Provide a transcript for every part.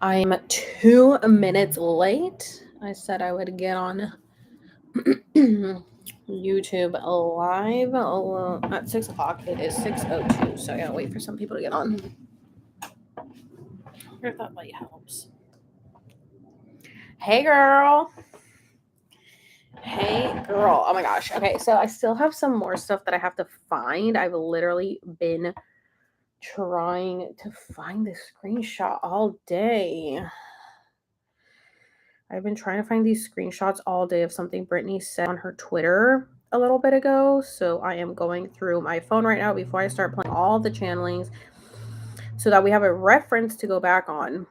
I'm 2 minutes late. I said I would get on YouTube live at 6 o'clock. It is 6:02, so I gotta wait for some people to get on. If that light helps. Hey, girl. Hey, girl. Oh my gosh. Okay, so I still have some more stuff that I have to find. I've literally been trying to find this screenshot all day. I've been trying to find these screenshots all day of something Brittany said on her Twitter a little bit ago. So I am going through my phone right now before I start playing all the channelings so that we have a reference to go back on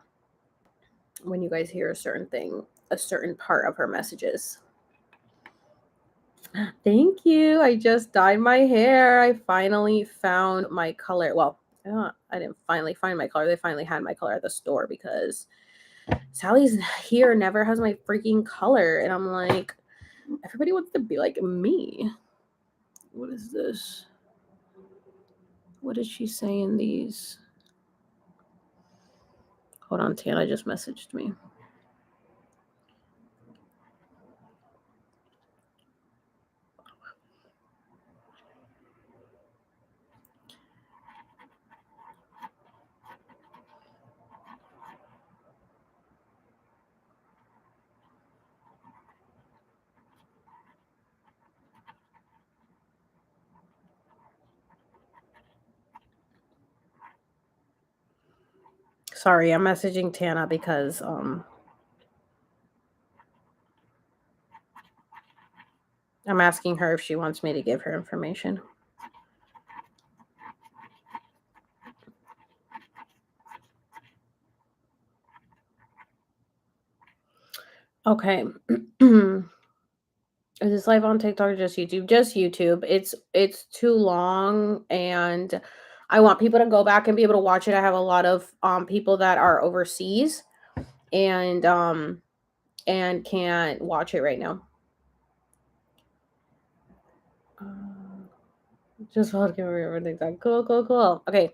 when you guys hear a certain thing, a certain part of her messages. Thank you. I just dyed my hair. I finally found my color. Well, I didn't finally find my color. They finally had my color at the store because Sally's here never has my freaking color. And I'm like, everybody wants to be like me. What is this? What did she say in these? Hold on, Tana just messaged me. Sorry, I'm messaging Tana because I'm asking her if she wants me to give her information. Okay. Is this live on TikTok or just YouTube? Just YouTube. It's too long and I want people to go back and be able to watch it. I have a lot of people that are overseas and can't watch it right now. Just want to give everything done. Cool. Okay.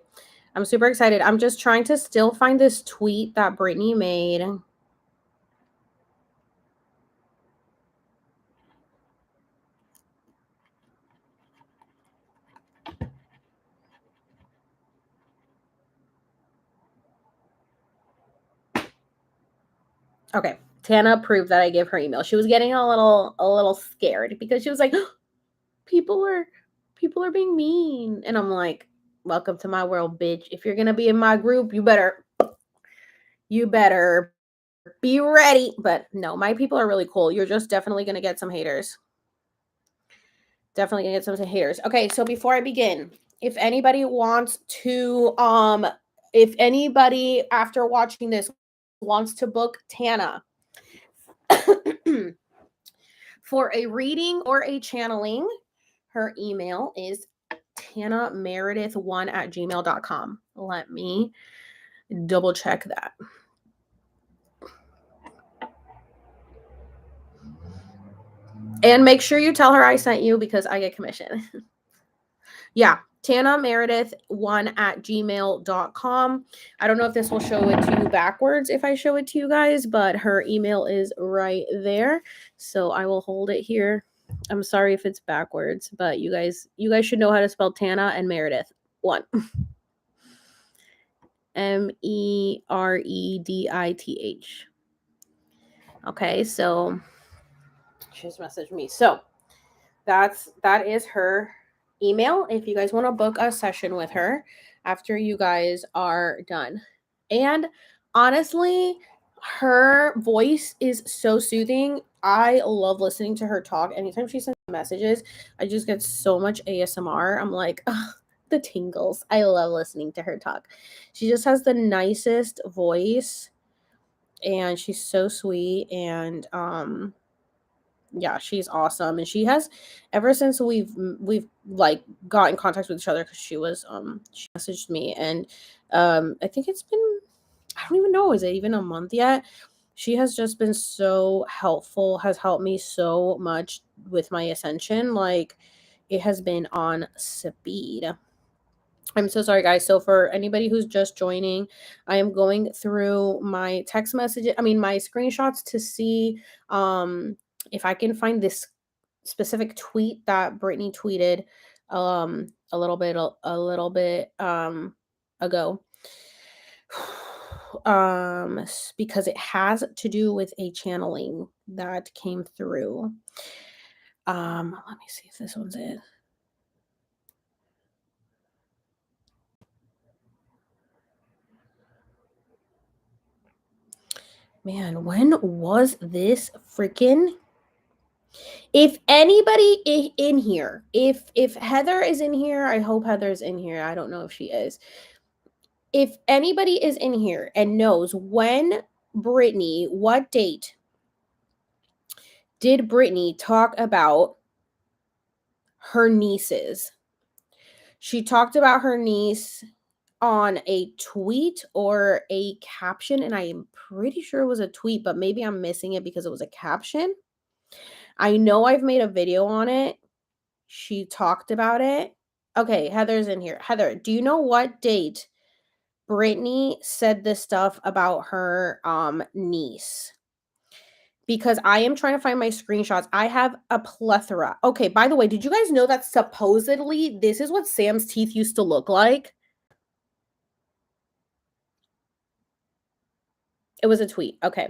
I'm super excited. I'm just trying to still find this tweet that Brittany made. Okay. Tana approved that I give her email. She was getting a little scared because she was like, people are being mean. And I'm like, welcome to my world, bitch. If you're gonna be in my group, you better be ready. But no, my people are really cool. You're just definitely gonna get some haters. Definitely gonna get some haters. Okay, so before I begin, if anybody wants to, if anybody after watching this wants to book Tana for a reading or a channeling, her email is TanaMeredith1@gmail.com. Let me double check that. And make sure you tell her I sent you because I get commission. Yeah, TanaMeredith1@gmail.com. I don't know if this will show it to you backwards if I show it to you guys, but her email is right there. So I will hold it here. I'm sorry if it's backwards, but you guys should know how to spell Tana and Meredith. 1. Meredith. Okay, so she's messaged me. So that is her email if you guys want to book a session with her after you guys are done. And honestly, her voice is so soothing. I love listening to her talk. Anytime she sends messages, I just get so much ASMR. I'm like, ugh, the tingles. I love listening to her talk. She just has the nicest voice and she's so sweet and yeah, she's awesome. And she has, ever since we've like got in contact with each other, because she messaged me and I think it's been, I don't even know, is it even a month yet? She has just been so helpful, has helped me so much with my ascension. Like, it has been on speed. I'm so sorry, guys. So for anybody who's just joining, I am going through my text messages, my screenshots to see if I can find this specific tweet that Brittany tweeted a little bit ago. Because it has to do with a channeling that came through. Let me see if this one's it. Man, when was this freaking? If anybody in here, if Heather is in here, I hope Heather's in here. I don't know if she is. If anybody is in here and knows when Brittany, what date did Brittany talk about her nieces? She talked about her niece on a tweet or a caption, and I am pretty sure it was a tweet, but maybe I'm missing it because it was a caption. I know I've made a video on it. She talked about it. Okay, Heather's in here. Heather, do you know what date Brittany said this stuff about her niece? Because I am trying to find my screenshots. I have a plethora. Okay, by the way, did you guys know that supposedly this is what Sam's teeth used to look like? It was a tweet. Okay.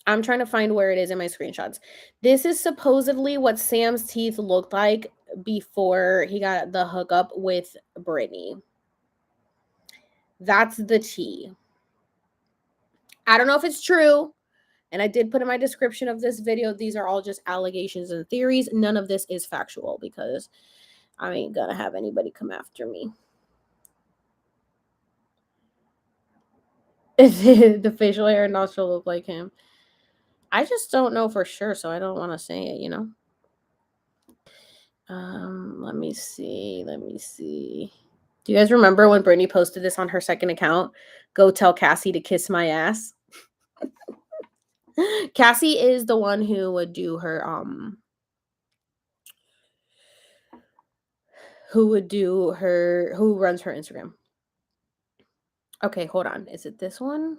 I'm trying to find where it is in my screenshots. This is supposedly what Sam's teeth looked like before he got the hookup with Brittany. That's the tea. I don't know if it's true. And I did put in my description of this video, these are all just allegations and theories. None of this is factual because I ain't gonna have anybody come after me. The facial hair and nostril look like him. I just don't know for sure, so I don't want to say it, you know? Let me see. Do you guys remember when Brittany posted this on her second account? Go tell Cassie to kiss my ass. Cassie is the one who would do her who runs her Instagram. Okay, hold on. Is it this one?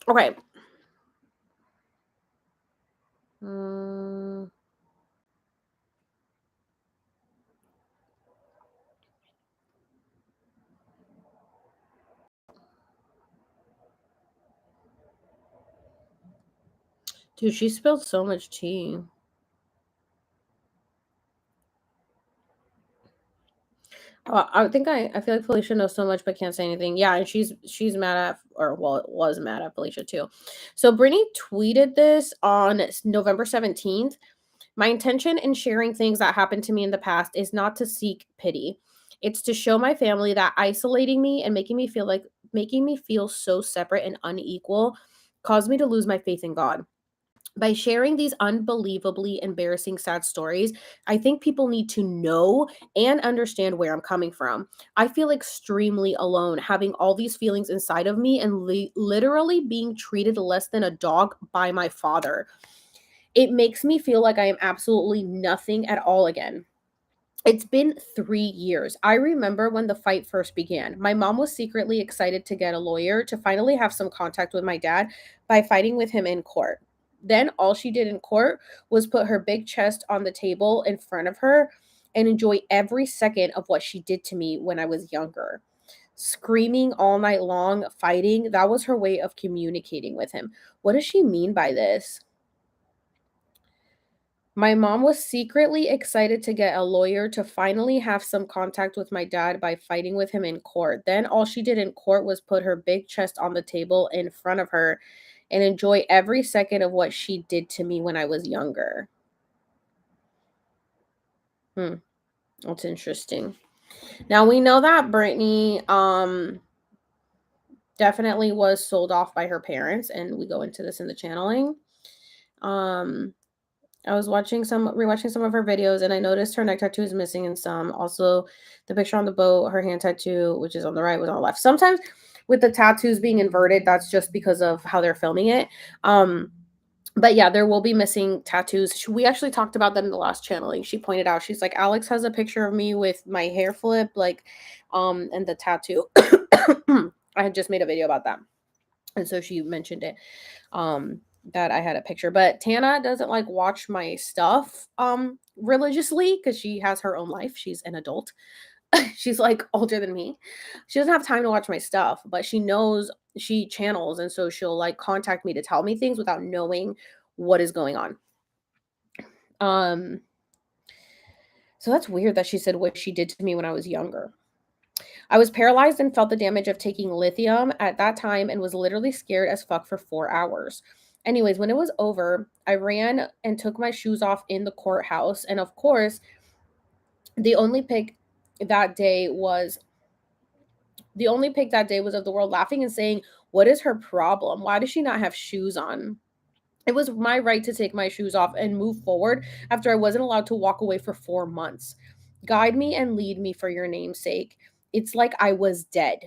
Okay. Dude, she spilled so much tea. I feel like Felicia knows so much but can't say anything. Yeah, and she's mad at, or well, was mad at Felicia too. So Brittany tweeted this on November 17th. My intention in sharing things that happened to me in the past is not to seek pity. It's to show my family that isolating me and making me feel so separate and unequal caused me to lose my faith in God. By sharing these unbelievably embarrassing, sad stories, I think people need to know and understand where I'm coming from. I feel extremely alone, having all these feelings inside of me and literally being treated less than a dog by my father. It makes me feel like I am absolutely nothing at all again. It's been 3 years. I remember when the fight first began. My mom was secretly excited to get a lawyer to finally have some contact with my dad by fighting with him in court. Then all she did in court was put her big chest on the table in front of her and enjoy every second of what she did to me when I was younger. Screaming all night long, fighting, that was her way of communicating with him. What does she mean by this? My mom was secretly excited to get a lawyer to finally have some contact with my dad by fighting with him in court. Then all she did in court was put her big chest on the table in front of her and enjoy every second of what she did to me when I was younger. That's interesting. Now we know that Brittany definitely was sold off by her parents, and we go into this in the channeling. I was rewatching some of her videos, and I noticed her neck tattoo is missing in some. Also, the picture on the boat, her hand tattoo, which is on the right, was on the left. Sometimes with the tattoos being inverted, that's just because of how they're filming it. But yeah, there will be missing tattoos. We actually talked about that in the last channeling. She pointed out, she's like, Alex has a picture of me with my hair flip, like, and the tattoo. I had just made a video about that. And so she mentioned it, that I had a picture. But Tana doesn't like watch my stuff religiously because she has her own life. She's an adult. She's like older than me. She doesn't have time to watch my stuff, but she knows, she channels, and so she'll like contact me to tell me things without knowing what is going on. So that's weird that she said what she did to me when I was younger. I was paralyzed and felt the damage of taking lithium at that time and was literally scared as fuck for 4 hours. Anyways, when it was over, I ran and took my shoes off in the courthouse, and of course, the only pic that day was of the world laughing and saying, "What is her problem? Why does she not have shoes on?" It was my right to take my shoes off and move forward after I wasn't allowed to walk away for 4 months. Guide me and lead me for your name's sake. It's like I was dead.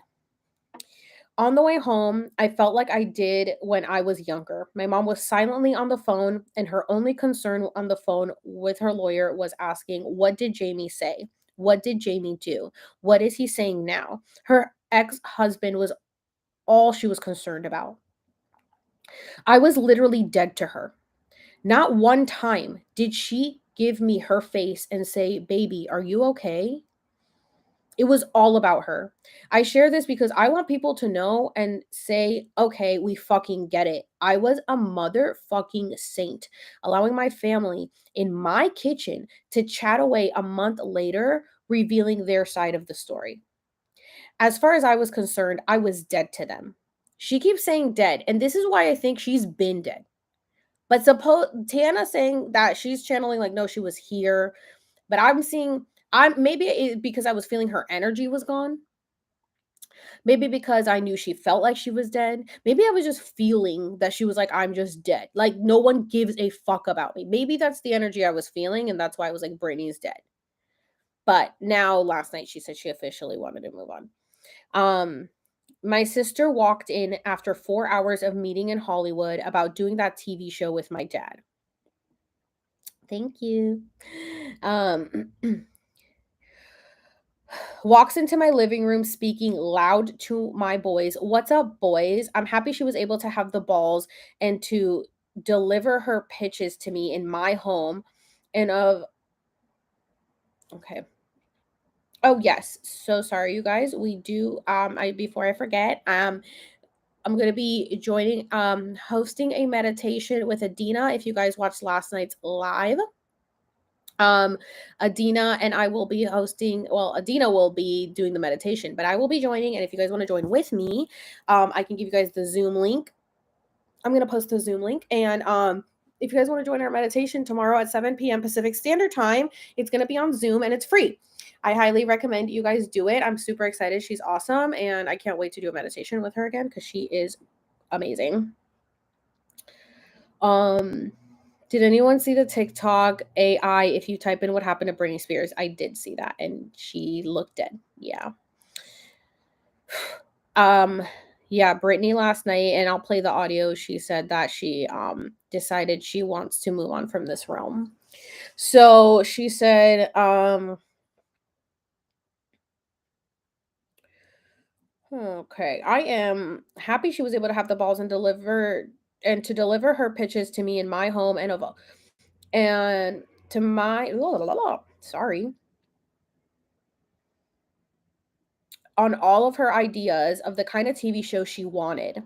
On the way home, I felt like I did when I was younger. My mom was silently on the phone, and her only concern on the phone with her lawyer was asking, "What did Jamie say? What did Jamie do? What is he saying now?" Her ex husband was all she was concerned about. I was literally dead to her. Not one time did she give me her face and say, "Baby, are you okay?" It was all about her. I share this because I want people to know and say, okay, we fucking get it. I was a motherfucking saint, allowing my family in my kitchen to chat away a month later, revealing their side of the story. As far as I was concerned, I was dead to them. She keeps saying dead, and this is why I think she's been dead. But suppose Tana saying that she's channeling like, no, she was here. But I'm seeing, because I was feeling her energy was gone. Maybe because I knew she felt like she was dead. Maybe I was just feeling that she was like, I'm just dead. Like, no one gives a fuck about me. Maybe that's the energy I was feeling, and that's why I was like, Brittany's dead. But now, last night, she said she officially wanted to move on. My sister walked in after 4 hours of meeting in Hollywood about doing that TV show with my dad. Thank you. Walks into my living room speaking loud to my boys. What's up, boys? I'm happy she was able to have the balls and to deliver her pitches to me in my home. And okay. Oh yes. So sorry, you guys. We do before I forget, I'm gonna be joining hosting a meditation with Adina. If you guys watched last night's live. Adina and I will be hosting, well, Adina will be doing the meditation, but I will be joining. And if you guys want to join with me, I can give you guys the Zoom link. I'm going to post the Zoom link. And if you guys want to join our meditation tomorrow at 7 p.m. Pacific Standard Time, it's going to be on Zoom and it's free. I highly recommend you guys do it. I'm super excited. She's awesome. And I can't wait to do a meditation with her again because she is amazing. Did anyone see the TikTok AI if you type in what happened to Britney Spears? I did see that and she looked dead. Yeah. Yeah, Brittany last night, and I'll play the audio. She said that she decided she wants to move on from this realm. So she said, okay, I am happy she was able to have the balls and to deliver her pitches to me in my home and to my sorry, on all of her ideas of the kind of TV show she wanted.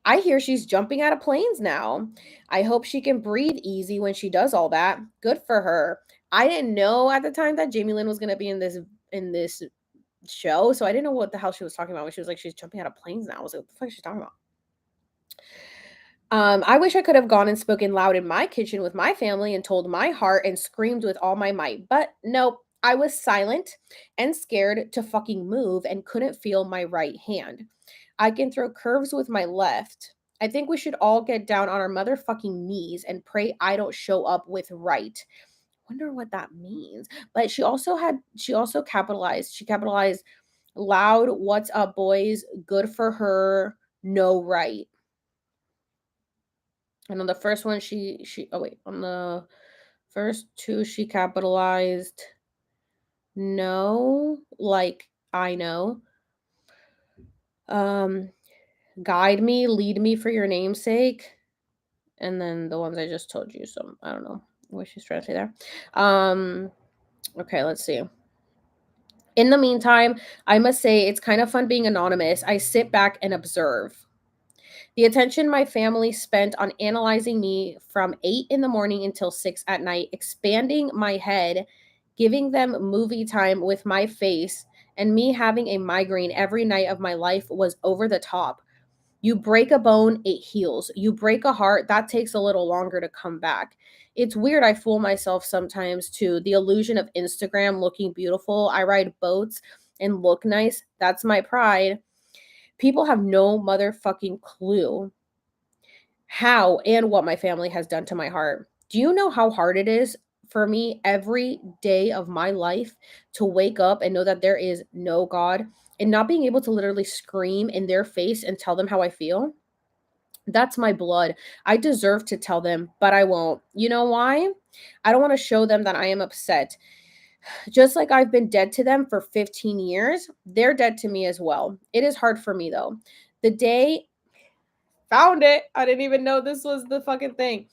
I hear she's jumping out of planes now. I hope she can breathe easy when she does all that. Good for her. I didn't know at the time that Jamie Lynn was going to be in this show, so I didn't know what the hell she was talking about when she was like she's jumping out of planes now. I was like, what the fuck is she talking about? I wish I could have gone and spoken loud in my kitchen with my family and told my heart and screamed with all my might. But nope, I was silent and scared to fucking move and couldn't feel my right hand. I can throw curves with my left. I think we should all get down on our motherfucking knees and pray I don't show up with right. Wonder what that means. But she also capitalized Loud, what's up, boys? Good for her. No right. And on the first one, on the first two, she capitalized no, like I know. Um, guide me, lead me for your namesake. And then the ones I just told you. So I don't know what she's trying to say there. Okay, let's see. In the meantime, I must say it's kind of fun being anonymous. I sit back and observe. The attention my family spent on analyzing me from 8 in the morning until 6 at night, expanding my head, giving them movie time with my face, and me having a migraine every night of my life was over the top. You break a bone, it heals. You break a heart, that takes a little longer to come back. It's weird. I fool myself sometimes too. The illusion of Instagram looking beautiful. I ride boats and look nice. That's my pride. People have no motherfucking clue how and what my family has done to my heart. Do you know how hard it is for me every day of my life to wake up and know that there is no God and not being able to literally scream in their face and tell them how I feel? That's my blood. I deserve to tell them, but I won't. You know why? I don't want to show them that I am upset. Just like I've been dead to them for 15 years, they're dead to me as well. It is hard for me though. The day found it, I didn't even know this was the fucking thing.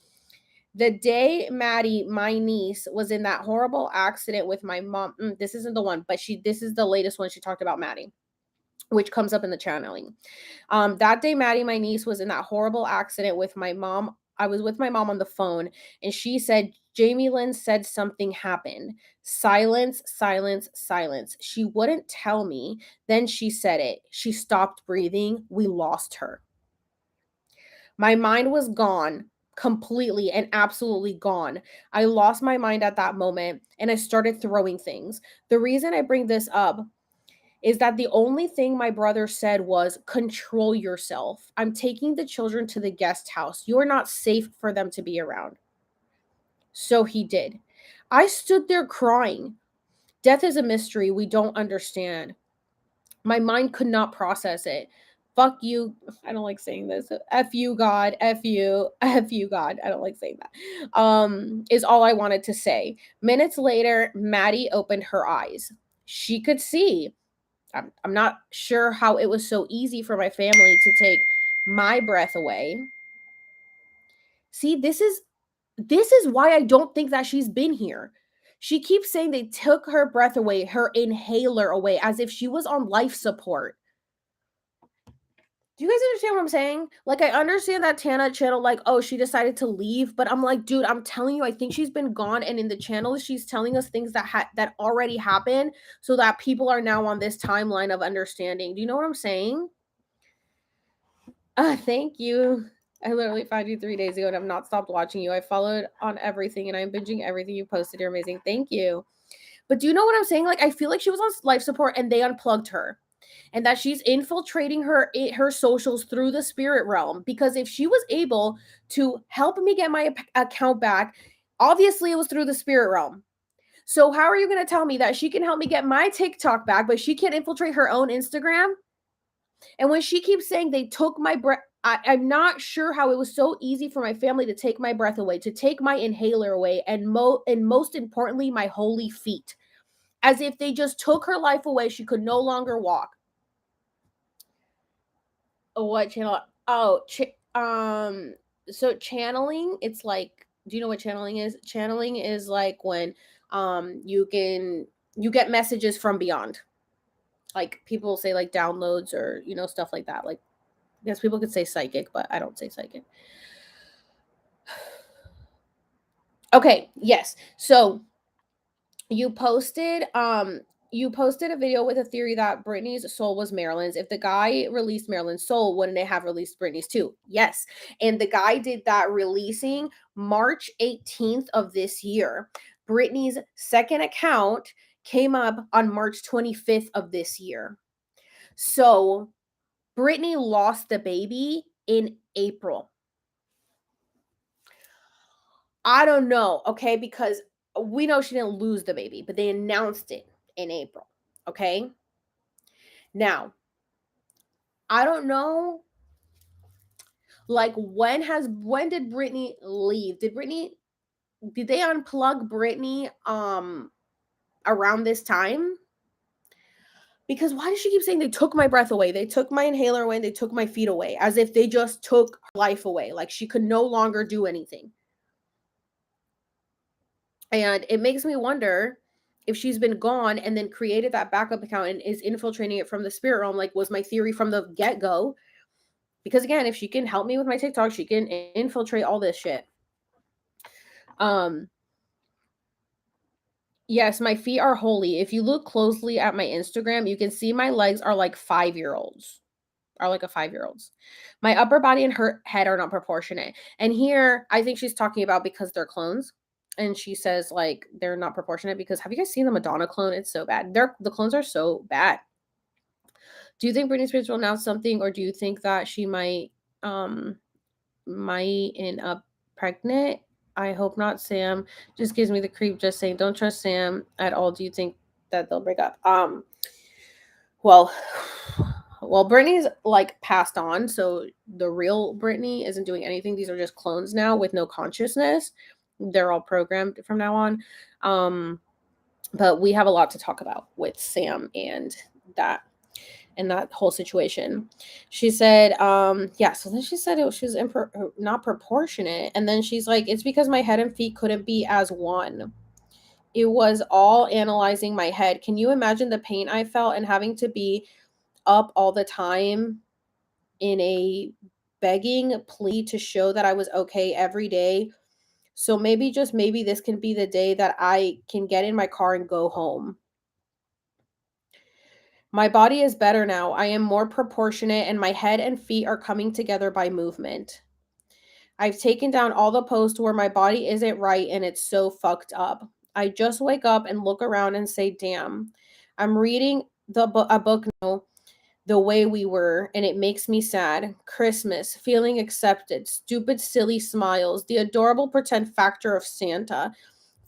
The day Maddie, my niece, was in that horrible accident with my mom. This isn't the one, but this is the latest one she talked about Maddie, which comes up in the channeling. That day, Maddie, my niece, was in that horrible accident with my mom. I was with my mom on the phone, and she said, Jamie Lynn said something happened. Silence, silence, silence. She wouldn't tell me. Then she said it. She stopped breathing. We lost her. My mind was gone, completely and absolutely gone. I lost my mind at that moment, and I started throwing things. The reason I bring this up is that the only thing my brother said was control yourself. I'm taking the children to the guest house. You're not safe for them to be around. So he did. I stood there crying. Death is a mystery we don't understand. My mind could not process it. Fuck you. I don't like saying this. F you, God. F you. F you, God. I don't like saying that. Is all I wanted to say. Minutes later, Maddie opened her eyes. She could see. I'm not sure how it was so easy for my family to take my breath away. See, this is why I don't think that she's been here. She keeps saying they took her breath away, her inhaler away, as if she was on life support. Do you guys understand what I'm saying? Like, I understand that Tana channel, like, oh, she decided to leave, but I'm like, dude, I'm telling you, I think she's been gone, and in the channel, she's telling us things that already happened, so that people are now on this timeline of understanding. Do you know what I'm saying? Thank you. I literally found you 3 days ago, and I've not stopped watching you. I followed on everything, and I'm binging everything you posted. You're amazing. Thank you. But do you know what I'm saying? Like, I feel like she was on life support, and they unplugged her, and that she's infiltrating her socials through the spirit realm. Because if she was able to help me get my account back, obviously it was through the spirit realm. So how are you going to tell me that she can help me get my TikTok back, but she can't infiltrate her own Instagram? And when she keeps saying they took my breath, I'm not sure how it was so easy for my family to take my breath away, to take my inhaler away, and most importantly, my holy feet. As if they just took her life away, she could no longer walk. What channel? Oh, so channeling, it's like, do you know what channeling is? Channeling is like when you get messages from beyond. Like people say like downloads or stuff like that. Like, yes, people could say psychic, but I don't say psychic. Okay, yes. So you posted a video with a theory that Britney's soul was Marilyn's. If the guy released Marilyn's soul, wouldn't they have released Britney's too? Yes. And the guy did that releasing March 18th of this year. Britney's second account came up on March 25th of this year. So Britney lost the baby in April. I don't know, okay? Because we know she didn't lose the baby, but they announced it in April, okay? Now, I don't know, like, when did Britney leave? Did they unplug Britney around this time? Because why does she keep saying they took my breath away? They took my inhaler away, and they took my feet away, as if they just took her life away. Like she could no longer do anything. And it makes me wonder if she's been gone and then created that backup account and is infiltrating it from the spirit realm, like was my theory from the get-go. Because again, if she can help me with my TikTok, she can infiltrate all this shit. Yes, my feet are holy. If you look closely at my Instagram, you can see my legs are like 5-year-olds. Are like a 5-year-old's. My upper body and her head are not proportionate. And here, I think she's talking about because they're clones. And she says like they're not proportionate because have you guys seen the Madonna clone? It's so bad. The clones are so bad. Do you think Britney Spears will announce something, or do you think that she might end up pregnant? I hope not. Sam just gives me the creep just saying don't trust Sam at all. Do you think that they'll break up? Well, Britney's like passed on, so the real Britney isn't doing anything. These are just clones now with no consciousness. They're all programmed from now on. But we have a lot to talk about with Sam and that whole situation. She said, yeah, so then she said she was not proportionate. And then she's like, it's because my head and feet couldn't be as one. It was all analyzing my head. Can you imagine the pain I felt and having to be up all the time in a begging plea to show that I was okay every day? So maybe, just maybe, this can be the day that I can get in my car and go home. My body is better now. I am more proportionate and my head and feet are coming together by movement. I've taken down all the posts where my body isn't right and it's so fucked up. I just wake up and look around and say, damn, I'm reading a book now, The Way We Were, and it makes me sad. Christmas, feeling accepted, stupid, silly smiles, the adorable pretend factor of Santa.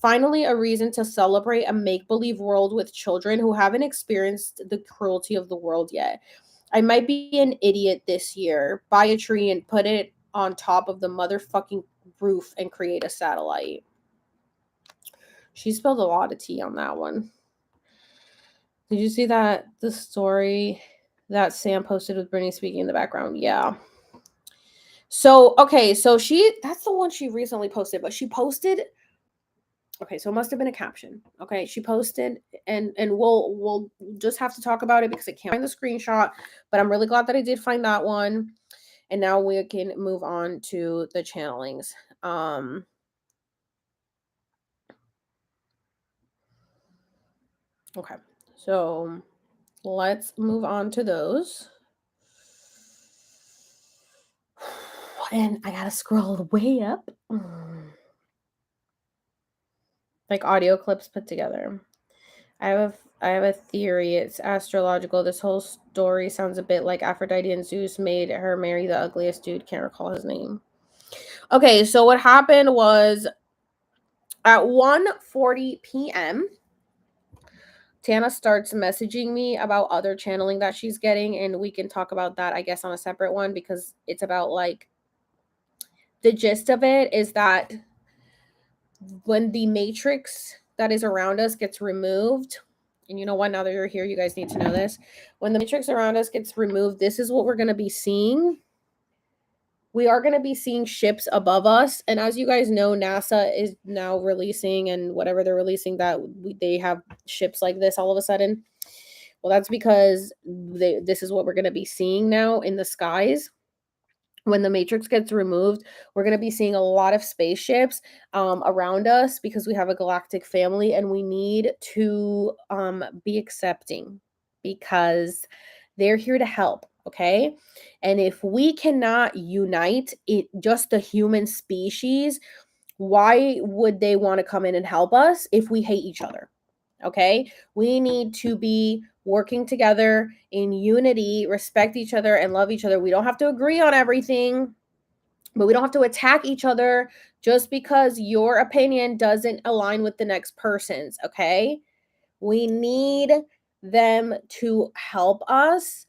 Finally, a reason to celebrate a make-believe world with children who haven't experienced the cruelty of the world yet. I might be an idiot this year. Buy a tree and put it on top of the motherfucking roof and create a satellite. She spilled a lot of tea on that one. Did you see that? The story that Sam posted with Brittany speaking in the background? Yeah. So, okay, so that's the one she recently posted, but she posted, okay, so it must have been a caption. Okay, she posted, and we'll just have to talk about it because I can't find the screenshot, but I'm really glad that I did find that one. And now we can move on to the channelings. Okay, so let's move on to those. And I gotta scroll way up. Like audio clips put together. I have a theory. It's astrological. This whole story sounds a bit like Aphrodite and Zeus made her marry the ugliest dude. Can't recall his name. Okay, so what happened was at 1:40 p.m., Tana starts messaging me about other channeling that she's getting, and we can talk about that, I guess, on a separate one, because it's about, like, the gist of it is that when the matrix that is around us gets removed, and you know what, now that you're here, you guys need to know this. When the matrix around us gets removed, this is what we're going to be seeing. We are going to be seeing ships above us. And as you guys know, NASA is now releasing, and whatever they're releasing, that they have ships like this all of a sudden. Well, that's because this is what we're going to be seeing now in the skies. When the matrix gets removed, we're going to be seeing a lot of spaceships around us, because we have a galactic family, and we need to be accepting, because they're here to help. Okay. And if we cannot unite it, just the human species, why would they want to come in and help us if we hate each other? Okay. We need to be working together in unity, respect each other, and love each other. We don't have to agree on everything, but we don't have to attack each other just because your opinion doesn't align with the next person's. Okay. We need them to help us,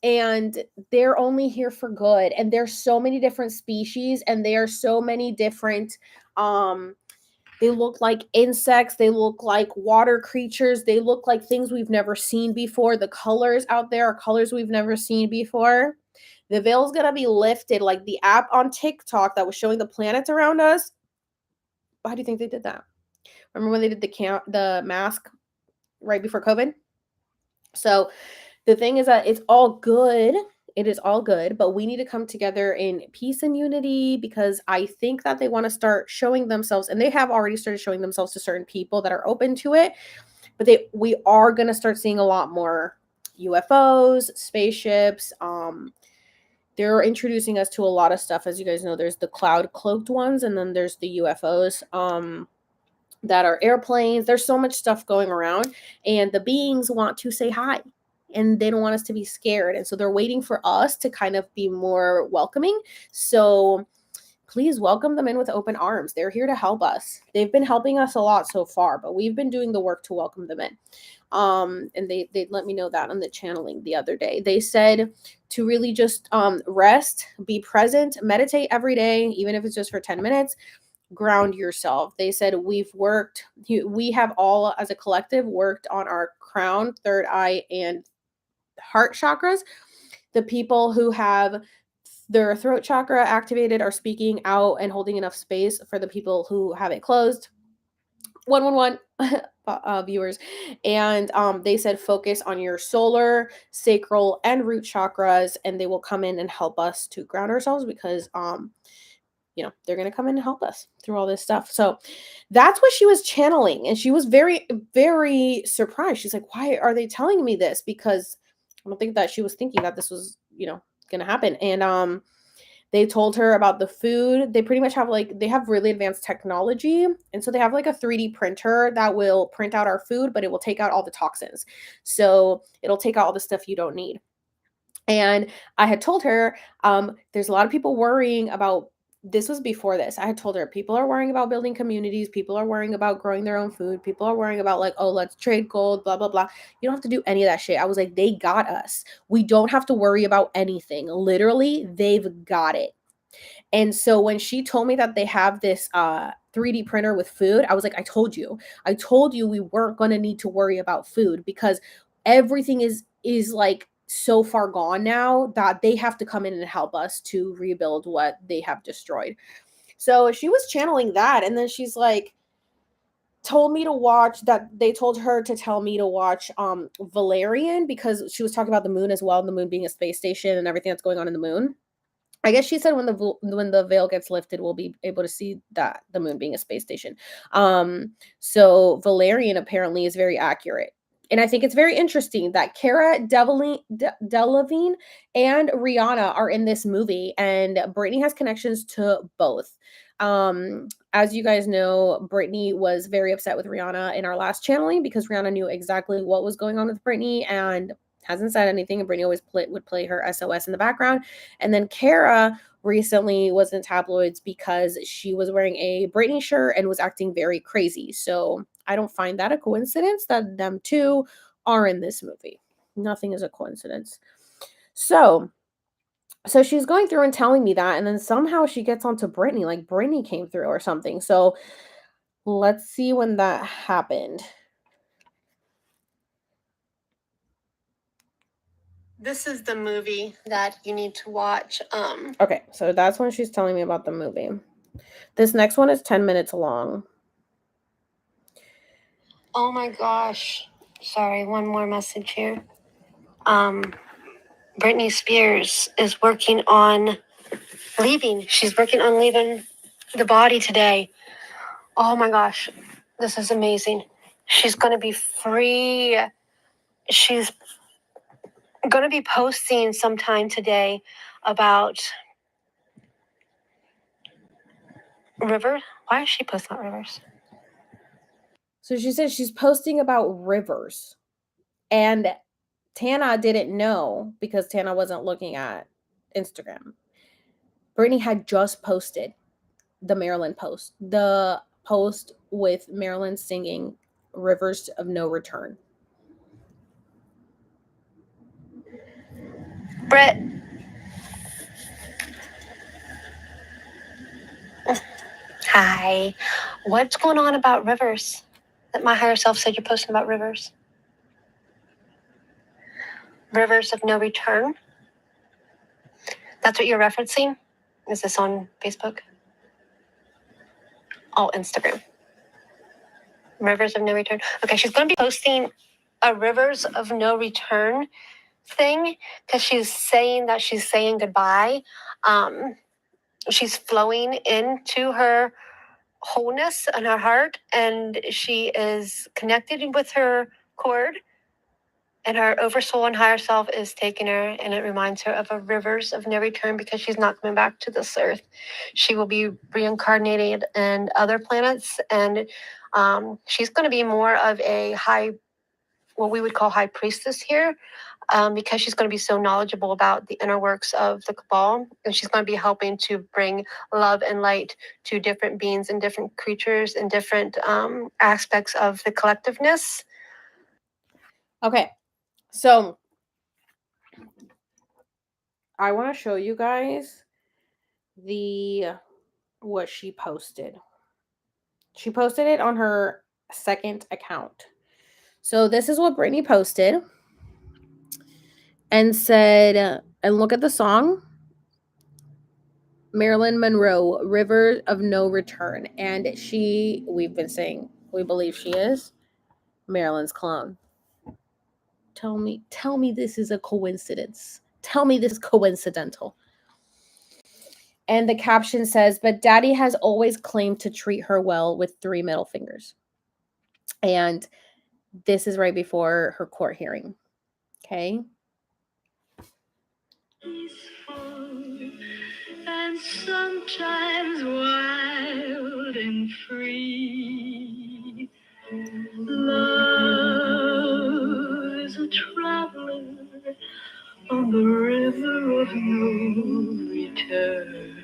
and they're only here for good. And there's so many different species, and they are so many different they look like insects, they look like water creatures, they look like things we've never seen before. The colors out there are colors we've never seen before. The veil's gonna be lifted, like the app on TikTok that was showing the planets around us. How do you think they did that? Remember when they did the mask right before COVID? So the thing is that it's all good. It is all good, but we need to come together in peace and unity, because I think that they want to start showing themselves, and they have already started showing themselves to certain people that are open to it. But we are going to start seeing a lot more UFOs, spaceships. They're introducing us to a lot of stuff. As you guys know, there's the cloud cloaked ones, and then there's the UFOs. That are airplanes. There's so much stuff going around, and the beings want to say hi, and they don't want us to be scared. And so they're waiting for us to kind of be more welcoming. So please welcome them in with open arms. They're here to help us. They've been helping us a lot so far, but we've been doing the work to welcome them in. And they let me know that on the channeling the other day. They said to really just rest, be present, meditate every day, even if it's just for 10 minutes. Ground yourself. They said we have all as a collective worked on our crown, third eye, and heart chakras. The people who have their throat chakra activated are speaking out and holding enough space for the people who have it closed. 111 viewers. And they said focus on your solar, sacral, and root chakras, and they will come in and help us to ground ourselves, because they're going to come in and help us through all this stuff. So that's what she was channeling. And she was very, very surprised. She's like, why are they telling me this? Because I don't think that she was thinking that this was, going to happen. And they told her about the food. They pretty much have they have really advanced technology. And so they have like a 3D printer that will print out our food, but it will take out all the toxins. So it'll take out all the stuff you don't need. And I had told her, there's a lot of people worrying about, this was before this. I had told her people are worrying about building communities. People are worrying about growing their own food. People are worrying about let's trade gold, blah, blah, blah. You don't have to do any of that shit. I was like, they got us. We don't have to worry about anything. Literally, they've got it. And so when she told me that they have this 3D printer with food, I was like, I told you we weren't going to need to worry about food, because everything is like so far gone now that they have to come in and help us to rebuild what they have destroyed. So she was channeling that. And then she's like, told me to watch that. They told her to tell me to watch Valerian, because she was talking about the moon as well, the moon being a space station and everything that's going on in the moon. I guess she said when the veil gets lifted, we'll be able to see that the moon being a space station. So Valerian apparently is very accurate. And I think it's very interesting that Cara Delevingne and Rihanna are in this movie, and Brittany has connections to both. As you guys know, Brittany was very upset with Rihanna in our last channeling, because Rihanna knew exactly what was going on with Brittany and hasn't said anything, and Brittany always would play her SOS in the background. And then Cara recently was in tabloids because she was wearing a Britney shirt and was acting very crazy. So I don't find that a coincidence that them two are in this movie. Nothing is a coincidence. So she's going through and telling me that, and then somehow she gets onto Brittany, like Brittany came through or something. So let's see when that happened. This is the movie that you need to watch. Okay, so that's when she's telling me about the movie. This next one is 10 minutes long. Oh my gosh. Sorry, one more message here. Britney Spears is working on leaving. She's working on leaving the body today. Oh my gosh. This is amazing. She's going to be free. She's going to be posting sometime today about River. Why is she posting about rivers? So she says she's posting about rivers. And Tana didn't know, because Tana wasn't looking at Instagram. Brittany had just posted the Marilyn post. The post with Marilyn singing Rivers of No Return. Britt. Hi. What's going on about rivers? That my higher self said you're posting about rivers. Rivers of no return? That's what you're referencing? Is this on Facebook? Oh, Instagram. Rivers of no return. Okay, she's going to be posting a rivers of no return thing because she's saying that she's saying goodbye. She's flowing into her wholeness and her heart, and she is connected with her cord, and her oversoul and higher self is taking her, and it reminds her of a rivers of no return because she's not coming back to this earth. She will be reincarnated in other planets, and she's going to be more of a high, what we would call high priestess here, because she's going to be so knowledgeable about the inner works of the cabal, and she's going to be helping to bring love and light to different beings and different creatures and different aspects of the collectiveness. Okay, so I want to show you guys what she posted. She posted it on her second account. So this is what Brittany posted and said, and look at the song, Marilyn Monroe, River of No Return. And we've been saying, we believe she is Marilyn's clone. Tell me this is a coincidence. Tell me this is coincidental. And the caption says, but Daddy has always claimed to treat her well with 3 middle fingers. And this is right before her court hearing. Okay. And sometimes wild and free. Love is a traveler on the river of no return,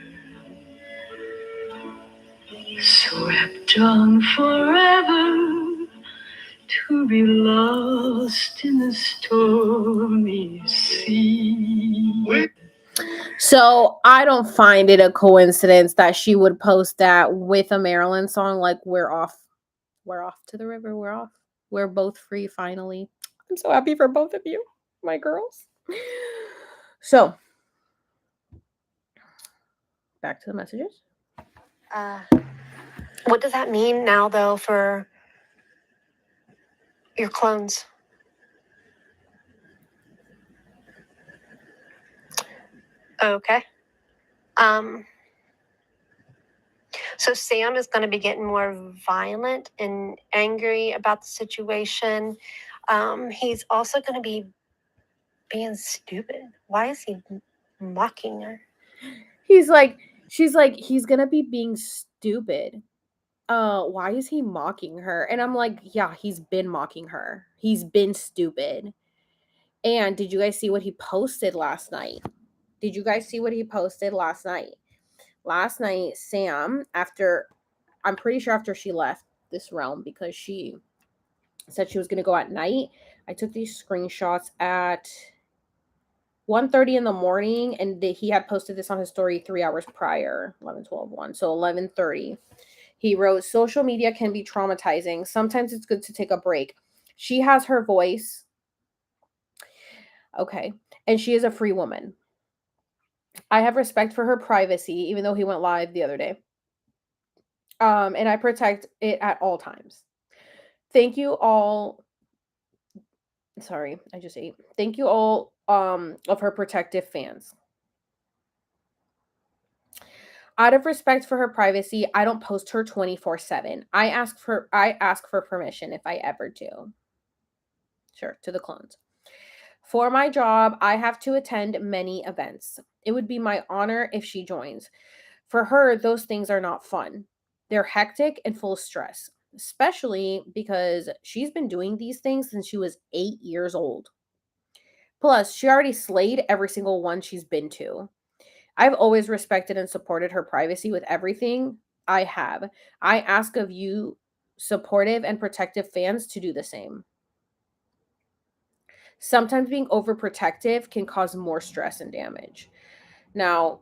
swept on forever to be lost in the stormy sea. So I don't find it a coincidence that she would post that with a Marilyn song, like we're off to the river, we're both free finally. I'm so happy for both of you, my girls. So back to the messages. What does that mean now, though, for your clones? Okay. So Sam is going to be getting more violent and angry about the situation. He's also going to be being stupid. Why is he mocking her? She's like, he's going to be being stupid. Why is he mocking her? And I'm like, yeah, he's been mocking her. He's been stupid. And did you guys see what he posted last night? Last night, Sam, I'm pretty sure after she left this realm, because she said she was going to go at night. I took these screenshots at 1:30 in the morning, and he had posted this on his story 3 hours prior, 11, 12, 1. So 11:30. He wrote, social media can be traumatizing. Sometimes it's good to take a break. She has her voice. Okay. And she is a free woman. I have respect for her privacy, even though he went live the other day. And I protect it at all times. Thank you all. Sorry, I just ate. Thank you all of her protective fans. Out of respect for her privacy, I don't post her 24/7. I ask for permission if I ever do. Sure, to the clones. For my job, I have to attend many events. It would be my honor if she joins. For her, those things are not fun. They're hectic and full of stress, especially because she's been doing these things since she was 8 years old. Plus, she already slayed every single one she's been to. I've always respected and supported her privacy with everything I have. I ask of you, supportive and protective fans, to do the same. Sometimes being overprotective can cause more stress and damage. Now,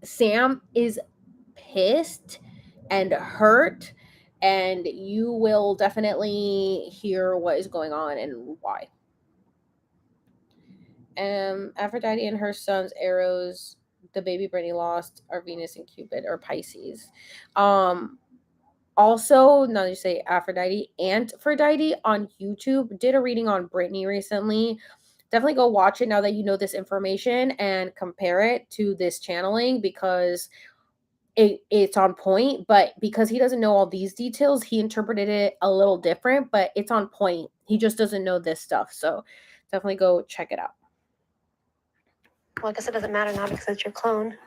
Sam is pissed and hurt, and you will definitely hear what is going on and why. Aphrodite and her sons Eros, the baby Brittany lost, are Venus and Cupid, or Pisces. Also, now you say Aphrodite and Aphrodite on YouTube did a reading on Brittany recently. Definitely go watch it now that you know this information and compare it to this channeling, because it's on point. But because he doesn't know all these details, he interpreted it a little different, but it's on point. He just doesn't know this stuff. So definitely go check it out. Well, I guess it doesn't matter now because it's your clone.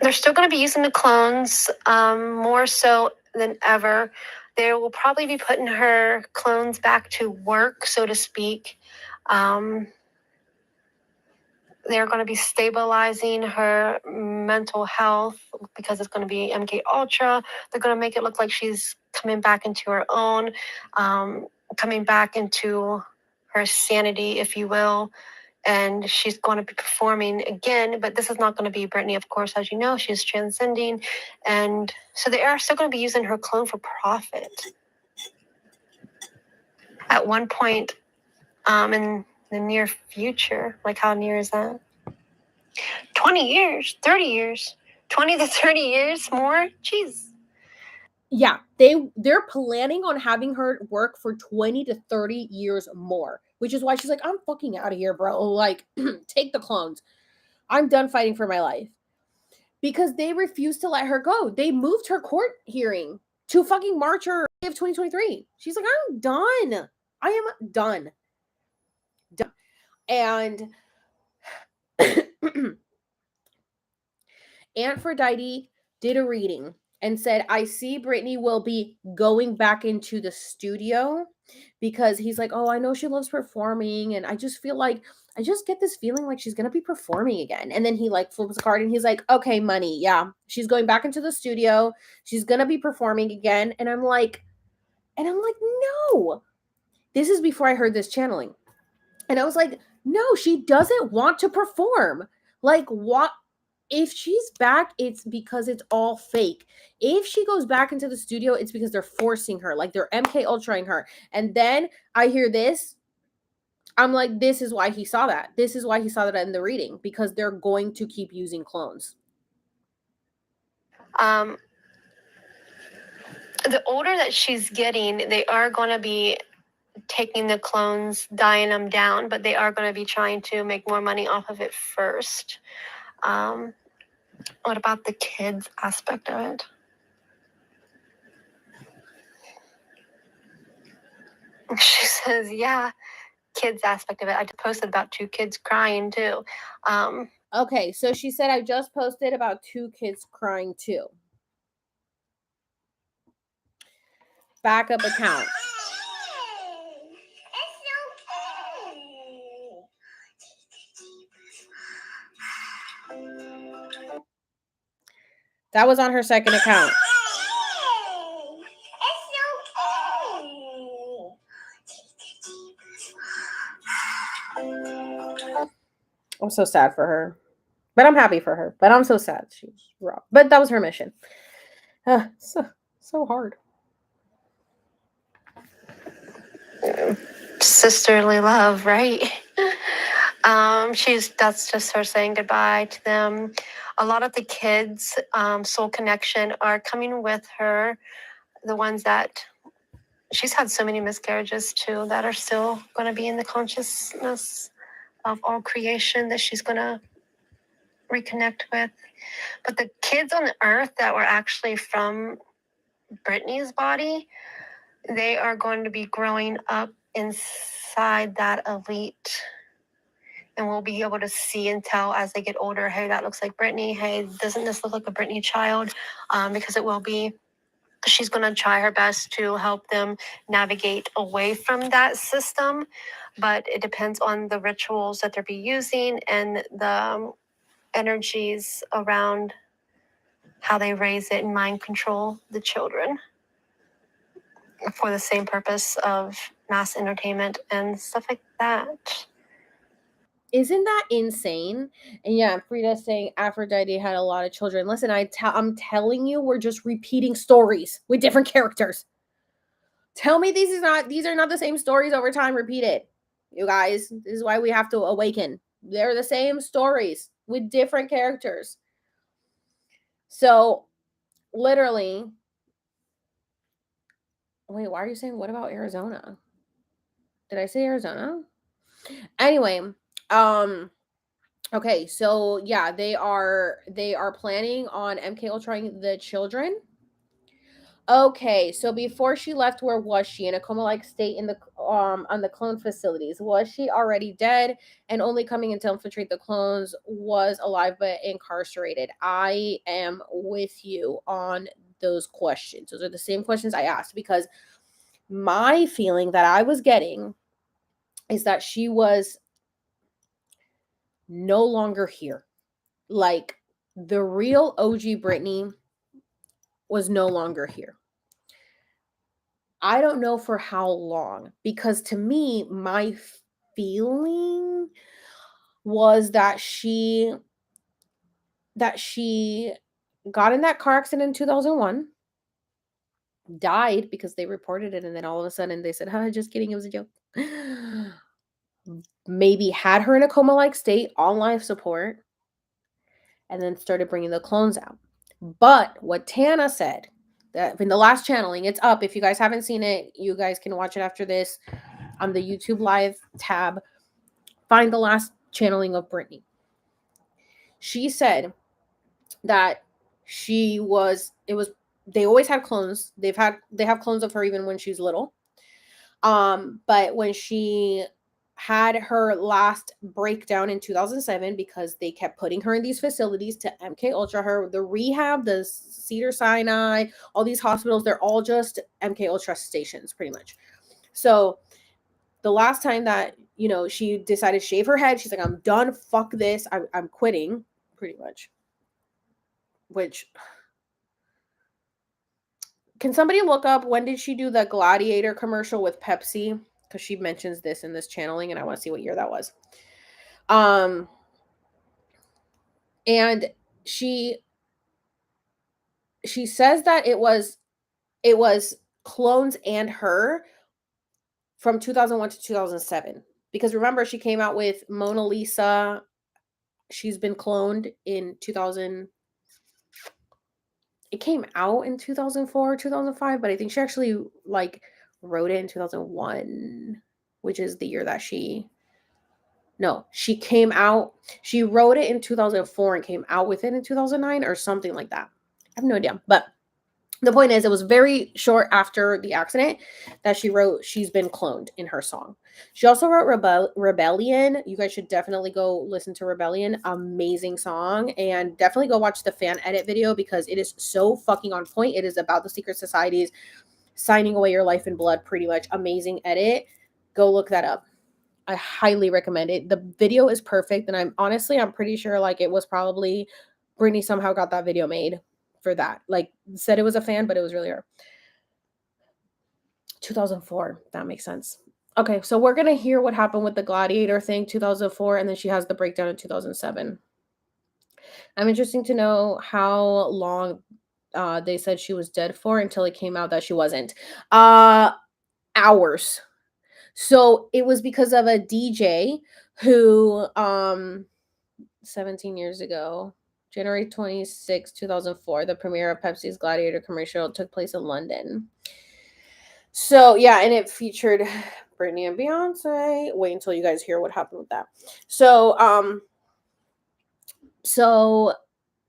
They're still going to be using the clones more so than ever. They will probably be putting her clones back to work, so to speak. They're going to be stabilizing her mental health because it's going to be MK Ultra. They're going to make it look like she's coming back into her own, coming back into her sanity, if you will. And she's going to be performing again, but this is not going to be Brittany, of course, as you know, she's transcending. And so they are still going to be using her clone for profit. At one point in the near future, like how near is that? 20 years, 30 years, 20 to 30 years more? Jeez. Yeah, they're planning on having her work for 20 to 30 years more, which is why she's like, I'm fucking out of here, bro. Like, take the clones. I'm done fighting for my life. Because they refused to let her go. They moved her court hearing to fucking March or of 2023. She's like, I'm done. I am done. Done. And Aphrodite did a reading and said, I see Brittany will be going back into the studio, because he's like, oh, I know she loves performing, and I just feel like, I just get this feeling like she's gonna be performing again. And then he like flips a card and he's like, okay, money, yeah, she's going back into the studio, she's gonna be performing again. And I'm like, no, this is before I heard this channeling. And I was like, no, she doesn't want to perform. Like, what? If she's back, it's because it's all fake. If she goes back into the studio, it's because they're forcing her, like they're MK Ultraing her. And then I hear this, I'm like, this is why he saw that. This is why he saw that in the reading, because they're going to keep using clones. The older that she's getting, they are going to be taking the clones, dying them down, but they are going to be trying to make more money off of it first. What about the kids aspect of it? She says, yeah, kids aspect of it. I just posted about 2 kids crying too. Okay, so she said, I just posted about 2 kids crying too. Backup account. That was on her second account. I'm so sad for her. But I'm happy for her. But I'm so sad. She was robbed. But that was her mission. So hard. Sisterly love, right? That's just her saying goodbye to them. A lot of the kids, soul connection, are coming with her. The ones that she's had so many miscarriages too, that are still going to be in the consciousness of all creation that she's going to reconnect with. But the kids on the earth that were actually from Brittany's body, they are going to be growing up inside that elite, and we'll be able to see and tell as they get older, hey, that looks like Brittany. Hey, doesn't this look like a Brittany child? Because it will be. She's going to try her best to help them navigate away from that system, but it depends on the rituals that they'll be using and the energies around how they raise it and mind control the children. for the same purpose of mass entertainment and stuff like that. Isn't that insane? And yeah, Frida's saying Aphrodite had a lot of children. Listen, I'm telling you, we're just repeating stories with different characters. Tell me these are not the same stories over time repeated. You guys, this is why we have to awaken. They're the same stories with different characters. So, literally, wait, why are you saying what about Arizona? Did I say Arizona? Anyway, okay, so yeah, they are planning on MK Ultraing the children. Okay, so before she left, where was she? In a coma-like state in the on the clone facilities. Was she already dead and only coming in to infiltrate the clones? Was alive but incarcerated? I am with you on those questions. Those are the same questions I asked, because my feeling that I was getting is that she was no longer here. Like, the real OG Brittany was no longer here. I don't know for how long, because to me, my feeling was that she got in that car accident in 2001, died because they reported it, and then all of a sudden they said, just kidding, it was a joke. Maybe had her in a coma-like state on life support, and then started bringing the clones out. But what Tana said, that in the last channeling, it's up. If you guys haven't seen it, you guys can watch it after this on the YouTube live tab. Find the last channeling of Brittany. She said that they always had clones. They have clones of her even when she's little. But when she had her last breakdown in 2007, because they kept putting her in these facilities to MK Ultra her, the rehab, the Cedar Sinai, all these hospitals, they're all just MK Ultra stations pretty much. So the last time that, she decided to shave her head, she's like, I'm done, fuck this, I'm quitting, pretty much. Which, can somebody look up, when did she do the Gladiator commercial with Pepsi? Because she mentions this in this channeling, and I want to see what year that was. And she says that it was clones and her from 2001 to 2007. Because remember, she came out with Mona Lisa. She's been cloned in 2000. It came out in 2004, 2005, but I think she actually wrote it in 2001, which is the year that she came out. She wrote it in 2004 and came out with it in 2009 or something like that. I have no idea. But the point is, it was very short after the accident that she wrote She's Been Cloned in her song. She also wrote Rebellion. You guys should definitely go listen to Rebellion. Amazing song. And definitely go watch the fan edit video, because it is so fucking on point. It is about the secret societies signing away your life in blood, pretty much. Amazing edit. Go look that up. I highly recommend it. The video is perfect. And I'm pretty sure it was probably Brittany somehow got that video made for that. Said it was a fan, but it was really her. 2004. That makes sense. Okay, so we're going to hear what happened with the Gladiator thing, 2004, and then she has the breakdown in 2007. I'm interested to know how long they said she was dead for until it came out that she wasn't. Hours. So it was because of a DJ who 17 years ago, January 26, 2004, the premiere of Pepsi's Gladiator commercial took place in London. So, yeah, and it featured Britney and Beyonce. Wait until you guys hear what happened with that. So,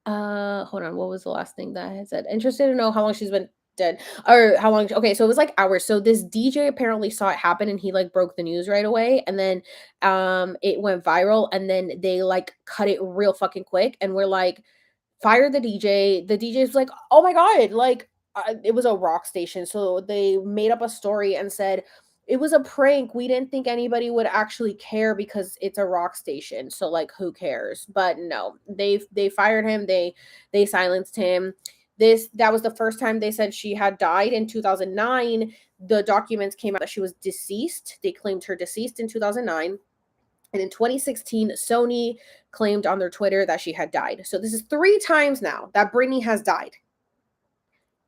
hold on. What was the last thing that I had said? Interested to know how long she's been dead, or how long. Okay, so it was hours. So this DJ apparently saw it happen, and he broke the news right away, and then it went viral, and then they cut it real fucking quick, and we're fire the DJ. The DJ's like, oh my god, it was a rock station, so they made up a story and said it was a prank. We didn't think anybody would actually care because it's a rock station, so who cares? But no, they fired him. They silenced him. That was the first time they said she had died. In 2009, the documents came out that she was deceased. They claimed her deceased in 2009. And in 2016, Sony claimed on their Twitter that she had died. So this is 3 times now that Britney has died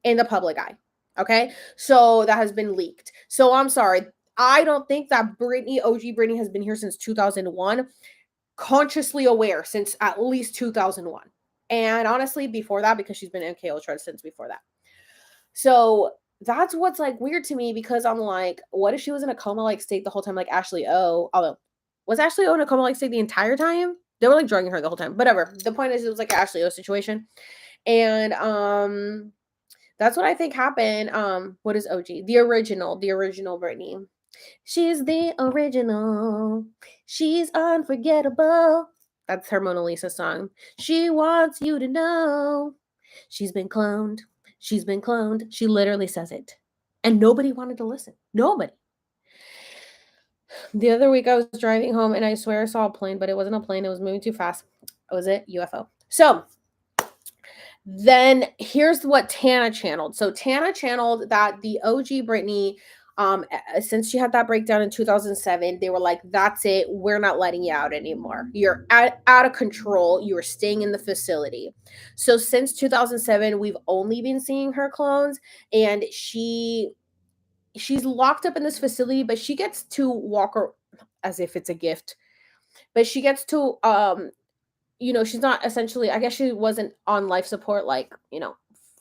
in the public eye. Okay? So that has been leaked. So I'm sorry. I don't think that Britney, OG Britney, has been here since 2001, consciously aware since at least 2001. And honestly, before that, because she's been MK Ultra since before that. So that's what's like weird to me, because I'm like, what if she was in a coma like state the whole time, like Ashley O? Although, was Ashley O in a coma like state the entire time? They were like drugging her the whole time. Whatever. The point is, it was like an Ashley O situation. And that's what I think happened. What is OG? The original Britney. She's the original. She's unforgettable. That's her Mona Lisa song. She wants you to know. She's been cloned. She's been cloned. She literally says it. And nobody wanted to listen. Nobody. The other week I was driving home and I swear I saw a plane, but it wasn't a plane. It was moving too fast. Was it? UFO. So then here's what Tana channeled. So Tana channeled that the OG Britney, since she had that breakdown in 2007, they were like, that's it. We're not letting you out anymore. You're out of control. You are staying in the facility. So since 2007, we've only been seeing her clones, and she's locked up in this facility, but she gets to walk her as if it's a gift. But she gets to she's not essentially, I guess she wasn't on life support like,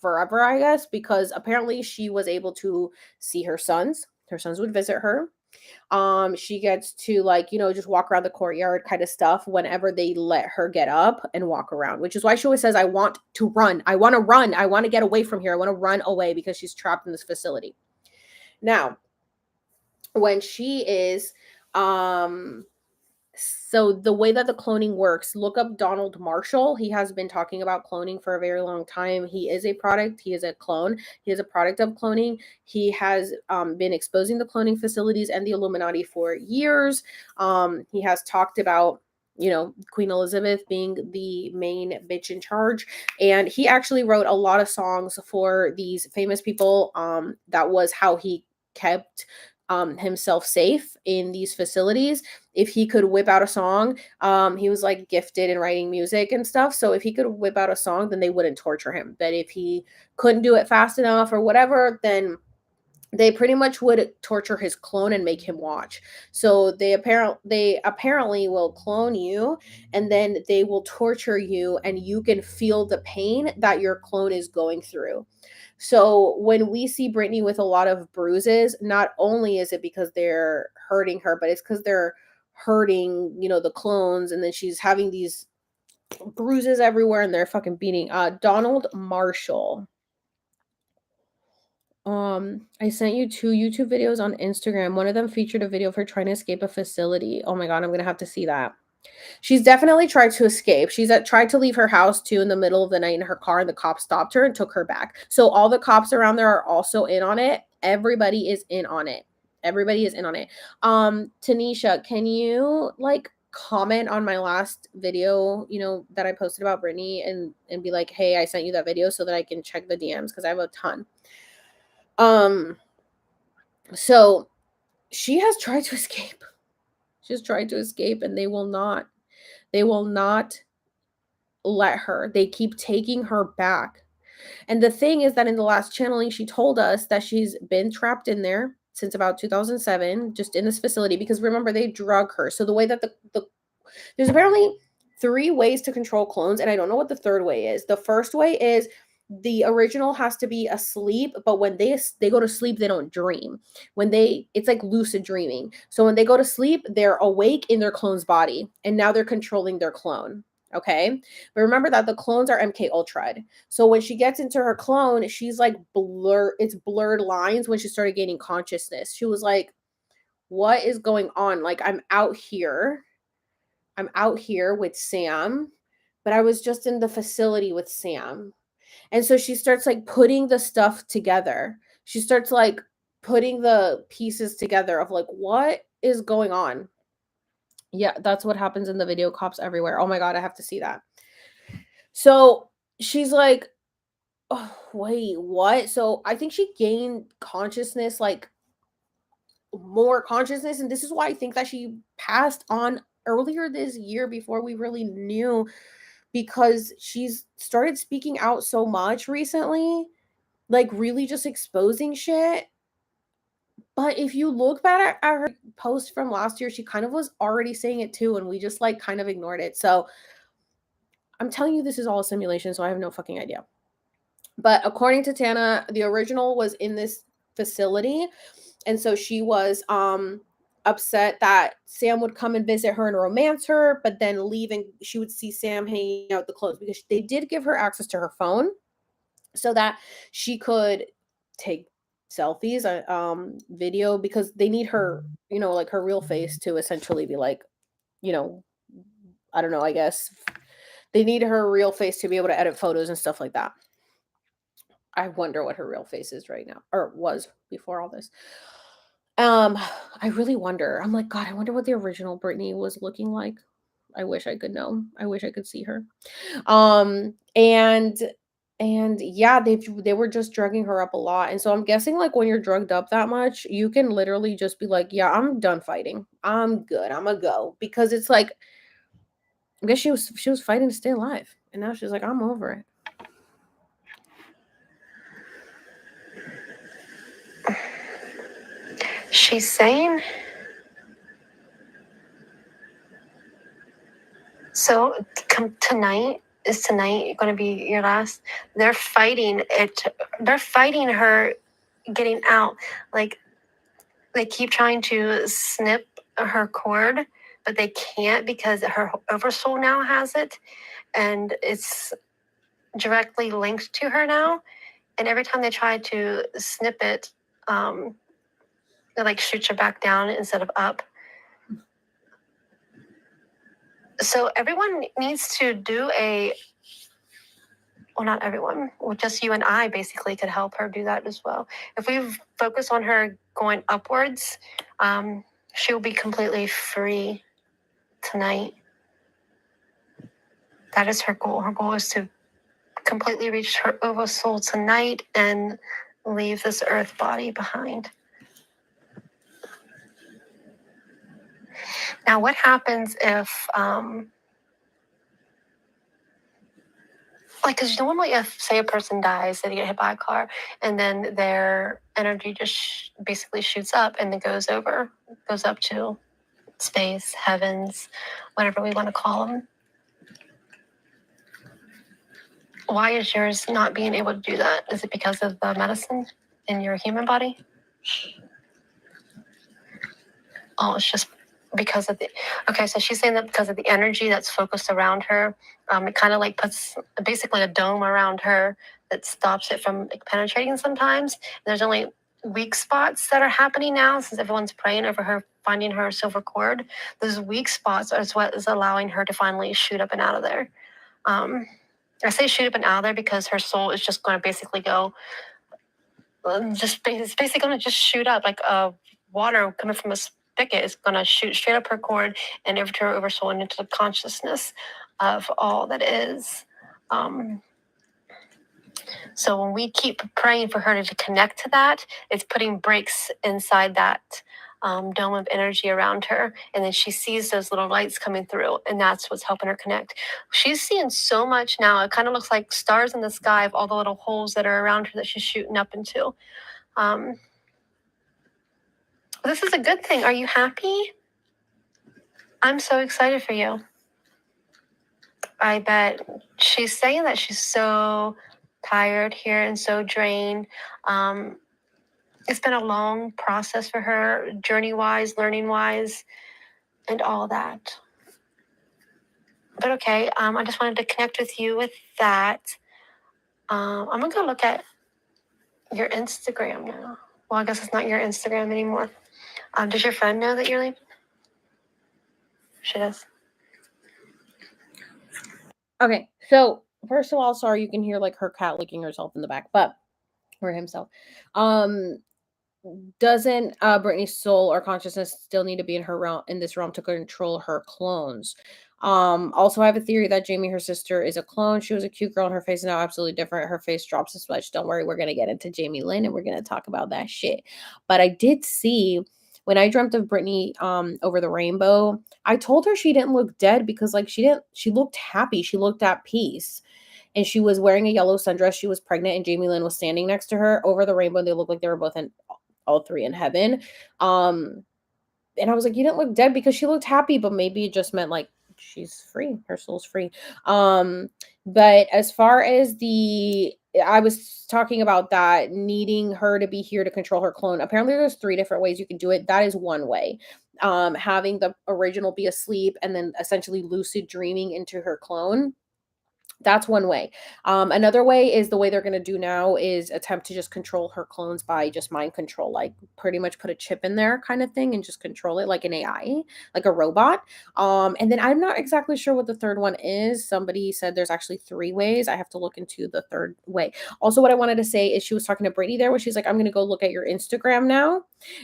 forever, I guess, because apparently she was able to see her sons. Her sons would visit her. She gets to just walk around the courtyard kind of stuff whenever they let her get up and walk around, which is why she always says, I want to run. I want to run. I want to get away from here. I want to run away, because she's trapped in this facility. Now, when she is, so the way that the cloning works, look up Donald Marshall. He has been talking about cloning for a very long time. He is a product. He is a clone. He is a product of cloning. He has been exposing the cloning facilities and the Illuminati for years. He has talked about, Queen Elizabeth being the main bitch in charge. And he actually wrote a lot of songs for these famous people. That was how he kept himself safe in these facilities. If he could whip out a song, he was like gifted in writing music and stuff. So if he could whip out a song, then they wouldn't torture him. But if he couldn't do it fast enough or whatever, then they pretty much would torture his clone and make him watch. So they apparently will clone you, and then they will torture you, and you can feel the pain that your clone is going through. So when we see Britney with a lot of bruises, not only is it because they're hurting her, but it's because they're hurting, the clones, and then she's having these bruises everywhere, and they're fucking beating. Donald Marshall. I sent you 2 YouTube videos on Instagram. One of them featured a video of her trying to escape a facility. Oh my God, I'm gonna have to see that. She's definitely tried to escape. She's tried to leave her house too in the middle of the night in her car, and the cops stopped her and took her back. So all the cops around there are also in on it. Everybody is in on it. Everybody is in on it. Tanisha, can you comment on my last video, that I posted about Brittany, and be like, hey, I sent you that video, so that I can check the DMs, because I have a ton. So she has tried to escape. She's tried to escape, and they will not let her. They keep taking her back. And the thing is that in the last channeling, she told us that she's been trapped in there since about 2007, just in this facility, because remember, they drug her. So the way that there's apparently 3 ways to control clones, and I don't know what the third way is. The first way is the original has to be asleep, but when they go to sleep, they don't dream. It's like lucid dreaming. So when they go to sleep, they're awake in their clone's body, and now they're controlling their clone. Okay. But remember that the clones are MK Ultra. So when she gets into her clone, she's like it's blurred lines. When she started gaining consciousness, she was like, what is going on? Like, I'm out here with Sam, but I was just in the facility with Sam. And so she starts putting the stuff together. She starts putting the pieces together of what is going on. Yeah, that's what happens in the video. Cops everywhere. Oh my God, I have to see that. So she's like, oh, wait, what? So I think she gained consciousness, like more consciousness, and this is why I think that she passed on earlier this year before we really knew, because she's started speaking out so much recently, like really just exposing shit. But if you look back at her post from last year, she kind of was already saying it too, and we just like kind of ignored it. So I'm telling you, this is all a simulation, so I have no fucking idea. But according to Tana, the original was in this facility, and so she was upset that Sam would come and visit her and romance her, but then leave, and she would see Sam hanging out the clothes, because they did give her access to her phone so that she could take selfies, video, because they need her, like her real face to essentially be like, you know, I don't know, I guess they need her real face to be able to edit photos and stuff like that. I wonder what her real face is right now, or was before all this. I really wonder. I'm like, God, I wonder what the original Brittany was looking like. I wish I could know. I wish I could see her. Um, and and yeah, they were just drugging her up a lot. And so I'm guessing like when you're drugged up that much, you can literally just be like, yeah, I'm done fighting. I'm good. I'm gonna go. Because it's like, I guess she was fighting to stay alive. And now she's like, I'm over it. She's saying, so tonight going to be your last? They're fighting it. They're fighting her getting out. Like, they keep trying to snip her cord, but they can't because her oversoul now has it, and it's directly linked to her now. And every time they try to snip it, it like shoots her back down instead of up. So everyone needs to do well, not everyone, well, just you and I basically could help her do that as well. If we focus on her going upwards, she'll be completely free tonight. That is her goal. Her goal is to completely reach her oversoul tonight and leave this earth body behind. Now, what happens if, because normally if, say, a person dies, they get hit by a car, and then their energy just basically shoots up and it goes up to space, heavens, whatever we want to call them. Why is yours not being able to do that? Is it because of the medicine in your human body? Oh, it's just because of okay, so she's saying that because of the energy that's focused around her, it kind of like puts basically a dome around her that stops it from like penetrating sometimes. And there's only weak spots that are happening now since everyone's praying over her finding her silver cord. Those weak spots is what is allowing her to finally shoot up and out of there. I say shoot up and out of there because her soul is just going to basically go, it's basically going to just shoot up like water coming from a spigot is going to shoot straight up her cord and over to her oversoul and into the consciousness of all that is. So when we keep praying for her to connect to that, it's putting breaks inside that dome of energy around her. And then she sees those little lights coming through, and that's what's helping her connect. She's seeing so much now. It kind of looks like stars in the sky of all the little holes that are around her that she's shooting up into. This is a good thing. Are you happy? I'm so excited for you. I bet she's saying that she's so tired here and so drained. It's been a long process for her, journey-wise, learning-wise, and all that. But okay, I just wanted to connect with you with that. I'm going to go look at your Instagram now. Well, I guess it's not your Instagram anymore. Does your friend know that you're leaving? She does. Okay, so first of all, sorry, you can hear like her cat licking herself in the back, or himself. Doesn't Brittany's soul or consciousness still need to be in her realm, in this realm, to control her clones? Also, I have a theory that Jamie, her sister, is a clone. She was a cute girl and her face is now absolutely different. Her face drops a smudge. Don't worry, we're gonna get into Jamie Lynn and we're gonna talk about that shit. But I did see when I dreamt of Brittany over the rainbow, I told her she didn't look dead because like she looked happy. She looked at peace. And she was wearing a yellow sundress. She was pregnant and Jamie Lynn was standing next to her over the rainbow. They looked like they were both in all three in heaven. And I was like, you didn't look dead because she looked happy, but maybe it just meant like she's free. Her soul's free. But as far as I was talking about that needing her to be here to control her clone. Apparently there's 3 different ways you can do it. That is one way. Having the original be asleep and then essentially lucid dreaming into her clone. That's one way. Another way is the way they're going to do now is attempt to just control her clones by just mind control, like pretty much put a chip in there kind of thing and just control it like an AI, like a robot. And then I'm not exactly sure what the third one is. Somebody said there's actually 3 ways. I have to look into the third way. Also, what I wanted to say is she was talking to Brittany there where she's like, I'm going to go look at your Instagram now.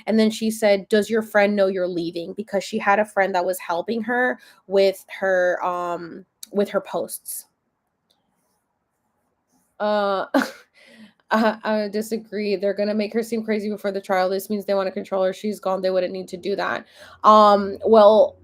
And then she said, does your friend know you're leaving? Because she had a friend that was helping her with her posts. Uh, I disagree. They're gonna make her seem crazy before the trial. This means they want to control her. She's gone. They wouldn't need to do that. Well,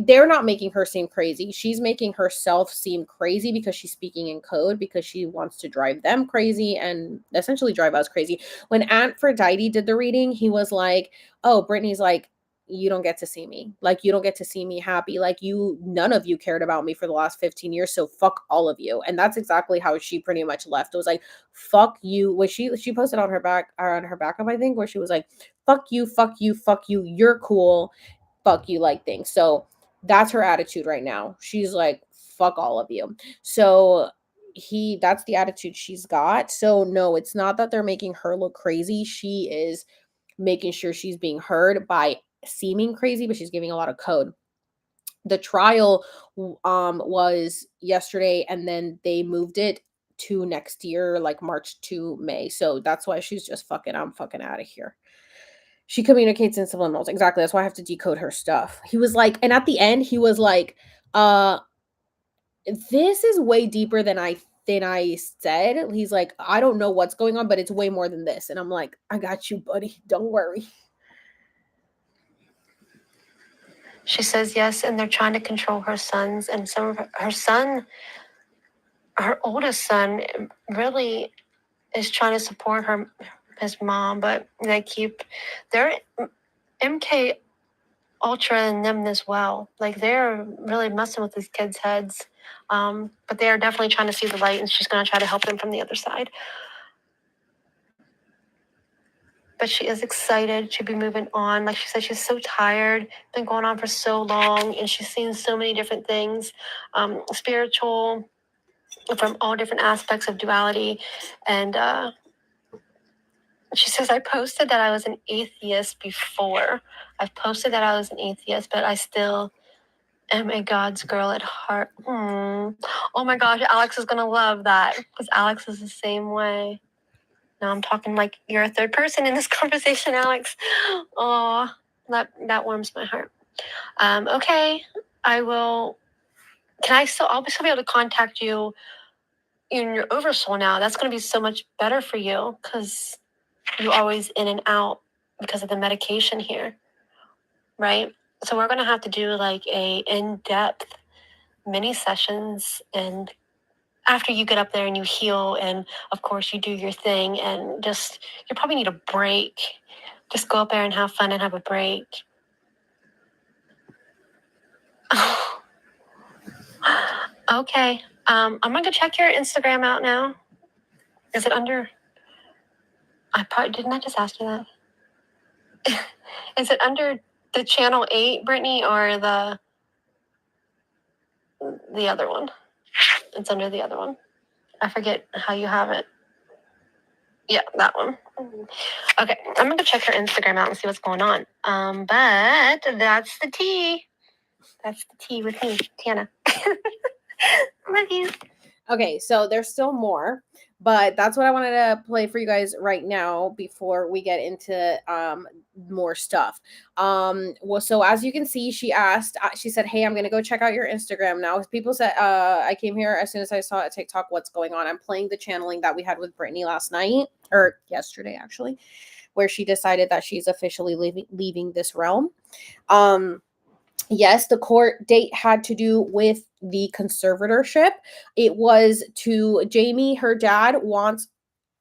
they're not making her seem crazy. She's making herself seem crazy because she's speaking in code because she wants to drive them crazy and essentially drive us crazy. When Aunt Aphrodite did the reading, he was like, "Oh, Brittany's like." You don't get to see me. Like, you don't get to see me happy. Like, none of you cared about me for the last 15 years. So fuck all of you. And that's exactly how she pretty much left. It was like, fuck you. What she posted on her backup, I think, where she was like, fuck you, fuck you, fuck you. You're cool. Fuck you, like things. So that's her attitude right now. She's like, fuck all of you. So that's the attitude she's got. So no, it's not that they're making her look crazy. She is making sure she's being heard by seeming crazy, but she's giving a lot of code. The trial was yesterday and then they moved it to next year, like March to May. So that's why she's just I'm fucking out of here. She communicates in subliminals. Exactly. That's why I have to decode her stuff. He was like, and at the end, he was like, this is way deeper than I said. He's like, I don't know what's going on, but it's way more than this. And I'm like, I got you, buddy. Don't worry. She says yes, and they're trying to control her sons. And some of her oldest son, really is trying to support his mom, but they're MK Ultra and them as well. Like, they're really messing with these kids' heads. But they are definitely trying to see the light, and she's going to try to help them from the other side. But she is excited to be moving on. Like she said, she's so tired, been going on for so long, and she's seen so many different things, spiritual, from all different aspects of duality. And she says, I posted that I was an atheist before. I've posted that I was an atheist, but I still am a God's girl at heart. Oh my gosh, Alex is going to love that because Alex is the same way. Now I'm talking like you're a third person in this conversation, Alex. Oh, that warms my heart. Okay, I will. I'll still be able to contact you in your oversoul now. That's going to be so much better for you because you're always in and out because of the medication here, right? So we're going to have to do like a in-depth mini sessions, and after you get up there and you heal, and of course you do your thing, and just you probably need a break. Just go up there and have fun and have a break. Okay. I'm gonna go check your Instagram out now. Is it under? Didn't I just ask you that? Is it under the channel 8, Brittany, or the other one? It's under the other one. I forget how you have it. Yeah, that one. Okay, I'm gonna go check her Instagram out and see what's going on. But that's the tea. That's the tea with me, Tiana. Love you. Okay, so there's still more, But that's what I wanted to play for you guys right now before we get into more stuff. Well, so as you can see, she asked, she said, "Hey, I'm gonna go check out your Instagram now." People said, I came here as soon as I saw a TikTok. What's going on? I'm playing the channeling that we had with Brittany last night, or yesterday actually, where she decided that she's officially leaving this realm. Yes, the court date had to do with the conservatorship. It was to Jamie, her dad wants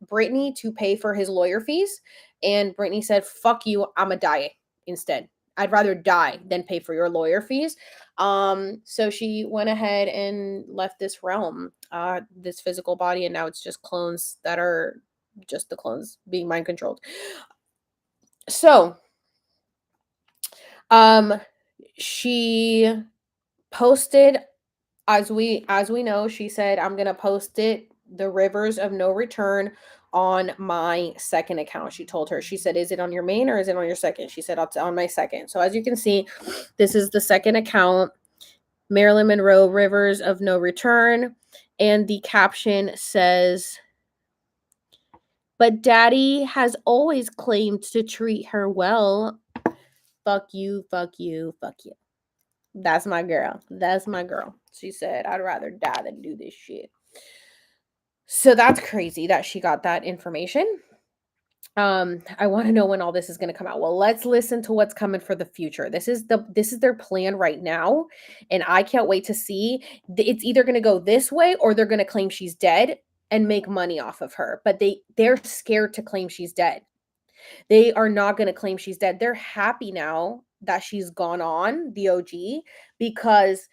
Brittany to pay for his lawyer fees. And Brittany said, "Fuck you, I'ma die instead. I'd rather die than pay for your lawyer fees." So she went ahead and left this realm, this physical body, and now it's just clones that are just the clones being mind controlled. So she posted, as we know, she said, "I'm gonna post it, the rivers of no return, on my second account." She told her, she said, "Is it on your main or is it on your second?" She said, "It's on my second." So as you can see, this is the second account, Marilyn Monroe, Rivers of No Return. And the caption says, "But daddy has always claimed to treat her well. Fuck you, fuck you, fuck you." That's my girl. That's my girl. She said, "I'd rather die than do this shit." So that's crazy that she got that information. I want to know when all this is going to come out. Well, let's listen to what's coming for the future. This is their plan right now, and I can't wait to see. It's either going to go this way or they're going to claim she's dead and make money off of her. But they're scared to claim she's dead. They are not going to claim she's dead. They're happy now that she's gone on the OG, because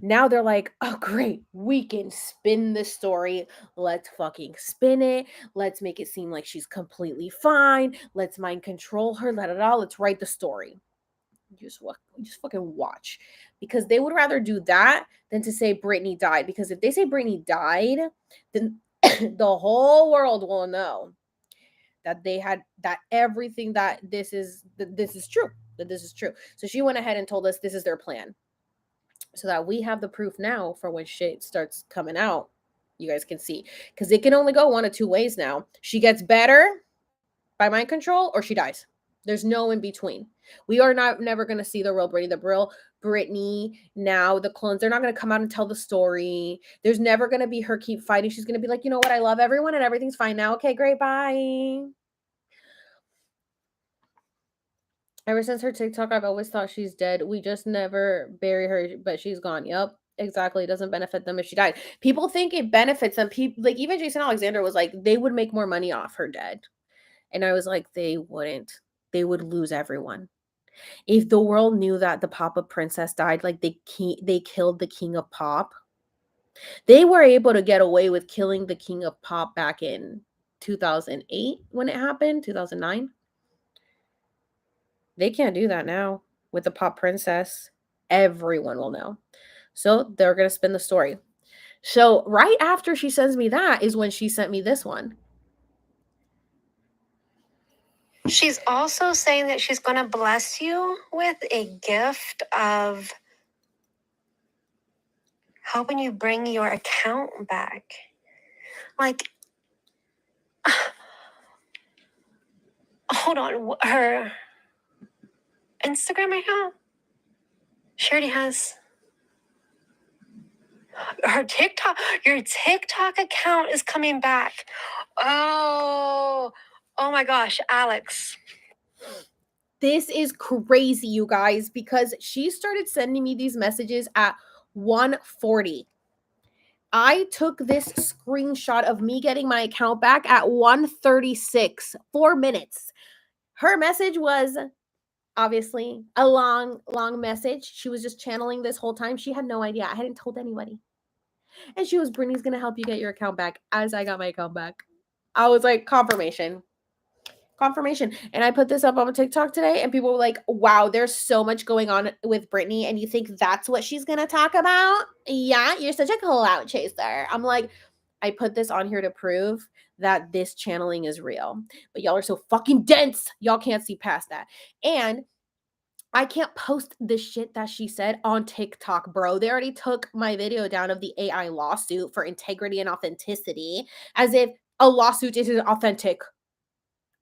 now they're like, "Oh, great. We can spin this story. Let's fucking spin it. Let's make it seem like she's completely fine. Let's mind control her. Let it all. Let's write the story." Just fucking watch. Because they would rather do that than to say Brittany died. Because if they say Brittany died, then the whole world will know that they had, that everything, that this is true. That this is true. So she went ahead and told us this is their plan, so that we have the proof now for when shit starts coming out. You guys can see, because it can only go one of two ways now. She gets better by mind control, or she dies. There's no in between. We are never going to see the real Brittany, the real Brittany. Now the clones, they're not going to come out and tell the story. There's never going to be her keep fighting. She's going to be like, "You know what? I love everyone and everything's fine now. Okay, great. Bye." Ever since her TikTok, I've always thought she's dead. We just never bury her, but she's gone. Yep, exactly. It doesn't benefit them if she died. People think it benefits them. People, like even Jason Alexander was like, they would make more money off her dead. And I was like, they wouldn't. They would lose everyone. If the world knew that the Pop-Up Princess died, like they killed the King of Pop. They were able to get away with killing the King of Pop back in 2008 when it happened, 2009. They can't do that now with the Pop Princess. Everyone will know. So they're going to spin the story. So right after she sends me that is when she sent me this one. She's also saying that she's going to bless you with a gift of helping you bring your account back. Like, hold on, her Instagram account? She already has her TikTok. Your TikTok account is coming back. Oh my gosh, Alex. This is crazy, you guys, because she started sending me these messages at 1:40. I took this screenshot of me getting my account back at 1:36, 4 minutes. Her message was obviously a long message. She was just channeling this whole time. She had no idea. I hadn't told anybody. And she was, "Brittany's going to help you get your account back." As I got my account back, I was like, confirmation. And I put this up on TikTok today, and people were like, "Wow, there's so much going on with Brittany, and you think that's what she's going to talk about? Yeah, you're such a clout chaser." I'm like, I put this on here to prove that this channeling is real. But y'all are so fucking dense. Y'all can't see past that. And I can't post the shit that she said on TikTok, bro. They already took my video down of the AI lawsuit for integrity and authenticity, as if a lawsuit isn't authentic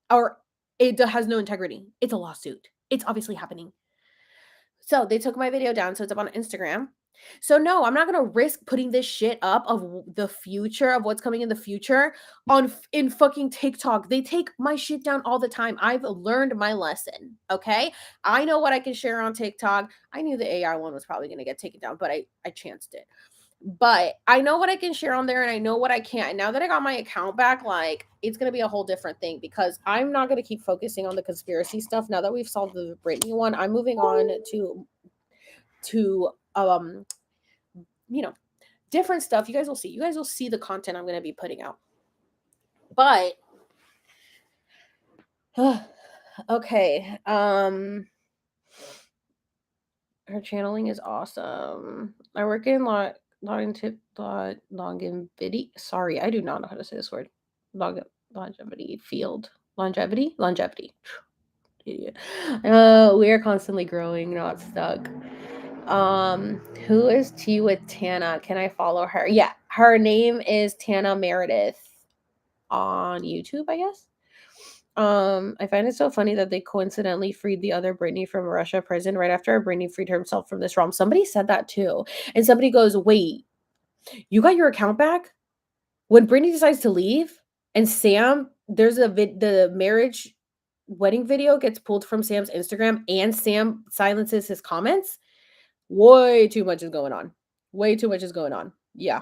or it has no integrity. It's a lawsuit. It's obviously happening. So they took my video down, so it's up on Instagram. So no, I'm not gonna risk putting this shit up of the future of what's coming in the future in fucking TikTok. They take my shit down all the time. I've learned my lesson. Okay, I know what I can share on TikTok. I knew the AI one was probably gonna get taken down, but I chanced it. But I know what I can share on there and I know what I can't. And now that I got my account back, like it's gonna be a whole different thing because I'm not gonna keep focusing on the conspiracy stuff. Now that we've solved the Britney one, I'm moving on to you know, different stuff. You guys will see. You guys will see the content I'm gonna be putting out. But okay. Her channeling is awesome. I work in longevity. Sorry, I do not know how to say this word. Longevity field. Longevity. Idiot. We are constantly growing, not stuck. Who is T with Tana? Can I follow her? Yeah, her name is Tana Meredith on YouTube, I guess. I find it so funny that they coincidentally freed the other Brittany from Russia prison right after Brittany freed herself from this realm. Somebody said that too. And somebody goes, wait, you got your account back? When Brittany decides to leave and Sam, there's the marriage wedding video gets pulled from Sam's Instagram and Sam silences his comments. Way too much is going on. Way too much is going on. Yeah.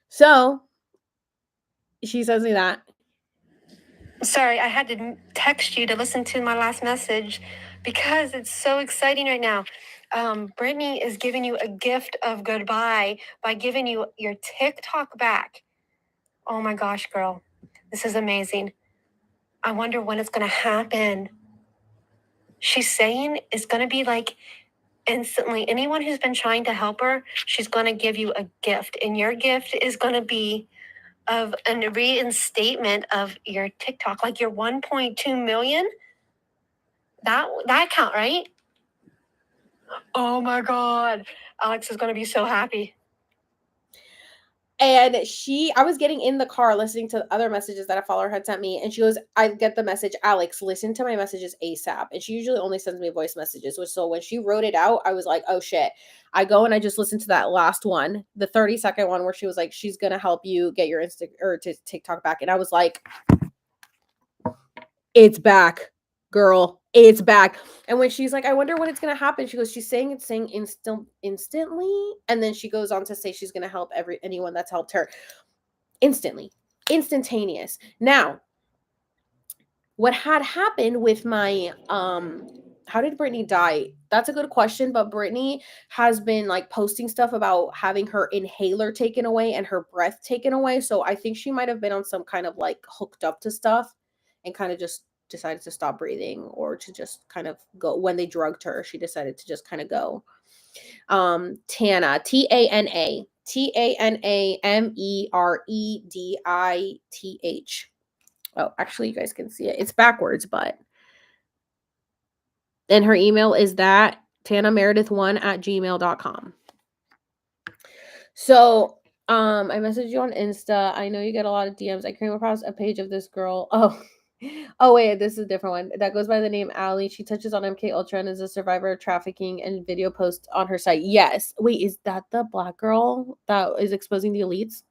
So she says me that. Sorry, I had to text you to listen to my last message because it's so exciting right now. Brittany is giving you a gift of goodbye by giving you your TikTok back. Oh my gosh, girl. This is amazing. I wonder when it's going to happen. She's saying it's going to be like instantly. Anyone who's been trying to help her, she's going to give you a gift. And your gift is going to be of a reinstatement of your TikTok, like your 1.2 million. That account, right? Oh my God. Alex is going to be so happy. And I was getting in the car listening to other messages that a follower had sent me. And she goes, I get the message, Alex, listen to my messages ASAP. And she usually only sends me voice messages. So when she wrote it out, I was like, oh shit. I go and I just listened to that last one, the 30-second one where she was like, she's going to help you get your to TikTok back. And I was like, it's back, girl. It's back. And when she's like, I wonder when it's gonna happen, she goes, she's saying instantly, and then she goes on to say she's gonna help anyone that's helped her instantly, instantaneous. Now, what had happened with my how did Brittany die? That's a good question, but Brittany has been like posting stuff about having her inhaler taken away and her breath taken away. So I think she might have been on some kind of like hooked up to stuff and kind of just decided to stop breathing or to just kind of go. When they drugged her, she decided to just kind of go. Tana, Tana, Tameredith. Oh, actually, you guys can see it. It's backwards, but. And her email is that tanameredith1@gmail.com. So, I messaged you on Insta. I know you get a lot of DMs. I came across a page of this girl. Oh wait, this is a different one. That goes by the name Allie. She touches on MK Ultra and is a survivor of trafficking and video post on her site. Yes. Wait, is that the black girl that is exposing the elites?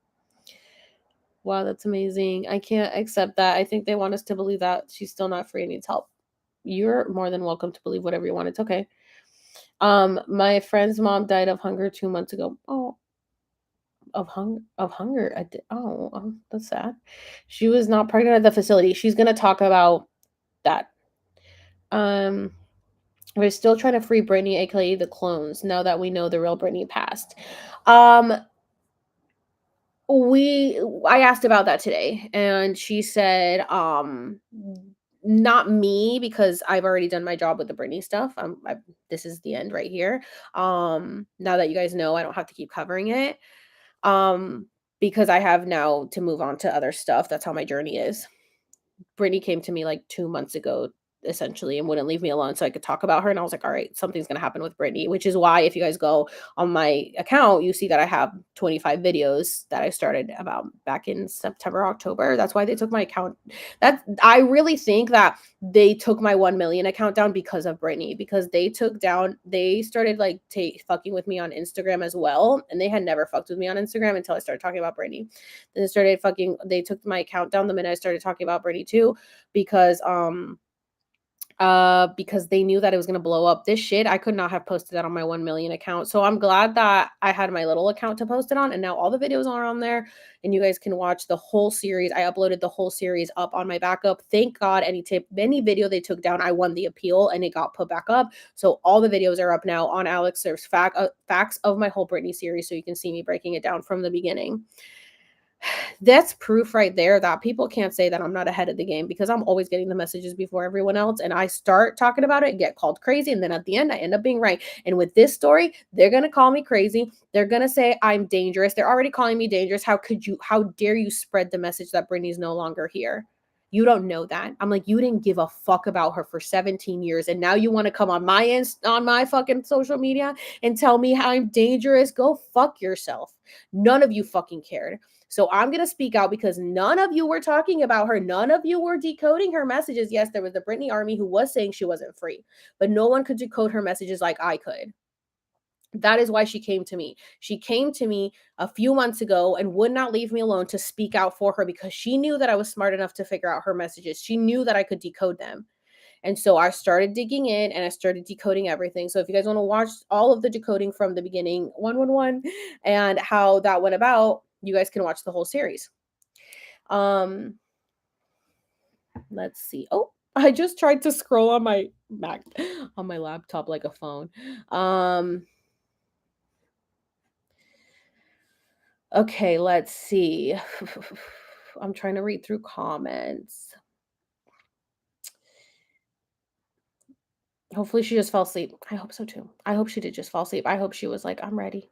Wow, that's amazing. I can't accept that. I think they want us to believe that she's still not free and needs help. You're more than welcome to believe whatever you want. It's okay. My friend's mom died of hunger 2 months ago. Oh, of hunger. That's sad. She was not pregnant at the facility. She's gonna talk about that. We're still trying to free Brittany, aka the clones, now that we know the real Brittany passed. I asked about that today, and she said, not me, because I've already done my job with the Brittany stuff. This is the end right here. Now that you guys know, I don't have to keep covering it. Because I have now to move on to other stuff. That's how my journey is. Brittany came to me like 2 months ago essentially, and wouldn't leave me alone so I could talk about her. And I was like, all right, something's going to happen with Brittany, which is why if you guys go on my account, you see that I have 25 videos that I started about back in September, October. That's why they took my account. I really think that they took my 1 million account down because of Brittany, because they started like fucking with me on Instagram as well. And they had never fucked with me on Instagram until I started talking about Brittany. Then they took my account down the minute I started talking about Brittany too, because they knew that it was going to blow up. This shit, I could not have posted that on my 1 million account. So I'm glad that I had my little account to post it on, and now all the videos are on there, and you guys can watch the whole series. I uploaded the whole series up on my backup. Thank God, any video they took down, I won the appeal and it got put back up. So all the videos are up now on Alex. There's facts of my whole Britney series, so you can see me breaking it down from the beginning. That's proof right there that people can't say that I'm not ahead of the game, because I'm always getting the messages before everyone else, and I start talking about it and get called crazy, and then at the end I end up being right. And with this story, they're going to call me crazy. They're going to say I'm dangerous. They're already calling me dangerous. How dare you spread the message that Brittany's no longer here? You don't know that. I'm like, you didn't give a fuck about her for 17 years. And now you want to come on my fucking social media and tell me how I'm dangerous. Go fuck yourself. None of you fucking cared. So I'm going to speak out, because none of you were talking about her. None of you were decoding her messages. Yes, there was the Britney army who was saying she wasn't free, but no one could decode her messages like I could. That is why she came to me. She came to me a few months ago and would not leave me alone to speak out for her, because she knew that I was smart enough to figure out her messages. She knew that I could decode them. And so I started digging in and I started decoding everything. So if you guys want to watch all of the decoding from the beginning, 111, and how that went about, you guys can watch the whole series. Let's see. Oh, I just tried to scroll on my laptop like a phone. Okay, let's see. I'm trying to read through comments. Hopefully she just fell asleep. I hope so too. I hope she did just fall asleep. I hope she was like, I'm ready.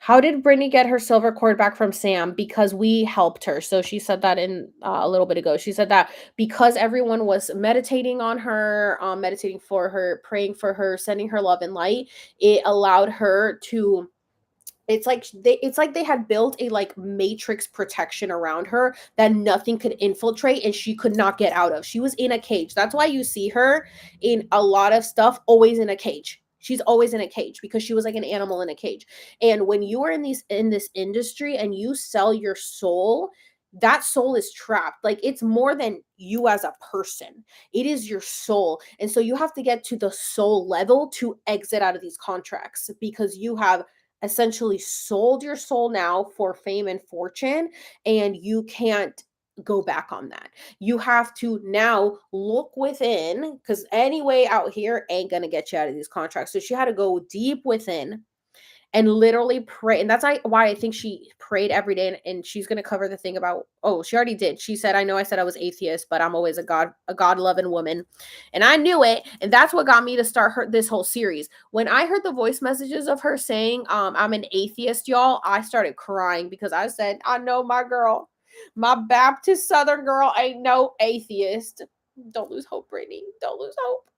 How did Brittany get her silver cord back from Sam? Because we helped her. So she said that in a little bit ago. She said that because everyone was meditating on her, meditating for her, praying for her, sending her love and light, it allowed her to. It's like they had built a like matrix protection around her that nothing could infiltrate and she could not get out of. She was in a cage. That's why you see her in a lot of stuff always in a cage. She's always in a cage because she was like an animal in a cage. And when you are in this industry and you sell your soul, that soul is trapped. Like, it's more than you as a person. It is your soul. And so you have to get to the soul level to exit out of these contracts, because you have essentially sold your soul now for fame and fortune, and you can't go back on that. You have to now look within, because any way out here ain't gonna get you out of these contracts. So she had to go deep within and literally pray. And that's why I think she prayed every day. And she's going to cover the thing about, oh, she already did. She said, I know I said I was atheist, but I'm always a God-loving woman. And I knew it. And that's what got me to start this whole series. When I heard the voice messages of her saying, I'm an atheist, y'all, I started crying, because I said, I know my girl, my Baptist Southern girl ain't no atheist. Don't lose hope, Brittany. Don't lose hope.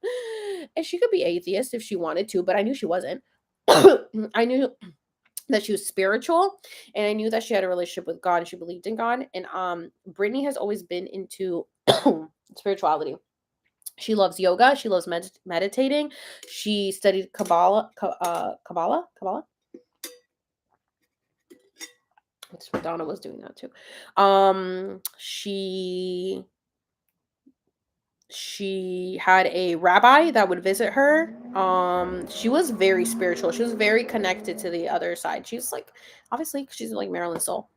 And she could be atheist if she wanted to, but I knew she wasn't. I knew that she was spiritual, and I knew that she had a relationship with God and she believed in God. And Brittany has always been into spirituality. She loves yoga. She loves meditating. She studied Kabbalah. Donna was doing that too. She had a rabbi that would visit her. She was very spiritual. She was very connected to the other side. She was like, obviously, she's like Marilyn soul.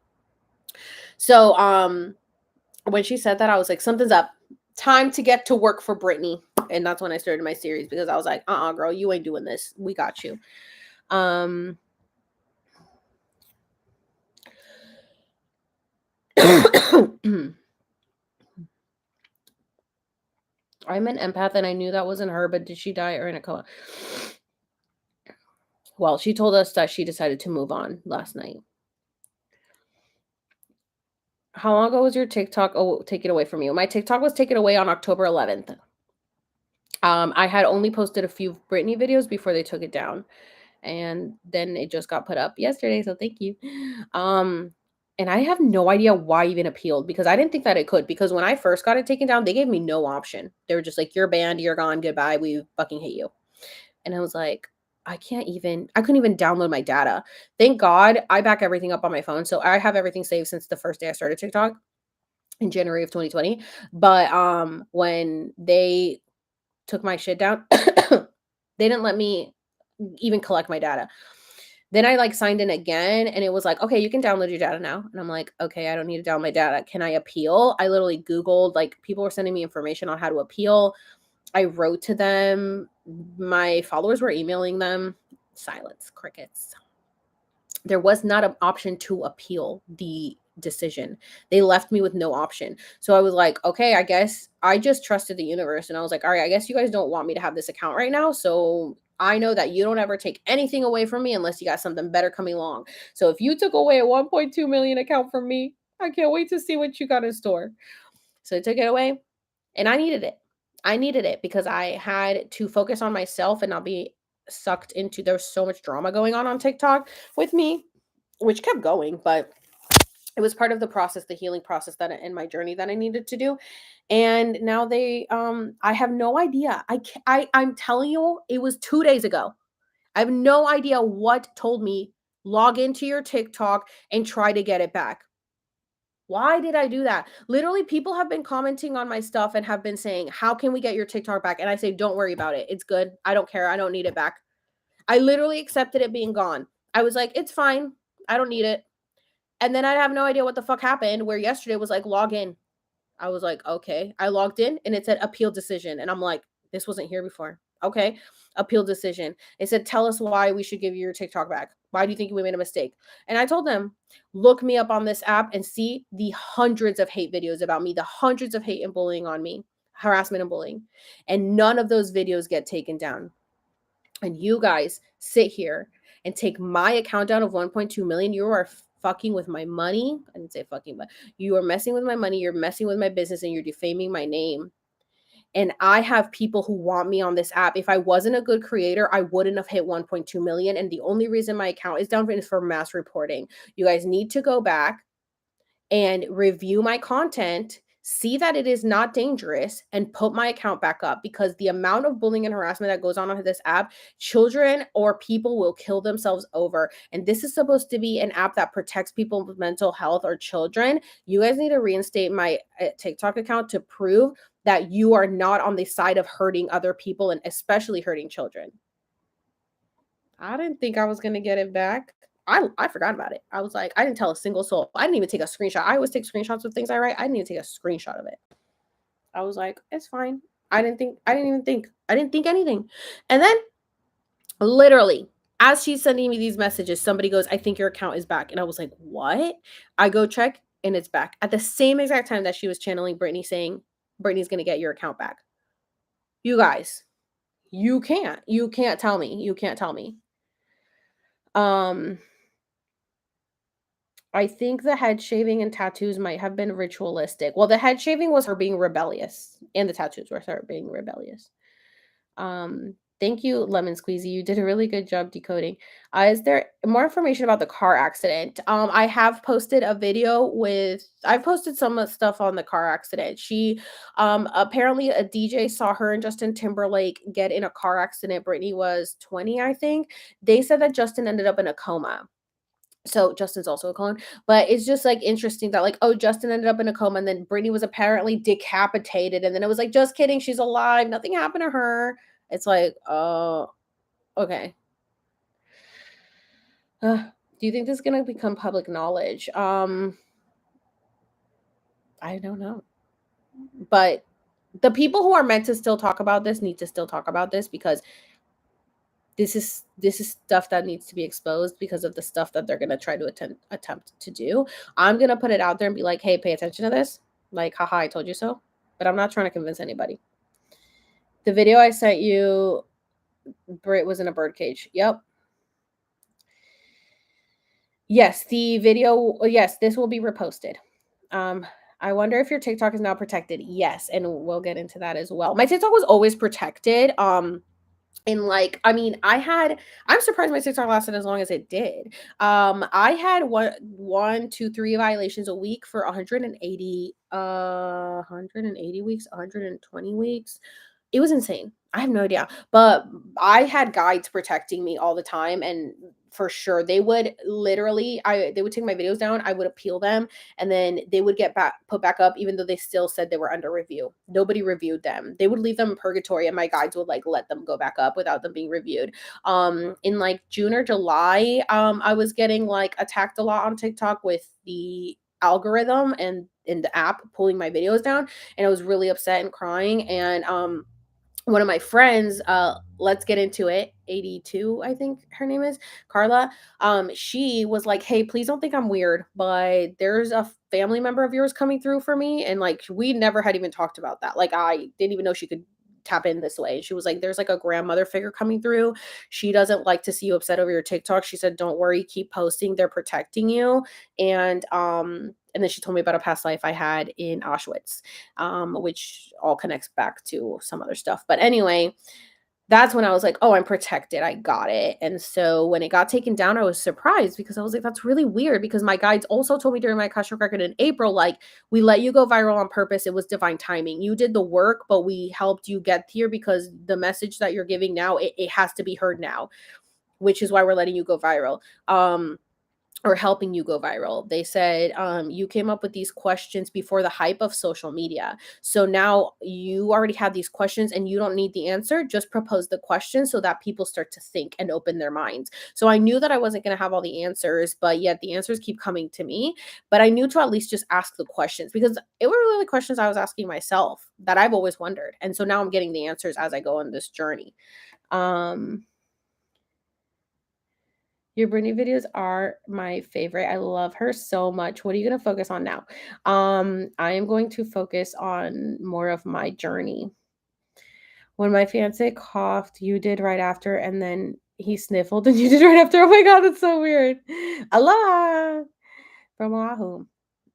So, when she said that, I was like, something's up. Time to get to work for Brittany. And that's when I started my series, because I was like, girl, you ain't doing this. We got you. I'm an empath, and I knew that wasn't her, but did she die or in a coma? Well, she told us that she decided to move on last night. How long ago was your TikTok taken away from you? My TikTok was taken away on October 11th. I had only posted a few Britney videos before they took it down, and then it just got put up yesterday, so thank you. Um, and I have no idea why I even appealed, because I didn't think that it could, because when I first got it taken down, they gave me no option. They were just like, "You're banned, you're gone, goodbye, we fucking hate you." And I was like, I couldn't even download my data. Thank God I back everything up on my phone. So I have everything saved since the first day I started TikTok in January of 2020. But when they took my shit down, they didn't let me even collect my data. Then I like signed in again and it was like, okay, you can download your data now. And I'm like, okay, I don't need to download my data. Can I appeal? I literally Googled, like, people were sending me information on how to appeal. I wrote to them. My followers were emailing them. Silence, crickets. There was not an option to appeal the decision. They left me with no option. So I was like, okay, I guess I just trusted the universe. And I was like, all right, I guess you guys don't want me to have this account right now. So I know that you don't ever take anything away from me unless you got something better coming along. So if you took away a 1.2 million account from me, I can't wait to see what you got in store. So I took it away and I needed it. I needed it because I had to focus on myself and not be sucked into, there's so much drama going on TikTok with me, which kept going, but it was part of the process, the healing process that in my journey that I needed to do. And now I have no idea. I'm telling you, it was 2 days ago. I have no idea what told me log into your TikTok and try to get it back. Why did I do that? Literally, people have been commenting on my stuff and have been saying, "How can we get your TikTok back?" And I say, "Don't worry about it. It's good. I don't care. I don't need it back." I literally accepted it being gone. I was like, "It's fine. I don't need it." And then I have no idea what the fuck happened, where yesterday was like, "Log in." I was like, "Okay." I logged in and it said appeal decision. And I'm like, "This wasn't here before." Okay. Appeal decision. It said, "Tell us why we should give you your TikTok back. Why do you think we made a mistake?" And I told them, look me up on this app and see the hundreds of hate videos about me, the hundreds of hate and bullying on me, harassment and bullying. And none of those videos get taken down. And you guys sit here and take my account down of 1.2 million. You are fucking with my money. I didn't say fucking, but you are messing with my money. You're messing with my business and you're defaming my name. And I have people who want me on this app. If I wasn't a good creator, I wouldn't have hit 1.2 million. And the only reason my account is down is for mass reporting. You guys need to go back and review my content, see that it is not dangerous, and put my account back up, because the amount of bullying and harassment that goes on this app, children or people will kill themselves over. And this is supposed to be an app that protects people's mental health or children. You guys need to reinstate my TikTok account to prove that you are not on the side of hurting other people and especially hurting children. I didn't think I was going to get it back. I forgot about it. I was like, I didn't tell a single soul. I didn't even take a screenshot. I always take screenshots of things I write. I didn't even take a screenshot of it. I was like, it's fine. I didn't think anything. And then literally, as she's sending me these messages, somebody goes, "I think your account is back." And I was like, what? I go check and it's back. At the same exact time that she was channeling Brittany, saying, "Brittany's going to get your account back." You guys, you can't tell me. You can't tell me. I think the head shaving and tattoos might have been ritualistic. Well, the head shaving was her being rebellious, and the tattoos were her being rebellious. Thank you, Lemon Squeezy. You did a really good job decoding. Is there more information about the car accident? I have posted a video I've posted some stuff on the car accident. She, apparently a DJ saw her and Justin Timberlake get in a car accident. Brittany was 20, I think. They said that Justin ended up in a coma. So Justin's also a clone, but it's just like interesting that, like, oh, Justin ended up in a coma and then Brittany was apparently decapitated. And then it was like, just kidding, she's alive. Nothing happened to her. It's like, oh, okay. Do you think this is going to become public knowledge? I don't know. But the people who are meant to still talk about this need to still talk about this, because this is stuff that needs to be exposed because of the stuff that they're going to try to attempt to do. I'm going to put it out there and be like, hey, pay attention to this. Like, haha, I told you so. But I'm not trying to convince anybody. The video I sent you, Brit was in a birdcage. Yep. Yes, the video, yes, this will be reposted. I wonder if your TikTok is now protected. Yes, and we'll get into that as well. My TikTok was always protected. And like, I mean, I'm surprised my TikTok lasted as long as it did. I had one, two, three violations a week for 180 weeks, 120 weeks. It was insane. I have no idea. But I had guides protecting me all the time, and for sure they would literally they would take my videos down, I would appeal them, and then they would get put back up even though they still said they were under review. Nobody reviewed them. They would leave them in purgatory and my guides would like let them go back up without them being reviewed. In like June or July, I was getting like attacked a lot on TikTok with the algorithm and in the app pulling my videos down, and I was really upset and crying. And one of my friends, let's get into it, 82, I think her name is, Carla. She was like, hey, please don't think I'm weird, but there's a family member of yours coming through for me. And like, we never had even talked about that. Like, I didn't even know she could tap in this way. She was like, there's like a grandmother figure coming through. She doesn't like to see you upset over your TikTok. She said, don't worry, keep posting. They're protecting you. And then she told me about a past life I had in Auschwitz, which all connects back to some other stuff. But anyway, that's when I was like, oh, I'm protected. I got it. And so when it got taken down, I was surprised because I was like, that's really weird, because my guides also told me during my Akashic record in April, like, we let you go viral on purpose. It was divine timing. You did the work, but we helped you get here because the message that you're giving now, it has to be heard now, which is why we're letting you go viral. Or helping you go viral. They said, you came up with these questions before the hype of social media. So now you already have these questions and you don't need the answer. Just propose the question so that people start to think and open their minds. So I knew that I wasn't going to have all the answers, but yet the answers keep coming to me. But I knew to at least just ask the questions, because it were really questions I was asking myself that I've always wondered. And so now I'm getting the answers as I go on this journey. Your Brittany videos are my favorite. I love her so much. What are you going to focus on now? I am going to focus on more of my journey. When my fiance coughed, you did right after, and then he sniffled and you did right after. Oh my God, that's so weird. Allah from Oahu.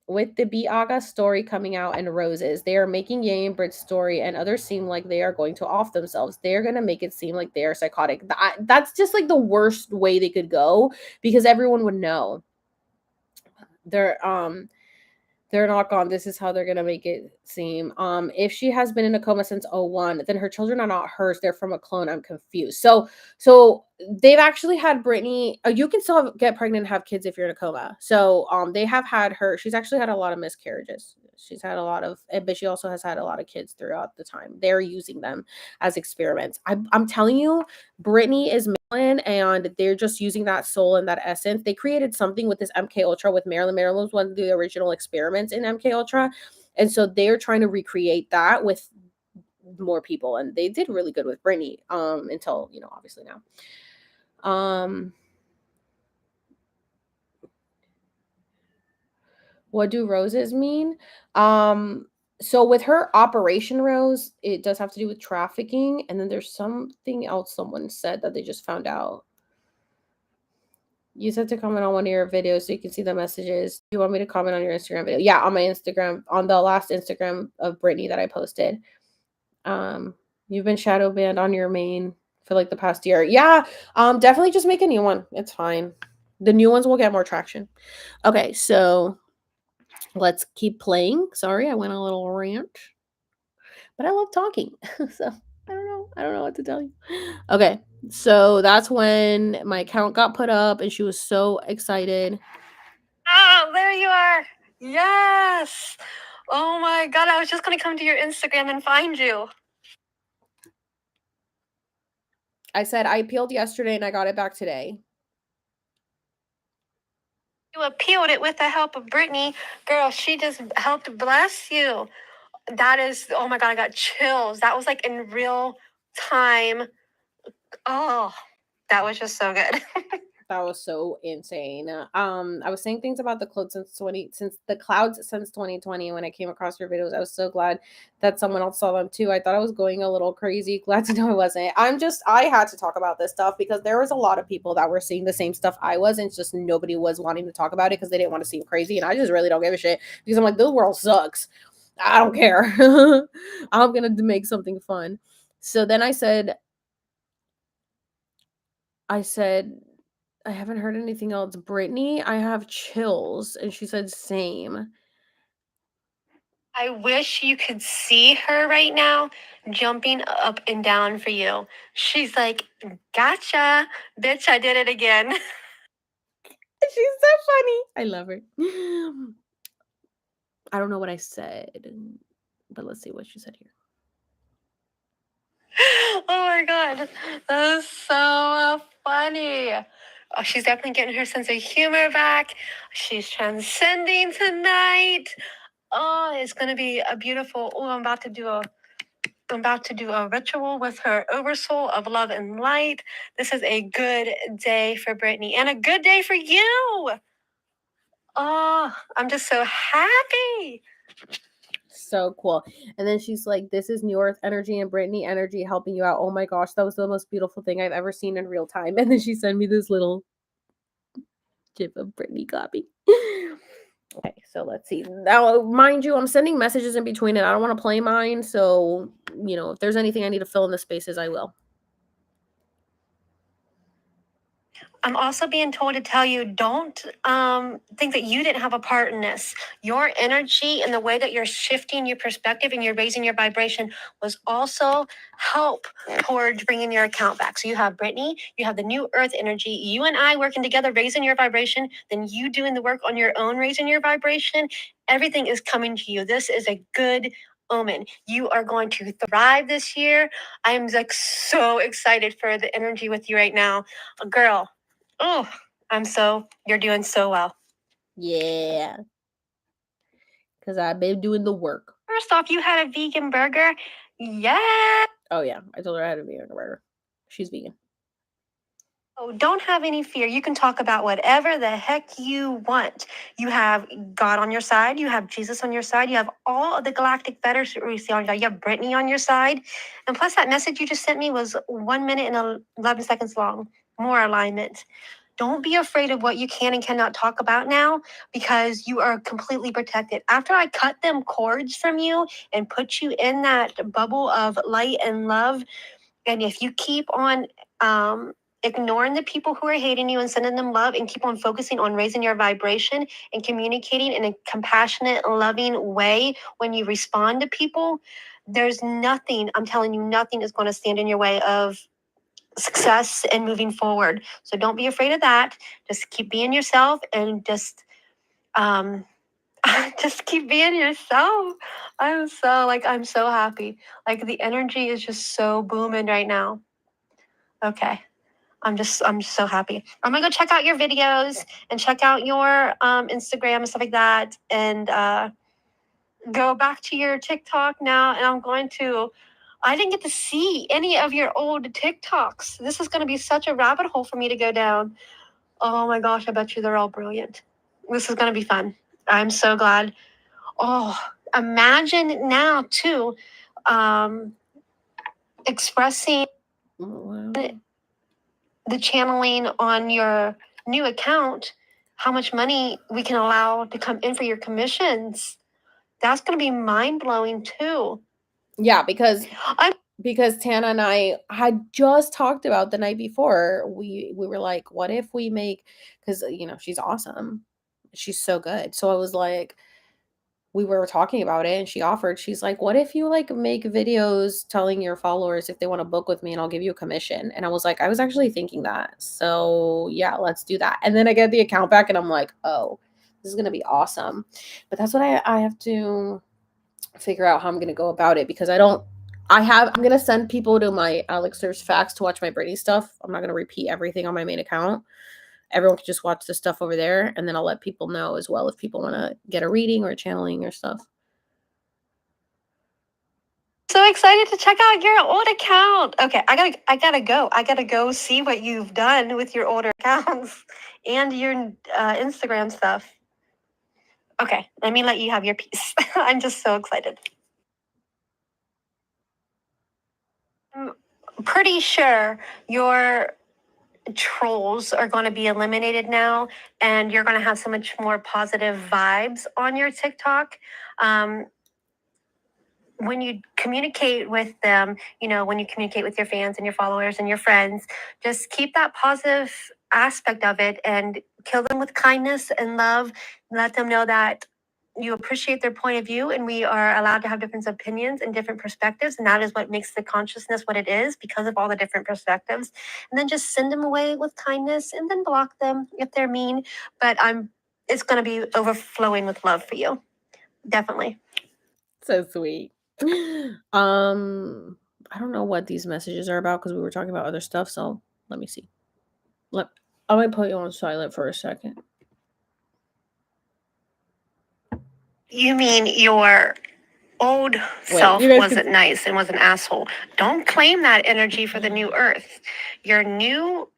With the B Aga story coming out and Roses, they are making Ye and Brit's story and others seem like they are going to off themselves. They're going to make it seem like they are psychotic. That's just like the worst way they could go, because everyone would know. They're not gone. This is how they're gonna make it seem. If she has been in a coma since 01, then her children are not hers. They're from a clone. I'm confused. So they've actually had Brittany. You can still get pregnant and have kids if you're in a coma. So they have had her. She's actually had a lot of miscarriages. She's had a lot of, but she also has had a lot of kids throughout the time. They're using them as experiments. I'm telling you, Brittany is Marilyn, and they're just using that soul and that essence. They created something with this MK Ultra with Marilyn. Marilyn was one of the original experiments in MK Ultra, and so they're trying to recreate that with more people, and they did really good with Brittany. Until obviously now. What do roses mean? So with her Operation Rose, it does have to do with trafficking, and then there's something else someone said that they just found out. You said to comment on one of your videos so you can see the messages. Do you want me to comment on your Instagram video? Yeah, on my Instagram, on the last Instagram of Brittany that I posted. You've been shadow banned on your main for like the past year. Yeah, definitely just make a new one. It's fine. The new ones will get more traction. Okay, so let's keep playing. Sorry, I went a little rant, but I love talking. So I don't know what to tell you. Okay, so that's when my account got put up and she was so excited. Oh, there you are. Yes. Oh my God, I was just going to come to your Instagram and find you. I said I appealed yesterday and I got it back today. You appealed it with the help of Brittany. Girl, she just helped bless you. That is, oh my God, I got chills. That was like in real time. Oh, that was just so good. That was so insane. I was saying things about the clouds since 2020 when I came across your videos. I was so glad that someone else saw them too. I thought I was going a little crazy. Glad to know I wasn't. I had to talk about this stuff because there was a lot of people that were seeing the same stuff I was, and it's just nobody was wanting to talk about it because they didn't want to seem crazy. And I just really don't give a shit because I'm like, the world sucks. I don't care. I'm gonna make something fun. So then I said, I haven't heard anything else. Brittany, I have chills. And she said, same. I wish you could see her right now jumping up and down for you. She's like, gotcha, bitch, I did it again. She's so funny. I love her. I don't know what I said, but let's see what she said here. Oh my God, that was so funny. Oh, she's definitely getting her sense of humor back. She's transcending tonight. Oh, it's gonna be a beautiful. Oh, I'm about to do a ritual with her oversoul of love and light. This is a good day for Brittany and a good day for you. Oh, I'm just so happy. So cool. And then she's like, this is New Earth energy and Brittany energy helping you out. Oh my gosh, that was the most beautiful thing I've ever seen in real time. And then she sent me this little gif of Brittany copy. Okay, so let's see. Now, mind you, I'm sending messages in between and I don't want to play mine. So, if there's anything I need to fill in the spaces, I will. I'm also being told to tell you, don't think that you didn't have a part in this. Your energy and the way that you're shifting your perspective and you're raising your vibration was also help towards bringing your account back. So you have Brittany, you have the new earth energy, you and I working together, raising your vibration, then you doing the work on your own, raising your vibration. Everything is coming to you. This is a good omen. You are going to thrive this year. I am like so excited for the energy with you right now. Girl, oh, you're doing so well. Yeah. Because I've been doing the work. First off, you had a vegan burger. Yeah. Oh, yeah. I told her I had a vegan burger. She's vegan. Oh, don't have any fear. You can talk about whatever the heck you want. You have God on your side. You have Jesus on your side. You have all of the Galactic Federation on your side. You have Brittany on your side. And plus, that message you just sent me was 1 minute and 11 seconds long. More alignment. Don't be afraid of what you can and cannot talk about now because you are completely protected. After I cut them cords from you and put you in that bubble of light and love, and if you keep on ignoring the people who are hating you and sending them love and keep on focusing on raising your vibration and communicating in a compassionate, loving way when you respond to people, there's nothing, I'm telling you, nothing is going to stand in your way of success and moving forward. So don't be afraid of that. Just keep being yourself and just just keep being yourself. I'm so happy. Like the energy is just so booming right now. Okay. I'm just so happy. I'm gonna go check out your videos and check out your Instagram and stuff like that, and go back to your TikTok now. And I didn't get to see any of your old TikToks. This is gonna be such a rabbit hole for me to go down. Oh my gosh, I bet you they're all brilliant. This is gonna be fun. I'm so glad. Oh, imagine now too, expressing the channeling on your new account, how much money we can allow to come in for your commissions. That's going to be mind blowing too. Yeah, because Tana and I had just talked about the night before. We were like, what if we make, because she's awesome. She's so good. So I was like, we were talking about it and she offered, she's like, what if you like make videos telling your followers if they want to book with me and I'll give you a commission? And I was like, I was actually thinking that. So yeah, let's do that. And then I get the account back and I'm like, oh, this is going to be awesome. But that's what I have to figure out how I'm going to go about it because I'm going to send people to my Alex There's Facts to watch my Britney stuff. I'm not going to repeat everything on my main account. Everyone can just watch the stuff over there, and then I'll let people know as well if people want to get a reading or channeling or stuff. So so excited to check out your old account. Okay, I gotta go. I gotta go see what you've done with your older accounts and your Instagram stuff. Okay, let me let you have your piece. I'm just so excited. I'm pretty sure your trolls are going to be eliminated now, and you're going to have so much more positive vibes on your TikTok. When you communicate with them, when you communicate with your fans and your followers and your friends, just keep that positive aspect of it and kill them with kindness and love. Let them know that you appreciate their point of view, and we are allowed to have different opinions and different perspectives. And that is what makes the consciousness what it is, because of all the different perspectives. And then just send them away with kindness and then block them if they're mean. But it's going to be overflowing with love for you. Definitely. So sweet. I don't know what these messages are about because we were talking about other stuff. So let me see. I'm gonna put you on silent for a second. You mean your old self wasn't nice and was an asshole? Don't claim that energy for the new earth. Your new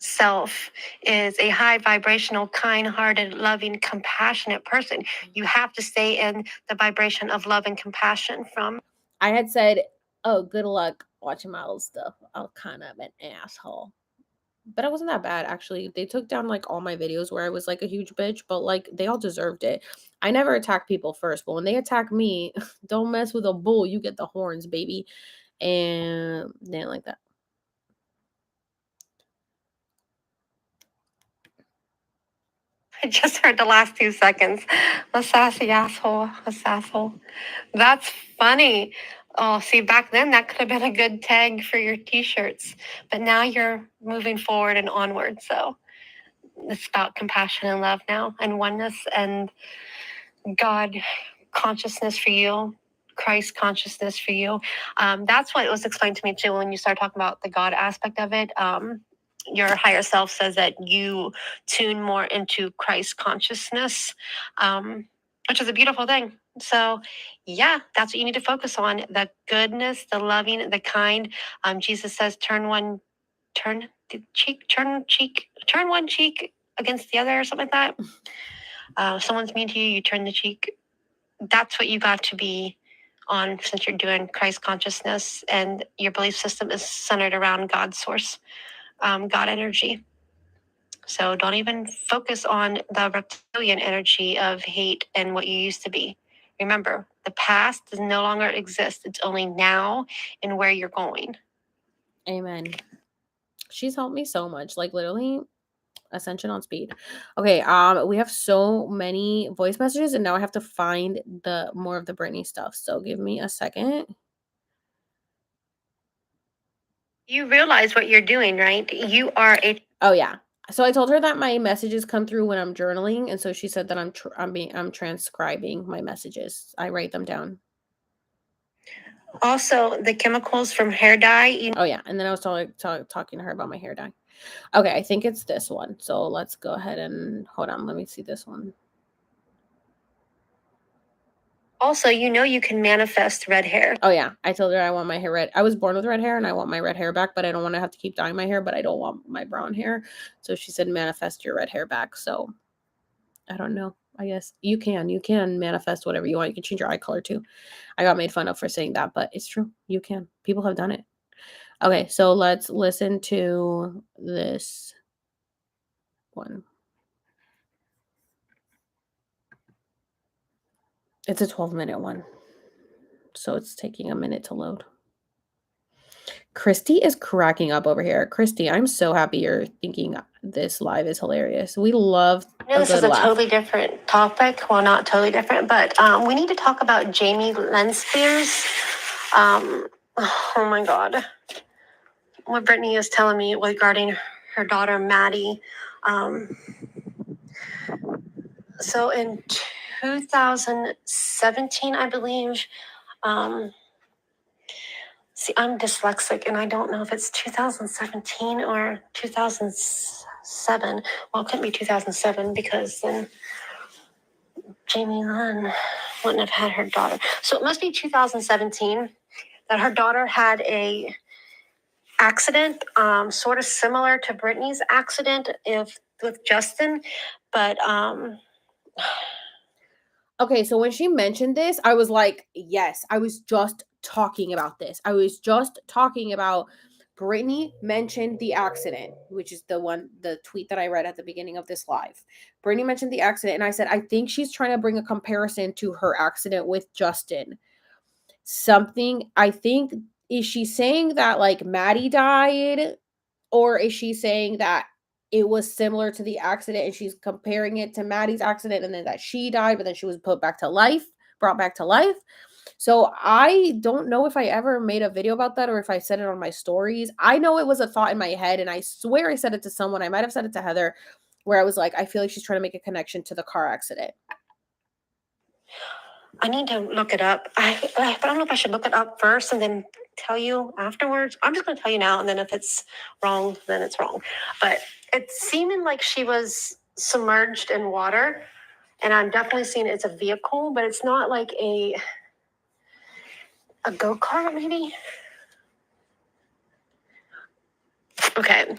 self is a high vibrational, kind-hearted, loving, compassionate person. You have to stay in the vibration of love and compassion from. I had said, oh, good luck watching my old stuff. I was kind of an asshole. But it wasn't that bad, actually. They took down, like, all my videos where I was, like, a huge bitch. But, like, they all deserved it. I never attack people first. But when they attack me, don't mess with a bull. You get the horns, baby. And they didn't like that. I just heard the last 2 seconds. A sassy asshole. A sassole. That's funny. Oh, see, back then that could have been a good tag for your t-shirts. But now you're moving forward and onward. So it's about compassion and love now, and oneness and God consciousness for you, Christ consciousness for you. That's what was explained to me too when you start talking about the God aspect of it. Your higher self says that you tune more into Christ consciousness, which is a beautiful thing. So, yeah, that's what you need to focus on: the goodness, the loving, the kind. Jesus says, turn one cheek against the other, or something like that. If someone's mean to you, you turn the cheek. That's what you got to be on, since you're doing Christ consciousness, and your belief system is centered around God's source, God energy. So don't even focus on the reptilian energy of hate and what you used to be. Remember, the past does no longer exist. It's only now and where you're going. Amen. She's helped me so much. Like, literally, ascension on speed. Okay, we have so many voice messages, and now I have to find the more of the Britney stuff. So give me a second. You realize what you're doing, right? You are a... Oh yeah. So I told her that my messages come through when I'm journaling, and so she said that I'm transcribing my messages. I write them down. Also, the chemicals from hair dye. Oh yeah, and then I was talking to her about my hair dye. Okay, I think it's this one. So let's go ahead and hold on. Let me see this one. Also, you can manifest red hair. Oh yeah, I told her I want my hair red. I was born with red hair, and I want my red hair back, but I don't want to have to keep dyeing my hair, but I don't want my brown hair. So she said manifest your red hair back. So I don't know. I guess you can manifest whatever you want. You can change your eye color too. I got made fun of for saying that, but it's true. You can. People have done it. Okay, so let's listen to this one. It's a 12-minute one, so it's taking a minute to load. Christy is cracking up over here. Christy, I'm so happy you're thinking this live is hilarious. We love this is a totally different topic. Well, not totally different, but we need to talk about Marilyn Spears. Oh my God. What Brittany is telling me regarding her daughter, Maddie. So in 2017, I believe, see, I'm dyslexic, and I don't know if it's 2017 or 2007. Well, it couldn't be 2007 because then Jamie Lynn wouldn't have had her daughter. So it must be 2017 that her daughter had a accident, sort of similar to Brittany's accident with Justin, but Okay, so when she mentioned this, I was like, yes, I was just talking about this. I was just talking about Brittany mentioned the accident, which is the tweet that I read at the beginning of this live. Brittany mentioned the accident, and I said, I think she's trying to bring a comparison to her accident with Justin. I think, is she saying that like Maddie died, or is she saying that it was similar to the accident and she's comparing it to Maddie's accident and then that she died, but then she was brought back to life? So I don't know if I ever made a video about that or if I said it on my stories. I know it was a thought in my head, and I swear I said it to someone. I might have said it to Heather, where I was like, I feel like she's trying to make a connection to the car accident. I need to look it up. But I don't know if I should look it up first and then tell you afterwards. I'm just going to tell you now, and then if it's wrong, then it's wrong. But it's seeming like she was submerged in water, and I'm definitely seeing it's a vehicle, but it's not like a go-kart, maybe? Okay.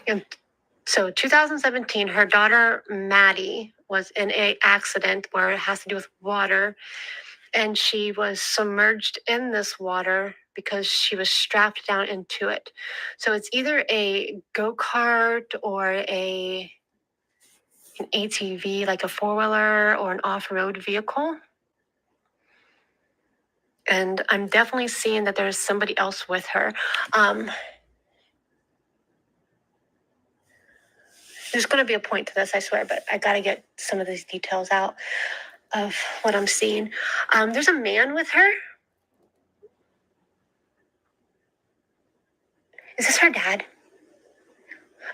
So 2017, her daughter, Maddie, was in an accident where it has to do with water. And she was submerged in this water because she was strapped down into it. So it's either a go-kart or an ATV, like a four-wheeler or an off-road vehicle. And I'm definitely seeing that there's somebody else with her. There's going to be a point to this, I swear, but I got to get some of these details out of what I'm seeing. There's a man with her. Is this her dad?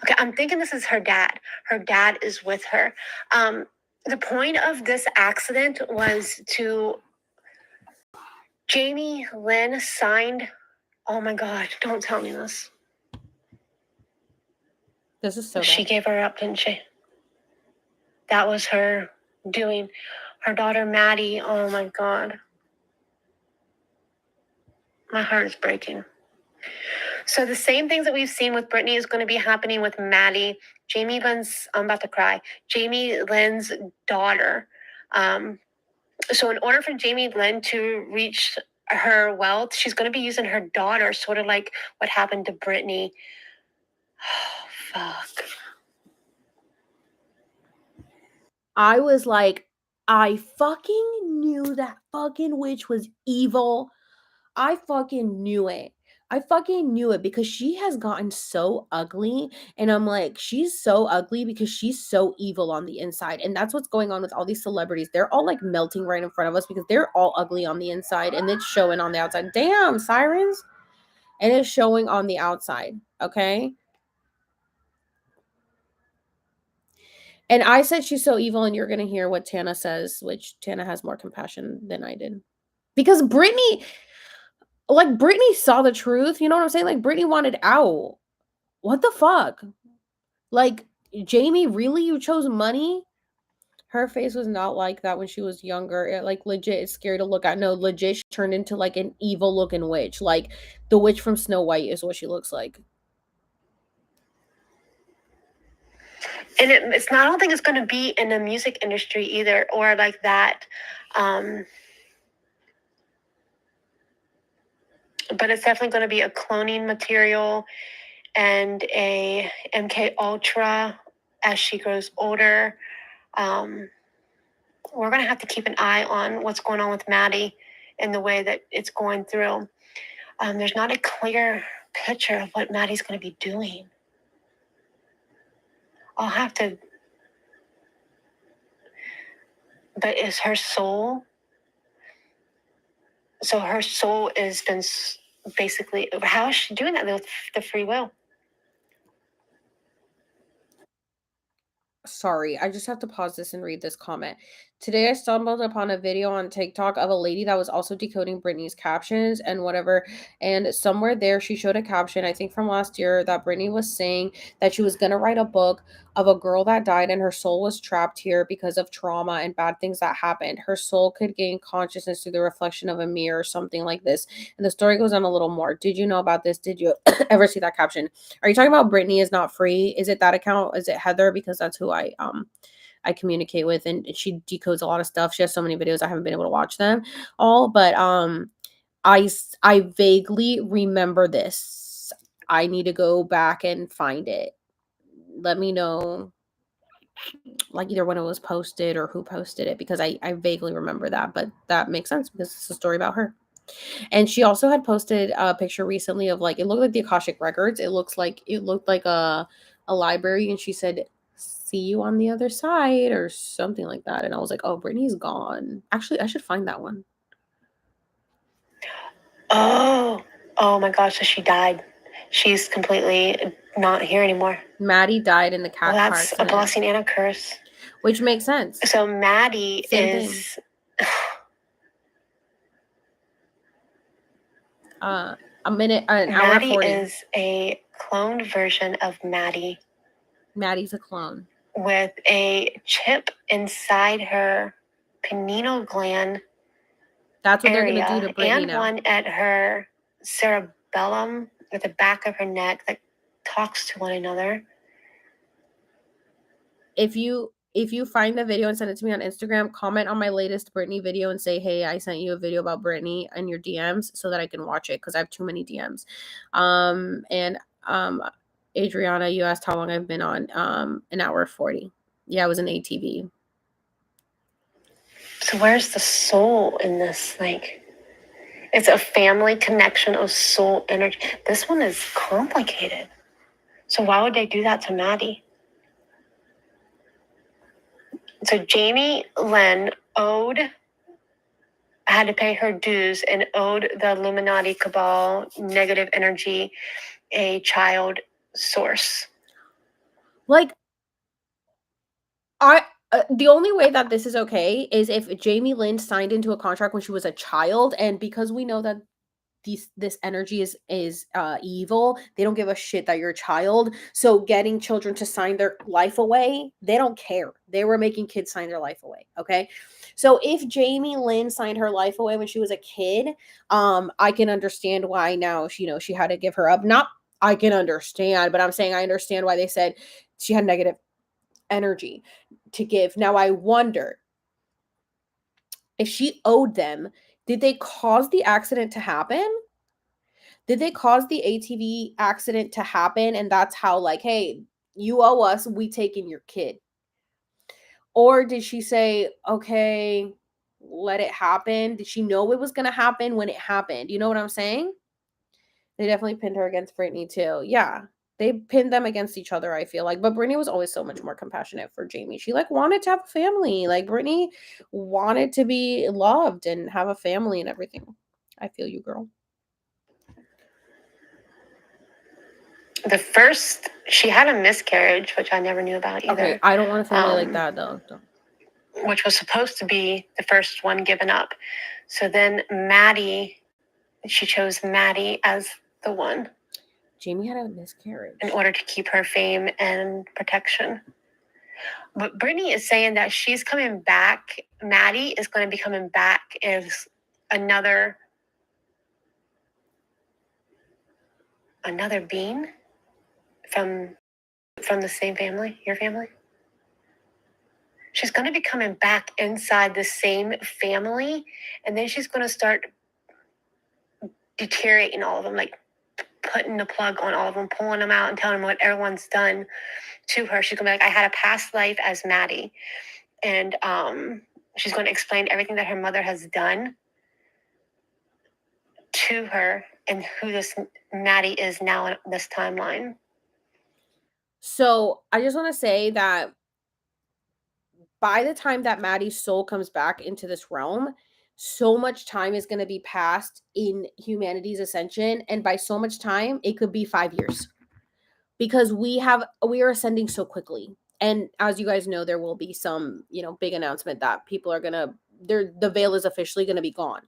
Okay, I'm thinking this is her dad. Her dad is with her. The point of this accident was to... Jamie Lynn signed... Oh my God, don't tell me this. This is so She bad. gave her up, didn't she? That was her doing. Her daughter, Maddie, oh my God. My heart is breaking. So the same things that we've seen with Brittany is going to be happening with Maddie. Jamie Lynn's, I'm about to cry, Jamie Lynn's daughter. So in order for Jamie Lynn to reach her wealth, she's going to be using her daughter, sort of like what happened to Brittany. Oh, fuck. I was like, I fucking knew that fucking witch was evil. I fucking knew it. I fucking knew it because she has gotten so ugly. And I'm like, she's so ugly because she's so evil on the inside. And that's what's going on with all these celebrities. They're all like melting right in front of us because they're all ugly on the inside and it's showing on the outside. Damn, sirens. And it's showing on the outside. Okay. And I said she's so evil, and you're going to hear what Tana says, which Tana has more compassion than I did. Because Brittany saw the truth. You know what I'm saying? Like, Brittany wanted out. What the fuck? Like, Jamie, really? You chose money? Her face was not like that when she was younger. It, like, legit, it's scary to look at. No, legit, she turned into, like, an evil-looking witch. Like, the witch from Snow White is what she looks like. And it's not, I don't think it's going to be in the music industry either, or like that. But it's definitely going to be a cloning material and a MK Ultra as she grows older. We're going to have to keep an eye on what's going on with Maddie and the way that it's going through. There's not a clear picture of what Maddie's going to be doing. I'll have to... But is her soul... So her soul has been basically... How is she doing that with the free will? Sorry, I just have to pause this and read this comment. Today I stumbled upon a video on TikTok of a lady that was also decoding Britney's captions and whatever. And somewhere there she showed a caption, I think from last year, that Britney was saying that she was going to write a book of a girl that died and her soul was trapped here because of trauma and bad things that happened. Her soul could gain consciousness through the reflection of a mirror or something like this. And the story goes on a little more. Did you know about this? Did you ever see that caption? Are you talking about Britney is not free? Is it that account? Is it Heather? Because that's who I communicate with, and she decodes a lot of stuff. She has so many videos, I haven't been able to watch them all, but I vaguely remember this. I need to go back and find it. Let me know, like, either when it was posted or who posted it, because I vaguely remember that, but that makes sense because it's a story about her. And she also had posted a picture recently of, like, it looked like the Akashic Records. It looked like a library, and she said, "See you on the other side," or something like that. And I was like, "Oh, Brittany's gone." Actually, I should find that one. Oh my gosh, so she died. She's completely not here anymore. Maddie died in the car Well, that's a accident, blessing and a curse. which makes sense. So Maddie Same is A minute, an hour Maddie 40. is a cloned version of Maddie Maddie's a clone. with a chip inside her pineal gland That's what area, they're gonna do to Brittany and now. one at her cerebellum at the back of her neck that talks to one another. If you find the video and send it to me on Instagram, comment on my latest Brittany video and say, "Hey, I sent you a video about Brittany," in your DMs so that I can watch it, because I have too many DMs. And Adriana, you asked how long I've been on. An hour 40. Yeah, I was an ATV. So where's the soul in this? Like, it's a family connection of soul energy. This one is complicated. So why would they do that to Maddie? So Jamie Lynn had to pay her dues and owed the Illuminati cabal negative energy a child source. Like, the only way that this is okay is if Jamie Lynn signed into a contract when she was a child, and because we know that this energy is evil, they don't give a shit that you're a child. So getting children to sign their life away, they don't care. They were making kids sign their life away. Okay, so if Jamie Lynn signed her life away when she was a kid, I can understand why now she had to give her up. Not I can understand, but I'm saying I understand why they said she had negative energy to give. Now I wonder if she owed them. Did they cause the accident to happen? Did they cause the ATV accident to happen? And that's how, like, hey, you owe us, we taking your kid. Or did she say, okay, let it happen? Did she know it was going to happen when it happened? You know what I'm saying? They definitely pinned her against Brittany too. Yeah. They pinned them against each other, I feel like. But Brittany was always so much more compassionate for Jamie. She, like, wanted to have a family. Like, Brittany wanted to be loved and have a family and everything. I feel you, girl. The first, she had a miscarriage, which I never knew about either. Okay, I don't want a family like that, though. Which was supposed to be the first one given up. So then Maddie, she chose Maddie as the one. Jamie had a miscarriage. In order to keep her fame and protection. But Brittany is saying that she's coming back. Maddie is going to be coming back as another being from the same family, your family. She's going to be coming back inside the same family, and then she's going to start deteriorating all of them, like putting the plug on all of them, pulling them out and telling them what everyone's done to her. She's going to be like, I had a past life as Maddie. And she's going to explain everything that her mother has done to her and who this Maddie is now in this timeline. So I just want to say that by the time that Maddie's soul comes back into this realm, so much time is going to be passed in humanity's ascension. And by so much time, it could be 5 years. Because we are ascending so quickly. And as you guys know, there will be some, big announcement that people are gonna, the veil is officially gonna be gone.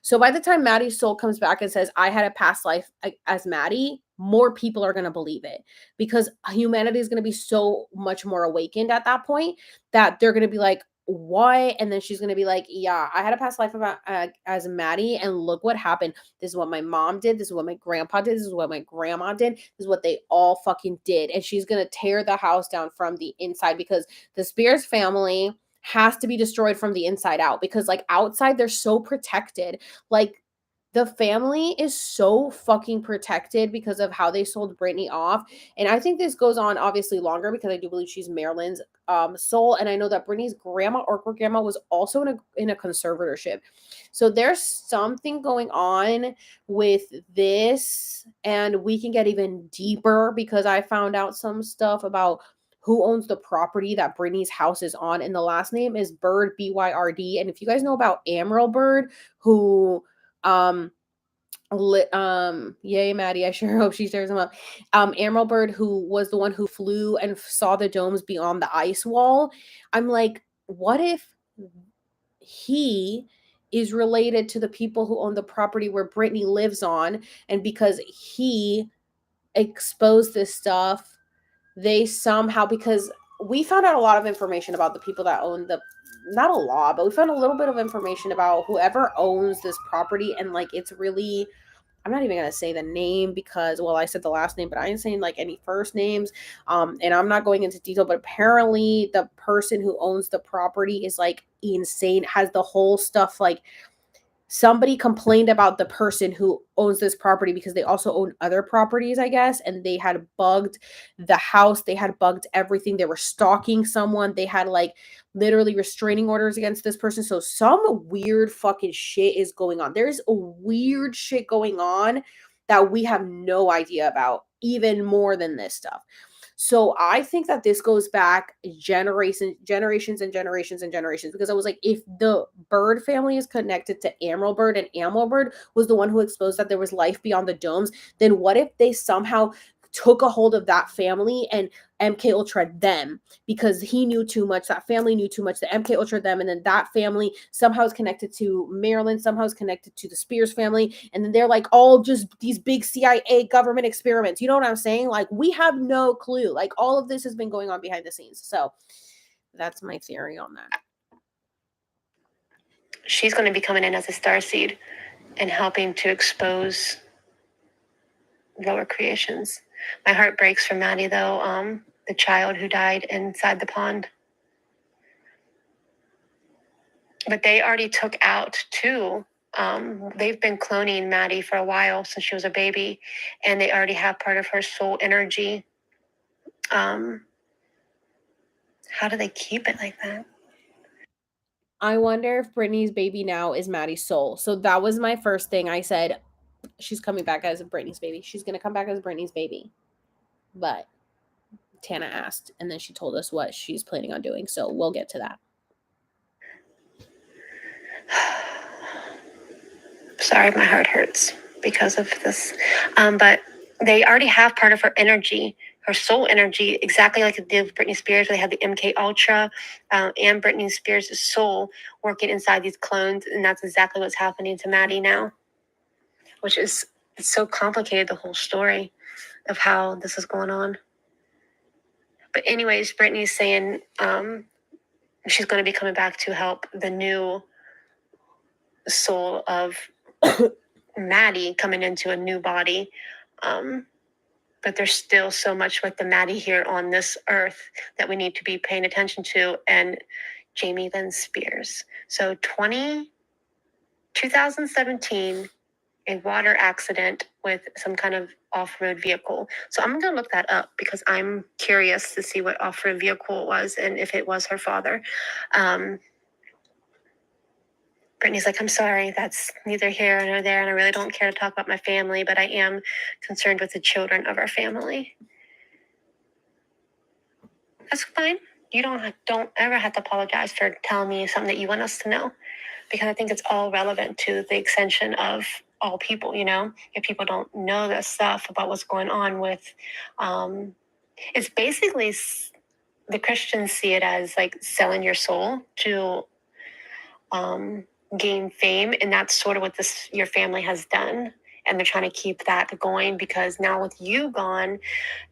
So by the time Maddie's soul comes back and says, I had a past life as Maddie, more people are going to believe it, because humanity is going to be so much more awakened at that point that they're going to be like, what? And then she's going to be like, yeah, I had a past life about as Maddie, and look what happened. This is what my mom did. This is what my grandpa did. This is what my grandma did. This is what they all fucking did. And she's going to tear the house down from the inside, because the Spears family has to be destroyed from the inside out, because like outside they're so protected. Like the family is so fucking protected because of how they sold Brittany off. And I think this goes on obviously longer, because I do believe she's Marilyn's soul. And I know that Brittany's grandma or great grandma was also in a conservatorship. So there's something going on with this, and we can get even deeper, because I found out some stuff about who owns the property that Brittany's house is on, and the last name is Bird, Byrd. And if you guys know about Emerald Bird, who yay Maddie, I sure hope she shares them up. Emerald Bird, who was the one who flew and saw the domes beyond the ice wall. I'm like, what if he is related to the people who own the property where Brittany lives on, and because he exposed this stuff, they somehow, because we found out a lot of information about the people that own not a lot, but we found a little bit of information about whoever owns this property. And like, it's really, I'm not even going to say the name, because, well, I said the last name, but I ain't saying like any first names. And I'm not going into detail, but apparently the person who owns the property is like insane, has the whole stuff. Like, somebody complained about the person who owns this property, because they also own other properties, I guess, and they had bugged the house, they had bugged everything, they were stalking someone, they had like literally restraining orders against this person. So some weird fucking shit is going on. There's a weird shit going on that we have no idea about, even more than this stuff. So I think that this goes back generations and generations and generations, because I was like, if the Bird family is connected to Emerald Bird, and Emerald Bird was the one who exposed that there was life beyond the domes, then what if they somehow took a hold of that family and MK Ultra them, because he knew too much, that family knew too much, the MK Ultra them, and then that family somehow is connected to Marilyn, somehow is connected to the Spears family, and then they're like all just these big CIA government experiments. You know what I'm saying? Like, we have no clue. Like, all of this has been going on behind the scenes. So that's my theory on that. She's going to be coming in as a starseed and helping to expose lower creations. My heart breaks for Maddie, though, the child who died inside the pond. But they already took out two. They've been cloning Maddie for a while, since she was a baby, and they already have part of her soul energy. How do they keep it like that? I wonder if Brittany's baby now is Maddie's soul. So that was my first thing. I said, she's coming back as Brittany's baby. She's going to come back as Brittany's baby. But Tana asked, and then she told us what she's planning on doing. So we'll get to that. Sorry, my heart hurts because of this. But they already have part of her energy, her soul energy, exactly like it did with Britney Spears. They had the MK Ultra and Britney Spears' soul working inside these clones. And that's exactly what's happening to Maddie now, which is, it's so complicated, the whole story of how this is going on. But anyways, Brittany's saying she's going to be coming back to help the new soul of Maddie coming into a new body. But there's still so much with the Maddie here on this earth that we need to be paying attention to. And Jamie Lynn Spears. So 2017, a water accident with some kind of off-road vehicle. So I'm going to look that up, because I'm curious to see what off-road vehicle it was and if it was her father. Brittany's like, I'm sorry, that's neither here nor there, and I really don't care to talk about my family, but I am concerned with the children of our family. That's fine. You don't ever have to apologize for telling me something that you want us to know, because I think it's all relevant to the ascension of all people, you know? If people don't know this stuff about what's going on with, it's basically the Christians see it as like selling your soul to gain fame, and that's sort of what your family has done. And they're trying to keep that going because now with you gone,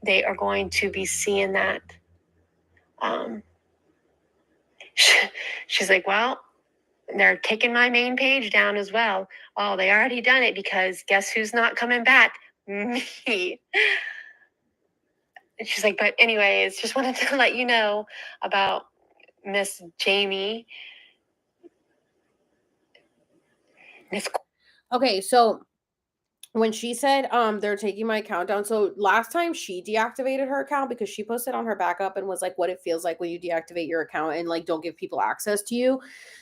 they are going to be seeing that. She's like, well, they're taking my main page down as well. Oh, they already done it because guess who's not coming back? Me. And she's like, but anyways, just wanted to let you know about Miss Jamie. Okay, so when she said they're taking my account down, so last time she deactivated her account because she posted on her backup and was like what it feels like when you deactivate your account and like don't give people access to you.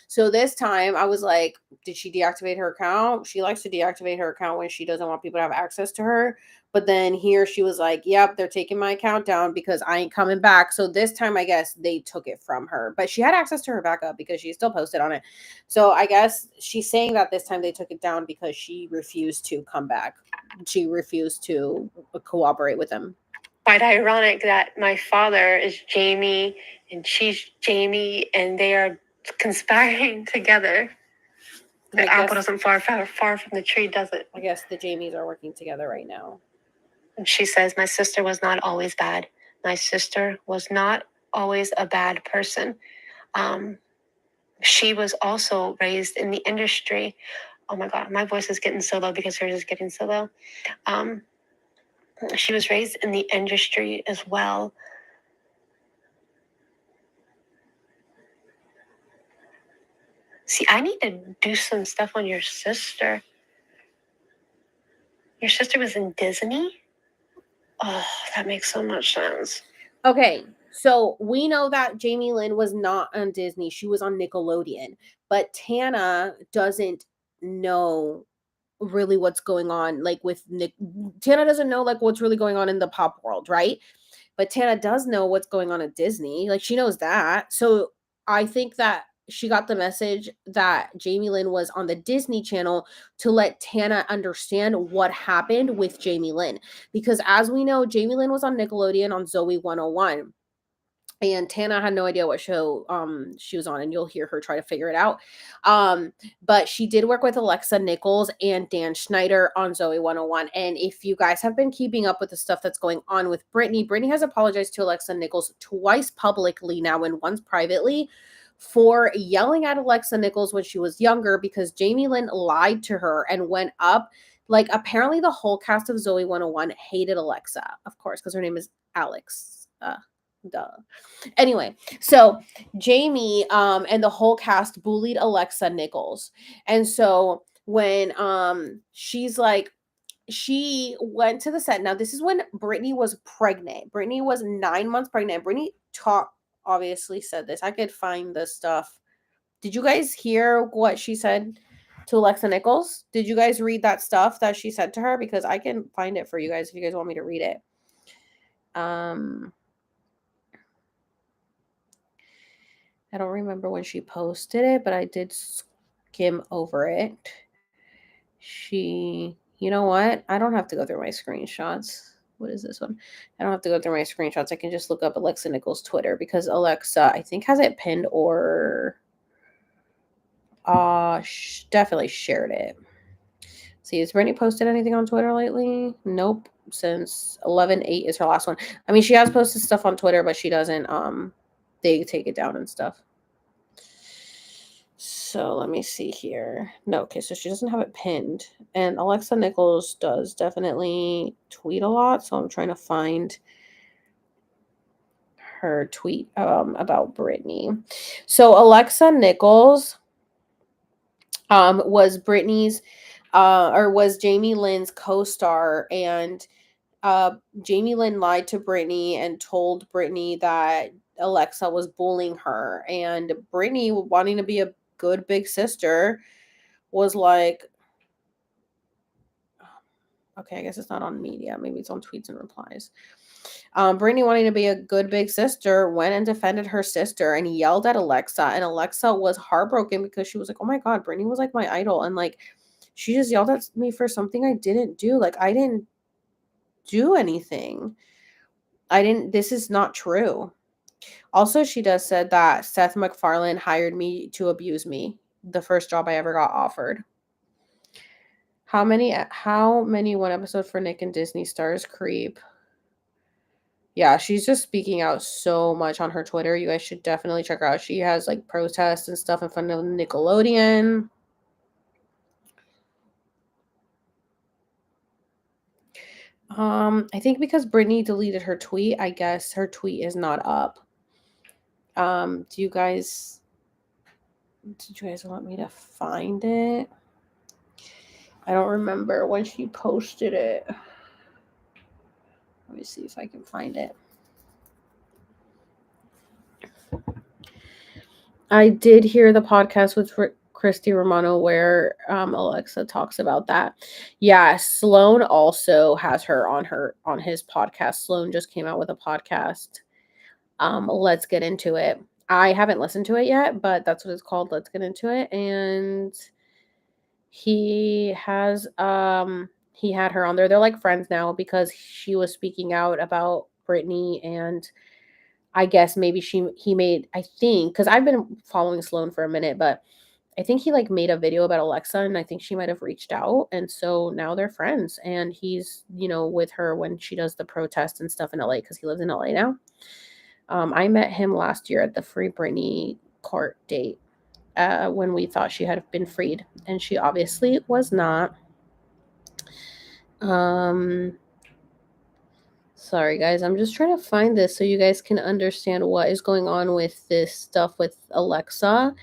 So this time I was like, did she deactivate her account? She likes to deactivate her account when she doesn't want people to have access to her. But then here she was like, yep, they're taking my account down because I ain't coming back. So this time I guess they took it from her, but she had access to her backup because she still posted on it. So I guess she's saying that this time they took it down because she refused to come back. She refused to cooperate with them. Quite ironic that my father is Jamie and she's Jamie, and they are conspiring together. The apple doesn't fall far from the tree, does it? I guess the Jamies are working together right now. And she says, my sister was not always bad. My sister was not always a bad person. She was also raised in the industry. Oh my God, my voice is getting so low because hers is getting so low. She was raised in the industry as well. See, I need to do some stuff on your sister. Your sister was in Disney? Oh, that makes so much sense. Okay, so we know that Jamie Lynn was not on Disney. She was on Nickelodeon. But Tana doesn't know really what's going on. Like with Nick, Tana doesn't know like what's really going on in the pop world, right? But Tana does know what's going on at Disney. Like she knows that. So I think that she got the message that Jamie Lynn was on the Disney Channel to let Tana understand what happened with Jamie Lynn. Because as we know, Jamie Lynn was on Nickelodeon on Zoe 101. And Tana had no idea what show she was on, and you'll hear her try to figure it out. But she did work with Alexa Nichols and Dan Schneider on Zoe 101. And if you guys have been keeping up with the stuff that's going on with Brittany has apologized to Alexa Nichols twice publicly now and once privately for yelling at Alexa Nichols when she was younger because Jamie Lynn lied to her and went up. Like, apparently the whole cast of Zoe 101 hated Alexa, of course, because her name is Alex. Duh. Anyway, so Jamie and the whole cast bullied Alexa Nichols. And so when she's like, she went to the set. Now, this is when Brittany was pregnant. Brittany was 9 months pregnant. Brittany obviously said this. I could find the stuff. Did you guys hear what she said to Alexa Nichols? Did you guys read that stuff that she said to her? Because I can find it for you guys if you guys want me to read it. I don't remember when she posted it, but I did skim over it. You know what? I don't have to go through my screenshots. What is this one? I don't have to go through my screenshots. I can just look up Alexa Nichols' Twitter because Alexa, I think, has it pinned or definitely shared it. See, has Brittany posted anything on Twitter lately? Nope. Since 11/8 is her last one. I mean, she has posted stuff on Twitter, but she doesn't they take it down and stuff. So let me see here. No, okay, so she doesn't have it pinned. And Alexa Nichols does definitely tweet a lot, so I'm trying to find her tweet about Brittany. So Alexa Nichols was Brittany's or was Jamie Lynn's co-star, and Jamie Lynn lied to Brittany and told Brittany that Alexa was bullying her, and Brittany, wanting to be a good big sister, was like, okay, I guess it's not on media, maybe it's on tweets and replies. Brittany, wanting to be a good big sister, went and defended her sister and yelled at Alexa, and Alexa was heartbroken because she was like, oh my God, Brittany was like my idol, and like she just yelled at me for something I didn't do. Like, I didn't do anything. This is not true. Also, she does said that Seth MacFarlane hired me to abuse me. The first job I ever got offered. How many one episode for Nick and Disney stars creep? Yeah, she's just speaking out so much on her Twitter. You guys should definitely check her out. She has like protests and stuff in front of Nickelodeon. I think because Brittany deleted her tweet, I guess her tweet is not up. Did you guys want me to find it? I don't remember when she posted it. Let me see if I can find it. I did hear the podcast with Christy Romano where Alexa talks about that. Yeah, Sloan also has her on his podcast. Sloan just came out with a podcast. Let's get into it. I haven't listened to it yet, but that's what it's called. Let's get into it. And he had her on there. They're like friends now because she was speaking out about Brittany, and I guess maybe he made, I think, because I've been following Sloan for a minute, but I think he like made a video about Alexa, and I think she might have reached out, and so now they're friends, and he's with her when she does the protest and stuff in LA because he lives in LA now. I met him last year at the Free Britney court date when we thought she had been freed, and she obviously was not. Sorry guys, I'm just trying to find this so you guys can understand what is going on with this stuff with Alexa.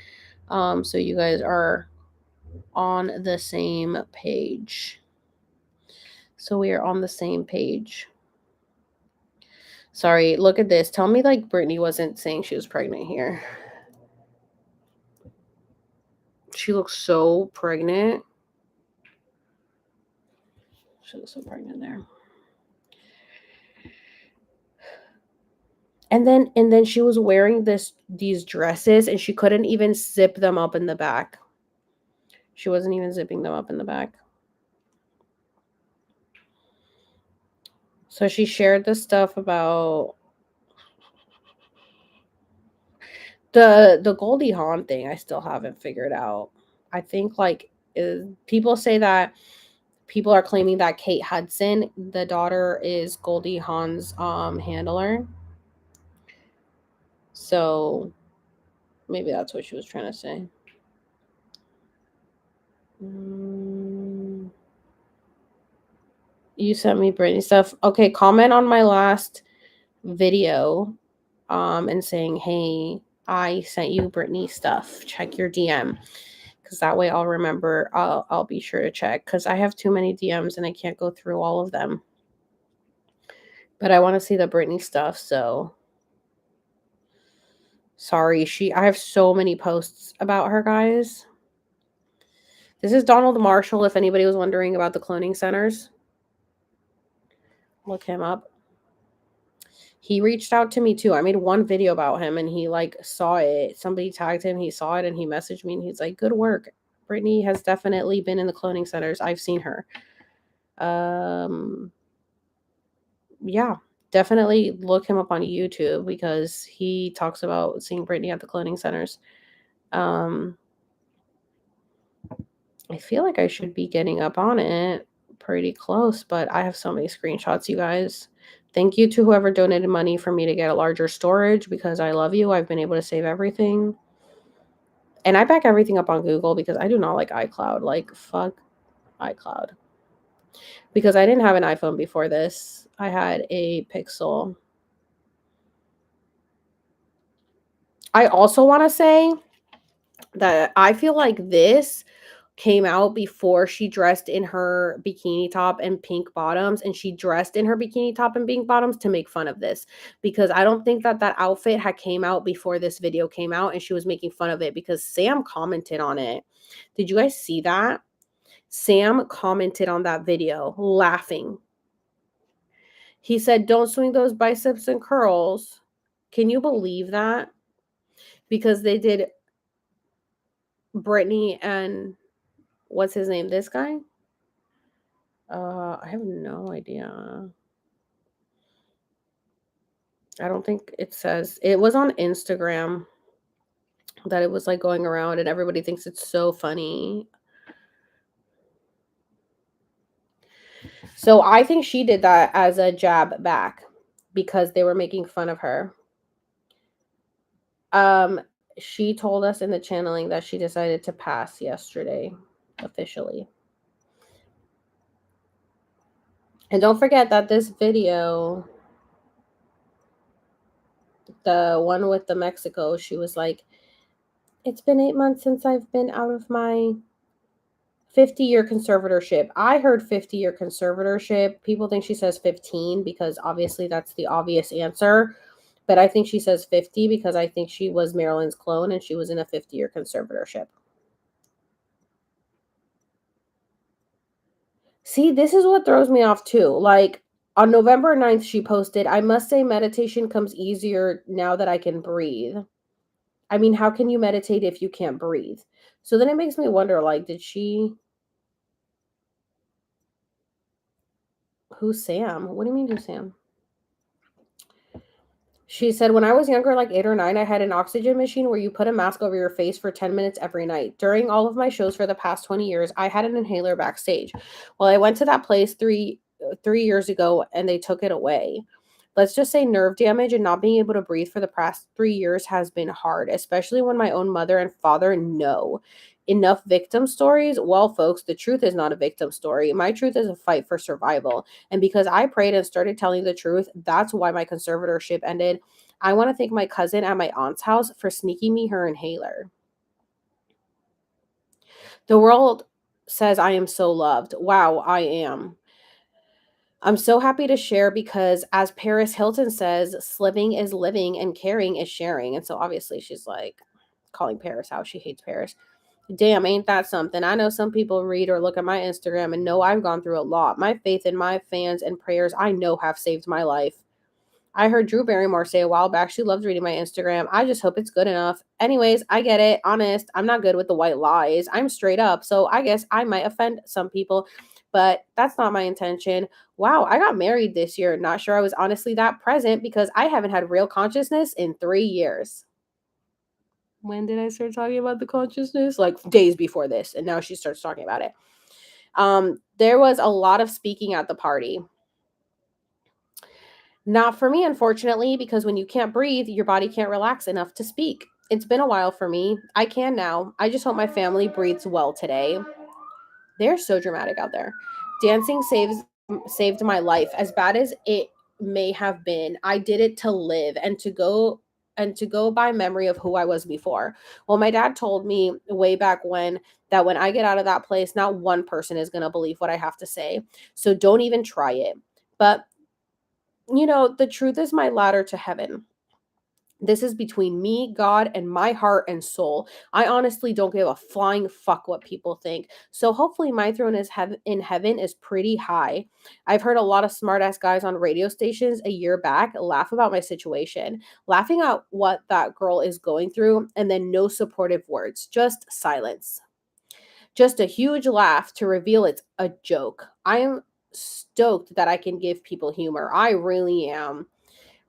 So you guys are on the same page. So we are on the same page. Sorry, look at this. Tell me like Brittany wasn't saying she was pregnant here. She looks so pregnant. She looks so pregnant there. And then she was wearing these dresses and she couldn't even zip them up in the back. She wasn't even zipping them up in the back. So she shared this stuff about the Goldie Hawn thing. I still haven't figured out. I think like people say that people are claiming that Kate Hudson, the daughter, is Goldie Hawn's handler. So maybe that's what she was trying to say. You sent me Britney stuff. Okay, comment on my last video and saying, hey, I sent you Britney stuff. Check your DM. Because that way I'll remember. I'll be sure to check. Because I have too many DMs and I can't go through all of them. But I want to see the Britney stuff, so sorry. I have so many posts about her, guys. This is Donald Marshall, if anybody was wondering about the cloning centers. Look him up. He reached out to me too. I made one video about him and he like saw it. Somebody tagged him, he saw it and he messaged me and he's like, good work. Brittany has definitely been in the cloning centers. I've seen her. Yeah, definitely look him up on YouTube because he talks about seeing Brittany at the cloning centers. I feel like I should be getting up on it pretty close, but I have so many screenshots, you guys. Thank you to whoever donated money for me to get a larger storage because I love you. I've been able to save everything. And I back everything up on Google because I do not like iCloud. Like, fuck iCloud. Because I didn't have an iPhone before this. I had a Pixel. I also want to say that I feel like this came out before she dressed in her bikini top and pink bottoms, and she dressed in her bikini top and pink bottoms to make fun of this, because I don't think that outfit had came out before this video came out, and she was making fun of it because Sam commented on it. Did you guys see that? Sam commented on that video laughing. He said, don't swing those biceps and curls. Can you believe that? Because they did Brittany and what's his name? This guy? I have no idea. I don't think it says. It was on Instagram that it was like going around and everybody thinks it's so funny. So I think she did that as a jab back because they were making fun of her. She told us in the channeling that she decided to pass yesterday officially. And don't forget that this video, the one with the Mexico, she was like, it's been 8 months since I've been out of my 50-year conservatorship. I heard 50-year conservatorship. People think she says 15 because obviously that's the obvious answer. But I think she says 50 because I think she was Marilyn's clone and she was in a 50-year conservatorship. See, this is what throws me off too. Like on November 9th, she posted, I must say meditation comes easier now that I can breathe. I mean, how can you meditate if you can't breathe? So then it makes me wonder, like, did she... Who's Sam? What do you mean, who's Sam? She said, when I was younger, like 8 or 9, I had an oxygen machine where you put a mask over your face for 10 minutes every night. During all of my shows for the past 20 years, I had an inhaler backstage. Well, I went to that place three years ago and they took it away. Let's just say nerve damage and not being able to breathe for the past 3 years has been hard, especially when my own mother and father know. Enough victim stories? Well, folks, the truth is not a victim story. My truth is a fight for survival. And because I prayed and started telling the truth, that's why my conservatorship ended. I want to thank my cousin at my aunt's house for sneaking me her inhaler. The world says I am so loved. Wow, I am. I'm so happy to share because, as Paris Hilton says, sliving is living and caring is sharing. And so obviously she's like calling Paris out. She hates Paris. Damn, ain't that something? I know some people read or look at my Instagram and know I've gone through a lot. My faith in my fans and prayers I know have saved my life. I heard Drew Barrymore say a while back she loves reading my Instagram. I just hope it's good enough. Anyways, I get it. Honest, I'm not good with the white lies. I'm straight up, so I guess I might offend some people, but that's not my intention. Wow, I got married this year. Not sure I was honestly that present because I haven't had real consciousness in 3 years. When did I start talking about the consciousness? Like days before this, and now she starts talking about it. There was a lot of speaking at the party. Not for me, unfortunately, because when you can't breathe, your body can't relax enough to speak. It's been a while for me. I can now. I just hope my family breathes well today. They're so dramatic out there. Dancing saved my life. As bad as it may have been, I did it to live and to go by memory of who I was before. Well, my dad told me way back when that when I get out of that place, not one person is going to believe what I have to say. So don't even try it. But the truth is my ladder to heaven. This is between me, God, and my heart and soul. I honestly don't give a flying fuck what people think. So hopefully my throne is in heaven is pretty high. I've heard a lot of smart-ass guys on radio stations a year back laugh about my situation, laughing at what that girl is going through, and then no supportive words, just silence. Just a huge laugh to reveal it's a joke. I am stoked that I can give people humor. I really am.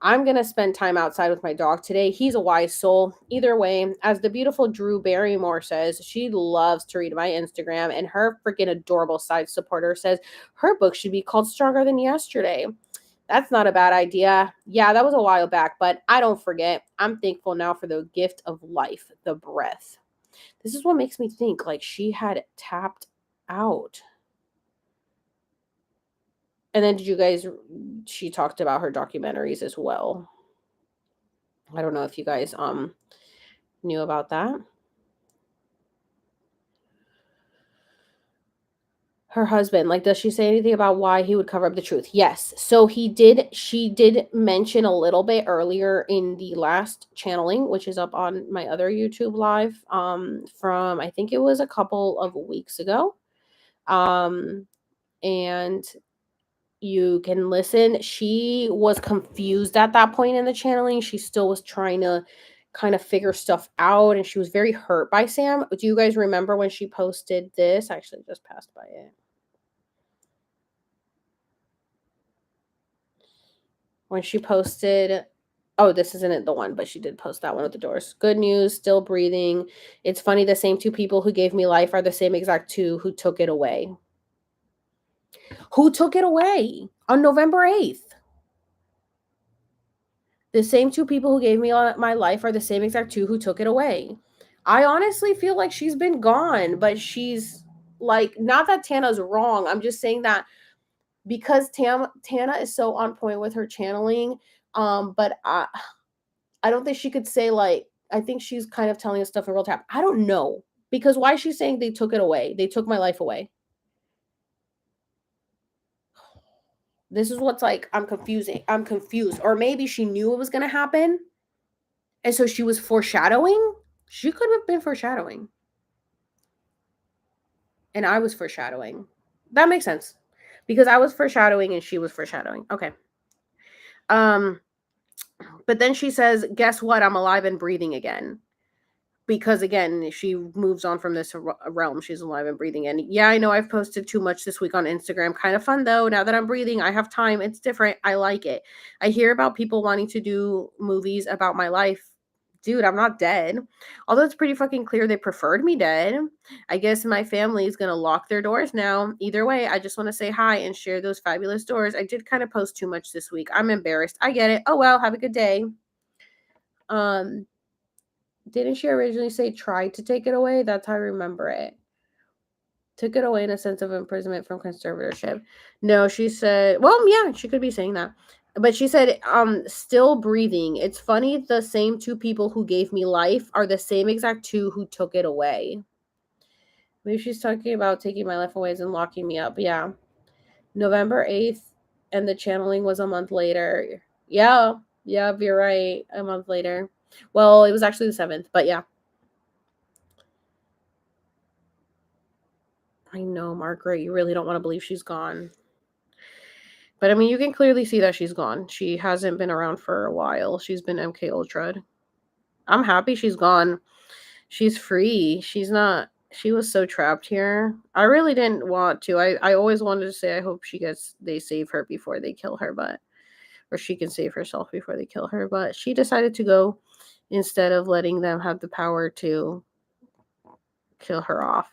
I'm going to spend time outside with my dog today. He's a wise soul. Either way, as the beautiful Drew Barrymore says, she loves to read my Instagram, and her freaking adorable side supporter says her book should be called Stronger Than Yesterday. That's not a bad idea. Yeah, that was a while back, but I don't forget. I'm thankful now for the gift of life, the breath. This is what makes me think like she had tapped out. And then she talked about her documentaries as well. I don't know if you guys knew about that. Her husband, like, does she say anything about why he would cover up the truth? Yes. So she did mention a little bit earlier in the last channeling, which is up on my other YouTube live, from I think it was a couple of weeks ago. And you can listen. She was confused at that point in the channeling. She still was trying to kind of figure stuff out, and she was very hurt by Sam. Do you guys remember when she posted this? I actually just passed by it. When she posted Oh, this isn't the one, but she did post that one with the doors. Good news, still breathing. It's funny, the same two people who gave me life are the same exact two who took it away. Who took it away on November 8th? The same two people who gave me my life are the same exact two who took it away. I honestly feel like she's been gone, but she's like, not that Tana's wrong. I'm just saying that because Tana is so on point with her channeling, but I don't think she could say, like, I think she's kind of telling us stuff in real time. I don't know. Because why is she saying they took it away? They took my life away. This is what's like, I'm confused. Or maybe she knew it was going to happen. And so she was foreshadowing. She could have been foreshadowing. And I was foreshadowing. That makes sense. Because I was foreshadowing and she was foreshadowing. Okay. But then she says, guess what? I'm alive and breathing again. Because again, she moves on from this realm. She's alive and breathing. And yeah, I know I've posted too much this week on Instagram. Kind of fun though. Now that I'm breathing, I have time. It's different. I like it. I hear about people wanting to do movies about my life. Dude, I'm not dead. Although it's pretty fucking clear they preferred me dead. I guess my family is going to lock their doors now. Either way, I just want to say hi and share those fabulous doors. I did kind of post too much this week. I'm embarrassed. I get it. Oh well, have a good day. Didn't she originally say tried to take it away? That's how I remember it. Took it away in a sense of imprisonment from conservatorship. No, she said, well, yeah, she could be saying that. But she said, still breathing. It's funny, the same two people who gave me life are the same exact two who took it away. Maybe she's talking about taking my life away and locking me up. Yeah. November 8th, and the channeling was a month later. Yeah, you're right. A month later. Well, it was actually the 7th, but yeah. I know, Margaret, you really don't want to believe she's gone. But I mean, you can clearly see that she's gone. She hasn't been around for a while. She's been MK Ultra'd. I'm happy she's gone. She's free. She was so trapped here. I really didn't want to. I always wanted to say I hope they save her before they kill her, or she can save herself before they kill her, but she decided to go instead of letting them have the power to kill her off.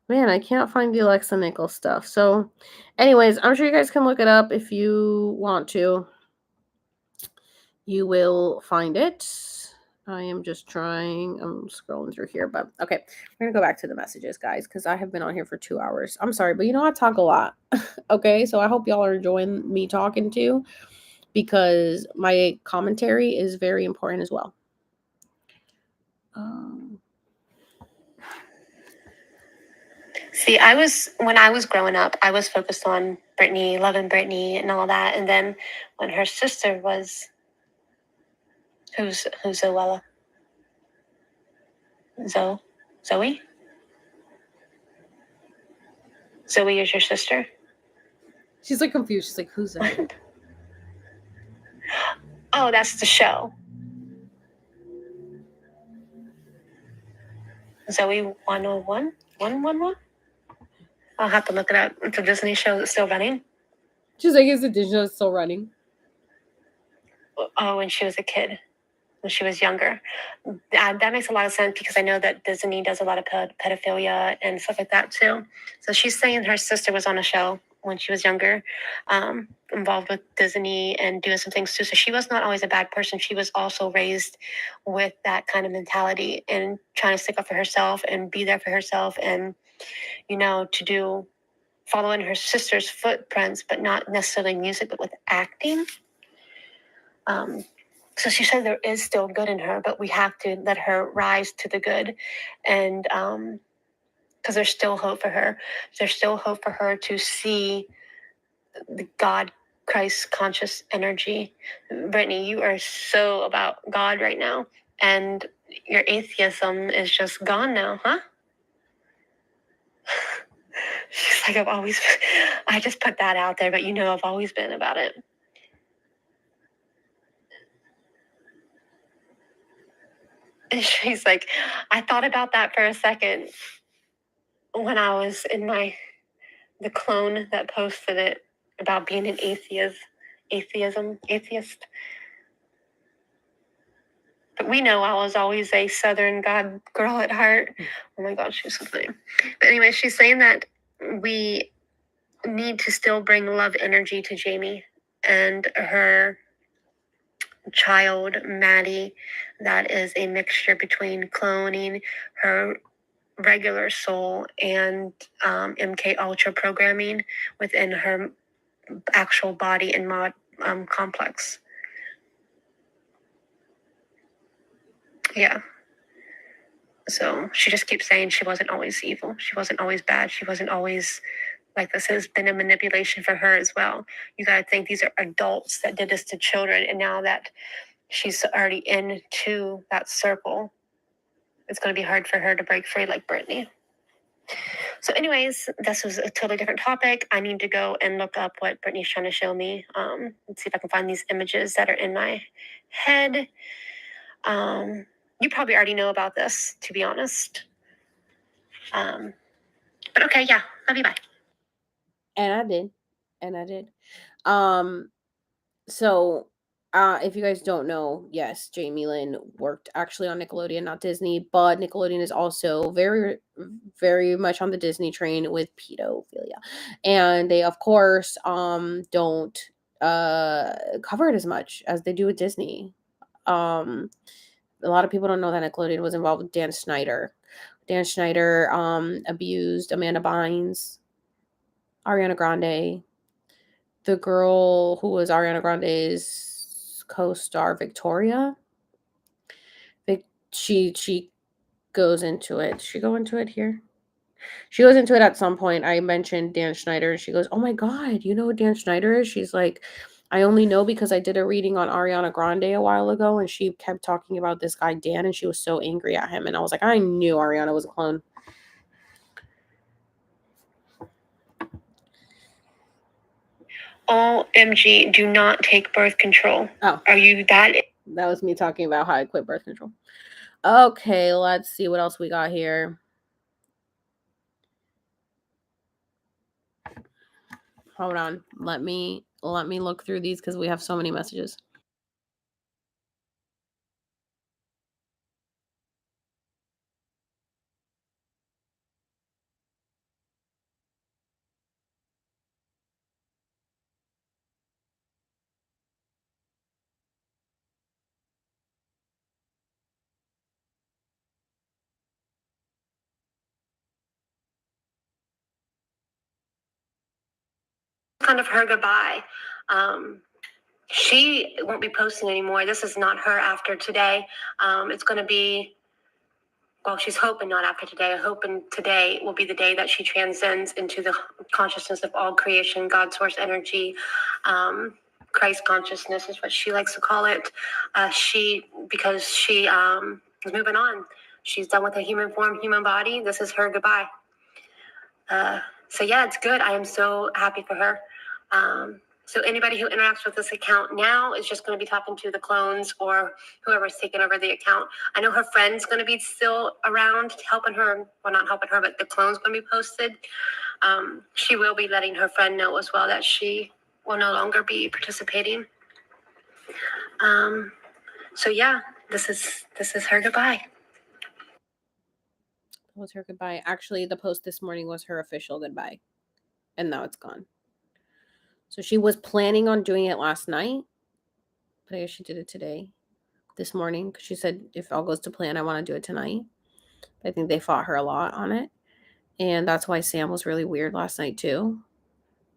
Man, I can't find the Alexa Nichols stuff. So, anyways, I'm sure you guys can look it up if you want to. You will find it. I am just trying. I'm scrolling through here, but okay. We're going to go back to the messages, guys, because I have been on here for 2 hours. I'm sorry, but I talk a lot. Okay, so I hope y'all are enjoying me talking too, because my commentary is very important as well. See, when I was growing up, I was focused on Brittany, loving Brittany and all that. And then when her sister was, who's Zoella? Zoe? Zoe is your sister? She's like confused. She's like, who's that? Oh, that's the show. Zoe 101? 111? I'll have to look it up. It's a Disney show that's still running. She's like, is the Disney show still running? Oh, when she was a kid. When she was younger. That makes a lot of sense because I know that Disney does a lot of pedophilia and stuff like that too. So she's saying her sister was on a show when she was younger, involved with Disney and doing some things too. So she was not always a bad person. She was also raised with that kind of mentality and trying to stick up for herself and be there for herself and, to follow in her sister's footprints, but not necessarily music, but with acting. So she said there is still good in her, but we have to let her rise to the good. And because there's still hope for her. There's still hope for her to see the God, Christ conscious energy. Brittany, you are so about God right now. And your atheism is just gone now, huh? She's like, I just put that out there, but I've always been about it. And she's like, I thought about that for a second when I was in the clone that posted it about being an atheist. But we know I was always a Southern God girl at heart. Oh my God, she's so funny. But anyway, she's saying that we need to still bring love energy to Jamie and her child, Maddie. That is a mixture between cloning her regular soul and MK Ultra programming within her actual body and mod complex. Yeah. So she just keeps saying she wasn't always evil. She wasn't always bad. She wasn't always like this. Has been a manipulation for her as well. You got to think these are adults that did this to children. And now that she's already into that circle, it's going to be hard for her to break free like Brittany. So anyways, this was a totally different topic. I need to go and look up what Brittany's trying to show me. Let's see if I can find these images that are in my head. You probably already know about this, to be honest. But okay, yeah. Love you, bye. And I did. So if you guys don't know, yes, Jamie Lynn worked actually on Nickelodeon, not Disney, but Nickelodeon is also very, very much on the Disney train with pedophilia. And they, of course, don't cover it as much as they do with Disney. A lot of people don't know that Nickelodeon was involved with Dan Schneider. Dan Schneider abused Amanda Bynes, Ariana Grande, the girl who was Ariana Grande's co-star, Victoria. She goes into it. She go into it here. She goes into it at some point. I mentioned Dan Schneider, and she goes, "Oh my God, you know what Dan Schneider is?" She's like, "I only know because I did a reading on Ariana Grande a while ago, and she kept talking about this guy Dan, and she was so angry at him." And I was like, I knew Ariana was a clone. OMG, do not take birth control. Oh, are you that? That was me talking about how I quit birth control. Okay, let's see what else we got here. Hold on. Let me look through these because we have so many messages. Kind of her goodbye. She won't be posting anymore. This is not her after today. It's going to be, well, she's hoping not after today. Hoping today will be the day that she transcends into the consciousness of all creation, God source energy. Christ consciousness is what she likes to call it. Because she is moving on. She's done with a human form, human body. This is her goodbye. So yeah, it's good. I am so happy for her. So anybody who interacts with this account now is just going to be talking to the clones or whoever's taking over the account. I know her friend's going to be still around helping her. Well, not helping her, but the clone's going to be posted. She will be letting her friend know as well that she will no longer be participating. So yeah, this is her goodbye. That was her goodbye. Actually, the post this morning was her official goodbye. And now it's gone. So she was planning on doing it last night, but I guess she did it today, this morning, because she said if all goes to plan, I want to do it tonight. I think they fought her a lot on it. And that's why Sam was really weird last night too.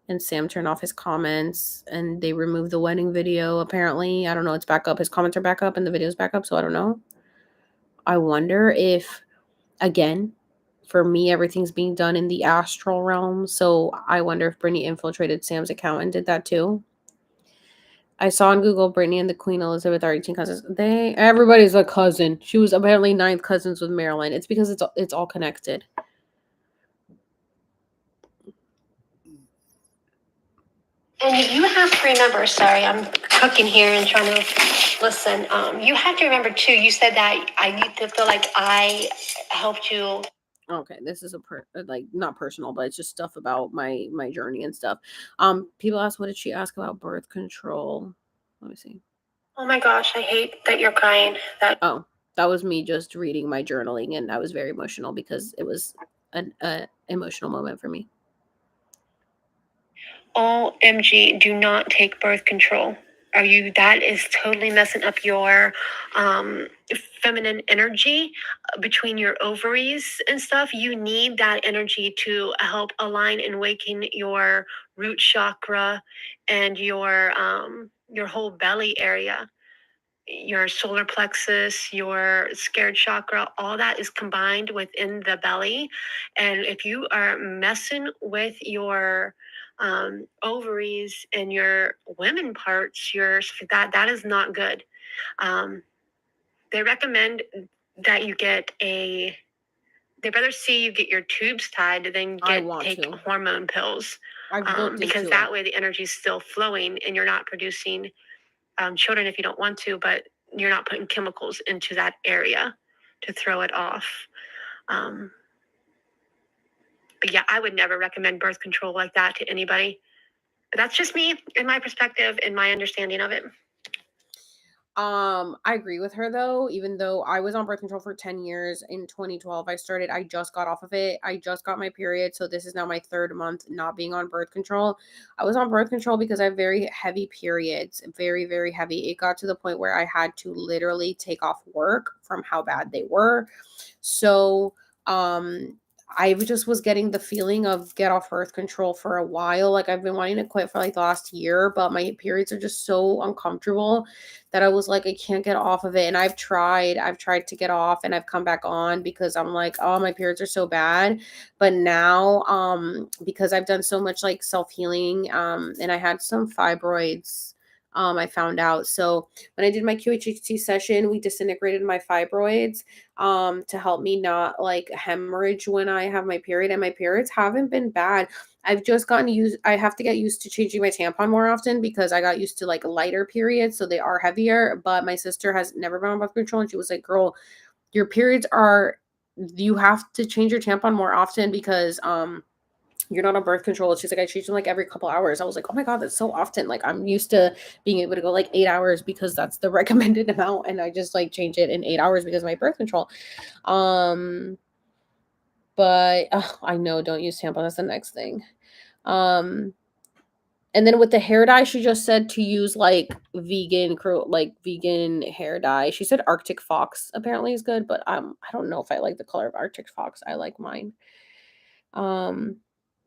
And Sam turned off his comments and they removed the wedding video, apparently. I don't know, it's back up. His comments are back up and the video's back up, so I don't know. I wonder if, again, for me, everything's being done in the astral realm. So I wonder if Brittany infiltrated Sam's account and did that too. I saw on Google Brittany and the Queen Elizabeth are 18 cousins. Everybody's a cousin. She was apparently 9th cousins with Marilyn. It's because it's all connected. And you have to remember, sorry, I'm cooking here and trying to listen. You have to remember too, you said that I need to feel like I helped you. Okay, this is not personal, but it's just stuff about my journey and stuff. People ask, what did she ask about birth control? Let me see. Oh my gosh, I hate that you're crying. Oh, that was me just reading my journaling, and I was very emotional because it was an emotional moment for me. OMG, do not take birth control. That is totally messing up your feminine energy between your ovaries and stuff. You need that energy to help align and waken your root chakra and your whole belly area, your solar plexus, your scared chakra. All that is combined within the belly. And if you are messing with your ovaries and your women parts, that is not good. They recommend that you get they'd rather see you get your tubes tied than take hormone pills. Because that way the energy is still flowing and you're not producing children if you don't want to, but you're not putting chemicals into that area to throw it off. But yeah, I would never recommend birth control like that to anybody. But that's just me, in my perspective, and my understanding of it. I agree with her though, even though I was on birth control for 10 years. In 2012 I just got off of it. I just got my period, so this is now my 3rd month not being on birth control. I was on birth control because I have very heavy periods, very, very heavy. It got to the point where I had to literally take off work from how bad they were. So, I just was getting the feeling of get off birth control for a while. Like I've been wanting to quit for like the last year, but my periods are just so uncomfortable that I was like, I can't get off of it. And I've tried to get off, and I've come back on because I'm like, oh, my periods are so bad. But now, because I've done so much like self-healing, and I had some fibroids, I found out. So when I did my QHHT session, we disintegrated my fibroids, to help me not like hemorrhage when I have my period, and my periods haven't been bad. I've just I have to get used to changing my tampon more often because I got used to like lighter periods, so they are heavier. But my sister has never been on birth control, and she was like, girl, your periods you have to change your tampon more often because you're not on birth control. She's like, I change them like every couple hours. I was like, oh my God, that's so often. Like I'm used to being able to go like 8 hours because that's the recommended amount. And I just like change it in 8 hours because of my birth control. But I know, don't use tampon. That's the next thing. And then with the hair dye, she just said to use like vegan hair dye. She said Arctic Fox apparently is good, but I don't know if I like the color of Arctic Fox. I like mine.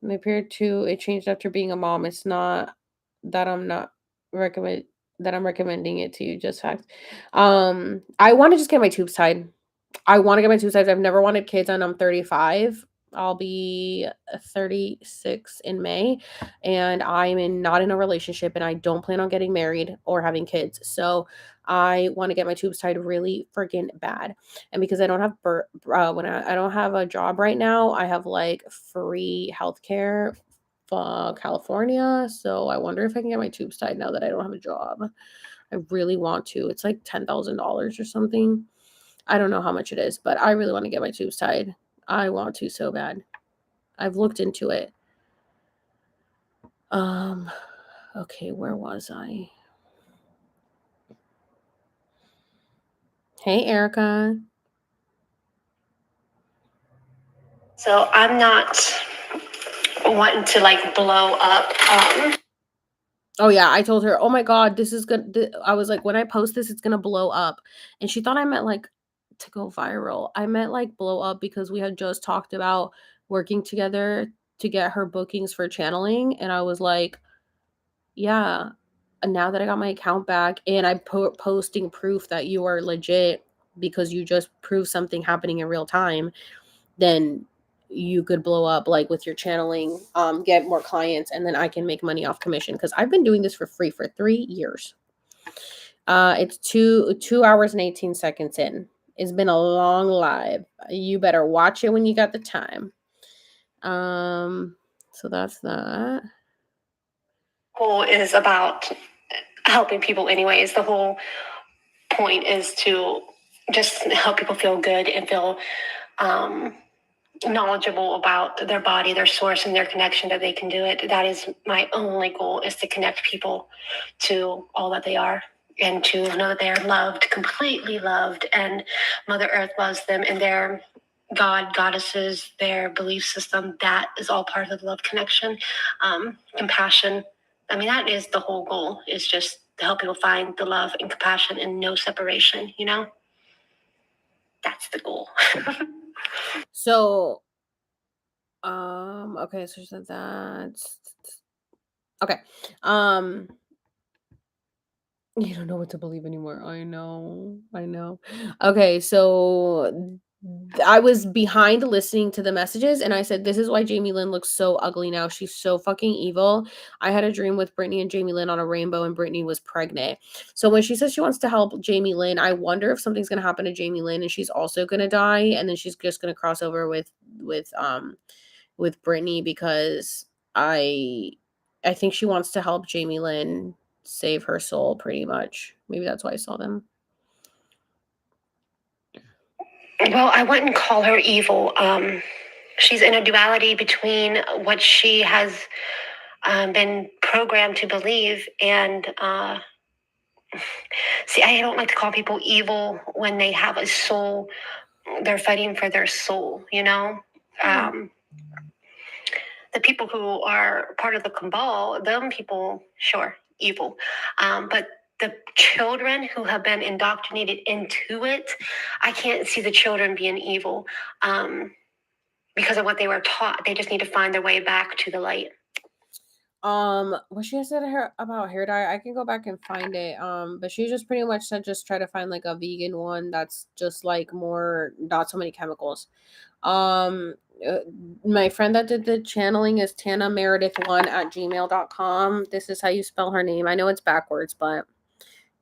My period too, it changed after being a mom. It's not that I'm not recommend that I'm recommending it to you, just fact. I want to just get my tubes tied. I want to get my tubes tied. I've never wanted kids, and I'm 35. I'll be 36 in May, and not in a relationship, and I don't plan on getting married or having kids. So I want to get my tubes tied really freaking bad. And because I don't have I don't have a job right now, I have like free healthcare for California. So I wonder if I can get my tubes tied now that I don't have a job. I really want to. It's like $10,000 or something. I don't know how much it is, but I really want to get my tubes tied. I want to so bad. I've looked into it. Okay, where was I? Hey, Erica. So I'm not wanting to like blow up. Oh yeah, I told her, oh my God, this is good. I was like, when I post this, it's gonna blow up. And she thought I meant like to go viral. I meant like blow up because we had just talked about working together to get her bookings for channeling. And I was like, yeah, and now that I got my account back and I'm posting proof that you are legit because you just proved something happening in real time, then you could blow up like with your channeling, get more clients, and then I can make money off commission because I've been doing this for free for 3 years. It's 2 hours and 18 seconds in. It's been a long live. You better watch it when you got the time. So that's that. Whole is about helping people anyways. The whole point is to just help people feel good and feel knowledgeable about their body, their source, and their connection that they can do it. That is my only goal, is to connect people to all that they are. and to know that they are loved, completely loved, and Mother Earth loves them, and their God, goddesses, their belief system, that is all part of the love connection. Compassion. I mean, that is the whole goal, is just to help people find the love and compassion and no separation, you know? That's the goal. So, okay, so she said that. Okay. You don't know what to believe anymore. I know. Okay, so I was behind listening to the messages and I said, this is why Jamie Lynn looks so ugly now. She's so fucking evil. I had a dream with Brittany and Jamie Lynn on a rainbow and Brittany was pregnant. So when she says she wants to help Jamie Lynn, I wonder if something's gonna happen to Jamie Lynn and she's also gonna die and then she's just gonna cross over with Brittany because I think she wants to help Jamie Lynn save her soul pretty much. Maybe that's why I saw them. Well, I wouldn't call her evil. She's in a duality between what she has been programmed to believe and see, I don't like to call people evil when they have a soul. They're fighting for their soul, you know? The people who are part of the cabal, them people, sure, evil. But the children who have been indoctrinated into it, I can't see the children being evil because of what they were taught. They just need to find their way back to the light. What she said about hair dye, I can go back and find it. But she just pretty much said just try to find like a vegan one that's just like more, not so many chemicals. My friend that did the channeling is Tana Meredith1 at gmail.com. This is how you spell her name. I know it's backwards, but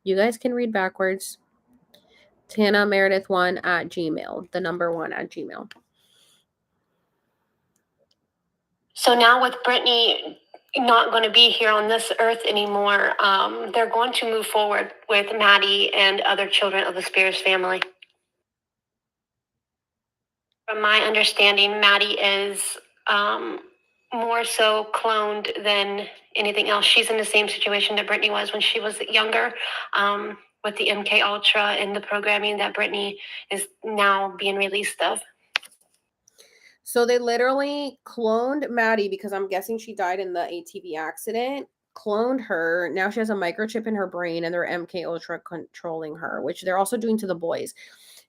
you guys can read backwards. Tana Meredith1 at gmail, the number 1 at gmail. So now with Brittany not going to be here on this earth anymore, they're going to move forward with Maddie and other children of the Spears family. From my understanding, Maddie is more so cloned than anything else. She's in the same situation that Brittany was when she was younger, with the MK Ultra and the programming that Brittany is now being released of. So they literally cloned Maddie because I'm guessing she died in the ATV accident. Cloned her. Now she has a microchip in her brain and they're MK Ultra controlling her, which they're also doing to the boys.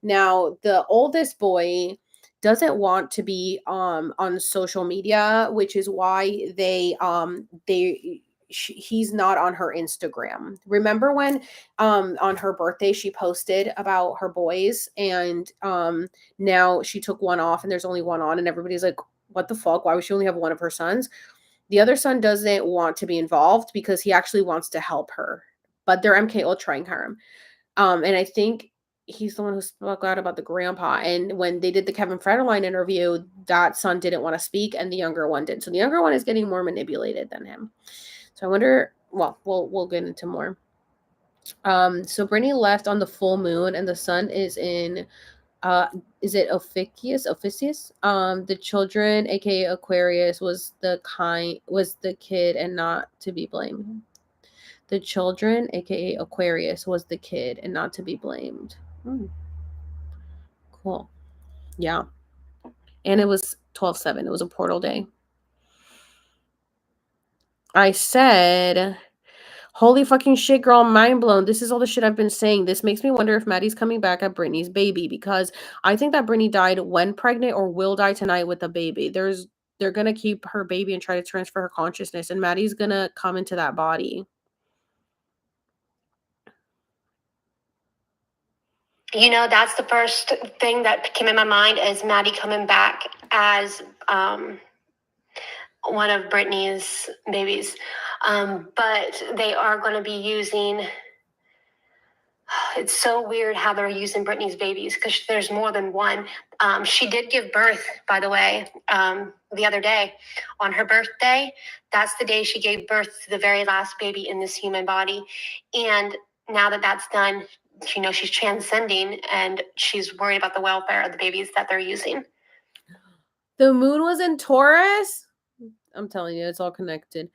Now, the oldest boy doesn't want to be on social media, which is why he's not on her Instagram. Remember when on her birthday she posted about her boys and now she took one off and there's only one on and everybody's like, what the fuck? Why would she only have one of her sons? The other son doesn't want to be involved because he actually wants to help her, but they're MK Ultraing her. And I think he's the one who spoke out about the grandpa. And when they did the Kevin Federline interview, that son didn't want to speak and the younger one did. So the younger one is getting more manipulated than him. So I wonder, well, we'll get into more. So Brittany left on the full moon and the sun is in is it Ophiuchus? The children, aka Aquarius, was the kid and not to be blamed. The children, aka Aquarius, was the kid and not to be blamed. Cool. Yeah. And it was 12/7. It was a portal day. I said, holy fucking shit, girl, mind blown. This is all the shit I've been saying. This makes me wonder if Maddie's coming back at Brittany's baby because I think that Brittany died when pregnant or will die tonight with a baby. They're going to keep her baby and try to transfer her consciousness and Maddie's going to come into that body. You know, that's the first thing that came in my mind is Maddie coming back as one of Brittany's babies. But they are going to be using, it's so weird how they're using Brittany's babies because there's more than one. She did give birth, by the way, the other day on her birthday. That's the day she gave birth to the very last baby in this human body. And now that that's done, you know, she's transcending and she's worried about the welfare of the babies that they're using. The moon was in Taurus? I'm telling you, it's all connected.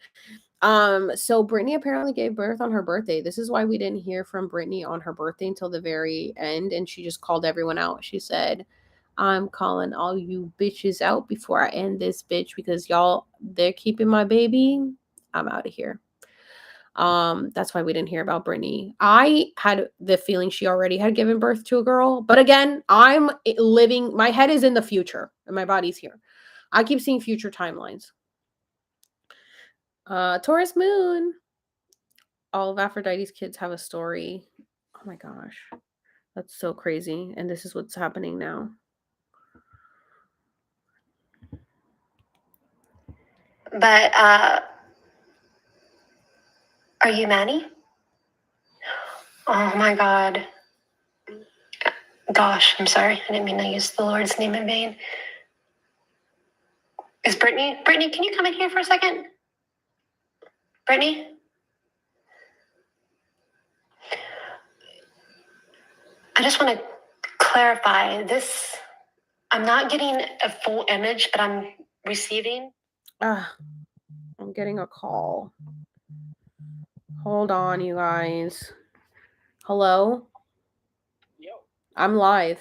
So Brittany apparently gave birth on her birthday. This is why we didn't hear from Brittany on her birthday until the very end, and she just called everyone out. She said, I'm calling all you bitches out before I end this bitch because y'all, they're keeping my baby. I'm out of here. That's why we didn't hear about Brittany. I had the feeling she already had given birth to a girl, but again, I'm living, my head is in the future and my body's here. I keep seeing future timelines. Taurus moon. All of Aphrodite's kids have a story. Oh my gosh. That's so crazy. And this is what's happening now. But, are you Maddie? Oh my God. Gosh, I'm sorry. I didn't mean to use the Lord's name in vain. Is Brittany? Brittany, can you come in here for a second? Brittany? I just want to clarify this. I'm not getting a full image, but I'm receiving. I'm getting a call. Hold on, you guys. Hello? Yo. I'm live.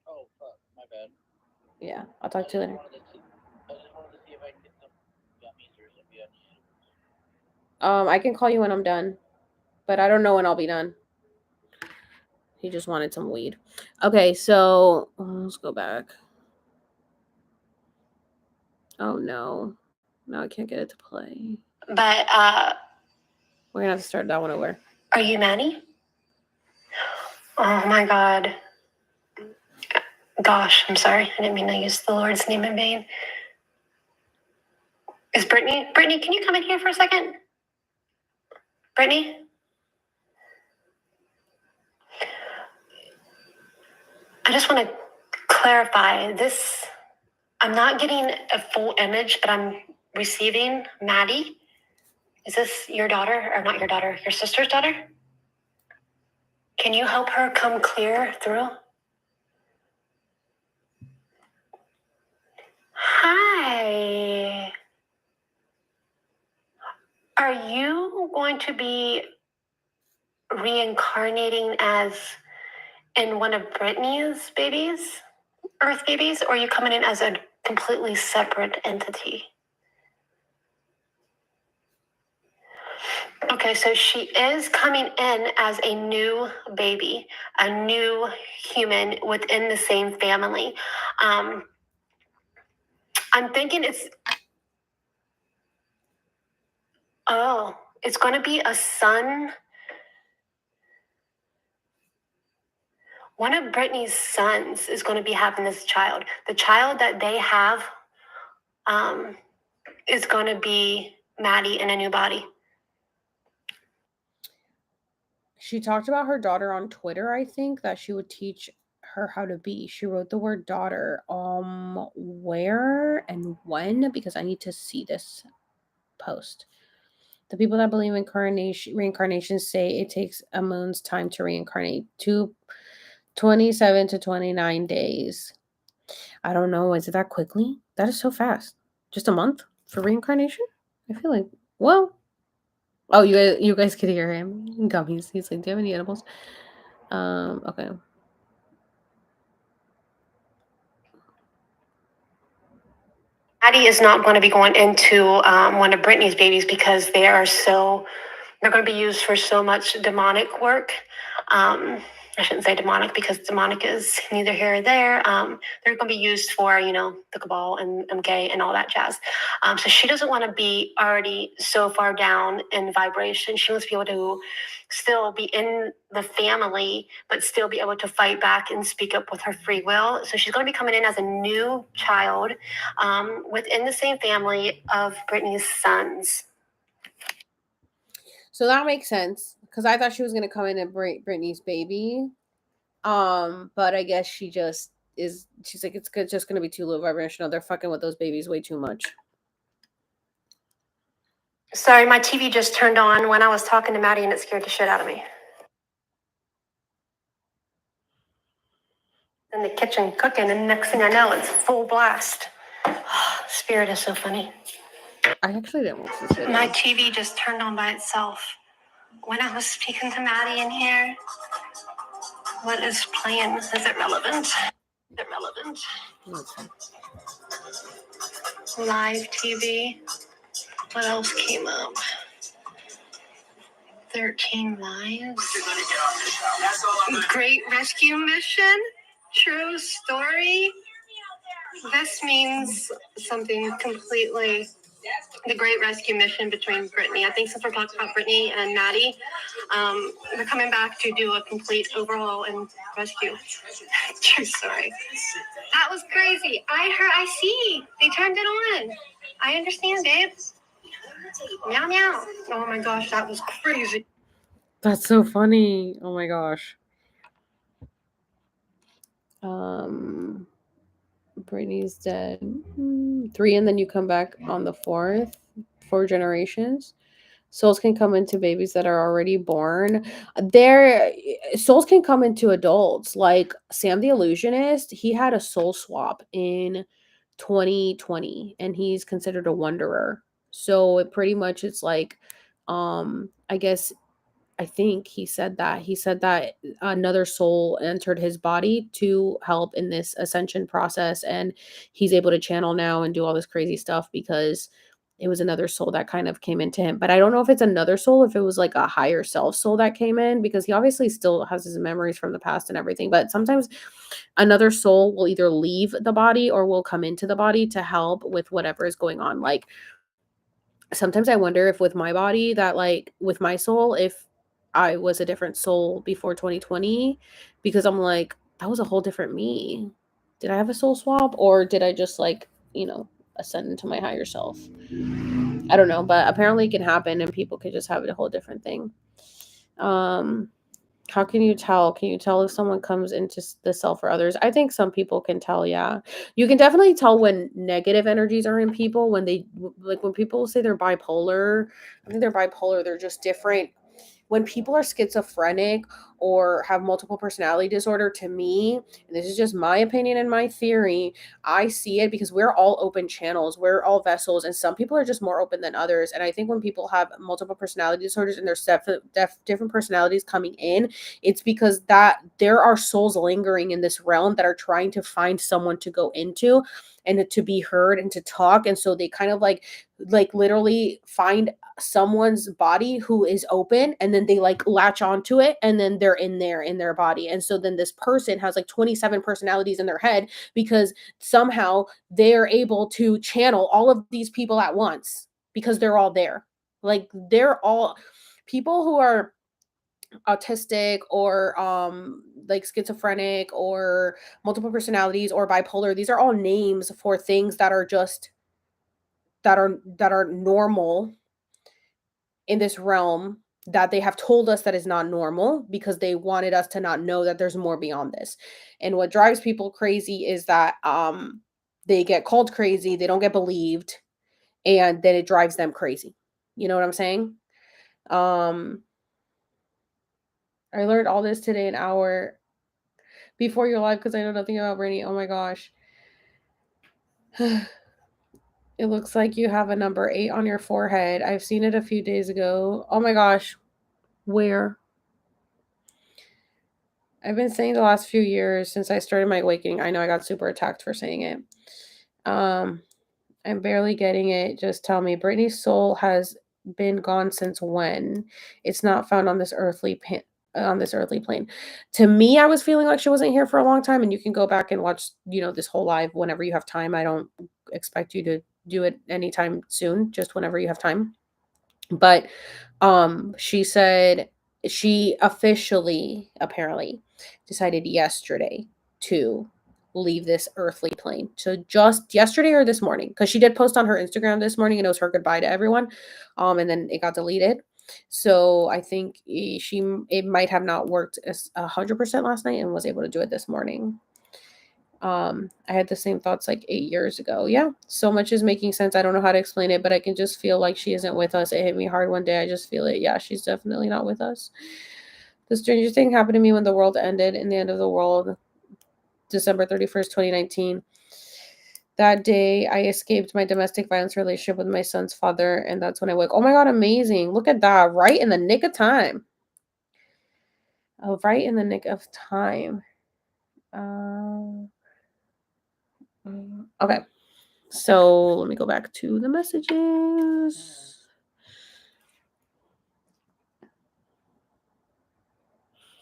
Oh, fuck. My bad. Yeah, I'll talk to you later. I just wanted to see if I can get some gummies or some bitch. I can call you when I'm done, but I don't know when I'll be done. He just wanted some weed. Okay, so let's go back. Oh no. No, I can't get it to play. But, We're gonna have to start that one over. are you Maddie? Oh my God. Gosh, I'm sorry. I didn't mean to use the Lord's name in vain. Is Brittany? Brittany, can you come in here for a second? Brittany? I just want to clarify this. I'm not getting a full image, but I'm receiving Maddie. Is this your daughter, or not your daughter, your sister's daughter? Can you help her come clear through? Hi. Are you going to be reincarnating as in one of Brittany's babies, Earth babies, or are you coming in as a completely separate entity? Okay, so she is coming in as a new baby, a new human within the same family. I'm thinking it's going to be a son. One of Brittany's sons is going to be having this child. The child that they have is going to be Maddie in a new body. She talked about her daughter on Twitter, I think, that she would teach her how to be. She wrote the word daughter. Where and when? Because I need to see this post. The people that believe in reincarnation say it takes a moon's time to reincarnate. 27 to 29 days. I don't know. Is it that quickly? That is so fast. Just a month for reincarnation? I feel like, well. Oh, you guys could hear him. Gummies. He's like, do you have any edibles? Okay. Maddie is not going to be going into one of Brittany's babies because they're going to be used for so much demonic work. I shouldn't say demonic because demonic is neither here or there. They're going to be used for, the cabal and gay and all that jazz. So she doesn't want to be already so far down in vibration. She wants to be able to still be in the family, but still be able to fight back and speak up with her free will. So she's going to be coming in as a new child within the same family of Brittany's sons. So that makes sense because I thought she was gonna come in and break Brittany's baby, but I guess she just is. She's like, it's just gonna be too low vibrational. They're fucking with those babies way too much. Sorry, my TV just turned on when I was talking to Maddie, and it scared the shit out of me. In the kitchen cooking, and next thing I know, it's full blast. Spirit is so funny. I actually didn't watch this video. My TV just turned on by itself. When I was speaking to Maddie in here, what is playing? Is it relevant? Is it relevant? Let's see. Live TV. What else came up? 13 Lives. Great Rescue Mission. True story. This means something completely. The Great Rescue Mission between Brittany. I think since we're talking about Brittany and Maddie, they're coming back to do a complete overhaul and rescue. True story. That was crazy. I see. They turned it on. I understand, babe. Meow, meow. Oh my gosh, that was crazy. That's so funny. Oh my gosh. Brittany's dead. 3, and then you come back on the 4th. 4 generations. Souls can come into babies that are already born. Their souls can come into adults. Like Sam the Illusionist, he had a soul swap in 2020, and he's considered a wanderer. So it pretty much it's like, I think he said that another soul entered his body to help in this ascension process, and he's able to channel now and do all this crazy stuff because it was another soul that kind of came into him. But I don't know if it's another soul, if it was like a higher self soul that came in, because he obviously still has his memories from the past and everything. But sometimes another soul will either leave the body or will come into the body to help with whatever is going on. Like sometimes I wonder if with my body that like with my soul, if I was a different soul before 2020, because I'm like, that was a whole different me. Did I have a soul swap, or did I just like, ascend into my higher self? I don't know, but apparently it can happen and people could just have a whole different thing. How can you tell? Can you tell if someone comes into the self or others? I think some people can tell, yeah. You can definitely tell when negative energies are in people, when they, like when people say they're bipolar. I think they're bipolar, they're just different. When people are schizophrenic or have multiple personality disorder, to me, and this is just my opinion and my theory, I see it because we're all open channels, we're all vessels, and some people are just more open than others. And I think when people have multiple personality disorders and there's different personalities coming in, it's because that there are souls lingering in this realm that are trying to find someone to go into and to be heard and to talk. And so they kind of like literally find someone's body who is open, and then they like latch onto it, and then they're in their body. And so then this person has like 27 personalities in their head because somehow they're able to channel all of these people at once because they're all there. Like they're all people who are autistic or like schizophrenic or multiple personalities or bipolar. These are all names for things that are just that are normal in this realm, that they have told us that is not normal because they wanted us to not know that there's more beyond this. And what drives people crazy is that they get called crazy, they don't get believed, and then it drives them crazy. You know what I'm saying? I learned all this today an hour before your live because I know nothing about Brittany. Oh my gosh. It looks like you have a number 8 on your forehead. I've seen it a few days ago. Oh my gosh. Where? I've been saying the last few years since I started my awakening. I know I got super attacked for saying it. I'm barely getting it. Just tell me. Brittany's soul has been gone since when? It's not found on this earthly plane. To me, I was feeling like she wasn't here for a long time, and you can go back and watch, this whole live whenever you have time. I don't expect you to do it anytime soon, just whenever you have time. But she said she officially apparently decided yesterday to leave this earthly plane. So just yesterday or this morning, because she did post on her Instagram this morning and it was her goodbye to everyone. And then it got deleted. So I think it might have not worked as 100% last night and was able to do it this morning. I had the same thoughts like 8 years ago. Yeah, so much is making sense. I don't know how to explain it, but I can just feel like she isn't with us. It hit me hard one day. I just feel it. Yeah, she's definitely not with us. The strangest thing happened to me when the world ended, in the end of the world, December 31st, 2019. That day, I escaped my domestic violence relationship with my son's father, and that's when I woke. Oh my God, amazing. Look at that. Right in the nick of time. Oh, right in the nick of time. Okay. So let me go back to the messages.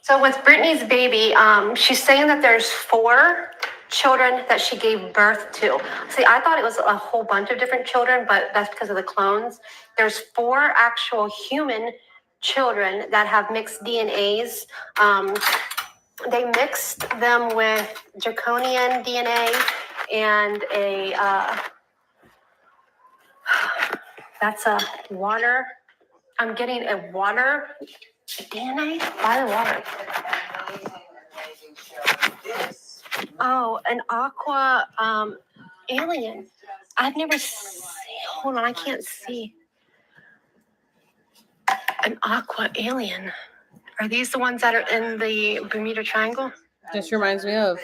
So with Brittany's baby, she's saying that there's 4 children that she gave birth to. See, I thought it was a whole bunch of different children, but that's because of the clones. There's 4 actual human children that have mixed DNAs. They mixed them with draconian DNA and that's a water. I'm getting a water DNA by the water. Oh, an aqua alien. I've never seen. Hold on, I can't see. An aqua alien. Are these the ones that are in the Bermuda Triangle? This reminds me of.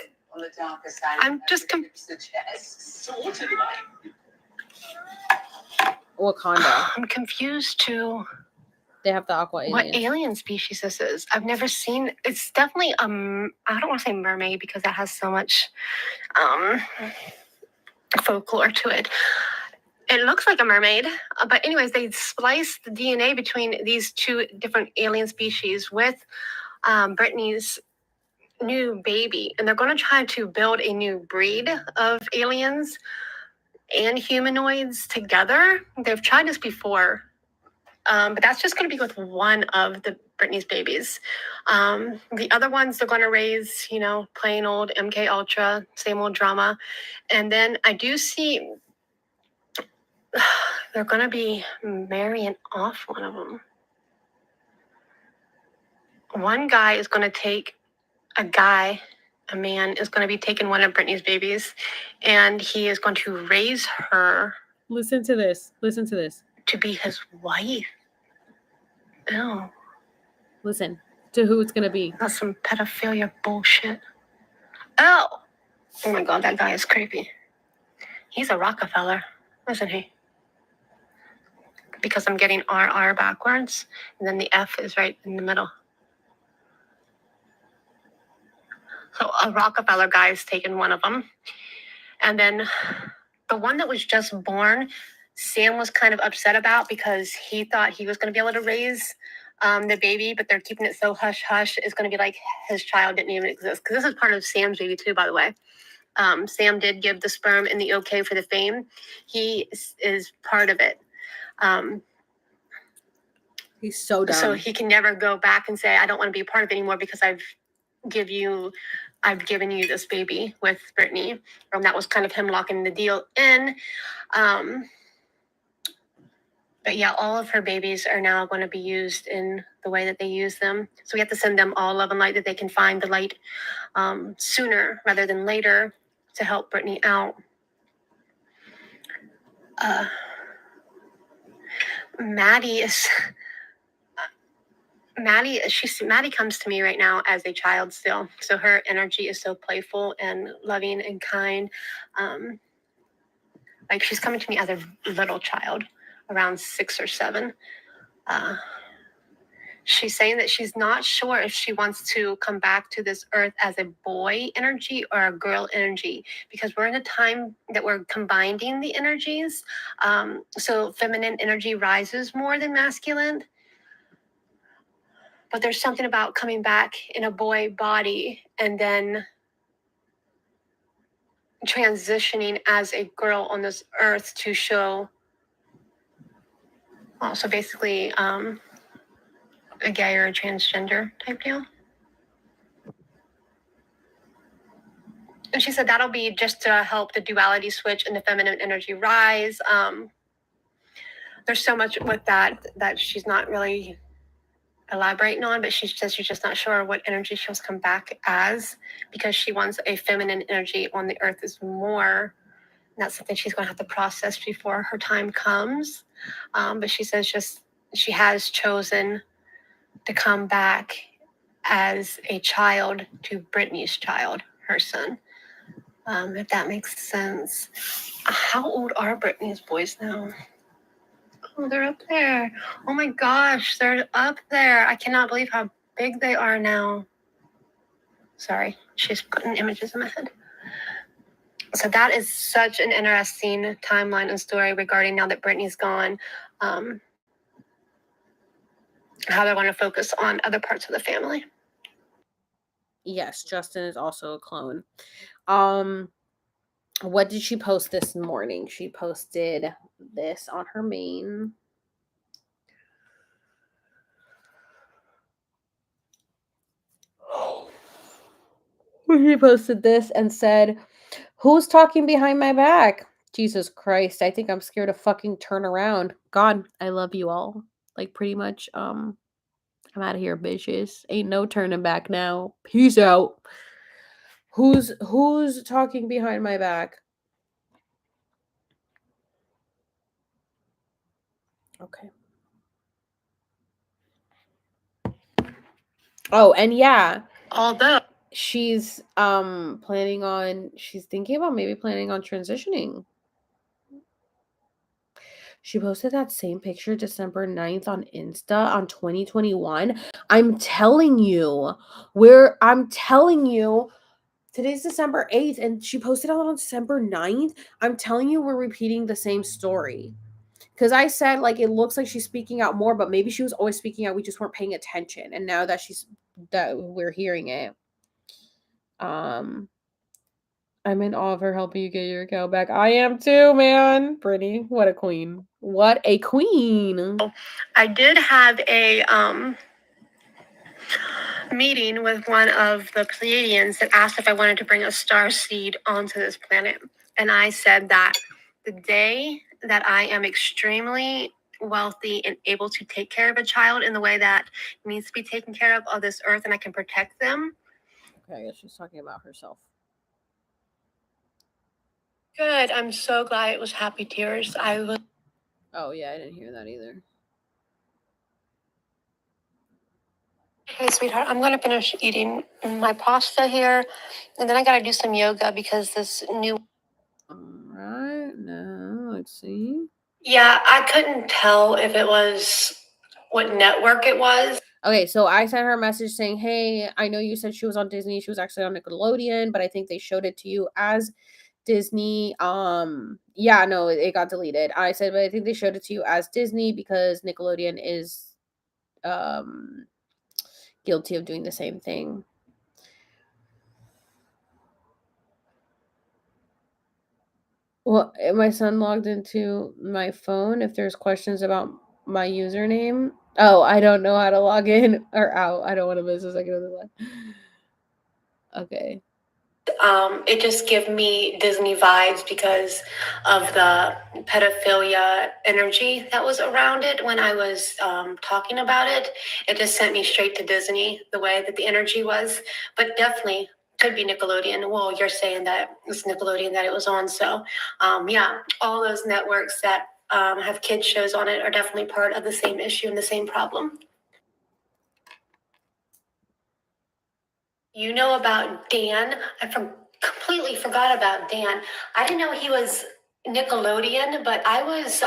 I'm just Wakanda. I'm confused to They have the aqua what aliens. alien species this is. I've never seen. It's definitely I don't want to say mermaid because that has so much folklore to it. It looks like a mermaid, but anyways, they spliced the DNA between these 2 different alien species with Brittany's new baby, and they're going to try to build a new breed of aliens and humanoids together. They've tried this before, but that's just going to be with one of the Brittany's babies. The other ones they're going to raise, plain old MK Ultra, same old drama, and then I do see they're going to be marrying off one of them. One guy is going to take a man is going to be taking one of Brittany's babies, and he is going to raise her. Listen to this. To be his wife. Ew. Listen to who it's going to be. That's some pedophilia bullshit. Oh my God, that guy is creepy. He's a Rockefeller, isn't he? Because I'm getting RR backwards, and then the F is right in the middle. So a Rockefeller guy is taking one of them. And then the one that was just born, Sam was kind of upset about because he thought he was going to be able to raise the baby, but they're keeping it so hush-hush. It's going to be like his child didn't even exist. Because this is part of Sam's baby too, by the way. Sam did give the sperm and the okay for the fame. He is part of it. He's so dumb. So he can never go back and say, I don't want to be a part of it anymore because I've given you this baby with Brittany. That was kind of him locking the deal in. But yeah, all of her babies are now going to be used in the way that they use them. So we have to send them all love and light that they can find the light sooner rather than later to help Brittany out. Maddie comes to me right now as a child still. So her energy is so playful and loving and kind. Like she's coming to me as a little child, around 6 or 7. She's saying that she's not sure if she wants to come back to this earth as a boy energy or a girl energy, because we're in a time that we're combining the energies. So feminine energy rises more than masculine. But there's something about coming back in a boy body and then transitioning as a girl on this earth to show. Well, so basically, a gay or a transgender type deal. And she said that'll be just to help the duality switch and the feminine energy rise. There's so much with that she's not really elaborating on, but she says she's just not sure what energy she'll come back as, because she wants a feminine energy on the earth is more. And that's something she's going to have to process before her time comes. But she says she has chosen to come back as a child to Brittany's child, her son. if that makes sense. How old are Brittany's boys now? Oh, they're up there. Oh my gosh, they're up there. I cannot believe how big they are now. Sorry, she's putting images in my head. So that is such an interesting timeline and story regarding now that Brittany's gone, how they want to focus on other parts of the family. Yes, Justin is also a clone. What did she post this morning? She posted this on her main. She posted this and said, "Who's talking behind my back? Jesus Christ, I think I'm scared to fucking turn around. God, I love you all." Like pretty much, I'm out of here, bitches. Ain't no turning back now. Peace out. Who's talking behind my back? Okay. Oh, and yeah, Although she's she's thinking about maybe planning on transitioning. She posted that same picture December 9th on Insta on 2021. I'm telling you, today's December 8th and she posted it on December 9th. I'm telling you, we're repeating the same story. Because I said, like, it looks like she's speaking out more, but maybe she was always speaking out. We just weren't paying attention. And now that we're hearing it. I'm in awe of her helping you get your account back. I am too, man. Brittany, what a queen. What a queen. I did have a meeting with one of the Pleiadians that asked if I wanted to bring a star seed onto this planet. And I said that the day that I am extremely wealthy and able to take care of a child in the way that needs to be taken care of this earth and I can protect them. Okay, I guess she's talking about herself. Good. I'm so glad it was happy tears. Oh, yeah, I didn't hear that either. Hey, sweetheart, I'm going to finish eating my pasta here, and then I got to do some yoga because this new... All right, now let's see. Yeah, I couldn't tell if it was what network it was. Okay, so I sent her a message saying, "Hey, I know you said she was on Disney. She was actually on Nickelodeon, but I think they showed it to you as Disney. Yeah, no, it got deleted. I said, but I think they showed it to you as Disney because Nickelodeon is guilty of doing the same thing." Well, my son logged into my phone. If there's questions about my username, oh, I don't know how to log in or out. I don't want to miss a second of the live. Okay. It just gave me Disney vibes because of the pedophilia energy that was around it when I was talking about it. It just sent me straight to Disney, the way that the energy was. But definitely could be Nickelodeon. Well, you're saying that it's Nickelodeon that it was on. So, yeah, all those networks that have kids shows on it are definitely part of the same issue and the same problem. You know about Dan? I completely forgot about Dan. I didn't know he was Nickelodeon, but I was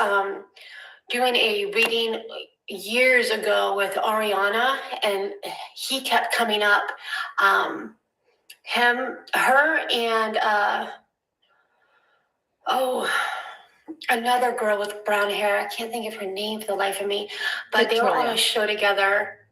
doing a reading years ago with Ariana, and he kept coming up. Her, and another girl with brown hair. I can't think of her name for the life of me, but Victoria. They were on a show together.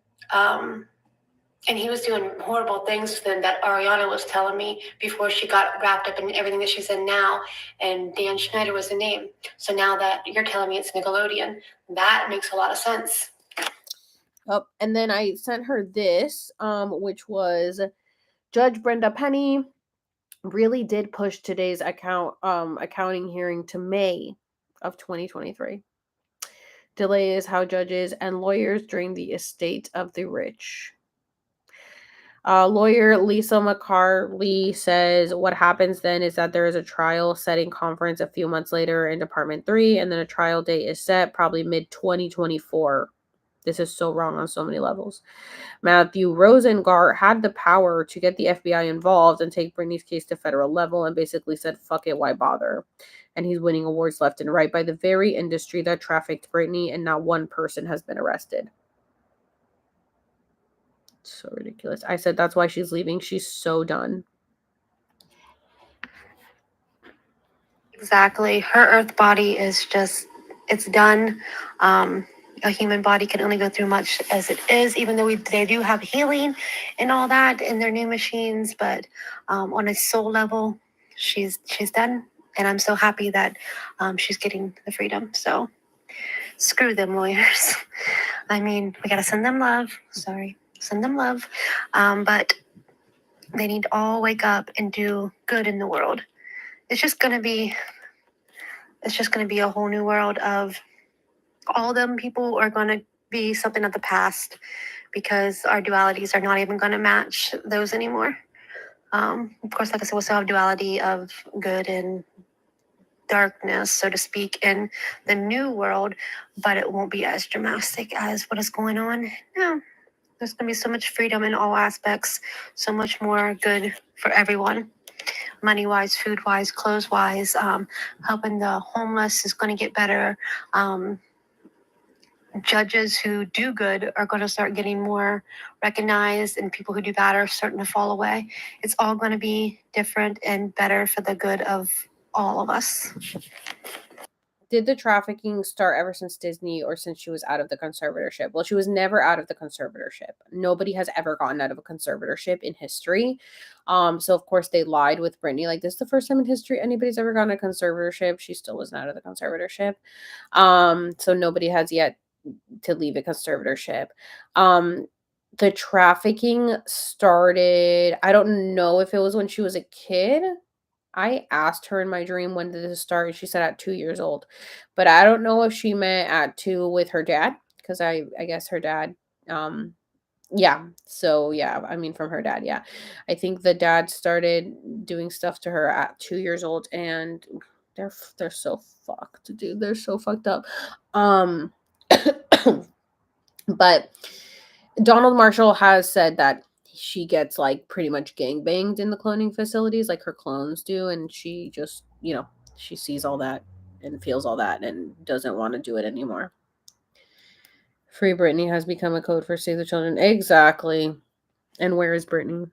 And he was doing horrible things then that Ariana was telling me before she got wrapped up in everything that she's in now. And Dan Schneider was the name. So now that you're telling me it's Nickelodeon, that makes a lot of sense. Oh, and then I sent her this, which was Judge Brenda Penny really did push today's accounting hearing to May of 2023. Delay is how judges and lawyers drain the estate of the rich. Lawyer Lisa McCarley says what happens then is that there is a trial setting conference a few months later in Department 3, and then a trial date is set probably mid-2024. This is so wrong on so many levels. Matthew Rosengart had the power to get the FBI involved and take Britney's case to federal level and basically said, fuck it, why bother? And he's winning awards left and right by the very industry that trafficked Britney, and not one person has been arrested. So ridiculous. I said that's why she's leaving. She's so done. Exactly. Her earth body is just, it's done. A human body can only go through much as it is, even though they do have healing and all that in their new machines. But on a soul level, she's done. And I'm so happy that she's getting the freedom. So screw them lawyers. I mean, we got to send them love. Sorry. Send them love. But they need to all wake up and do good in the world. It's just going to be a whole new world of all them people are going to be something of the past, because our dualities are not even going to match those anymore. Of course, like I said, we'll still have duality of good and darkness, so to speak, in the new world, but it won't be as dramatic as what is going on now. There's going to be so much freedom in all aspects, so much more good for everyone. Money-wise, food-wise, clothes-wise, helping the homeless is going to get better. Judges who do good are going to start getting more recognized, and people who do bad are starting to fall away. It's all going to be different and better for the good of all of us. Did the trafficking start ever since Disney or since she was out of the conservatorship? Well, she was never out of the conservatorship. Nobody has ever gotten out of a conservatorship in history. So of course they lied with Brittany. Like, this is the first time in history anybody's ever gotten a conservatorship. She still wasn't out of the conservatorship. So nobody has yet to leave a conservatorship. The trafficking started, I don't know if it was when she was a kid. I asked her in my dream when did this start, and she said at 2 years old. But I don't know if she meant at 2 with her dad, because I guess her dad, yeah. So yeah, I mean from her dad, yeah. I think the dad started doing stuff to her at 2 years old, and they're so fucked, dude. They're so fucked up. But Donald Marshall has said that she gets like pretty much gangbanged in the cloning facilities, like her clones do, and she just, she sees all that and feels all that and doesn't want to do it anymore. Free Britney has become a code for Save the Children. Exactly. And where is Brittany?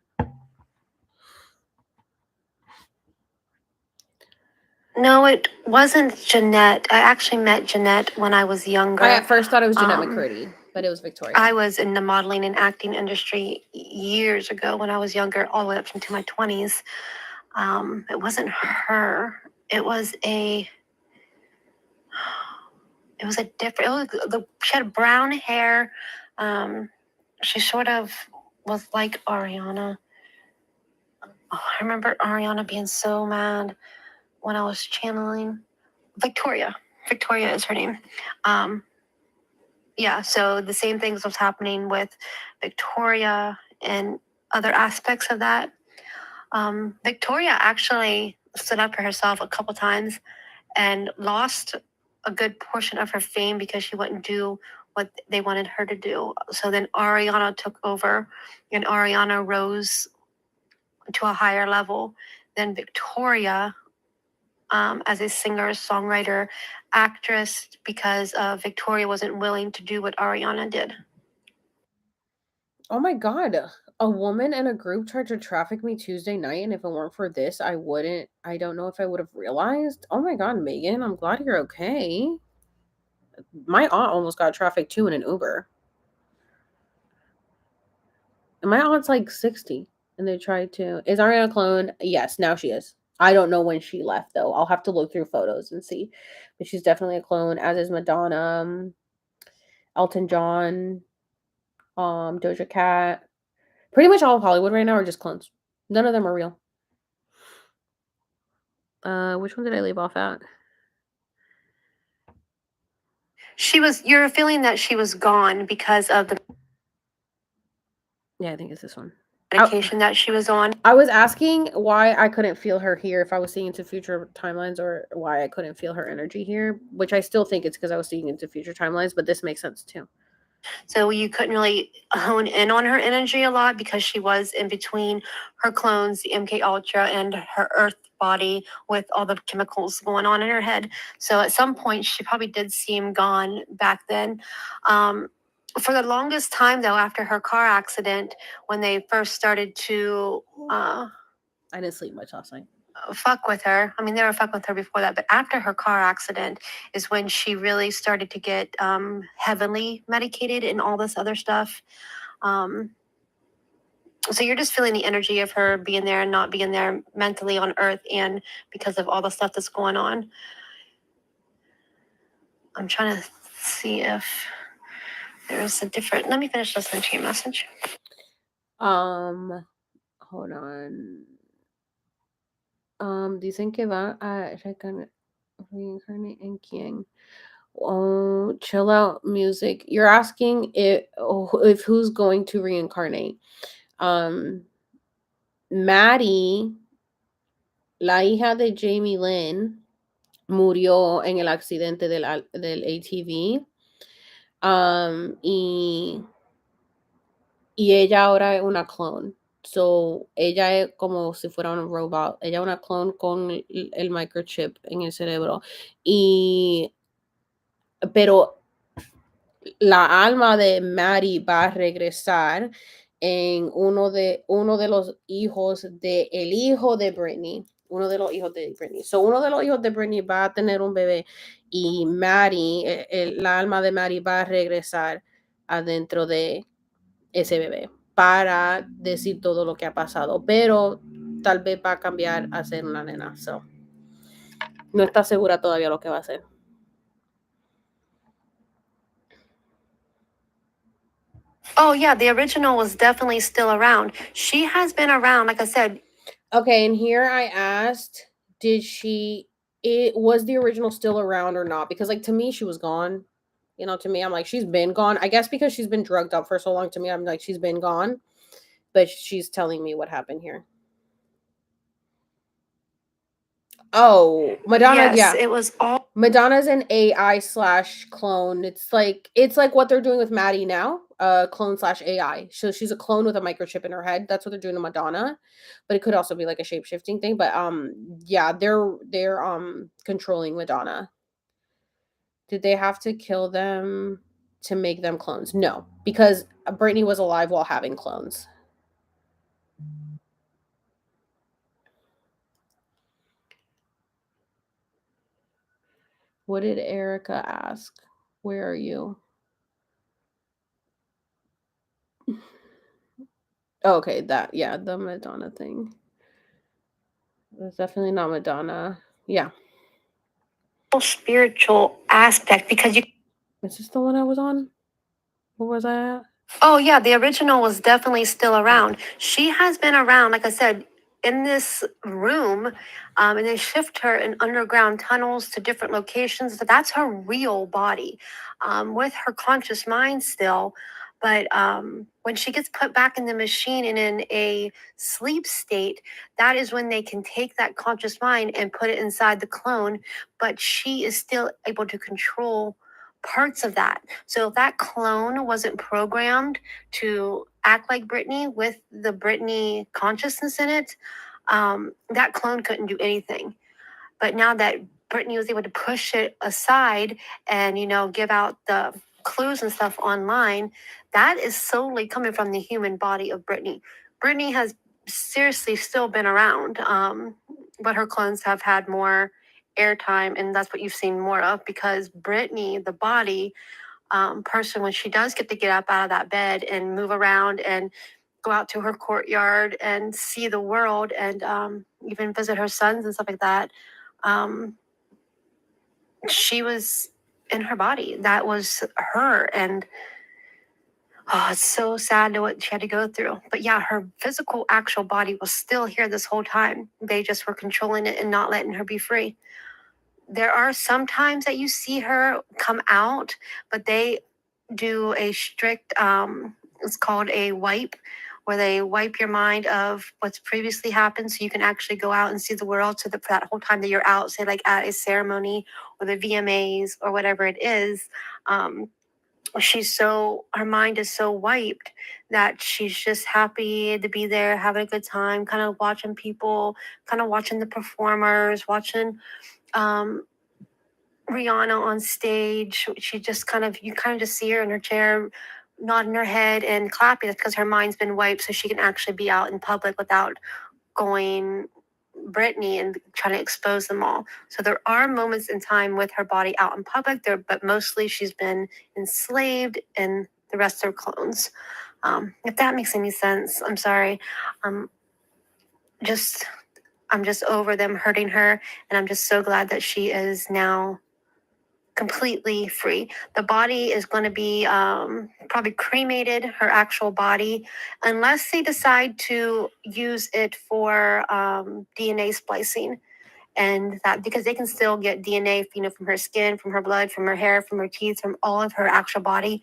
No, it wasn't Jeanette. I actually met Jeanette when I was younger. I at first thought it was Jeanette McCurdy, but it was Victoria. I was in the modeling and acting industry years ago when I was younger, all the way up into my 20s. It wasn't her. It was a different. She had brown hair. She sort of was like Ariana. Oh, I remember Ariana being so mad when I was channeling Victoria. Victoria is her name. Yeah, so the same things was happening with Victoria and other aspects of that. Victoria actually stood up for herself a couple times and lost a good portion of her fame because she wouldn't do what they wanted her to do. So then Ariana took over, and Ariana rose to a higher level than Victoria as a singer, songwriter, actress, because Victoria wasn't willing to do what Ariana did. Oh my God. A woman and a group tried to traffic me Tuesday night, and if it weren't for this, I don't know if I would have realized. Oh my God, Megan, I'm glad you're okay. My aunt almost got trafficked too in an Uber. And my aunt's like 60, and they tried to. Is Ariana a clone? Yes, now she is. I don't know when she left, though. I'll have to look through photos and see. But she's definitely a clone, as is Madonna, Elton John, Doja Cat. Pretty much all of Hollywood right now are just clones. None of them are real. Which one did I leave off at? You're feeling that she was gone because of the Yeah, I think it's this one. medication that she was on. I was asking why I couldn't feel her here, if I was seeing into future timelines, or why I couldn't feel her energy here, which I still think it's because I was seeing into future timelines, but this makes sense too. So you couldn't really hone in on her energy a lot because she was in between her clones, the MK Ultra, and her Earth body with all the chemicals going on in her head. So at some point, she probably did seem gone back then. For the longest time, though, after her car accident, when they first started to I didn't sleep much last night. fuck with her. I mean, they were fucking with her before that, but after her car accident is when she really started to get heavily medicated and all this other stuff. So you're just feeling the energy of her being there and not being there mentally on Earth, and because of all the stuff that's going on. I'm trying to see if there's a different. Let me finish listening to your message. Hold on. Dicen que va a reincarnate en quién? Oh, chill out music. You're asking if who's going to reincarnate. Maddie, la hija de Jamie Lynn, murió en el accidente del ATV. Y ella ahora es una clone. So, ella es como si fuera un robot. Ella es una clone con el microchip en el cerebro. Pero la alma de Maddie va a regresar en uno de los hijos del hijo de Brittany. Uno de los hijos de Brittany. So, uno de los hijos de Brittany va a tener un bebé y Maddie, la alma de Maddie va a regresar adentro de ese bebé para decir todo lo que ha pasado, pero tal vez va a cambiar a ser una nena. So, no está segura todavía lo que va a hacer. Oh, yeah, the original was definitely still around. She has been around, like I said. Okay, and here I asked, was the original still around or not? Because, like, to me, she was gone. You know, to me, I'm like, she's been gone. I guess because she's been drugged up for so long, to me, I'm like, she's been gone. But she's telling me what happened here. Oh, Madonna, Yes, yeah. it was all. Madonna's an AI / clone. It's like what they're doing with Maddie now, clone / AI. So she's a clone with a microchip in her head. That's what they're doing to Madonna, but it could also be like a shape shifting thing. But yeah, they're controlling Madonna. Did they have to kill them to make them clones? No, because Brittany was alive while having clones. What did Erica ask? Where are you? Oh, okay, the Madonna thing. It's definitely not Madonna. Yeah. Spiritual aspect because you. Is this the one I was on? What was I at? Oh, yeah, the original was definitely still around. She has been around, like I said, in this room, and they shift her in underground tunnels to different locations. But that's her real body, with her conscious mind still. But when she gets put back in the machine and in a sleep state, that is when they can take that conscious mind and put it inside the clone. But she is still able to control parts of that. So if that clone wasn't programmed to act like Brittany with the Brittany consciousness in it, that clone couldn't do anything. But now that Brittany was able to push it aside and, give out the clues and stuff online, that is solely coming from the human body of Brittany. Brittany has seriously still been around, but her clones have had more airtime, and that's what you've seen more of, because Brittany, the body person, when she does get to get up out of that bed and move around and go out to her courtyard and see the world and even visit her sons and stuff like that, she was in her body. That was her. And it's so sad to what she had to go through. But yeah, her physical, actual body was still here this whole time. They just were controlling it and not letting her be free. There are some times that you see her come out, but they do a strict, it's called a wipe, where they wipe your mind of what's previously happened so you can actually go out and see the world. So that for that whole time that you're out, say like at a ceremony or the VMAs or whatever it is, her mind is so wiped that she's just happy to be there, having a good time, kind of watching people, kind of watching the performers, watching Rihanna on stage. She just you kind of just see her in her chair, nodding her head and clapping. It's because her mind's been wiped, so she can actually be out in public without going Brittany and trying to expose them all. So there are moments in time with her body out in public there, but mostly she's been enslaved and the rest are clones. If that makes any sense, I'm sorry. Just I'm just over them hurting her, and I'm just so glad that she is now completely free. The body is going to be probably cremated, her actual body, unless they decide to use it for DNA splicing. And that because they can still get DNA, from her skin, from her blood, from her hair, from her teeth, from all of her actual body.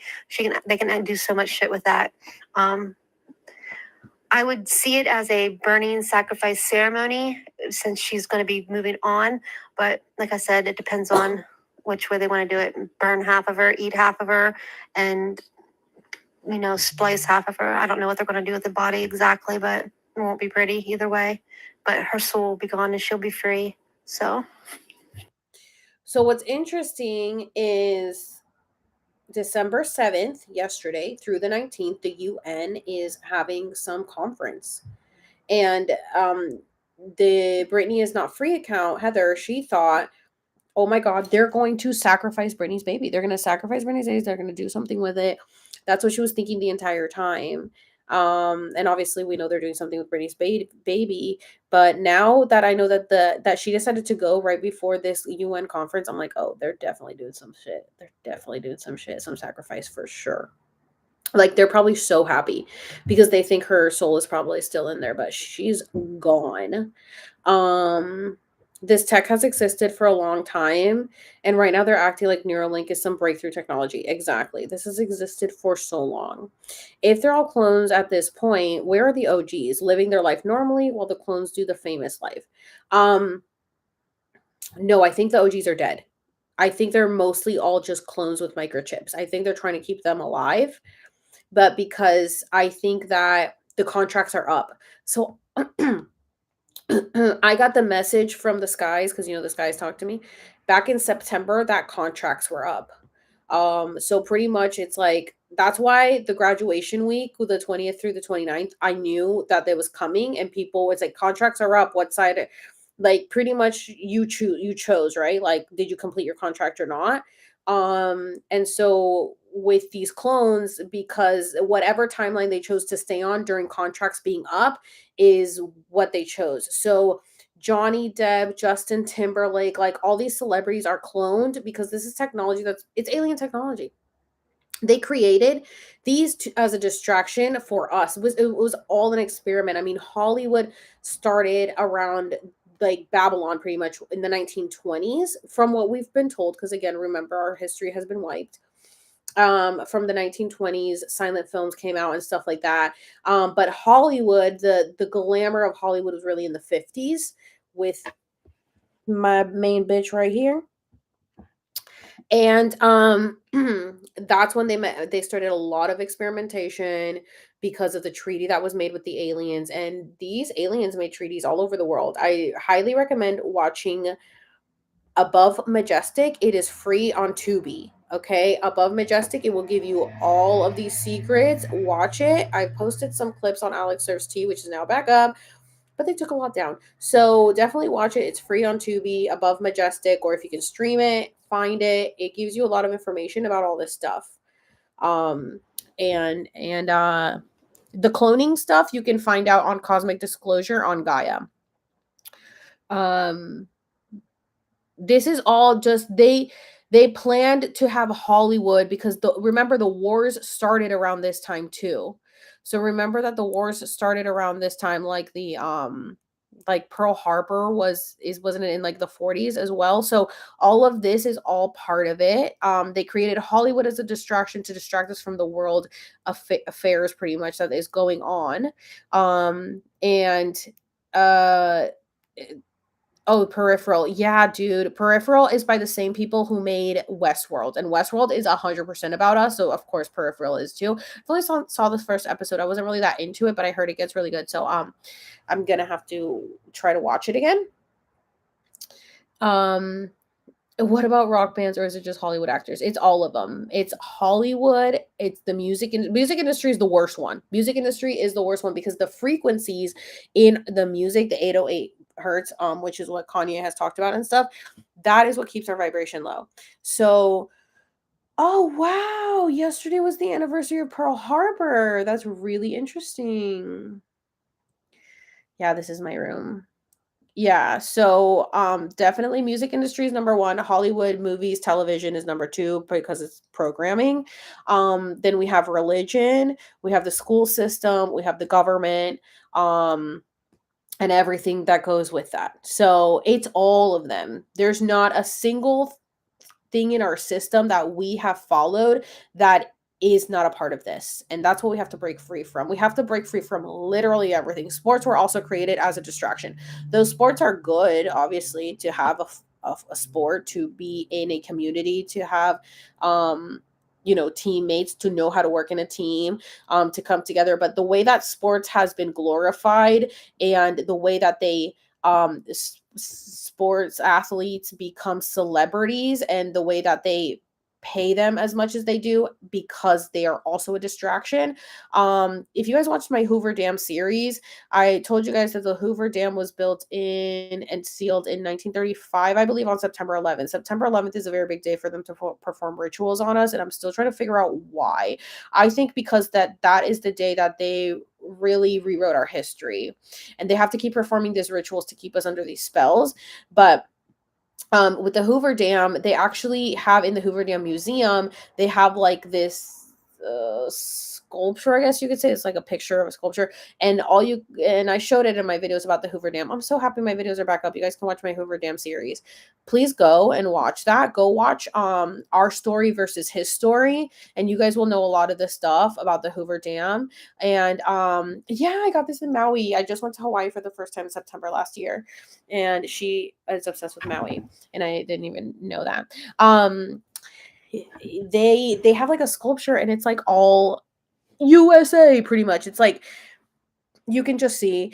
They can do so much shit with that. I would see it as a burning sacrifice ceremony since she's going to be moving on. But like I said, it depends on which way they want to do it. Burn half of her, eat half of her, and, splice half of her. I don't know what they're going to do with the body exactly, but it won't be pretty either way. But her soul will be gone and she'll be free. So what's interesting is December 7th, yesterday, through the 19th, the UN is having some conference. And the Britney is Not Free account, Heather, she thought, oh my God, they're going to sacrifice Britney's baby. They're going to sacrifice Britney's baby. They're going to do something with it. That's what she was thinking the entire time. And obviously we know they're doing something with Britney's baby. But now that I know that that she decided to go right before this UN conference, I'm like, oh, they're definitely doing some shit. They're definitely doing some shit, some sacrifice for sure. Like, they're probably so happy because they think her soul is probably still in there, but she's gone. This tech has existed for a long time, and right now they're acting like Neuralink is some breakthrough technology. Exactly. This has existed for so long. If they're all clones at this point, where are the OGs living their life normally while the clones do the famous life? No, I think the OGs are dead. I think they're mostly all just clones with microchips. I think they're trying to keep them alive, but because I think that the contracts are up. So I got the message from the skies because the skies talked to me back in September that contracts were up. So pretty much it's like that's why the graduation week, the 20th through the 29th, I knew that they was coming, and people, it's like contracts are up. What side? Like pretty much you chose, right? Like, did you complete your contract or not? And so with these clones, because whatever timeline they chose to stay on during contracts being up is what they chose. So Johnny Depp, Justin Timberlake, like all these celebrities are cloned because this is technology it's alien technology. They created these as a distraction for us. It was all an experiment. I mean, Hollywood started around like Babylon pretty much in the 1920s from what we've been told, because again, remember, our history has been wiped. From the 1920s, silent films came out and stuff like that. But Hollywood, the glamour of Hollywood was really in the 50s with my main bitch right here. And that's when they started a lot of experimentation because of the treaty that was made with the aliens, and these aliens made treaties all over the world. I highly recommend watching Above Majestic. It is free on Tubi. Okay, Above Majestic, it will give you all of these secrets. Watch it. I posted some clips on Alex Serves Tea, which is now back up, but they took a lot down. So definitely watch it. It's free on Tubi, Above Majestic, or if you can stream it, find it. It gives you a lot of information about all this stuff. And the cloning stuff you can find out on Cosmic Disclosure on Gaia. This is all just they planned to have Hollywood because remember the wars started around this time too. So remember that the wars started around this time, like the like Pearl Harbor wasn't it in like the 40s as well. So all of this is all part of it. They created Hollywood as a distraction to distract us from the world affairs pretty much that is going on. And Oh, Peripheral. Yeah, dude. Peripheral is by the same people who made Westworld, and Westworld is 100% about us. So of course Peripheral is too. I've only saw the first episode. I wasn't really that into it, but I heard it gets really good. So I'm gonna have to try to watch it again. Um, what about rock bands, or is it just Hollywood actors? It's all of them. It's Hollywood. It's the music industry is the worst one. Music industry is the worst one because the frequencies in the music, the 808 hertz, which is what Kanye has talked about and stuff, that is what keeps our vibration low. So, oh wow, yesterday was the anniversary of Pearl Harbor. That's really interesting. Yeah, this is my room. Yeah, so definitely music industry is number 1, Hollywood, movies, television is number 2 because it's programming. Then we have religion, we have the school system, we have the government, and everything that goes with that. So it's all of them. There's not a single thing in our system that we have followed that is not a part of this. And that's what we have to break free from. We have to break free from literally everything. Sports were also created as a distraction. Those sports are good, obviously, to have a sport, to be in a community, to have, teammates, to know how to work in a team, to come together. But the way that sports has been glorified and the way that they sports athletes become celebrities and the way that they pay them as much as they do because they are also a distraction. If you guys watched my Hoover Dam series, I told you guys that the Hoover Dam was built in and sealed in 1935, I believe, on September 11th. September 11th is a very big day for them to perform rituals on us, and I'm still trying to figure out why. I think because that is the day that they really rewrote our history, and they have to keep performing these rituals to keep us under these spells. But with the Hoover Dam, they actually have in the Hoover Dam Museum, they have like this sculpture, I guess you could say. It's like a picture of a sculpture, and I showed it in my videos about the Hoover Dam. I'm so happy my videos are back up. You guys can watch my Hoover Dam series. Please go and watch that. Go watch our story versus his story, and you guys will know a lot of the stuff about the Hoover Dam. And yeah, I got this in Maui. I just went to Hawaii for the first time in September last year, and she is obsessed with Maui, and I didn't even know that. They have like a sculpture, and it's like all USA pretty much. It's like you can just see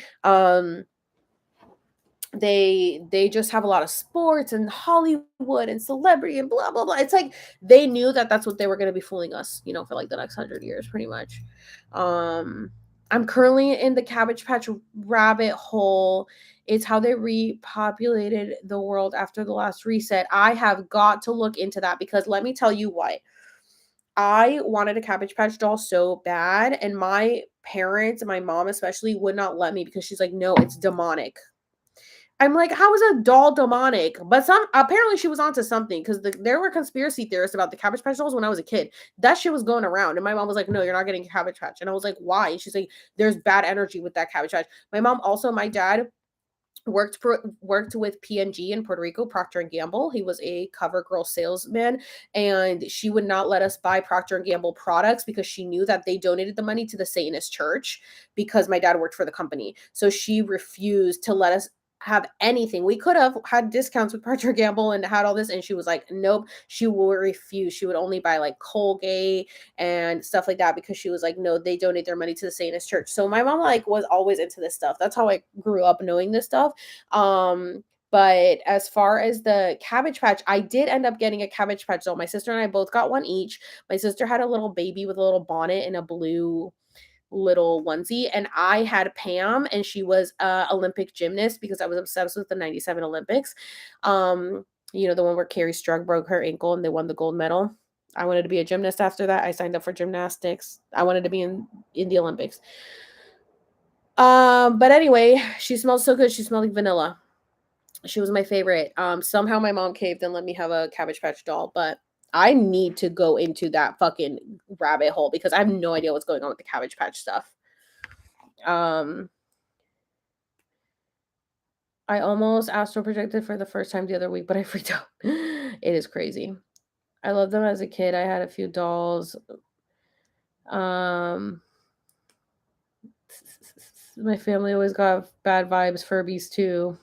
they just have a lot of sports and Hollywood and celebrity and blah blah blah. It's like they knew that that's what they were going to be fooling us, for like the next 100 years pretty much. I'm currently in the Cabbage Patch rabbit hole. It's how they repopulated the world after the last reset. I have got to look into that because let me tell you why. I wanted a Cabbage Patch doll so bad, and my parents, my mom especially, would not let me because she's like, no, it's demonic. I'm like, how is a doll demonic? But apparently she was onto something because there were conspiracy theorists about the Cabbage Patch dolls when I was a kid. That shit was going around, and my mom was like, "No, you're not getting a Cabbage Patch." And I was like, "Why?" And she's like, "There's bad energy with that Cabbage Patch." My dad worked with P&G in Puerto Rico, Procter and Gamble. He was a CoverGirl salesman, and she would not let us buy Procter and Gamble products because she knew that they donated the money to the Satanist church because my dad worked for the company. So she refused to let us have anything. We could have had discounts with Procter and Gamble and had all this, and she was like, nope, she will refuse. She would only buy like Colgate and stuff like that because she was like, no, they donate their money to the Satanist church. So my mom like was always into this stuff. That's how I grew up knowing this stuff. But as far as the Cabbage Patch, I did end up getting a Cabbage Patch doll. My sister and I both got one each. My sister had a little baby with a little bonnet and a blue little onesie, and I had Pam, and she was a Olympic gymnast because I was obsessed with the 97 Olympics. The one where Carrie Strug broke her ankle and they won the gold medal. I wanted to be a gymnast after that. I signed up for gymnastics. I wanted to be in the Olympics. But anyway, she smelled so good. She smelled like vanilla. She was my favorite. Somehow my mom caved and let me have a Cabbage Patch doll, but I need to go into that fucking rabbit hole because I have no idea what's going on with the Cabbage Patch stuff. I almost astral projected for the first time the other week, but I freaked out. It is crazy. I loved them as a kid. I had a few dolls. My family always got bad vibes, Furbies too.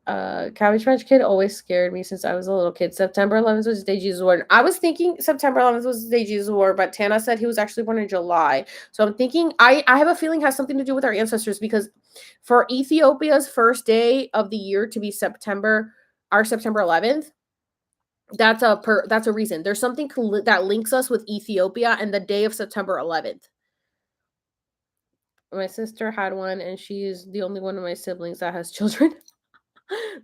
Cabbage Patch Kid always scared me since I was a little kid. September 11th was the day Jesus was born. I was thinking September 11th was the day Jesus was born, but Tana said he was actually born in July. So I'm thinking, I have a feeling it has something to do with our ancestors, because for Ethiopia's first day of the year to be September 11th, that's a reason. There's something that links us with Ethiopia and the day of September 11th. My sister had one, and she's the only one of my siblings that has children.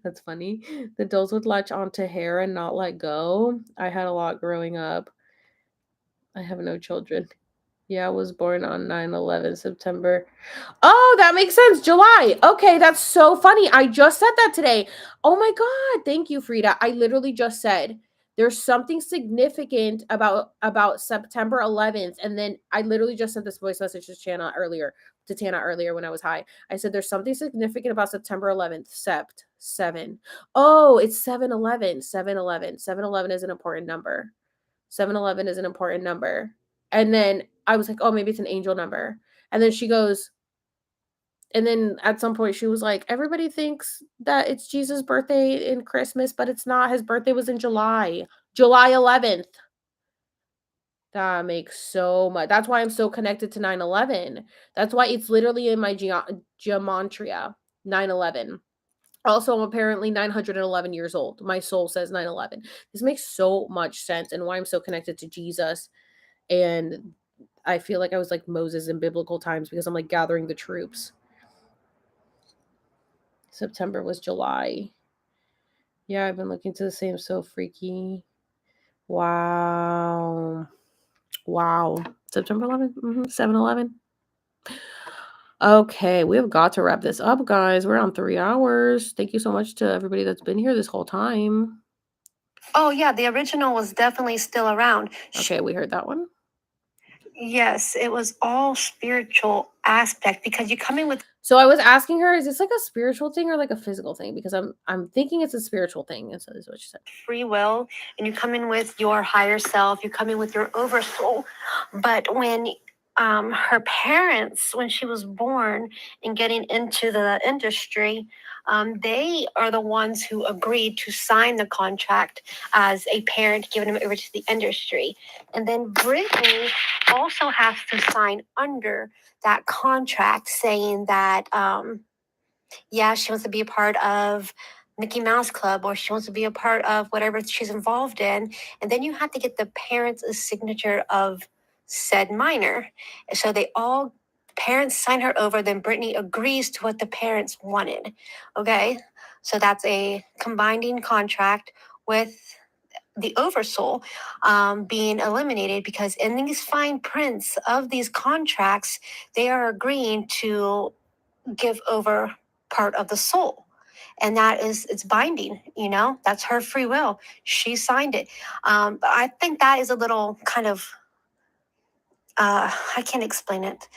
That's funny. The dolls would latch onto hair and not let go. I had a lot growing up. I have no children. Yeah, I was born on 9/11 September. Oh, that makes sense. July. Okay, that's so funny. I just said that today. Oh my God. Thank you, Frida. I literally just said there's something significant about September 11th. And then I literally just sent this voice message to Tana earlier when I was high. I said there's something significant about September 11th. Sept 7. Oh, it's 7/11. 7/11. 7/11 is an important number. 7/11 is an important number. And then I was like, oh, maybe it's an angel number. And then she goes, and then at some point she was like, everybody thinks that it's Jesus' birthday in Christmas, but it's not. His birthday was in July 11th. That makes so much. That's why I'm so connected to 9/11. That's why it's literally in my gematria, 9/11. Also, I'm apparently 911 years old. My soul says 9/11. This makes so much sense, and why I'm so connected to Jesus. And I feel like I was like Moses in biblical times, because I'm like gathering the troops. September was July. Yeah, I've been looking to the same. So freaky. Wow. September 11th, 7/11. Okay, we have got to wrap this up, guys. We're on 3 hours. Thank you so much to everybody that's been here this whole time. Oh, yeah, the original was definitely still around. Okay, we heard that one. Yes, it was all spiritual aspect, because you come in with So I was asking her, is this like a spiritual thing or like a physical thing? Because I'm thinking it's a spiritual thing. And so this is what she said. free will, and you come in with your higher self, you come in with your oversoul. But when her parents, when she was born and getting into the industry, they are the ones who agreed to sign the contract as a parent, giving them over to the industry. And then Brittany also has to sign under that contract, saying that yeah, she wants to be a part of Mickey Mouse Club, or she wants to be a part of whatever she's involved in. And then you have to get the parents' signature of said minor. So parents sign her over, then Brittany agrees to what the parents wanted. Okay. So that's a combining contract with the oversoul being eliminated, because in these fine prints of these contracts, they are agreeing to give over part of the soul, and that is, it's binding. That's her free will. She signed it. But I think that is a little kind of I can't explain it.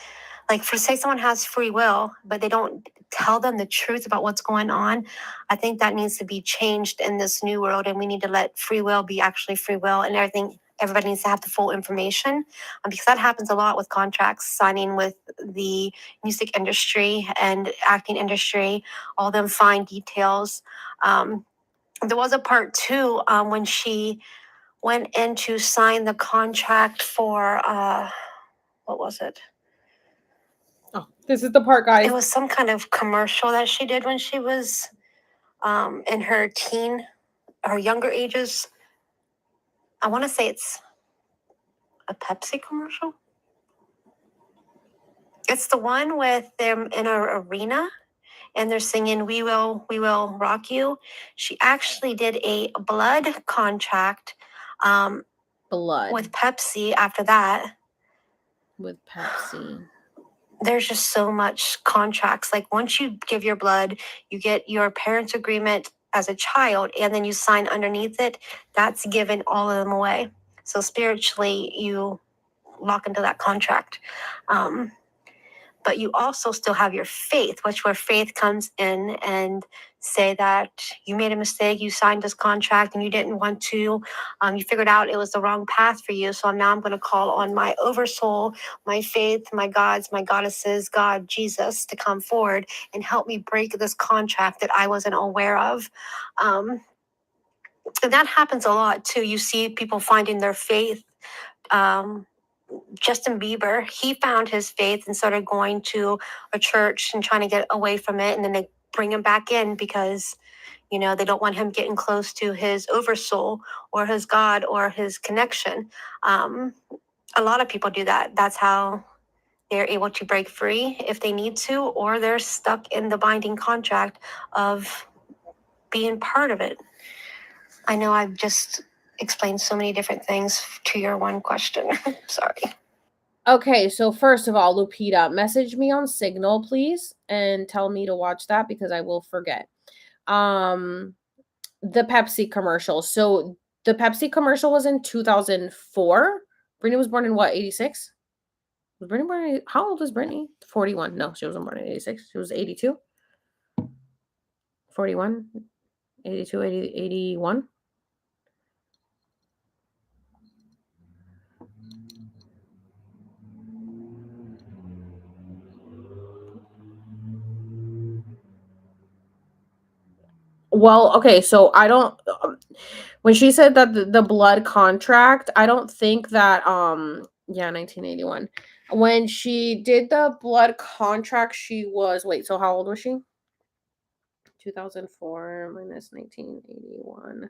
Like, for say someone has free will but they don't tell them the truth about what's going on, I think that needs to be changed in this new world, and we need to let free will be actually free will, and everybody needs to have the full information, because that happens a lot with contracts, signing with the music industry and acting industry, all them fine details. There was a part too, when she went in to sign the contract for what was it? Oh, this is the part, guys. It was some kind of commercial that she did when she was in her younger ages. I want to say it's a Pepsi commercial. It's the one with them in an arena and they're singing we will rock you. She actually did a blood contract with Pepsi after that. With Pepsi. There's just so much contracts. Like, once you give your blood, you get your parents' agreement as a child, and then you sign underneath it. That's giving all of them away. So spiritually, you lock into that contract. but you also still have your faith, where faith comes in and say that you made a mistake, you signed this contract and you didn't want to, you figured out it was the wrong path for you. So now I'm going to call on my oversoul, my faith, my gods, my goddesses, God, Jesus, to come forward and help me break this contract that I wasn't aware of. And that happens a lot too. You see people finding their faith. Justin Bieber, he found his faith and started going to a church and trying to get away from it. And then they bring him back in because, you know, they don't want him getting close to his oversoul or his God or his connection. A lot of people do that. That's how they're able to break free if they need to, or they're stuck in the binding contract of being part of it. I know I've just explained so many different things to your one question. Sorry. Okay, so first of all, Lupita, message me on Signal, please, and tell me to watch that because I will forget. The Pepsi commercial. So the Pepsi commercial was in 2004. Brittany was born in what, 86? Was Brittany born in, how old was Brittany? 41. No, she wasn't born in 86. She was 82. 41, 82, 80, 81. Well, okay, so I don't when she said that the blood contract, I don't think that yeah, 1981. When she did the blood contract, she was wait, so how old was she? 2004 minus 1981.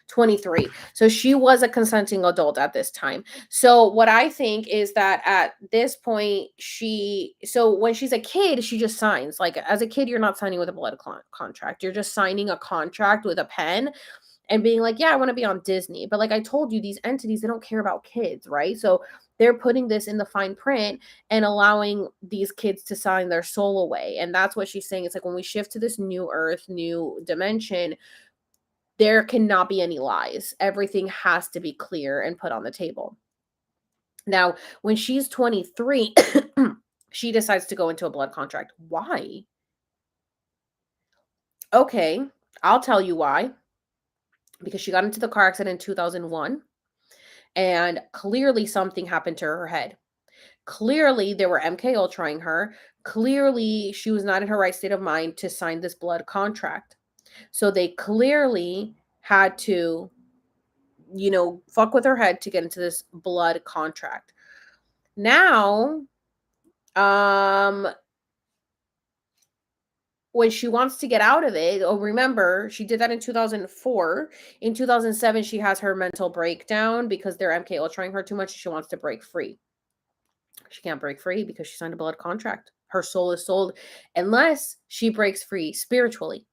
23. So she was a consenting adult at this time. So what I think is that at this point so when she's a kid she just signs. Like as a kid you're not signing with a blood contract. You're just signing a contract with a pen and being like, yeah, I want to be on Disney. But like I told you, these entities, they don't care about kids, right? So they're putting this in the fine print and allowing these kids to sign their soul away. And that's what she's saying. It's like when we shift to this new earth, new dimension, there cannot be any lies. Everything has to be clear and put on the table. Now, when she's 23, she decides to go into a blood contract. Why? Okay, I'll tell you why. Because she got into the car accident in 2001. And clearly something happened to her head. Clearly there were MK ultraing her. Clearly she was not in her right state of mind to sign this blood contract. So they clearly had to, you know, fuck with her head to get into this blood contract. Now, when she wants to get out of it, remember, she did that in 2004. In 2007, she has her mental breakdown because they're MK ultraing her too much. She wants to break free. She can't break free because she signed a blood contract. Her soul is sold unless she breaks free spiritually.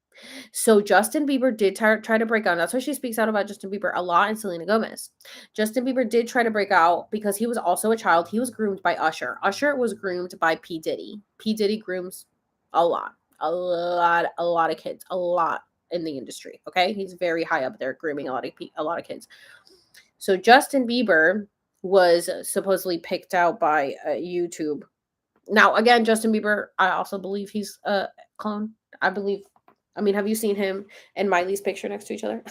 So Justin Bieber did try to break out. That's why she speaks out about Justin Bieber a lot and Selena Gomez. Justin Bieber did try to break out because he was also a child. He was groomed by Usher. Usher was groomed by P. Diddy. P. Diddy grooms a lot of kids, a lot in the industry. Okay, he's very high up there, grooming a lot of kids. So Justin Bieber was supposedly picked out by YouTube. Now, again, Justin Bieber, I also believe he's a clone. Have you seen him and Miley's picture next to each other?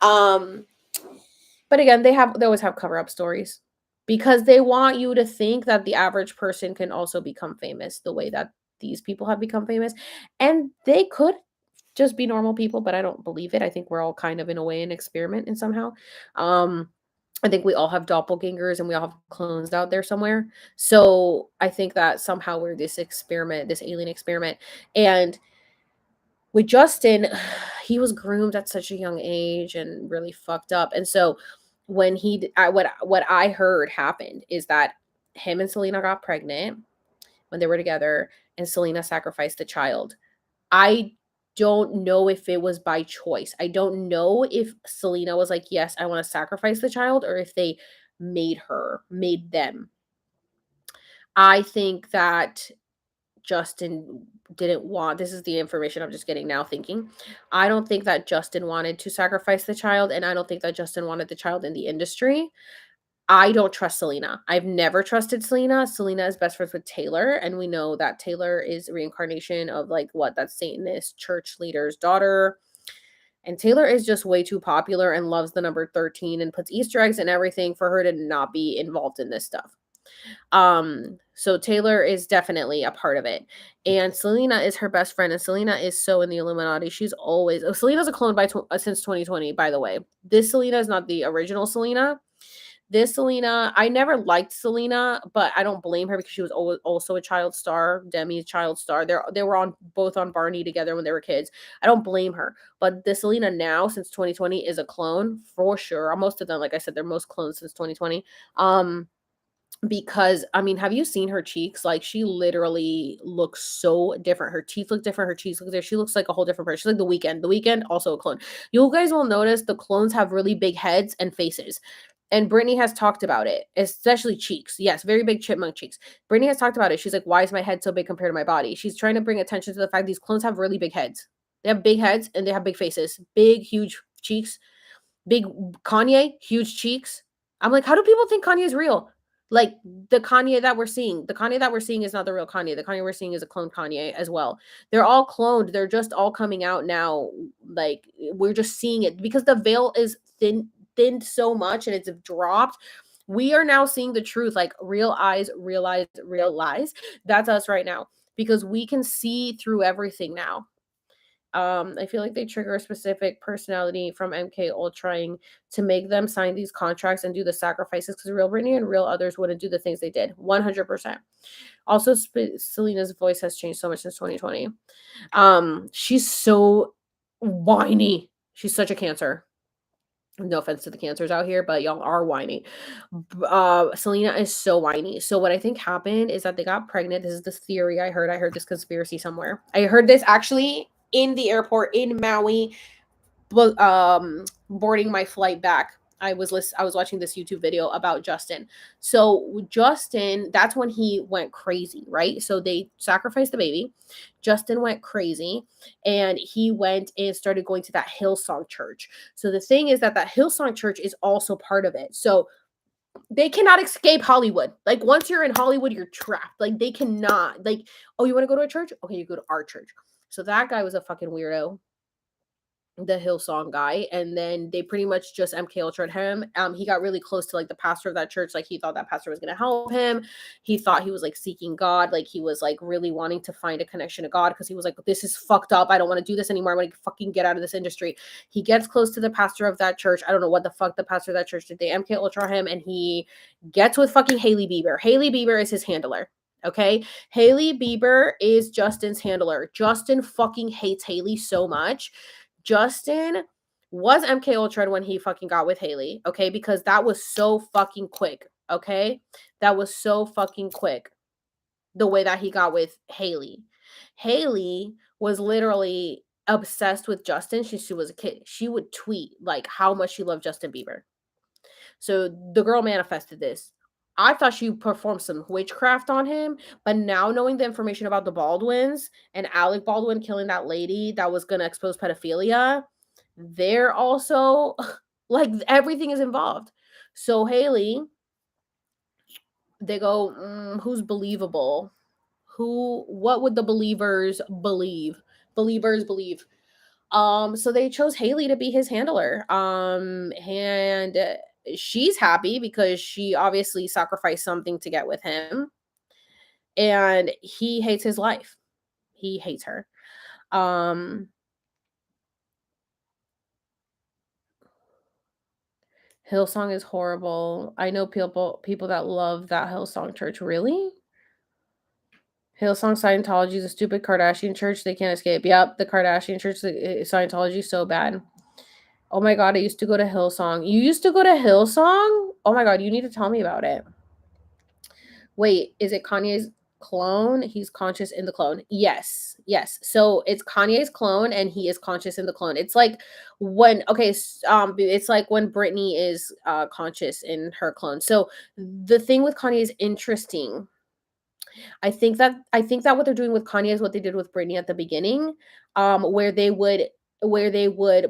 But again, they always have cover-up stories because they want you to think that the average person can also become famous the way that these people have become famous. And they could just be normal people, but I don't believe it. I think we're all kind of in a way an experiment in somehow. I think we all have doppelgangers and we all have clones out there somewhere. So I think that somehow we're this experiment, this alien experiment. And with Justin, he was groomed at such a young age and really fucked up. And so when what I heard happened is that him and Selena got pregnant when they were together and Selena sacrificed the child. I don't know if it was by choice. I don't know if Selena was like, yes, I want to sacrifice the child, or if they made them. I think that Justin didn't want, this is the information I'm just getting now thinking. I don't think that Justin wanted to sacrifice the child, and I don't think that Justin wanted the child in the industry. I don't trust Selena. I've never trusted Selena. Selena is best friends with Taylor, and we know that Taylor is a reincarnation of like what that Satanist church leader's daughter. And Taylor is just way too popular and loves the number 13 and puts Easter eggs and everything for her to not be involved in this stuff. So Taylor is definitely a part of it. And Selena is her best friend, and Selena is so in the Illuminati. She's always Selena's a clone since 2020, by the way. This Selena is not the original Selena. This Selena, I never liked Selena, but I don't blame her because she was also a child star, Demi's child star. They were on both on Barney together when they were kids. I don't blame her, but the Selena now since 2020 is a clone for sure. Most of them, like I said, they're most clones since 2020. Because I mean, have you seen her cheeks? Like she literally looks so different. Her teeth look different. Her cheeks look different. She looks like a whole different person. She's like The Weeknd. The Weeknd also a clone. You guys will notice the clones have really big heads and faces. And Brittany has talked about it, especially cheeks. Yes, very big chipmunk cheeks. Brittany has talked about it. She's like, why is my head so big compared to my body? She's trying to bring attention to the fact these clones have really big heads. They have big heads and they have big faces. Big, huge cheeks. Big Kanye, huge cheeks. I'm like, how do people think Kanye is real? Like the Kanye that we're seeing. The Kanye that we're seeing is not the real Kanye. The Kanye we're seeing is a clone Kanye as well. They're all cloned. They're just all coming out now. Like we're just seeing it because the veil is thinned so much and it's dropped. We are now seeing the truth, like real eyes, realize, real lies. That's us right now because we can see through everything now. I feel like they trigger a specific personality from MK Ultraing to make them sign these contracts and do the sacrifices because real Britney and real others wouldn't do the things they did. 100%. Also, Selena's voice has changed so much since 2020. She's so whiny. She's such a Cancer. No offense to the Cancers out here, but y'all are whiny. Selena is so whiny. So what I think happened is that they got pregnant. This is the theory I heard. I heard this conspiracy somewhere. I heard this actually in the airport in Maui, boarding my flight back. I was watching this YouTube video about Justin. So Justin, that's when he went crazy, right? So they sacrificed the baby. Justin went crazy and he went and started going to that Hillsong church. So the thing is that Hillsong church is also part of it. So they cannot escape Hollywood. Like once you're in Hollywood, you're trapped. Like they cannot. Like, oh, you want to go to a church? Okay, you go to our church. So that guy was a fucking weirdo, the Hillsong guy, and then they pretty much just MK Ultra'd him. He got really close to like the pastor of that church. Like he thought that pastor was gonna help him. He thought he was like seeking God. Like he was like really wanting to find a connection to God because he was like, this is fucked up. I don't want to do this anymore. I want to fucking get out of this industry. He gets close to the pastor of that church. I don't know what the fuck the pastor of that church did. They MK Ultra him, and he gets with fucking Hailey Bieber. Hailey Bieber is his handler. Okay, Hailey Bieber is Justin's handler. Justin fucking hates Hailey so much. Justin was MK Ultra when he fucking got with Hailey, okay? Because that was so fucking quick, okay? That was so fucking quick. The way that he got with Hailey. Hailey was literally obsessed with Justin since she was a kid. She would tweet like how much she loved Justin Bieber. So the girl manifested this. I thought she performed some witchcraft on him, but now knowing the information about the Baldwins and Alec Baldwin killing that lady that was going to expose pedophilia, they're also like everything is involved. So Hailey, they go, who's believable? What would the believers believe? Believers believe. So they chose Hailey to be his handler. And she's happy because she obviously sacrificed something to get with him. And he hates his life. He hates her. Hillsong is horrible. I know people that love that Hillsong church. Really? Hillsong Scientology is a stupid Kardashian church. They can't escape. Yep, the Kardashian church, Scientology is so bad. Oh my God, I used to go to Hillsong. You used to go to Hillsong? Oh my God, you need to tell me about it. Wait, is it Kanye's clone? He's conscious in the clone. Yes. So it's Kanye's clone and he is conscious in the clone. It's like when, it's like when Brittany is conscious in her clone. So the thing with Kanye is interesting. I think that what they're doing with Kanye is what they did with Brittany at the beginning, where they would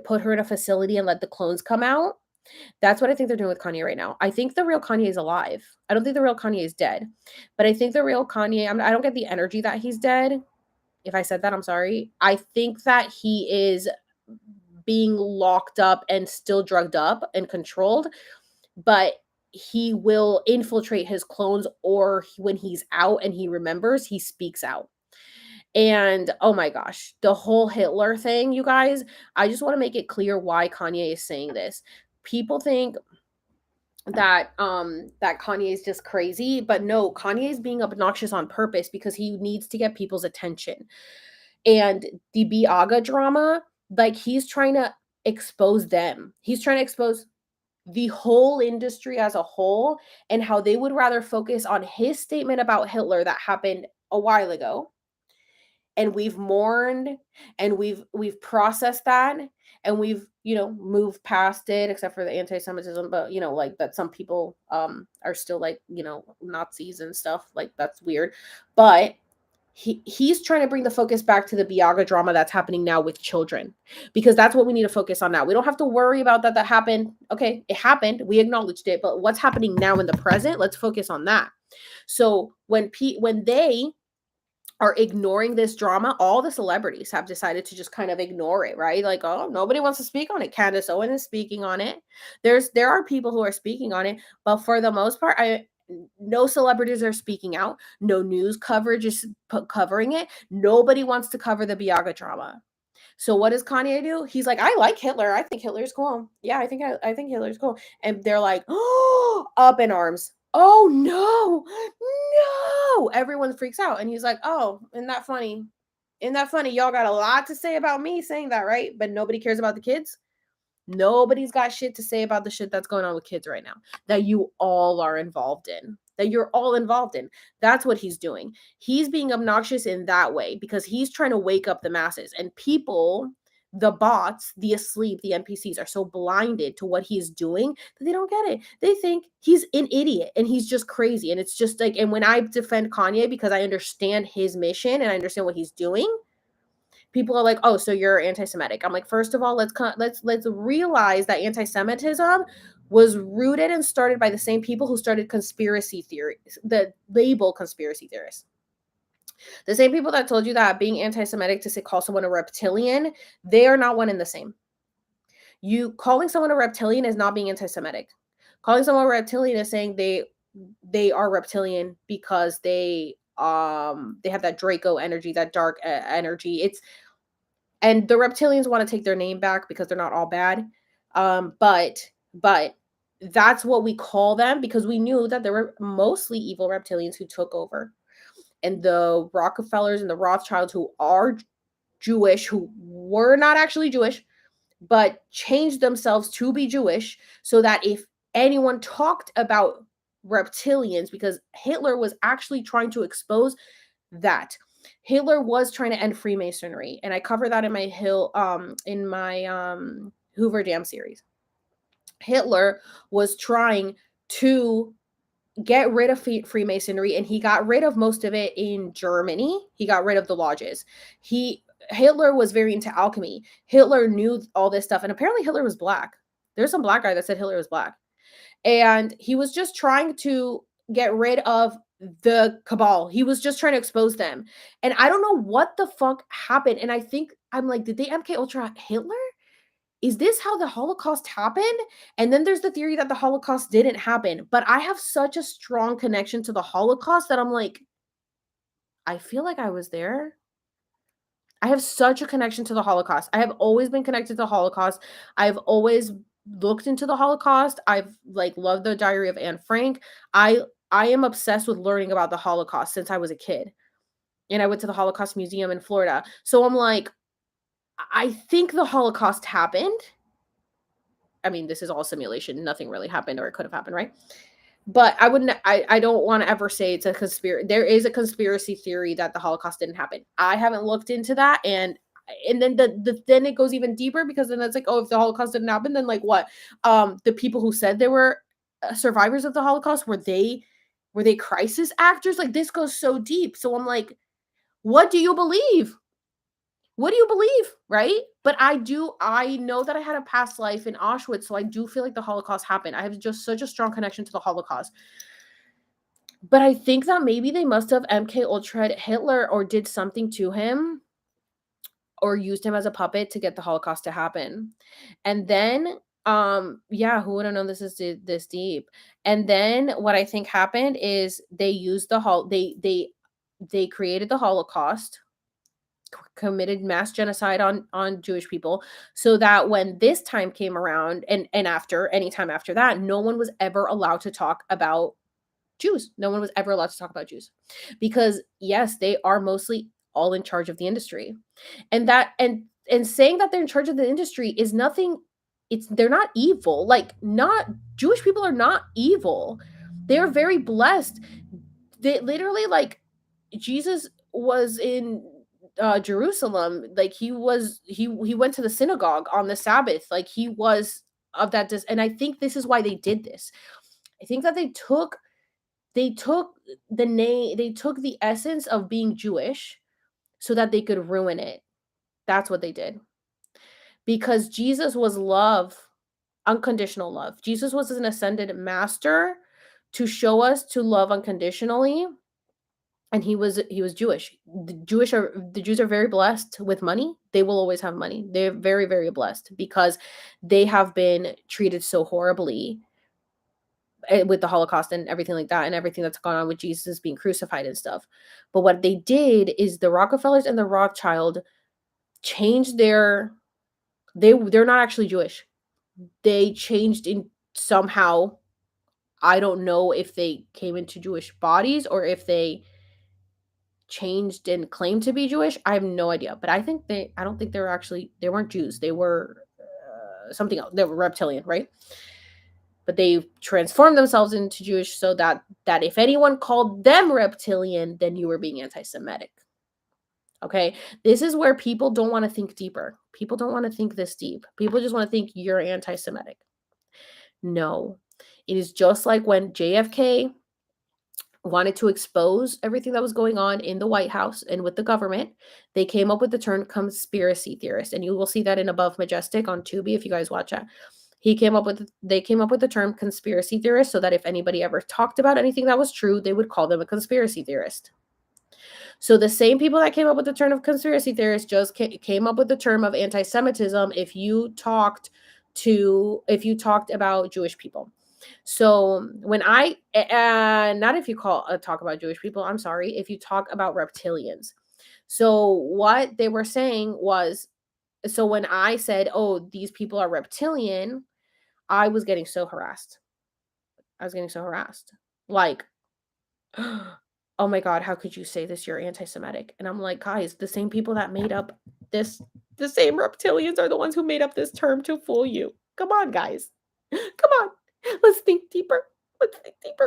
put her in a facility and let the clones come out. That's what I think they're doing with Kanye right now. I think the real Kanye is alive. I don't think the real Kanye is dead, but I think the real Kanye, I don't get the energy that he's dead. If I said that, I'm sorry. I think that he is being locked up and still drugged up and controlled, but he will infiltrate his clones, or when he's out and he remembers, he speaks out. And oh my gosh, the whole Hitler thing, you guys, I just want to make it clear why Kanye is saying this. People think that Kanye is just crazy, but no, Kanye is being obnoxious on purpose because he needs to get people's attention. And the Biaga drama, like, he's trying to expose them. He's trying to expose the whole industry as a whole, and how they would rather focus on his statement about Hitler that happened a while ago, and we've mourned, and we've processed that, and we've, moved past it, except for the anti-Semitism, but like, that some people are still like, Nazis and stuff, like, that's weird. But he's trying to bring the focus back to the Biaga drama that's happening now with children, because that's what we need to focus on now. We don't have to worry about that happened. Okay, it happened, we acknowledged it, but what's happening now in the present, let's focus on that. So when they are ignoring this drama, all the celebrities have decided to just kind of ignore it, right? Like, oh, nobody wants to speak on it. Candace Owen is speaking on it. There are people who are speaking on it, but for the most part, no celebrities are speaking out. No news coverage is covering it. Nobody wants to cover the Biaga drama. So what does Kanye do? He's like, I like Hitler. I think Hitler's cool. Yeah, I think Hitler's cool. And they're like, oh, up in arms. Oh no, no. Everyone freaks out. And he's like, oh, isn't that funny? Isn't that funny? Y'all got a lot to say about me saying that, right? But nobody cares about the kids. Nobody's got shit to say about the shit that's going on with kids right now that you all are involved in, that you're all involved in. That's what he's doing. He's being obnoxious in that way because he's trying to wake up the masses, and people, the bots, the asleep, the NPCs are so blinded to what he's doing that they don't get it. They think he's an idiot and he's just crazy. And it's just like, and when I defend Kanye because I understand his mission and I understand what he's doing, people are like, "Oh, so you're anti-Semitic." I'm like, first of all, let's realize that anti-Semitism was rooted and started by the same people who started conspiracy theories, the label conspiracy theorists. The same people that told you that being anti-Semitic to say call someone a reptilian, they are not one and the same. You calling someone a reptilian is not being anti-Semitic. Calling someone a reptilian is saying they are reptilian because they have that Draco energy, that dark energy. And the reptilians want to take their name back because they're not all bad. But that's what we call them because we knew that there were mostly evil reptilians who took over. And the Rockefellers and the Rothschilds, who are Jewish, who were not actually Jewish, but changed themselves to be Jewish so that if anyone talked about reptilians, because Hitler was actually trying to expose that. Hitler was trying to end Freemasonry, and I cover that in my Hoover Dam series. Hitler was trying to get rid of Freemasonry, and he got rid of most of it in Germany. He got rid of the lodges. Hitler was very into alchemy. Hitler knew all this stuff, and apparently Hitler was black. There's some black guy that said Hitler was black. And he was just trying to get rid of the cabal. He was just trying to expose them. And I don't know what the fuck happened. And I'm like, did they MK Ultra Hitler? Is this how the Holocaust happened? And then there's the theory that the Holocaust didn't happen. But I have such a strong connection to the Holocaust that I'm like, I feel like I was there. I have such a connection to the Holocaust. I have always been connected to the Holocaust. I've always looked into the Holocaust. I've loved the Diary of Anne Frank. I am obsessed with learning about the Holocaust since I was a kid. And I went to the Holocaust Museum in Florida. So I'm like, I think the Holocaust happened. I mean, this is all simulation. Nothing really happened, or it could have happened, right? But I don't want to ever say it's a conspiracy. There is a conspiracy theory that the Holocaust didn't happen. I haven't looked into that. And then then it goes even deeper, because then it's like, oh, if the Holocaust didn't happen, then like what? The people who said they were survivors of the Holocaust, were they crisis actors? Like, this goes so deep. So I'm like, what do you believe? What do you believe, right? But I know that I had a past life in Auschwitz, so I do feel like the Holocaust happened. I have just such a strong connection to the Holocaust. But I think that maybe they must have MK Ultra'd Hitler or did something to him or used him as a puppet to get the Holocaust to happen. And then yeah, who would have known this is this deep? And then what I think happened is they used they created the Holocaust, committed mass genocide on Jewish people, so that when this time came around and after any time after that, no one was ever allowed to talk about Jews. No one was ever allowed to talk about Jews because yes, they are mostly all in charge of the industry. And that and saying that they're in charge of the industry is nothing. They're not evil. Like, not Jewish people are not evil. They are very blessed. They literally, like, Jesus was in Jerusalem. Like, he went to the synagogue on the Sabbath. Like, he was of that and I think this is why they did this. I think that they took the name, they took the essence of being Jewish so that they could ruin it. That's what they did. Because Jesus was love, unconditional love. Jesus was an ascended master to show us to love unconditionally. And he was Jewish. The Jews are very blessed with money. They will always have money. They're very, very blessed because they have been treated so horribly with the Holocaust and everything like that, and everything that's gone on with Jesus being crucified and stuff. But what they did is the Rockefellers and the Rothschild changed they're not actually Jewish. They changed in somehow. I don't know if they came into Jewish bodies or if they changed and claimed to be Jewish. I have no idea. But I don't think they weren't Jews. They were something else. They were reptilian, right? But they transformed themselves into Jewish so that if anyone called them reptilian, then you were being anti-Semitic. Okay? This is where people don't want to think deeper. People don't want to think this deep. People just want to think you're anti-Semitic. No. It is just like when JFK wanted to expose everything that was going on in the White House and with the government, they came up with the term conspiracy theorist. And you will see that in Above Majestic on Tubi if you guys watch that. They came up with the term conspiracy theorist so that if anybody ever talked about anything that was true, they would call them a conspiracy theorist. So the same people that came up with the term of conspiracy theorist just came up with the term of anti-Semitism if you talked about Jewish people. So when not if you talk about Jewish people, I'm sorry, if you talk about reptilians. So what they were saying was, so when I said, oh, these people are reptilian, I was getting so harassed. Like, oh my God, how could you say this? You're anti-Semitic. And I'm like, guys, the same people that made up this, the same reptilians are the ones who made up this term to fool you. Come on, guys. Come on. Let's think deeper.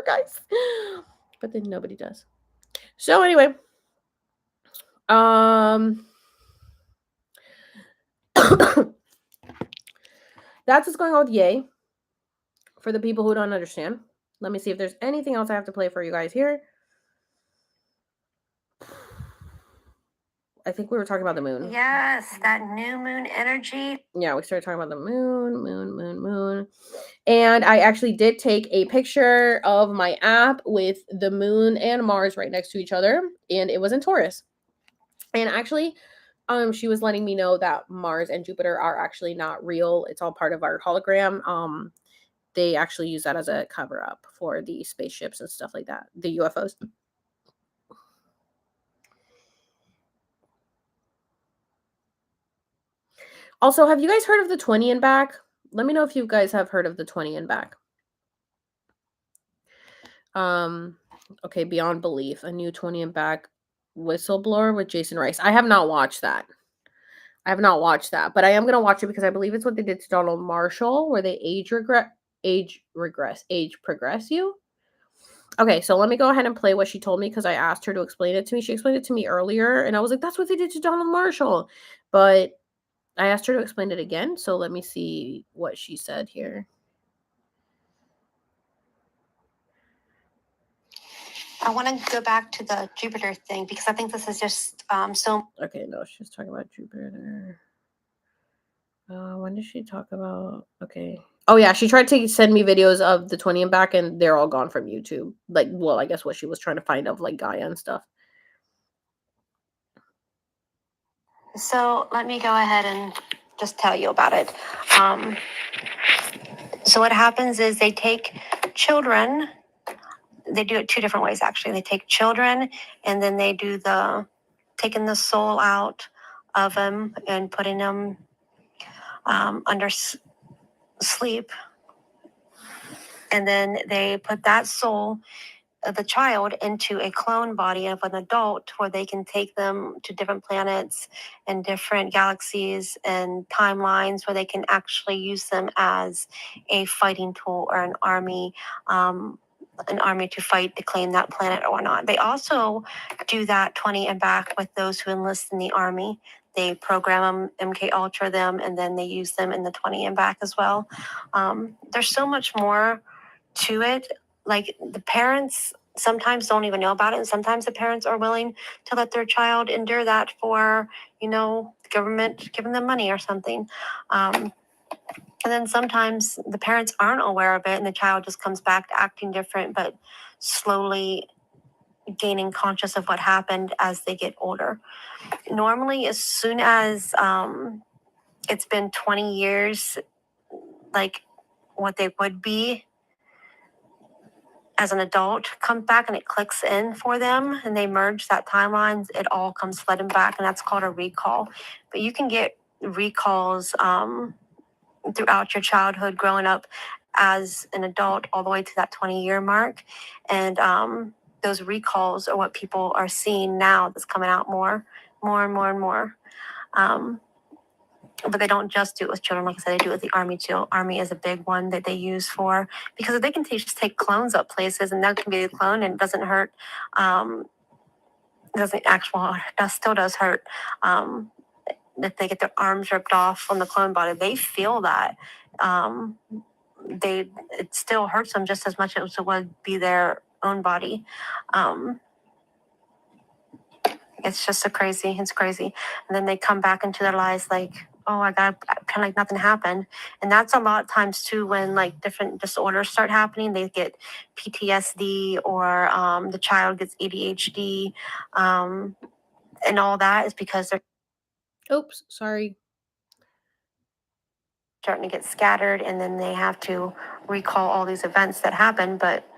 Guys. But then nobody does. So anyway, that's what's going on with Yay. For the people who don't understand. Let me see if there's anything else I have to play for you guys here. I think we were talking about the moon. Yes, that new moon energy. Yeah, we started talking about the moon. And I actually did take a picture of my app with the moon and Mars right next to each other. And it was in Taurus. And actually, she was letting me know that Mars and Jupiter are actually not real. It's all part of our hologram. They actually use that as a cover up for the spaceships and stuff like that, the UFOs. Also, have you guys heard of the 20 and back? Let me know if you guys have heard of the 20 and back. Okay, Beyond Belief, a new 20 and back whistleblower with Jason Rice. I have not watched that. But I am going to watch it because I believe it's what they did to Donald Marshall, where they age progress you. Okay, so let me go ahead and play what she told me because I asked her to explain it to me. She explained it to me earlier, and I was like, that's what they did to Donald Marshall. But I asked her to explain it again, so let me see what she said here. I want to go back to the Jupiter thing because I think this is just so. Okay, no, she's talking about Jupiter. When did she talk about? Okay. Oh yeah, she tried to send me videos of the 20 and back, and they're all gone from YouTube. Like, well, I guess what she was trying to find of like Gaia and stuff. So let me go ahead and just tell you about it. So what happens is they take children. They do it two different ways, actually. They take children, and then they do taking the soul out of them and putting them under sleep. And then they put that soul of the child into a clone body of an adult where they can take them to different planets and different galaxies and timelines where they can actually use them as a fighting tool or an army to fight to claim that planet or whatnot. They also do that 20 and back with those who enlist in the army. They program them, MK Ultra them, and then they use them in the 20 and back as well. There's so much more to it. Like the parents sometimes don't even know about it, and sometimes the parents are willing to let their child endure that for, the government giving them money or something. And then sometimes the parents aren't aware of it, and the child just comes back acting different, but slowly gaining conscious of what happened as they get older. Normally, as soon as it's been 20 years, like what they would be as an adult comes back and it clicks in for them and they merge that timelines, it all comes flooding back, and that's called a recall. But you can get recalls throughout your childhood growing up as an adult all the way to that 20-year mark. And those recalls are what people are seeing now that's coming out more and more. But they don't just do it with children. Like I said, they do it with the army too. Army is a big one that they use for, because they can just take clones up places and that can be a clone and it doesn't hurt. That still does hurt. If they get their arms ripped off from the clone body, they feel that. It still hurts them just as much as it would be their own body. It's just it's crazy. And then they come back into their lives like, oh, I got kind of like nothing happened. And that's a lot of times too, when like different disorders start happening, they get PTSD or the child gets ADHD. And all that is because they're Oops, sorry. starting to get scattered, and then they have to recall all these events that happened. But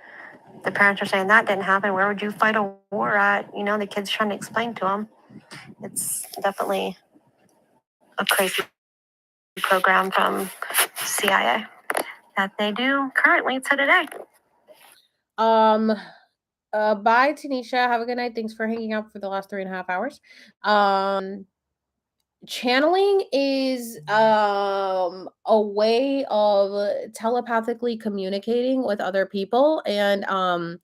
the parents are saying that didn't happen. Where would you fight a war at? The kid's trying to explain to them. It's definitely a crazy program from CIA that they do currently to today. Bye, Tanisha. Have a good night. Thanks for hanging out for the last 3.5 hours. Channeling is a way of telepathically communicating with other people, and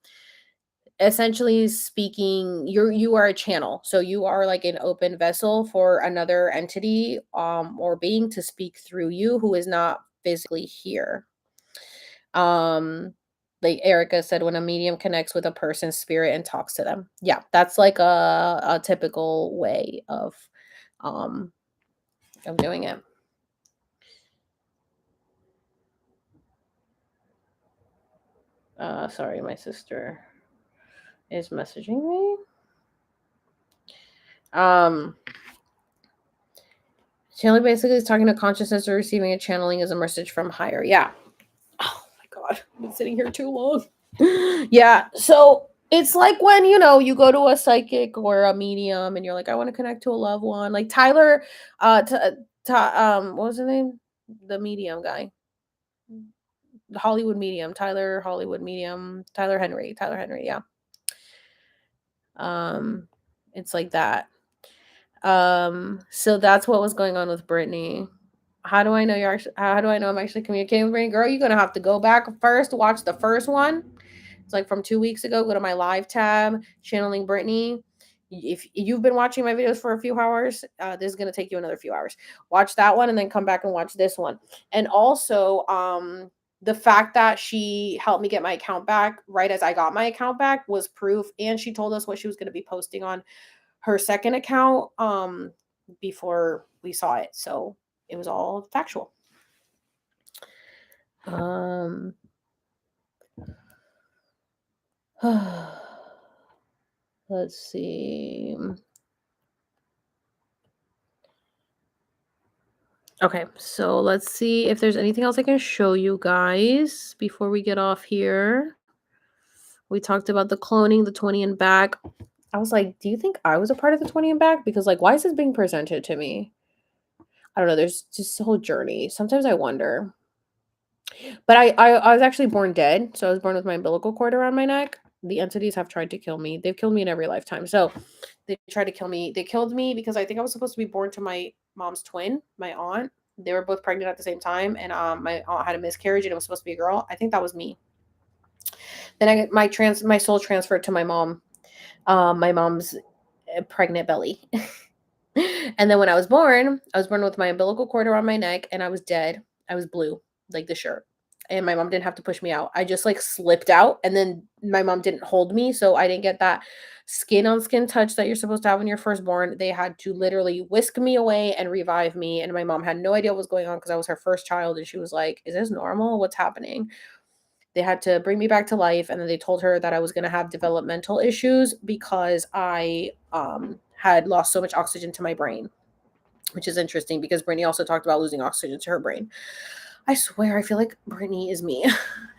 essentially speaking, you are a channel, so you are like an open vessel for another entity or being to speak through you who is not physically here. Like Erica said, when a medium connects with a person's spirit and talks to them, yeah, that's like a typical way of doing it. Sorry, my sister is messaging me. Channeling basically is talking to consciousness or receiving a channeling as a message from higher. Yeah. Oh my God. I've been sitting here too long. Yeah. So it's like when, you go to a psychic or a medium and you're like, I want to connect to a loved one. Like Tyler, what was his name? The medium guy. The Hollywood medium. Tyler Henry. Yeah. It's like that. So that's what was going on with Brittany. How do I know I'm actually communicating with Brittany? Girl, you're gonna have to go back first, watch the first one. It's like from 2 weeks ago. Go to my live tab, channeling Brittany. If you've been watching my videos for a few hours, this is gonna take you another few hours. Watch that one and then come back and watch this one. And also, the fact that she helped me get my account back right as I got my account back was proof. And she told us what she was going to be posting on her second account before we saw it. So it was all factual. Let's see. Okay, so let's see if there's anything else I can show you guys before we get off here. We talked about the cloning, the 20 and back. I was like, do you think I was a part of the 20 and back? Because, like, why is this being presented to me? I don't know. There's just a whole journey. Sometimes I wonder. But I was actually born dead. So I was born with my umbilical cord around my neck. The entities have tried to kill me. They've killed me in every lifetime. So they tried to kill me. They killed me because I think I was supposed to be born to my mom's twin, my aunt. They were both pregnant at the same time. And my aunt had a miscarriage and it was supposed to be a girl. I think that was me. Then I my soul transferred to my mom. My mom's pregnant belly. And then when I was born with my umbilical cord around my neck and I was dead. I was blue, like the shirt. And my mom didn't have to push me out. I just like slipped out and then my mom didn't hold me. So I didn't get that skin on skin touch that you're supposed to have when you're first born. They had to literally whisk me away and revive me. And my mom had no idea what was going on because I was her first child. And she was like, is this normal? What's happening? They had to bring me back to life. And then they told her that I was going to have developmental issues because I had lost so much oxygen to my brain, which is interesting because Brittany also talked about losing oxygen to her brain. I swear, I feel like Brittany is me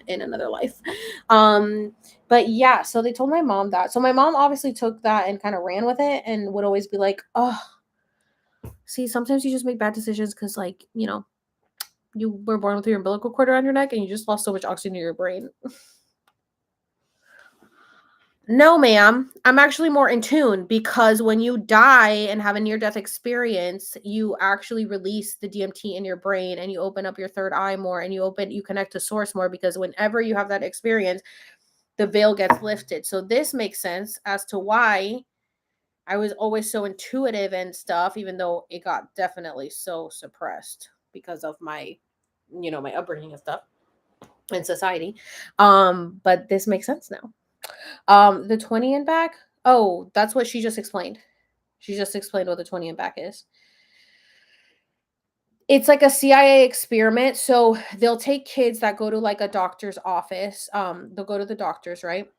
in another life. But yeah, so they told my mom that. So my mom obviously took that and kind of ran with it and would always be like, oh, see, sometimes you just make bad decisions because, like, you know, you were born with your umbilical cord around your neck and you just lost so much oxygen to your brain. No, ma'am. I'm actually more in tune because when you die and have a near-death experience, you actually release the DMT in your brain and you open up your third eye more and you connect to source more because whenever you have that experience, the veil gets lifted. So this makes sense as to why I was always so intuitive and stuff, even though it got definitely so suppressed because of my, my upbringing and stuff in society. But this makes sense now. The 20 and back. Oh, that's what she just explained. She just explained what the 20 and back is. It's like a CIA experiment. So they'll take kids that go to like a doctor's office. They'll go to the doctors, right?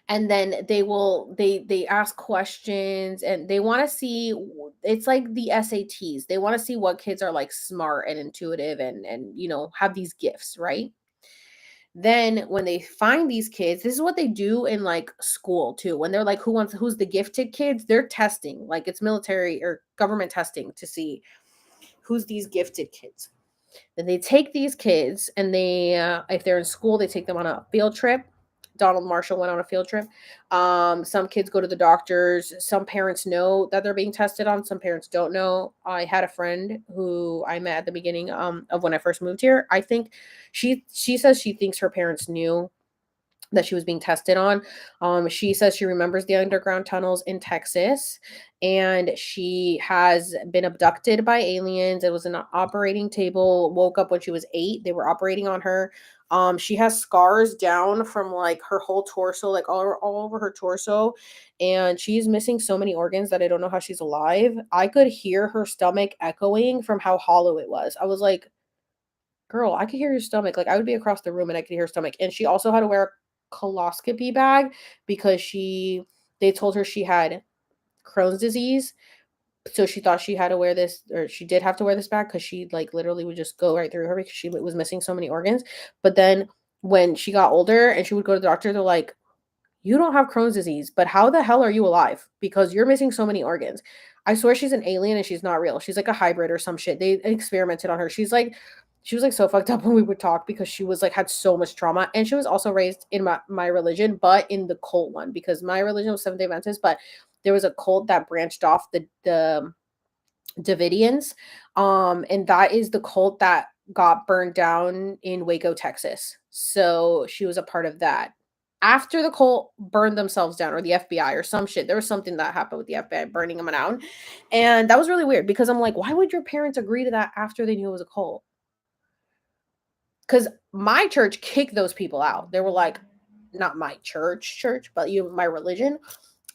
And then they ask questions and they want to see, it's like the SATs. They want to see what kids are like smart and intuitive and have these gifts, right? Then when they find these kids, this is what they do in like school too. When they're like, who's the gifted kids? They're testing, like it's military or government testing to see who's these gifted kids. Then they take these kids and they, if they're in school, they take them on a field trip. Donald Marshall went on a field trip. Some kids go to the doctors. Some parents know that they're being tested on. Some parents don't know. I had a friend who I met at the beginning of when I first moved here. I think she says she thinks her parents knew that she was being tested on. She says she remembers the underground tunnels in Texas and she has been abducted by aliens. It was an operating table, woke up when she was 8. They were operating on her. She has scars down from like her whole torso, like all over her torso. And she's missing so many organs that I don't know how she's alive. I could hear her stomach echoing from how hollow it was. I was like, girl, I could hear your stomach. Like I would be across the room and I could hear her stomach. And she also had to wear a coloscopy bag because they told her she had Crohn's disease. So she thought she had to wear this, or she did have to wear this bag because she like literally would just go right through her because she was missing so many organs. But then when she got older and she would go to the doctor, they're like, you don't have Crohn's disease, but how the hell are you alive? Because you're missing so many organs. I swear she's an alien and she's not real. She's like a hybrid or some shit. They experimented on her. She was like so fucked up when we would talk because she was like had so much trauma. And she was also raised in my religion, but in the cult one, because my religion was Seventh-day Adventist, but there was a cult that branched off the Davidians. And that is the cult that got burned down in Waco, Texas. So she was a part of that. After the cult burned themselves down, or the FBI or some shit, there was something that happened with the FBI burning them down. And that was really weird because I'm like, why would your parents agree to that after they knew it was a cult? because my church kicked those people out. They were like, not my church, but my religion.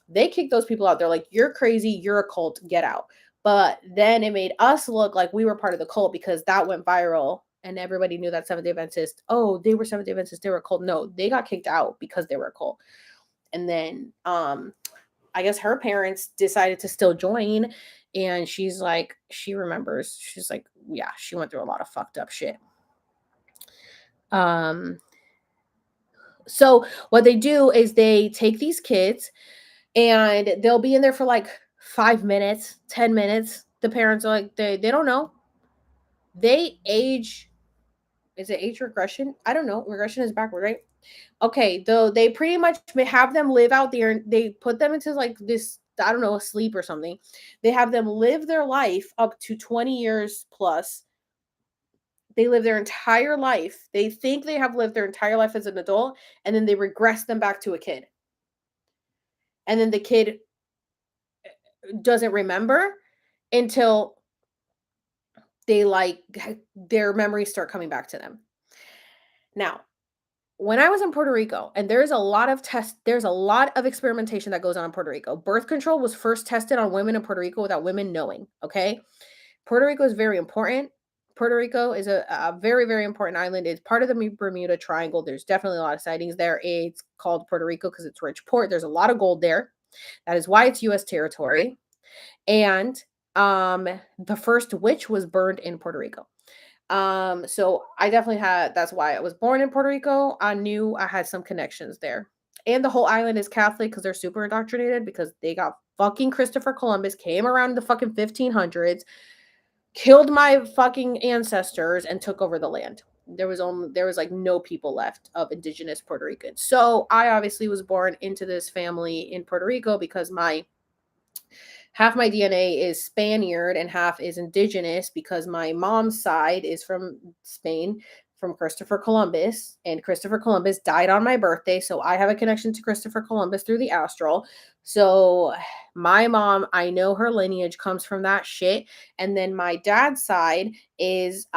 They kicked those people out. They're like, you're crazy, you're a cult, get out. But then it made us look like we were part of the cult because that went viral and everybody knew that Seventh-day Adventists, oh, they were Seventh-day Adventists, they were a cult. No, they got kicked out because they were a cult. And then I guess her parents decided to still join. And she's like, she remembers, she's like, yeah, she went through a lot of fucked up shit. So what they do is they take these kids and they'll be in there for like 5 minutes, 10 minutes. The parents are like, they don't know. They age. Is it age regression? I don't know. Regression is backward, right? Okay, though they pretty much have them live out there. They put them into like this, I don't know, a sleep or something. They have them live their life up to 20 years plus. They live their entire life. They think they have lived their entire life as an adult, and then they regress them back to a kid. And then the kid doesn't remember until they like their memories start coming back to them. Now, when I was in Puerto Rico, and there's a lot of experimentation that goes on in Puerto Rico. Birth control was first tested on women in Puerto Rico without women knowing. Okay. Puerto Rico is very important. Puerto Rico is a very, very important island. It's part of the Bermuda Triangle. There's definitely a lot of sightings there. It's called Puerto Rico because it's rich port. There's a lot of gold there. That is why it's U.S. territory. And the first witch was burned in Puerto Rico. So I definitely that's why I was born in Puerto Rico. I knew I had some connections there. And the whole island is Catholic because they're super indoctrinated because they got fucking Christopher Columbus came around the fucking 1500s, killed my fucking ancestors and took over the land. There was like no people left of indigenous Puerto Ricans. So I obviously was born into this family in Puerto Rico because half my DNA is Spaniard and half is indigenous because my mom's side is from Spain, from Christopher Columbus, and Christopher Columbus died on my birthday. So I have a connection to Christopher Columbus through the astral. So my mom, I know her lineage comes from that shit. And then my dad's side is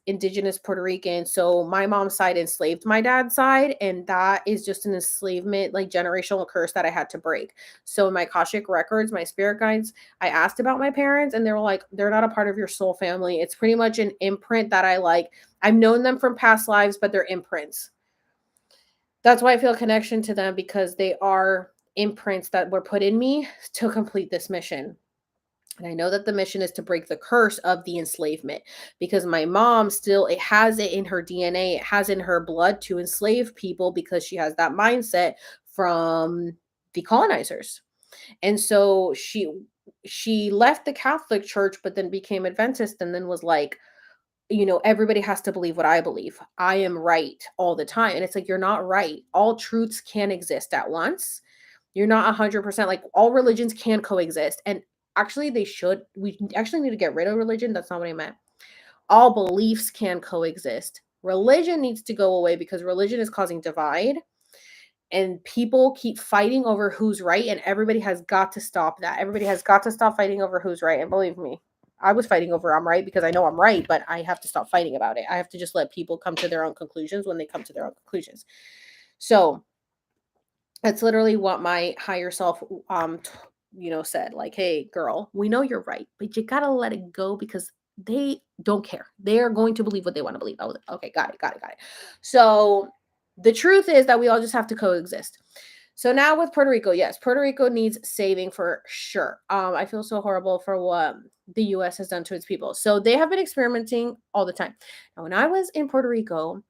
indigenous Puerto Rican. So my mom's side enslaved my dad's side, and that is just an enslavement, like generational curse that I had to break. So in my Akashic records, my spirit guides, I asked about my parents and they were like, they're not a part of your soul family. It's pretty much an imprint that I've known them from past lives, but they're imprints. That's why I feel a connection to them, because they are imprints that were put in me to complete this mission. And I know that the mission is to break the curse of the enslavement, because my mom it has it in her DNA. It has in her blood to enslave people because she has that mindset from the colonizers. And so she left the Catholic Church, but then became Adventist and then was like, everybody has to believe what I believe. I am right all the time. And it's like, you're not right. All truths can exist at once. You're not 100%, like all religions can coexist. And actually we actually need to get rid of religion. That's not what I meant. All beliefs can coexist. Religion needs to go away because religion is causing divide and people keep fighting over who's right, and everybody has got to stop that. Everybody has got to stop fighting over who's right. And believe me, I was fighting over I'm right because I know I'm right, but I have to stop fighting about it. I have to just let people come to their own conclusions when they come to their own conclusions. So that's literally what my higher self said, like, hey girl, we know you're right, but you gotta let it go because they don't care. They're going to believe what they want to believe. I was like, okay, got it. So the truth is that we all just have to coexist. So now with Puerto Rico, yes, Puerto Rico needs saving for sure. I feel so horrible for what the US has done to its people. So they have been experimenting all the time. Now, when I was in Puerto Rico,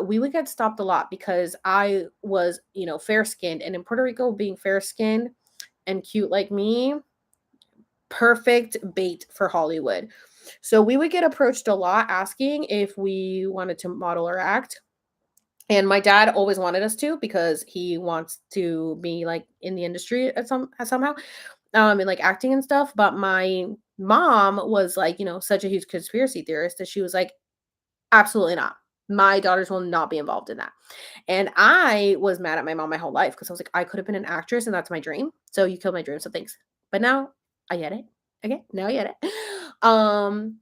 we would get stopped a lot because I was, fair skinned, and in Puerto Rico, being fair skinned and cute like me, perfect bait for Hollywood. So we would get approached a lot asking if we wanted to model or act. And my dad always wanted us to because he wants to be like in the industry somehow, and like acting and stuff. But my mom was like, such a huge conspiracy theorist that she was like, absolutely not. My daughters will not be involved in that. And I was mad at my mom my whole life because I was like, I could have been an actress and that's my dream. So you killed my dream. So thanks. But now I get it. Okay. Now I get it.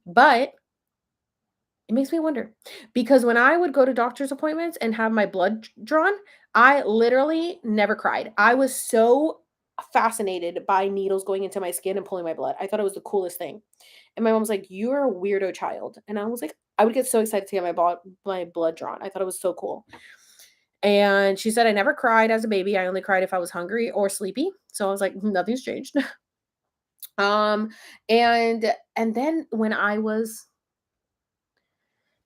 But It makes me wonder because when I would go to doctor's appointments and have my blood drawn, I literally never cried. I was so fascinated by needles going into my skin and pulling my blood. I thought it was the coolest thing. And my mom was like, "You're a weirdo child." And I was like, I would get so excited to get my blood drawn. I thought it was so cool. And she said I never cried as a baby. I only cried if I was hungry or sleepy. So I was like, nothing's changed. um and then when I was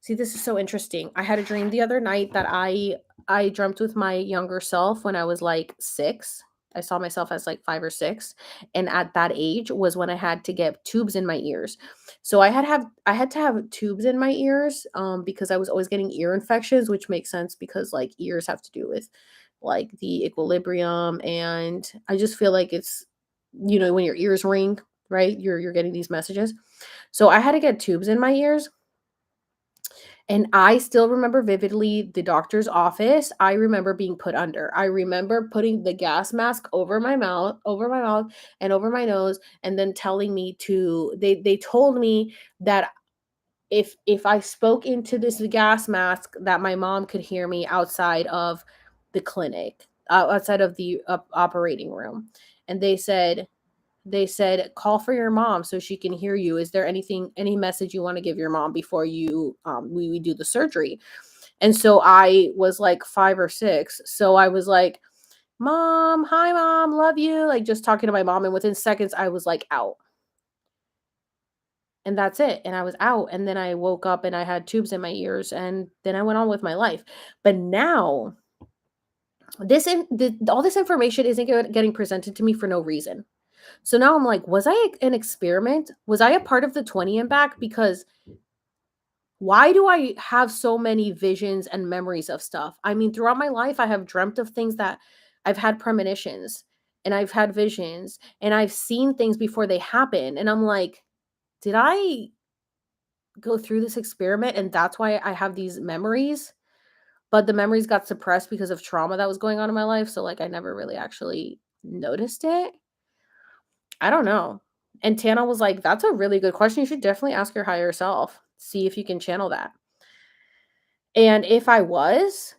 See, this is so interesting. I had a dream the other night that I dreamt with my younger self when I was like 6. I saw myself as like 5 or 6, and at that age was when I had to get tubes in my ears. So I had to have tubes in my ears because I was always getting ear infections, which makes sense because like ears have to do with like the equilibrium, and I just feel like it's when your ears ring, right? You're getting these messages. So I had to get tubes in my ears, and I still remember vividly the doctor's office. I remember being put under. I remember putting the gas mask over my mouth and over my nose, and then telling me to they told me that if I spoke into this gas mask that my mom could hear me outside of the clinic, outside of the operating room. And they said call for your mom so she can hear you. Is there any message you want to give your mom before you we do the surgery? And so I was like 5 or 6, so I was like, "Mom, hi mom, love you," like just talking to my mom, and within seconds I was like out. And that's it, and I was out, and then I woke up and I had tubes in my ears, and then I went on with my life. But now all this information isn't getting presented to me for no reason. So now I'm like, was I an experiment? Was I a part of the 20 and back? Because why do I have so many visions and memories of stuff? I mean, throughout my life, I have dreamt of things that I've had premonitions, and I've had visions, and I've seen things before they happen. And I'm like, did I go through this experiment? And that's why I have these memories. But the memories got suppressed because of trauma that was going on in my life. So, like, I never really actually noticed it. I don't know. And Tana was like, "That's a really good question. You should definitely ask your higher self. See if you can channel that." And if I was,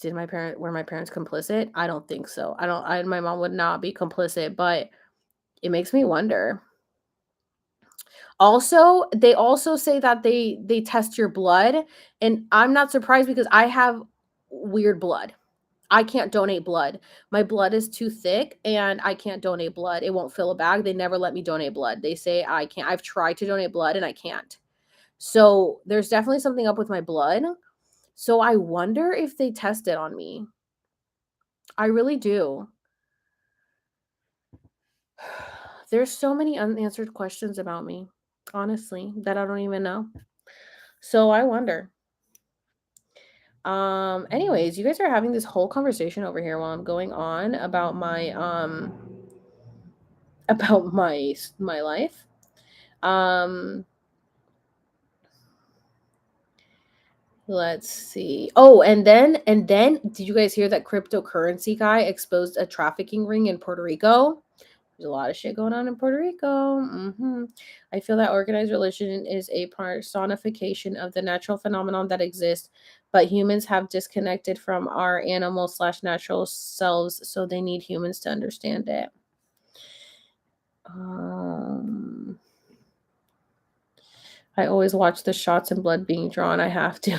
were my parents complicit? I don't think so. My mom would not be complicit, but it makes me wonder. Also, they also say that they test your blood, and I'm not surprised because I have weird blood. I can't donate blood. My blood is too thick and I can't donate blood. It won't fill a bag. They never let me donate blood. They say I can't. I've tried to donate blood and I can't. So there's definitely something up with my blood. So I wonder if they test it on me. I really do. There's so many unanswered questions about me, honestly, that I don't even know. So I wonder. Anyways, you guys are having this whole conversation over here while I'm going on about my life. Um, let's see. Oh, and then did you guys hear that cryptocurrency guy exposed a trafficking ring in Puerto Rico? There's a lot of shit going on in Puerto Rico. I feel that organized religion is a personification of the natural phenomenon that exists, but humans have disconnected from our animal/natural selves, so they need humans to understand it. I always watch the shots and blood being drawn. I have to.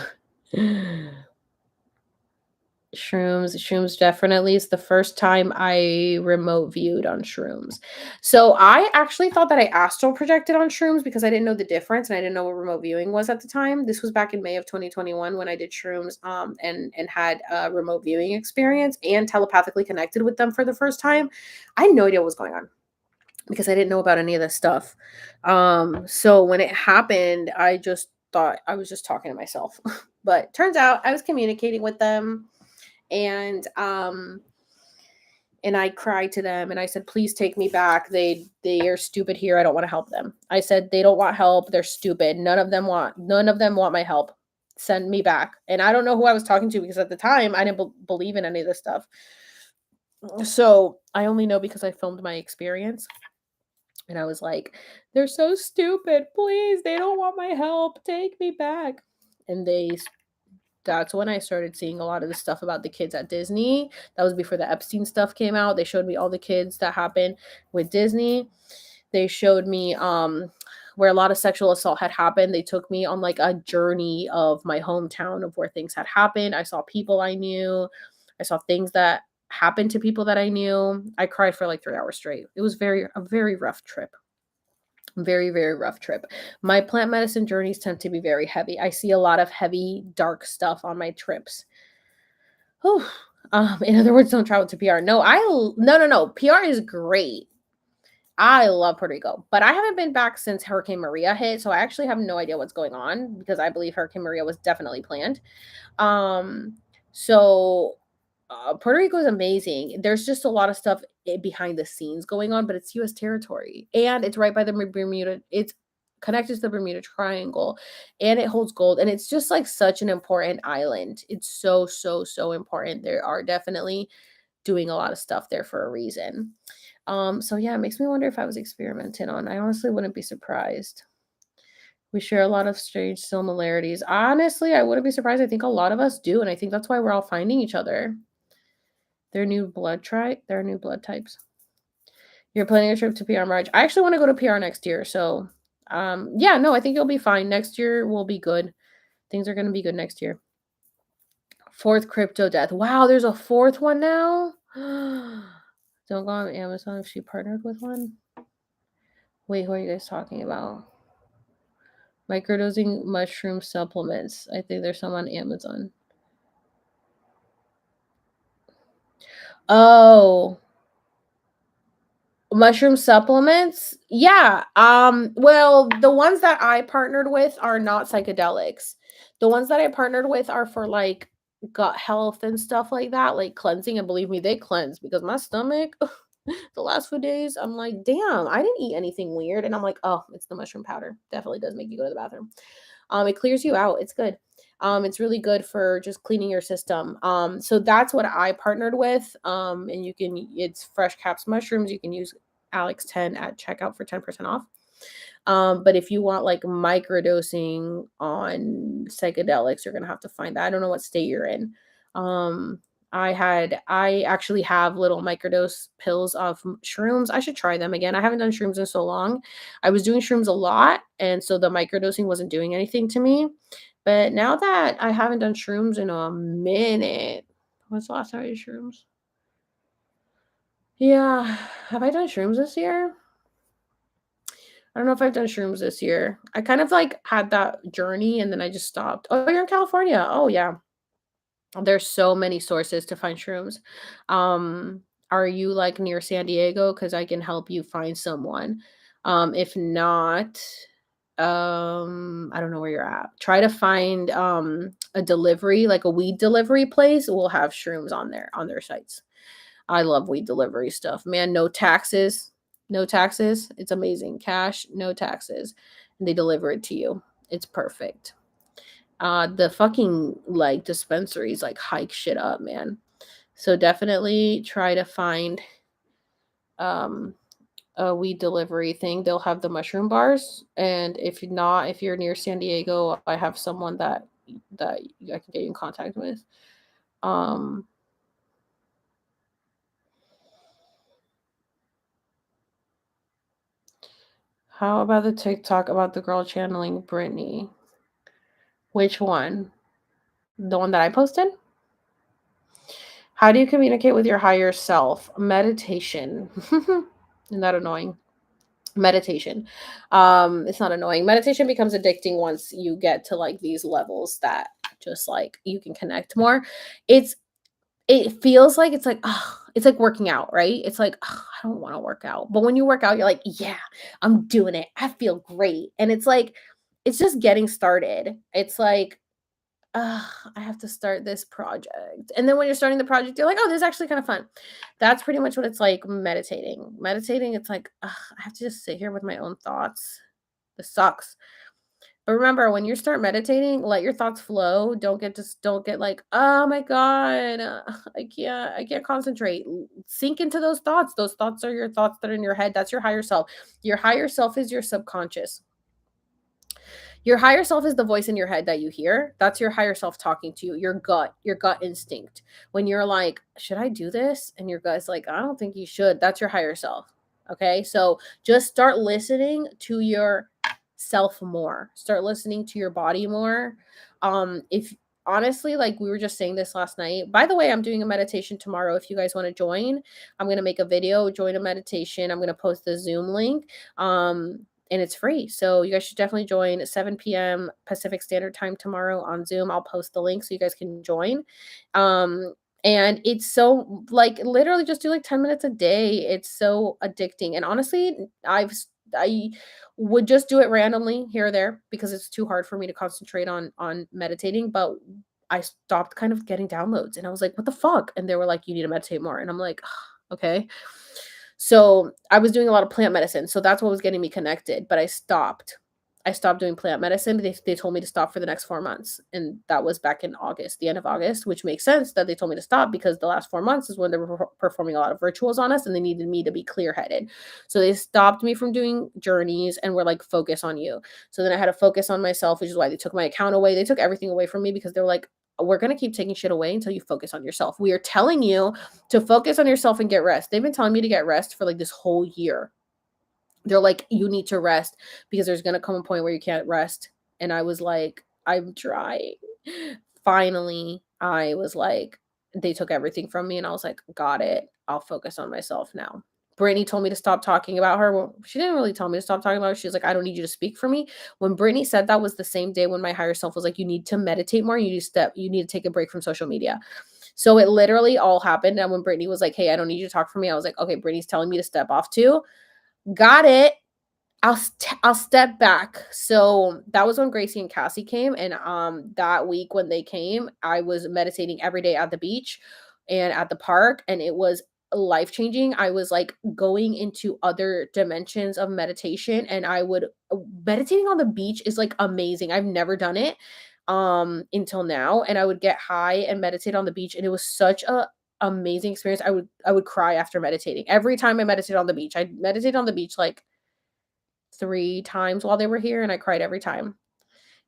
Shrooms definitely is the first time I remote viewed on shrooms. So I actually thought that I astral projected on shrooms because I didn't know the difference and I didn't know what remote viewing was at the time. This was back in May of 2021 when I did shrooms and had a remote viewing experience and telepathically connected with them for the first time. I had no idea what was going on because I didn't know about any of this stuff. So when it happened, I just thought I was just talking to myself. But turns out I was communicating with them, and I cried to them and I said, "Please take me back. They are stupid here. I don't want to help them." I said, "They don't want help. They're stupid. None of them want my help. Send me back." And I don't know who I was talking to because at the time I didn't believe in any of this stuff. So I only know because I filmed my experience. And I was like, they're so stupid. Please, they don't want my help. Take me back. And that's when I started seeing a lot of the stuff about the kids at Disney. That was before the Epstein stuff came out. They showed me all the kids that happened with Disney. They showed me where a lot of sexual assault had happened. They took me on like a journey of my hometown of where things had happened. I saw people I knew. I saw things that happened to people that I knew. I cried for like 3 hours straight. It was a very rough trip. Very, very rough trip. My plant medicine journeys tend to be very heavy. I see a lot of heavy, dark stuff on my trips. Oh, in other words, don't travel to PR. No. PR is great. I love Puerto Rico, but I haven't been back since Hurricane Maria hit, so I actually have no idea what's going on because I believe Hurricane Maria was definitely planned. Um, so Puerto Rico is amazing. There's just a lot of stuff behind the scenes going on, but it's U.S. territory and it's right by the Bermuda. It's connected to the Bermuda Triangle, and it holds gold. And it's just like such an important island. It's so important. There are definitely doing a lot of stuff there for a reason. So yeah, it makes me wonder if I was experimented on. I honestly wouldn't be surprised. We share a lot of strange similarities. Honestly, I wouldn't be surprised. I think a lot of us do, and I think that's why we're all finding each other. They're new blood types. You're planning a trip to PR March. I actually want to go to PR next year. So yeah, no, I think you'll be fine. Next year will be good. Things are gonna be good next year. 4th crypto death. Wow, there's a 4th one now. Don't go on Amazon if she partnered with one. Wait, who are you guys talking about? Microdosing mushroom supplements. I think there's some on Amazon. Oh, mushroom supplements? Yeah. Well, the ones that I partnered with are not psychedelics. The ones that I partnered with are for like gut health and stuff like that, like cleansing. And believe me, they cleanse because my stomach, the last few days, I'm like, damn, I didn't eat anything weird. And I'm like, oh, it's the mushroom powder. Definitely does make you go to the bathroom. It clears you out. It's good. It's really good for just cleaning your system. So that's what I partnered with. And it's fresh caps mushrooms. You can use Alex 10 at checkout for 10% off. But if you want like microdosing on psychedelics, you're gonna have to find that. I don't know what state you're in. I actually have little microdose pills of shrooms. I should try them again. I haven't done shrooms in so long. I was doing shrooms a lot, and so the microdosing wasn't doing anything to me. But now that I haven't done shrooms in a minute, when's the last time I did shrooms? Yeah, have I done shrooms this year? I don't know if I've done shrooms this year. I kind of like had that journey and then I just stopped. Oh, you're in California. Oh, yeah. There's so many sources to find shrooms. Um, are you like near San Diego? Because I can help you find someone. If not, I don't know where you're at. Try to find a delivery, like a weed delivery place. Will have shrooms on their sites. I love weed delivery stuff. Man, no taxes. No taxes. It's amazing. Cash, no taxes. And they deliver it to you. It's perfect. The fucking like dispensaries like hike shit up, man. So definitely try to find um a weed delivery thing. They'll have the mushroom bars. And if you're near San Diego, I have someone that I can get you in contact with. Um how about the TikTok about the girl channeling Brittany? Which one? The one that I posted? How do you communicate with your higher self? Meditation. Isn't that annoying? Meditation. It's not annoying. Meditation becomes addicting once you get to like these levels that just like you can connect more. It feels like it's like working out, right? It's like, I don't want to work out. But when you work out, you're like, yeah, I'm doing it. I feel great. And it's like, it's just getting started. It's like, I have to start this project. And then when you're starting the project, you're like, oh, this is actually kind of fun. That's pretty much what it's like meditating. Meditating, it's like, I have to just sit here with my own thoughts. This sucks. But remember, when you start meditating, let your thoughts flow. Don't get like, oh my God, I can't concentrate. Sink into those thoughts. Those thoughts are your thoughts that are in your head. That's your higher self. Your higher self is your subconscious. Your higher self is the voice in your head that you hear. That's your higher self talking to you, your gut instinct. When you're like, should I do this? And your gut's like, I don't think you should. That's your higher self. Okay. So just start listening to your self more. Start listening to your body more. If honestly, like we were just saying this last night. By the way, I'm doing a meditation tomorrow. If you guys want to join, I'm going to make a video, join a meditation. I'm going to post the Zoom link. And it's free. So you guys should definitely join at 7 p.m. Pacific Standard Time tomorrow on Zoom. I'll post the link so you guys can join. And it's so like literally just do like 10 minutes a day. It's so addicting. And honestly, I would just do it randomly here or there because it's too hard for me to concentrate on meditating. But I stopped kind of getting downloads and I was like, what the fuck? And they were like, you need to meditate more. And I'm like, okay. So I was doing a lot of plant medicine. So that's what was getting me connected. But I stopped. I stopped doing plant medicine. They told me to stop for the next 4 months. And that was back in August, the end of August, which makes sense that they told me to stop because the last 4 months is when they were performing a lot of rituals on us and they needed me to be clear headed. So they stopped me from doing journeys and were like, focus on you. So then I had to focus on myself, which is why they took my account away. They took everything away from me because they were like, we're going to keep taking shit away until you focus on yourself. We are telling you to focus on yourself and get rest. They've been telling me to get rest for like this whole year. They're like, you need to rest because there's going to come a point where you can't rest. And I was like, I'm trying. Finally, I was like, they took everything from me and I was like, got it. I'll focus on myself now. Brittany told me to stop talking about her. Well, she didn't really tell me to stop talking about her. She was like, I don't need you to speak for me. When Brittany said that was the same day when my higher self was like, you need to meditate more. You need to take a break from social media. So it literally all happened. And when Brittany was like, hey, I don't need you to talk for me, I was like, okay, Brittany's telling me to step off too. Got it. I'll step back. So that was when Gracie and Cassie came, and that week when they came, I was meditating every day at the beach and at the park, and it was life-changing. I was like going into other dimensions of meditation, and I would meditating on the beach is like amazing. I've never done it until now, and I would get high and meditate on the beach, and it was such a amazing experience. I would cry after meditating. Every time I meditated on the beach, I meditated on the beach like 3 times while they were here, and I cried every time.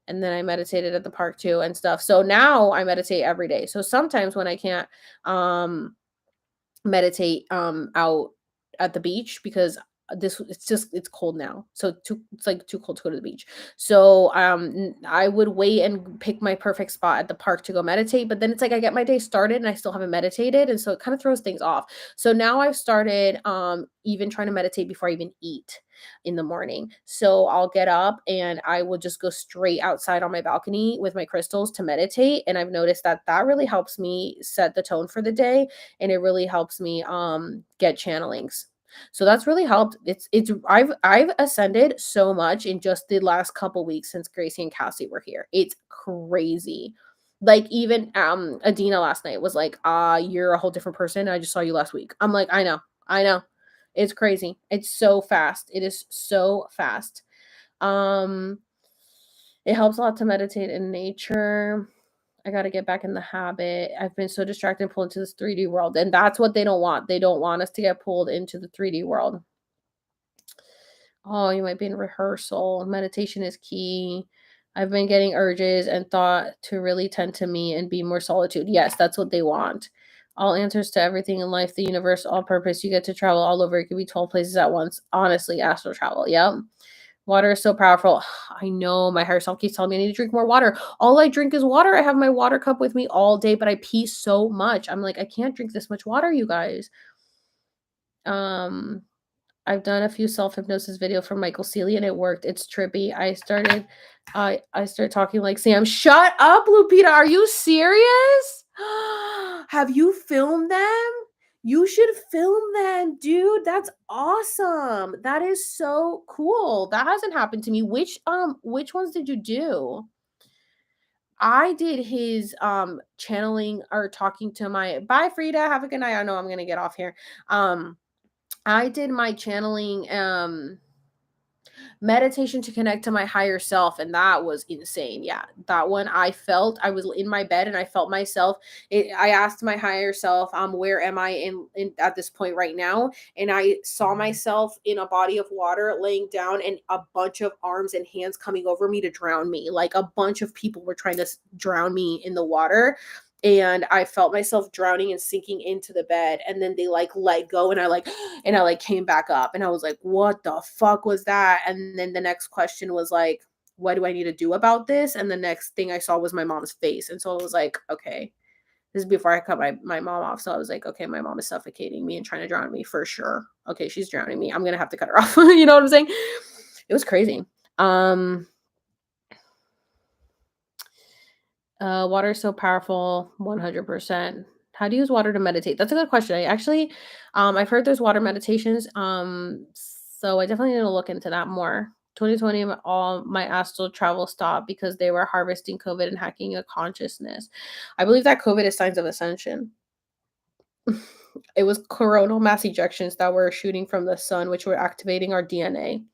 And then I meditated at the park too and stuff. So now I meditate every day. So sometimes when I can't meditate out at the beach because it's cold now, so it's like too cold to go to the beach. So I would wait and pick my perfect spot at the park to go meditate, but then it's like I get my day started and I still haven't meditated, and so it kind of throws things off. So now I've started even trying to meditate before I even eat in the morning. So I'll get up and I will just go straight outside on my balcony with my crystals to meditate, and I've noticed that that really helps me set the tone for the day, and it really helps me get channelings. So that's really helped. I've ascended so much in just the last couple weeks since Gracie and Cassie were here. It's crazy. Like even Adina last night was like, you're a whole different person. I just saw you last week. I'm like, I know. It's crazy. It's so fast. It is so fast. It helps a lot to meditate in nature. I got to get back in the habit. I've been so distracted and pulled into this 3D world. And that's what they don't want. They don't want us to get pulled into the 3D world. Oh, you might be in rehearsal. Meditation is key. I've been getting urges and thought to really tend to me and be more solitude. Yes, that's what they want. All answers to everything in life, the universe, all purpose. You get to travel all over. It could be 12 places at once. Honestly, astral travel. Yep. Water is so powerful. I know my higher self keeps telling me I need to drink more water. All I drink is water. I have my water cup with me all day, but I pee so much. I'm like, I can't drink this much water, you guys. I've done a few self-hypnosis video from Michael Seeley and it worked. It's trippy. I started talking like Sam. Shut up, Lupita. Are you serious? Have you filmed them? You should film them, dude. That's awesome. That is so cool. That hasn't happened to me. Which ones did you do? I did his channeling or talking to my bye Frida. Have a good night. I know I'm gonna get off here. I did my channeling Meditation to connect to my higher self, and that was insane. Yeah, that one I felt. I was in my bed and I felt myself. I asked my higher self, where am I in at this point right now? And I saw myself in a body of water laying down, and a bunch of arms and hands coming over me to drown me. Like a bunch of people were trying to drown me in the water, and I felt myself drowning and sinking into the bed, and then they like let go, and I like came back up, and I was like, what the fuck was that? And then the next question was like, what do I need to do about this? And the next thing I saw was my mom's face, and so I was like, okay, this is before I cut my mom off. So I was like, okay, my mom is suffocating me and trying to drown me for sure. Okay, she's drowning me, I'm gonna have to cut her off. You know what I'm saying? It was crazy. Water is so powerful, 100%. How do you use water to meditate? That's a good question. I actually, I've heard there's water meditations. So I definitely need to look into that more. 2020, all my astral travel stopped because they were harvesting COVID and hacking your consciousness. I believe that COVID is signs of ascension. It was coronal mass ejections that were shooting from the sun, which were activating our DNA.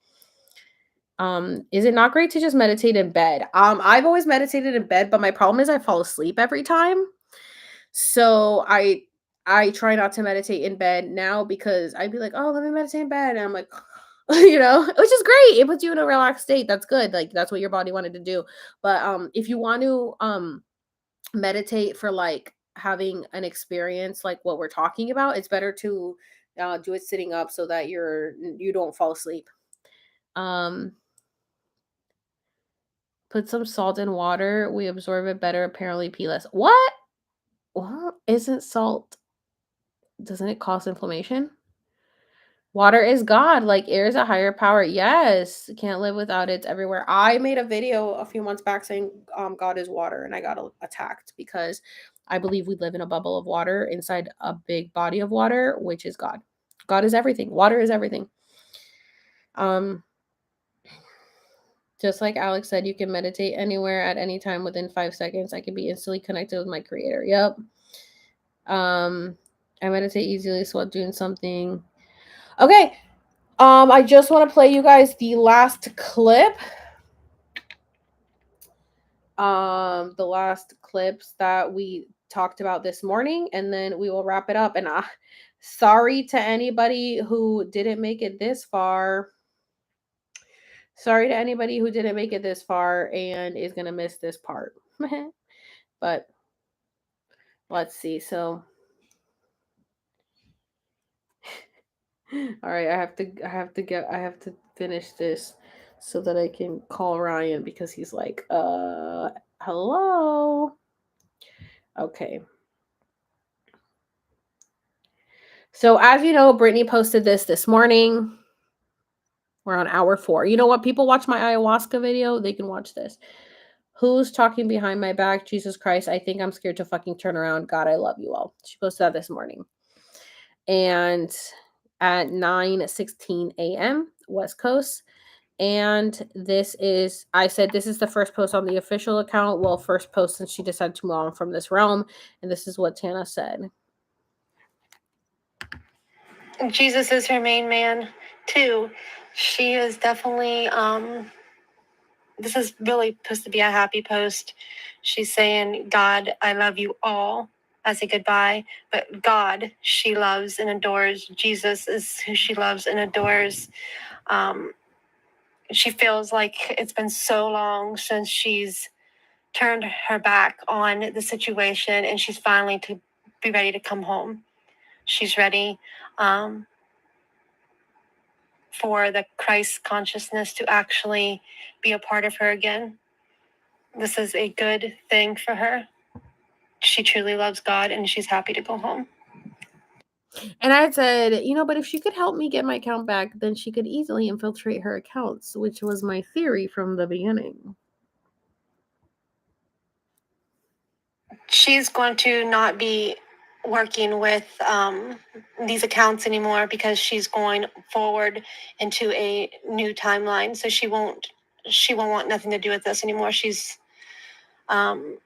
Is it not great to just meditate in bed? I've always meditated in bed, but my problem is I fall asleep every time. So I try not to meditate in bed now, because I'd be like, oh, let me meditate in bed. And I'm like, which is great. It puts you in a relaxed state. That's good. Like that's what your body wanted to do. But if you want to meditate for like having an experience like what we're talking about, it's better to do it sitting up so that you don't fall asleep. Um Put some salt in water. We absorb it better. Apparently, pee less. What? What? Isn't salt? Doesn't it cause inflammation? Water is God. Like air is a higher power. Yes, can't live without it. It's everywhere. I made a video a few months back saying God is water, and I got attacked because I believe we live in a bubble of water inside a big body of water, which is God. God is everything. Water is everything. Just like Alex said, you can meditate anywhere at any time within 5 seconds. I can be instantly connected with my creator. Yep. I meditate easily while doing something. Okay. I just want to play you guys the last clip. The last clips that we talked about this morning, and then we will wrap it up. And sorry to anybody who didn't make it this far. Sorry to anybody who didn't make it this far and is going to miss this part. But let's see. So all right, I have to finish this so that I can call Ryan, because he's like, hello. Okay. So as you know, Brittany posted this morning. We're on hour 4. You know what? People watch my ayahuasca video, they can watch this. Who's talking behind my back? Jesus Christ, I think I'm scared to fucking turn around. God, I love you all. She posted that this morning. And at 9:16 a.m. West Coast. And I said this is the first post on the official account. Well, first post since she decided to move on from this realm. And this is what Tana said. Jesus is her main man, too. She is definitely, this is really supposed to be a happy post. She's saying, God, I love you all, as a goodbye. But God, she loves and adores. Jesus is who she loves and adores. She feels like it's been so long since she's turned her back on the situation, and she's finally to be ready to come home. She's ready for the Christ consciousness to actually be a part of her again. This is a good thing for her. She truly loves God, and she's happy to go home. And I said, but if she could help me get my account back, then she could easily infiltrate her accounts, which was my theory from the beginning. She's going to not be working with these accounts anymore, because she's going forward into a new timeline. So she won't want nothing to do with this anymore. She's kind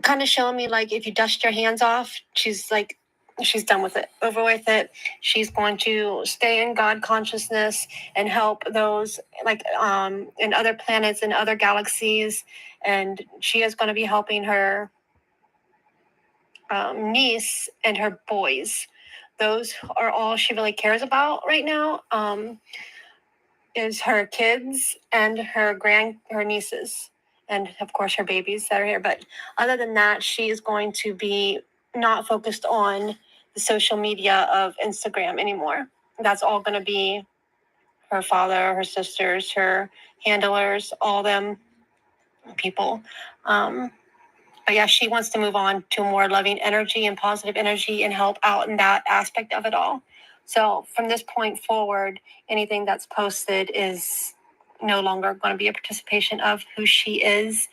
of showing me, like, if you dust your hands off, she's like, she's done with it, over with it. She's going to stay in God consciousness and help those like in other planets and other galaxies. And she is going to be helping her niece and her boys. Those are all she really cares about right now. Is her kids and her nieces, and of course her babies that are here. But other than that, she is going to be not focused on the social media of Instagram anymore. That's all going to be her father, her sisters, her handlers, all them people. But yeah, she wants to move on to more loving energy and positive energy and help out in that aspect of it all. So from this point forward, anything that's posted is no longer going to be a participation of who she is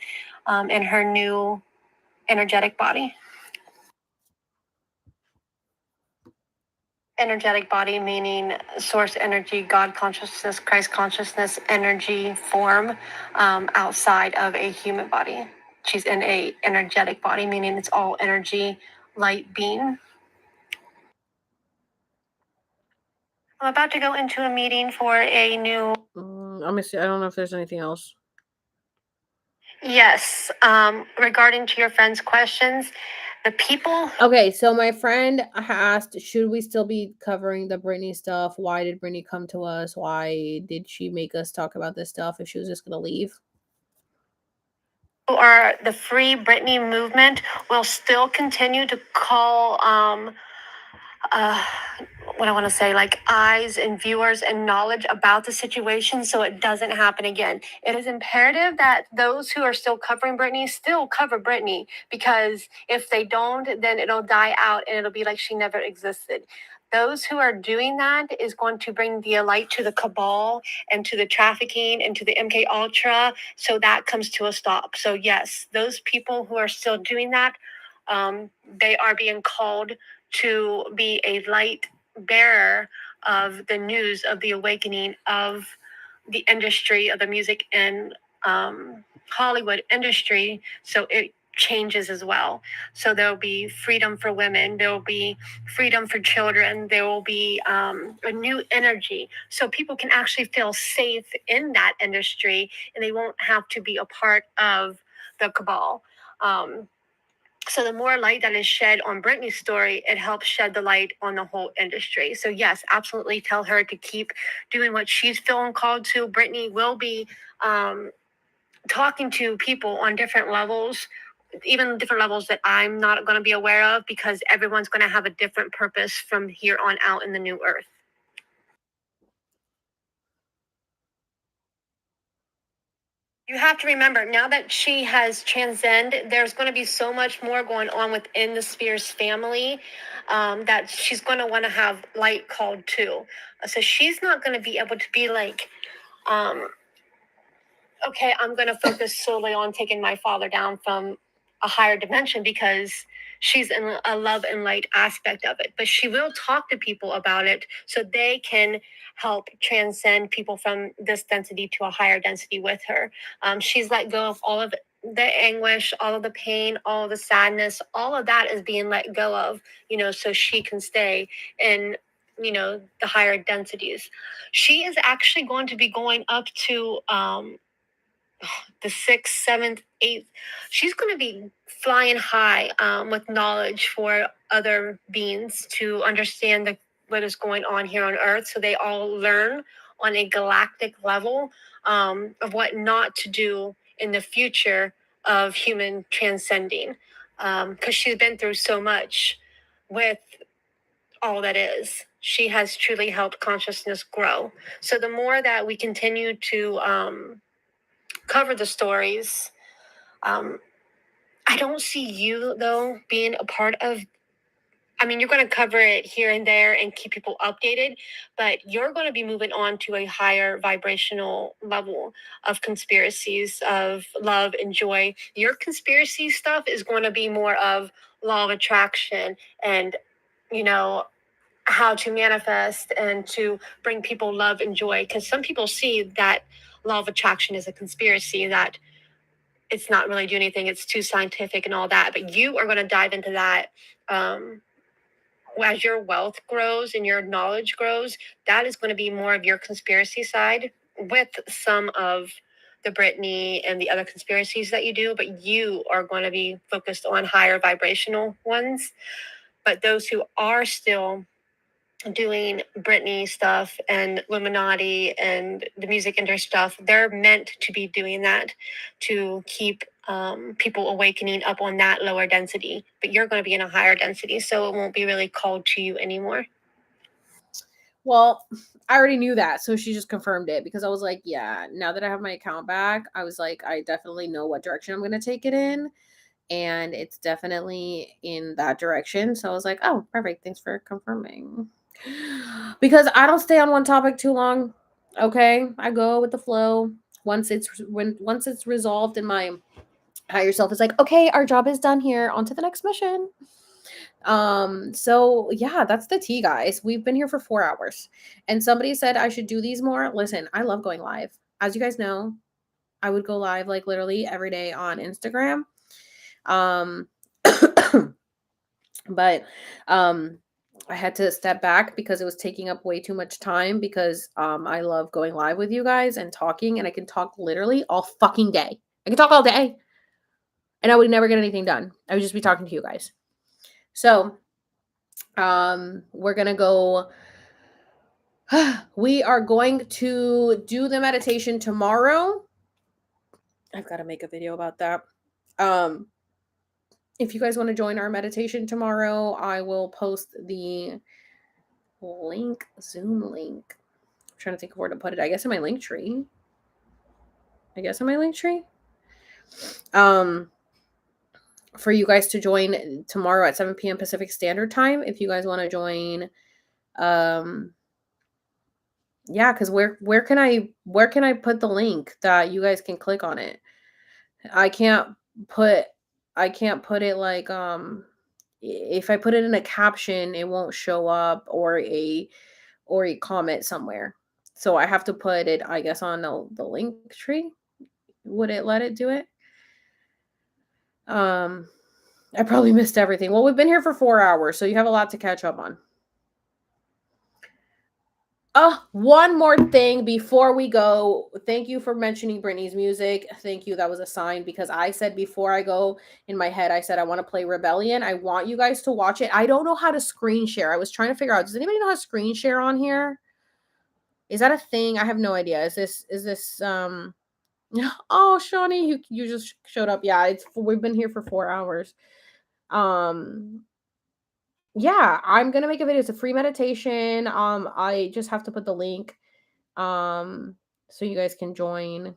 in her new energetic body. Energetic body meaning source energy, God consciousness, Christ consciousness, energy form outside of a human body. She's in a energetic body, meaning it's all energy, light being. I'm about to go into a meeting for a new... Let me see. I don't know if there's anything else. Yes. Regarding to your friend's questions, the people... Okay, so my friend asked, should we still be covering the Britney stuff? Why did Britney come to us? Why did she make us talk about this stuff if she was just going to leave? Who are the Free Britney movement will still continue to call what I want to say, like eyes and viewers and knowledge about the situation so it doesn't happen again. It is imperative that those who are still covering Britney still cover Britney, because if they don't, then it'll die out and it'll be like she never existed. Those who are doing that is going to bring the light to the cabal and to the trafficking and to the MK Ultra, so that comes to a stop. So yes, those people who are still doing that, they are being called to be a light bearer of the news of the awakening of the industry of the music and Hollywood industry, so it changes as well. So there will be freedom for women, there will be freedom for children, there will be a new energy, so people can actually feel safe in that industry and they won't have to be a part of the cabal. So the more light that is shed on Britney's story, it helps shed the light on the whole industry. So yes, absolutely tell her to keep doing what she's feeling called to. Britney will be talking to people on different levels, even different levels that I'm not going to be aware of, because everyone's going to have a different purpose from here on out in the new earth. You have to remember, now that she has transcended, there's going to be so much more going on within the Spears family that she's going to want to have light called to. So she's not going to be able to be like, okay, I'm going to focus solely on taking my father down from a higher dimension, because she's in a love and light aspect of it. But she will talk to people about it so they can help transcend people from this density to a higher density with her. She's let go of all of the anguish, all of the pain, all of the sadness, all of that is being let go of, so she can stay in, the higher densities. She is actually going to be going up to the 6th, 7th, 8th. She's going to be flying high with knowledge for other beings to understand what is going on here on Earth, so they all learn on a galactic level of what not to do in the future of human transcending, because she's been through so much with all that is. She has truly helped consciousness grow. So the more that we continue to cover the stories, I don't see you, though, being a part of... you're going to cover it here and there and keep people updated, but you're going to be moving on to a higher vibrational level of conspiracies, of love and joy. Your conspiracy stuff is going to be more of law of attraction and, how to manifest and to bring people love and joy. Because some people see that law of attraction is a conspiracy, that it's not really doing anything, it's too scientific and all that. But you are going to dive into that as your wealth grows and your knowledge grows, that is going to be more of your conspiracy side with some of the Brittany and the other conspiracies that you do, but you are going to be focused on higher vibrational ones. But those who are still doing Britney stuff and Illuminati and the music industry stuff, they're meant to be doing that to keep people awakening up on that lower density. But you're going to be in a higher density, so it won't be really called to you anymore. Well, I already knew that, so she just confirmed it because I was like, yeah, now that I have my account back, I was like, I definitely know what direction I'm going to take it in, and it's definitely in that direction. So I was like, oh, perfect. Thanks for confirming. Because I don't stay on one topic too long. Okay, I go with the flow. Once it's resolved and my higher self is like, okay, our job is done here. On to the next mission. So yeah, that's the tea, guys. We've been here for 4 hours. And somebody said I should do these more. Listen, I love going live. As you guys know, I would go live like literally every day on Instagram. But I had to step back because it was taking up way too much time because I love going live with you guys and talking, and I can talk literally all fucking day. I can talk all day and I would never get anything done. I would just be talking to you guys. So we're going to go we are going to do the meditation tomorrow. I've got to make a video about that. If you guys want to join our meditation tomorrow, I will post the link, Zoom link. I'm trying to think of where to put it. I guess in my link tree. For you guys to join tomorrow at 7 p.m. Pacific Standard Time. If you guys want to join, yeah, because where can I put the link that you guys can click on it? I can't put it like if I put it in a caption, it won't show up, or a comment somewhere. So I have to put it, I guess, on the link tree. Would it let it do it? I probably missed everything. Well, we've been here for 4 hours, so you have a lot to catch up on. Oh, one more thing before we go. Thank you for mentioning Britney's music. Thank you. That was a sign, because I said before I go, in my head, I said I want to play Rebellion. I want you guys to watch it. I don't know how to screen share. I was trying to figure out, does anybody know how to screen share on here? Is that a thing? I have no idea. Is this oh, Shawnee, you just showed up. Yeah, we've been here for 4 hours. Yeah, I'm gonna make a video. It's a free meditation. I just have to put the link so you guys can join.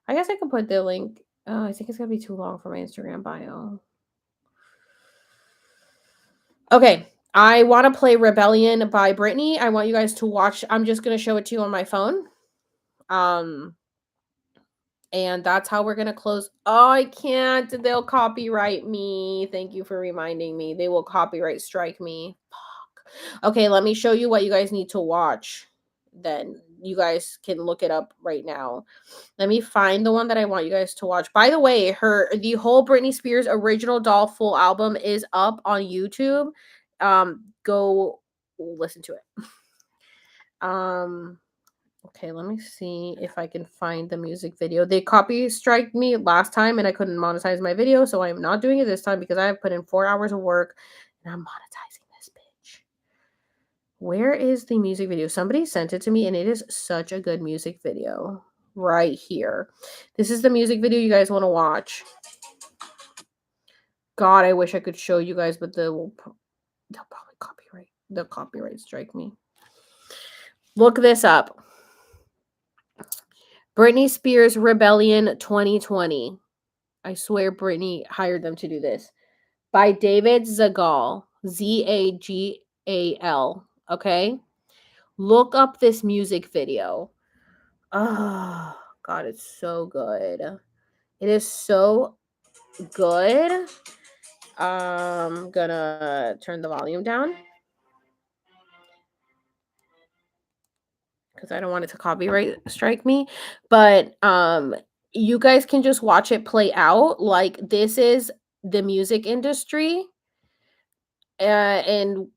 I guess I can put the link. I think it's gonna be too long for my Instagram bio. Okay, I want to play Rebellion by Brittany. I want you guys to watch. I'm just gonna show it to you on my phone. And that's how we're gonna close. Oh, I can't. They'll copyright me. Thank you for reminding me. They will copyright strike me. Fuck. Okay, let me show you what you guys need to watch. Then you guys can look it up right now. Let me find the one that I want you guys to watch. By the way, the whole Britney Spears original doll full album is up on YouTube. Go listen to it. Okay, let me see if I can find the music video. They copy strike me last time and I couldn't monetize my video, so I'm not doing it this time because I have put in 4 hours of work and I'm monetizing this bitch. Where is the music video? Somebody sent it to me and it is such a good music video. Right here. This is the music video you guys want to watch. God, I wish I could show you guys, but they'll probably copyright. They'll copyright strike me. Look this up. Britney Spears Rebellion 2020. I swear Britney hired them to do this. By David Zagal. Zagal. Okay? Look up this music video. Oh, God, it's so good. It is so good. I'm gonna turn the volume down because I don't want it to copyright strike me. But you guys can just watch it play out. Like, this is the music industry. And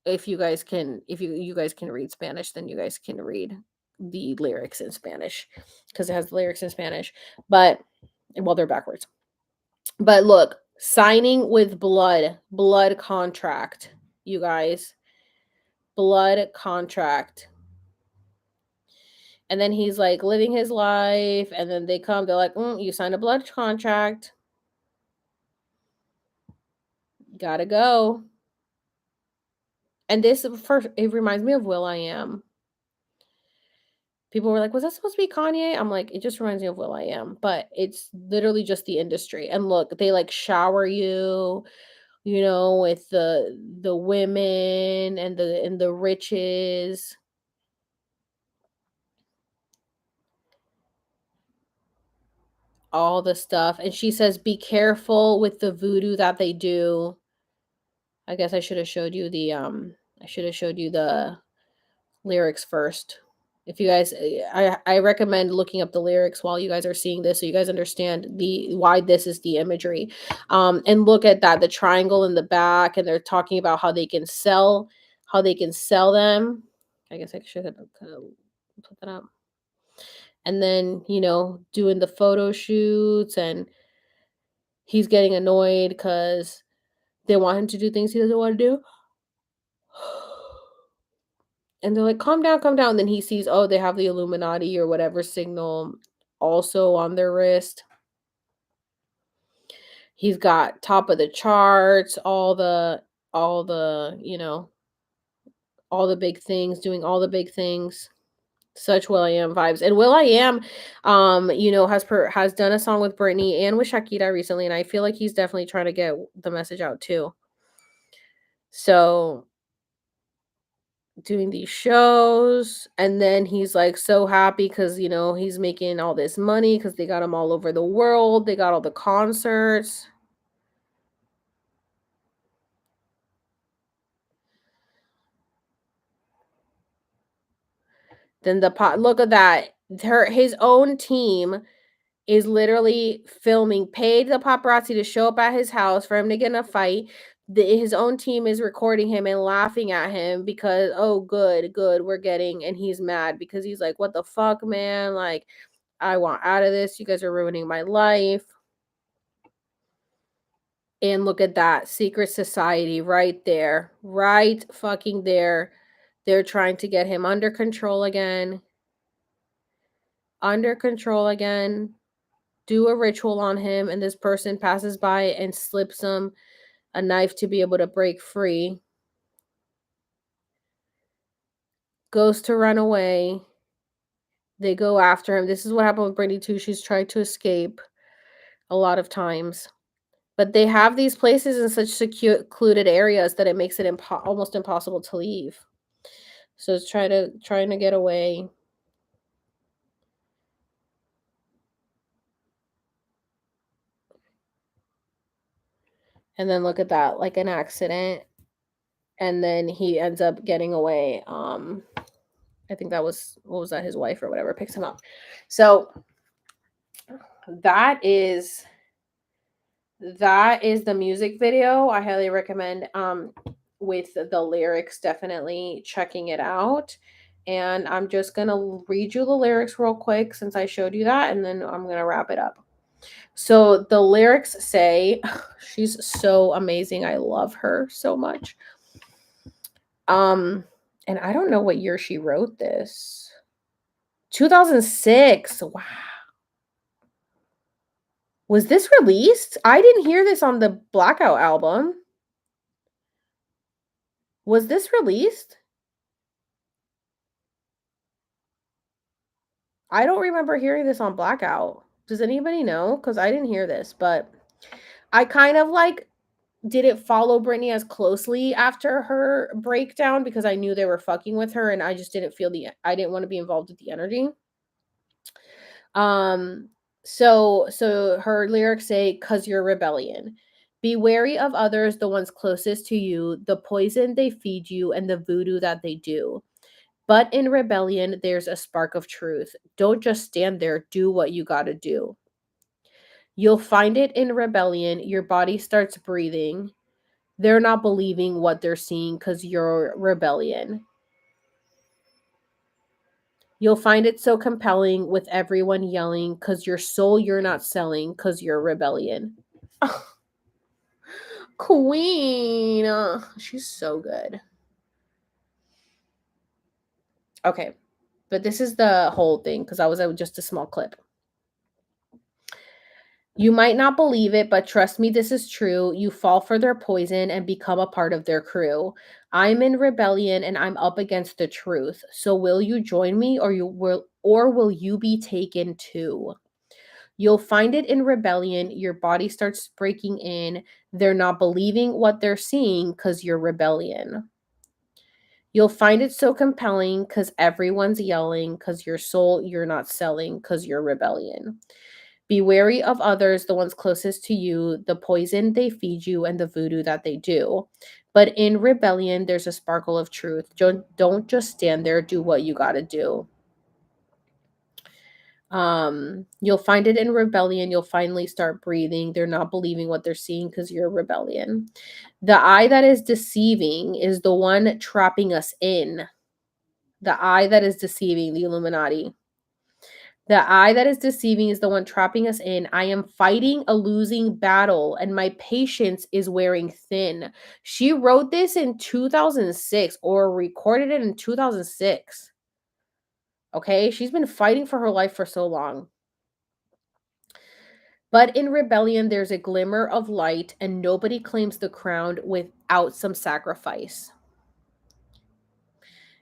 if you guys can, if you guys can read Spanish, then you guys can read the lyrics in Spanish, because it has the lyrics in Spanish. But well, they're backwards. But look, signing with blood contract, you guys, blood contract. And then he's like living his life, and then they come, they're like, you signed a blood contract. Gotta go. And this first, it reminds me of Will I Am. People were like, was that supposed to be Kanye? I'm like, it just reminds me of Will I Am, but it's literally just the industry. And look, they like shower you, with the women and the riches. All the stuff. And she says, be careful with the voodoo that they do. I guess I should have showed you the lyrics first. If you guys, I recommend looking up the lyrics while you guys are seeing this, so you guys understand why this is the imagery. And look at that, the triangle in the back, and they're talking about how they can sell them. I guess I should have kind of put that up. And then, doing the photo shoots, and he's getting annoyed because they want him to do things he doesn't want to do. And they're like, calm down, calm down. And then he sees, oh, they have the Illuminati or whatever signal also on their wrist. He's got top of the charts, all the, all the big things, doing all the big things. Such will.i.am vibes. And will.i.am, has done a song with Brittany and with Shakira recently, and I feel like he's definitely trying to get the message out too. So doing these shows, and then he's like so happy because he's making all this money because they got him all over the world. They got all the concerts. Then look at that. His own team is literally paid the paparazzi to show up at his house for him to get in a fight. His own team is recording him and laughing at him because, oh, good, and he's mad because he's like, what the fuck, man? Like, I want out of this. You guys are ruining my life. And look at that, secret society right there, right fucking there. They're trying to get him under control again. Do a ritual on him, and this person passes by and slips him a knife to be able to break free. Goes to run away. They go after him. This is what happened with Brittany too. She's tried to escape a lot of times. But they have these places in such secluded areas that it makes it almost impossible to leave. So it's trying to get away. And then look at that, like an accident. And then he ends up getting away. I think that was, what was that, his wife or whatever picks him up. So that is the music video. I highly recommend with the lyrics, definitely checking it out. And I'm just gonna read you the lyrics real quick since I showed you that, and then I'm gonna wrap it up. So the lyrics say, she's so amazing. I love her so much. And I don't know what year she wrote this. 2006. Wow. Was this released? I didn't hear this on the Blackout album. Was this released? I don't remember hearing this on Blackout. Does anybody know? Because I didn't hear this, but I kind of like didn't follow Britney as closely after her breakdown because I knew they were fucking with her, and I just didn't I didn't want to be involved with the energy. So her lyrics say, "'Cause you're rebellion. Be wary of others, the ones closest to you, the poison they feed you, and the voodoo that they do. But in rebellion, there's a spark of truth. Don't just stand there, do what you gotta do. You'll find it in rebellion. Your body starts breathing. They're not believing what they're seeing because you're rebellion. You'll find it so compelling with everyone yelling because your soul you're not selling because you're rebellion. Queen. She's so good. Okay. But this is the whole thing because I was just a small clip. You might not believe it, but trust me, this is true. You fall for their poison and become a part of their crew. I'm in rebellion and I'm up against the truth. So will you join me or will you be taken too? You'll find it in rebellion. Your body starts breaking in. They're not believing what they're seeing because you're rebellion. You'll find it so compelling because everyone's yelling because your soul you're not selling because you're rebellion. Be wary of others, the ones closest to you, the poison they feed you, and the voodoo that they do. But in rebellion, there's a sparkle of truth. Don't just stand there, do what you gotta do. You'll find it in rebellion. You'll finally start breathing. They're not believing what they're seeing because you're rebellion. The eye that is deceiving is the one trapping us in. The eye that is deceiving, the Illuminati. The eye that is deceiving is the one trapping us in. I am fighting a losing battle and my patience is wearing thin. She wrote this in 2006 or recorded it in 2006. Okay, she's been fighting for her life for so long. But in rebellion, there's a glimmer of light and nobody claims the crown without some sacrifice.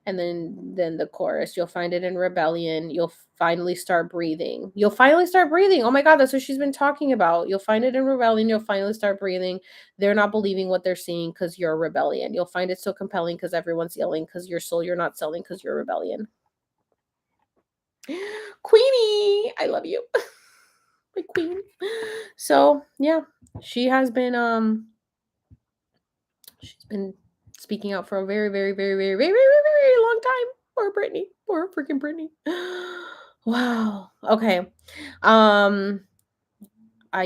And then the chorus, you'll find it in rebellion. You'll finally start breathing. You'll finally start breathing. Oh my God, that's what she's been talking about. You'll find it in rebellion. You'll finally start breathing. They're not believing what they're seeing because you're rebellion. You'll find it so compelling because everyone's yelling because your soul you're not selling because you're rebellion. Queenie, I love you. My queen. So yeah, she's been speaking out for a very, very, very, very, very, very, very, very long time. Poor Brittany. Poor freaking Brittany. Wow. Okay. I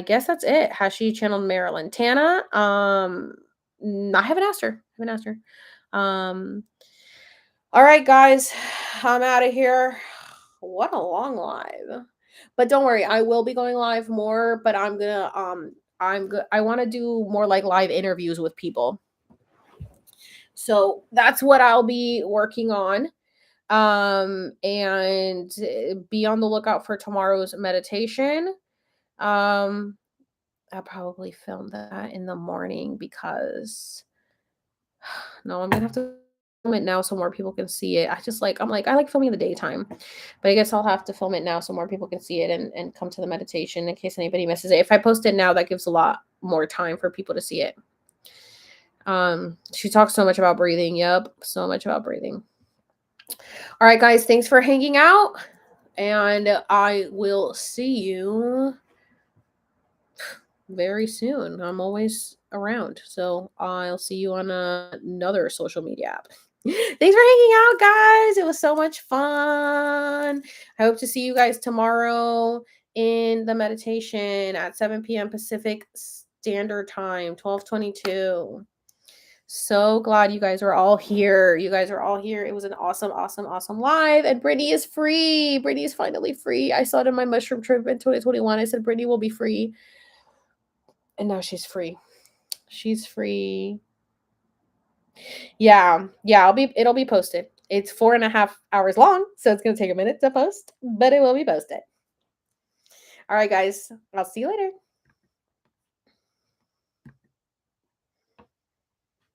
guess that's it. Has she channeled Marilyn? Tana? I haven't asked her. All right, guys. I'm out of here. What a long live. But don't worry, I will be going live more, but I'm gonna I want to do more like live interviews with people. So that's what I'll be working on. And be on the lookout for tomorrow's meditation. I'll probably film that in the morning because no, I'm gonna have to film it now so more people can see it. I like filming in the daytime, but I guess I'll have to film it now so more people can see it and come to the meditation in case anybody misses it. If I post it now, that gives a lot more time for people to see it. She talks so much about breathing. Yep, so much about breathing. All right, guys, thanks for hanging out, and I will see you very soon. I'm always around, so I'll see you on another social media app. Thanks for hanging out, guys. It was so much fun. I hope to see you guys tomorrow in the meditation at 7 p.m. Pacific Standard Time, 12:22. So glad you guys are all here. You guys are all here. It was an awesome, awesome, awesome live. And Brittany is free. Brittany is finally free. I saw it in my mushroom trip in 2021. I said Brittany will be free. And now she's free. She's free. Yeah. It'll be posted. It's 4.5 hours long, so it's gonna take a minute to post, but it will be posted. All right, guys. I'll see you later.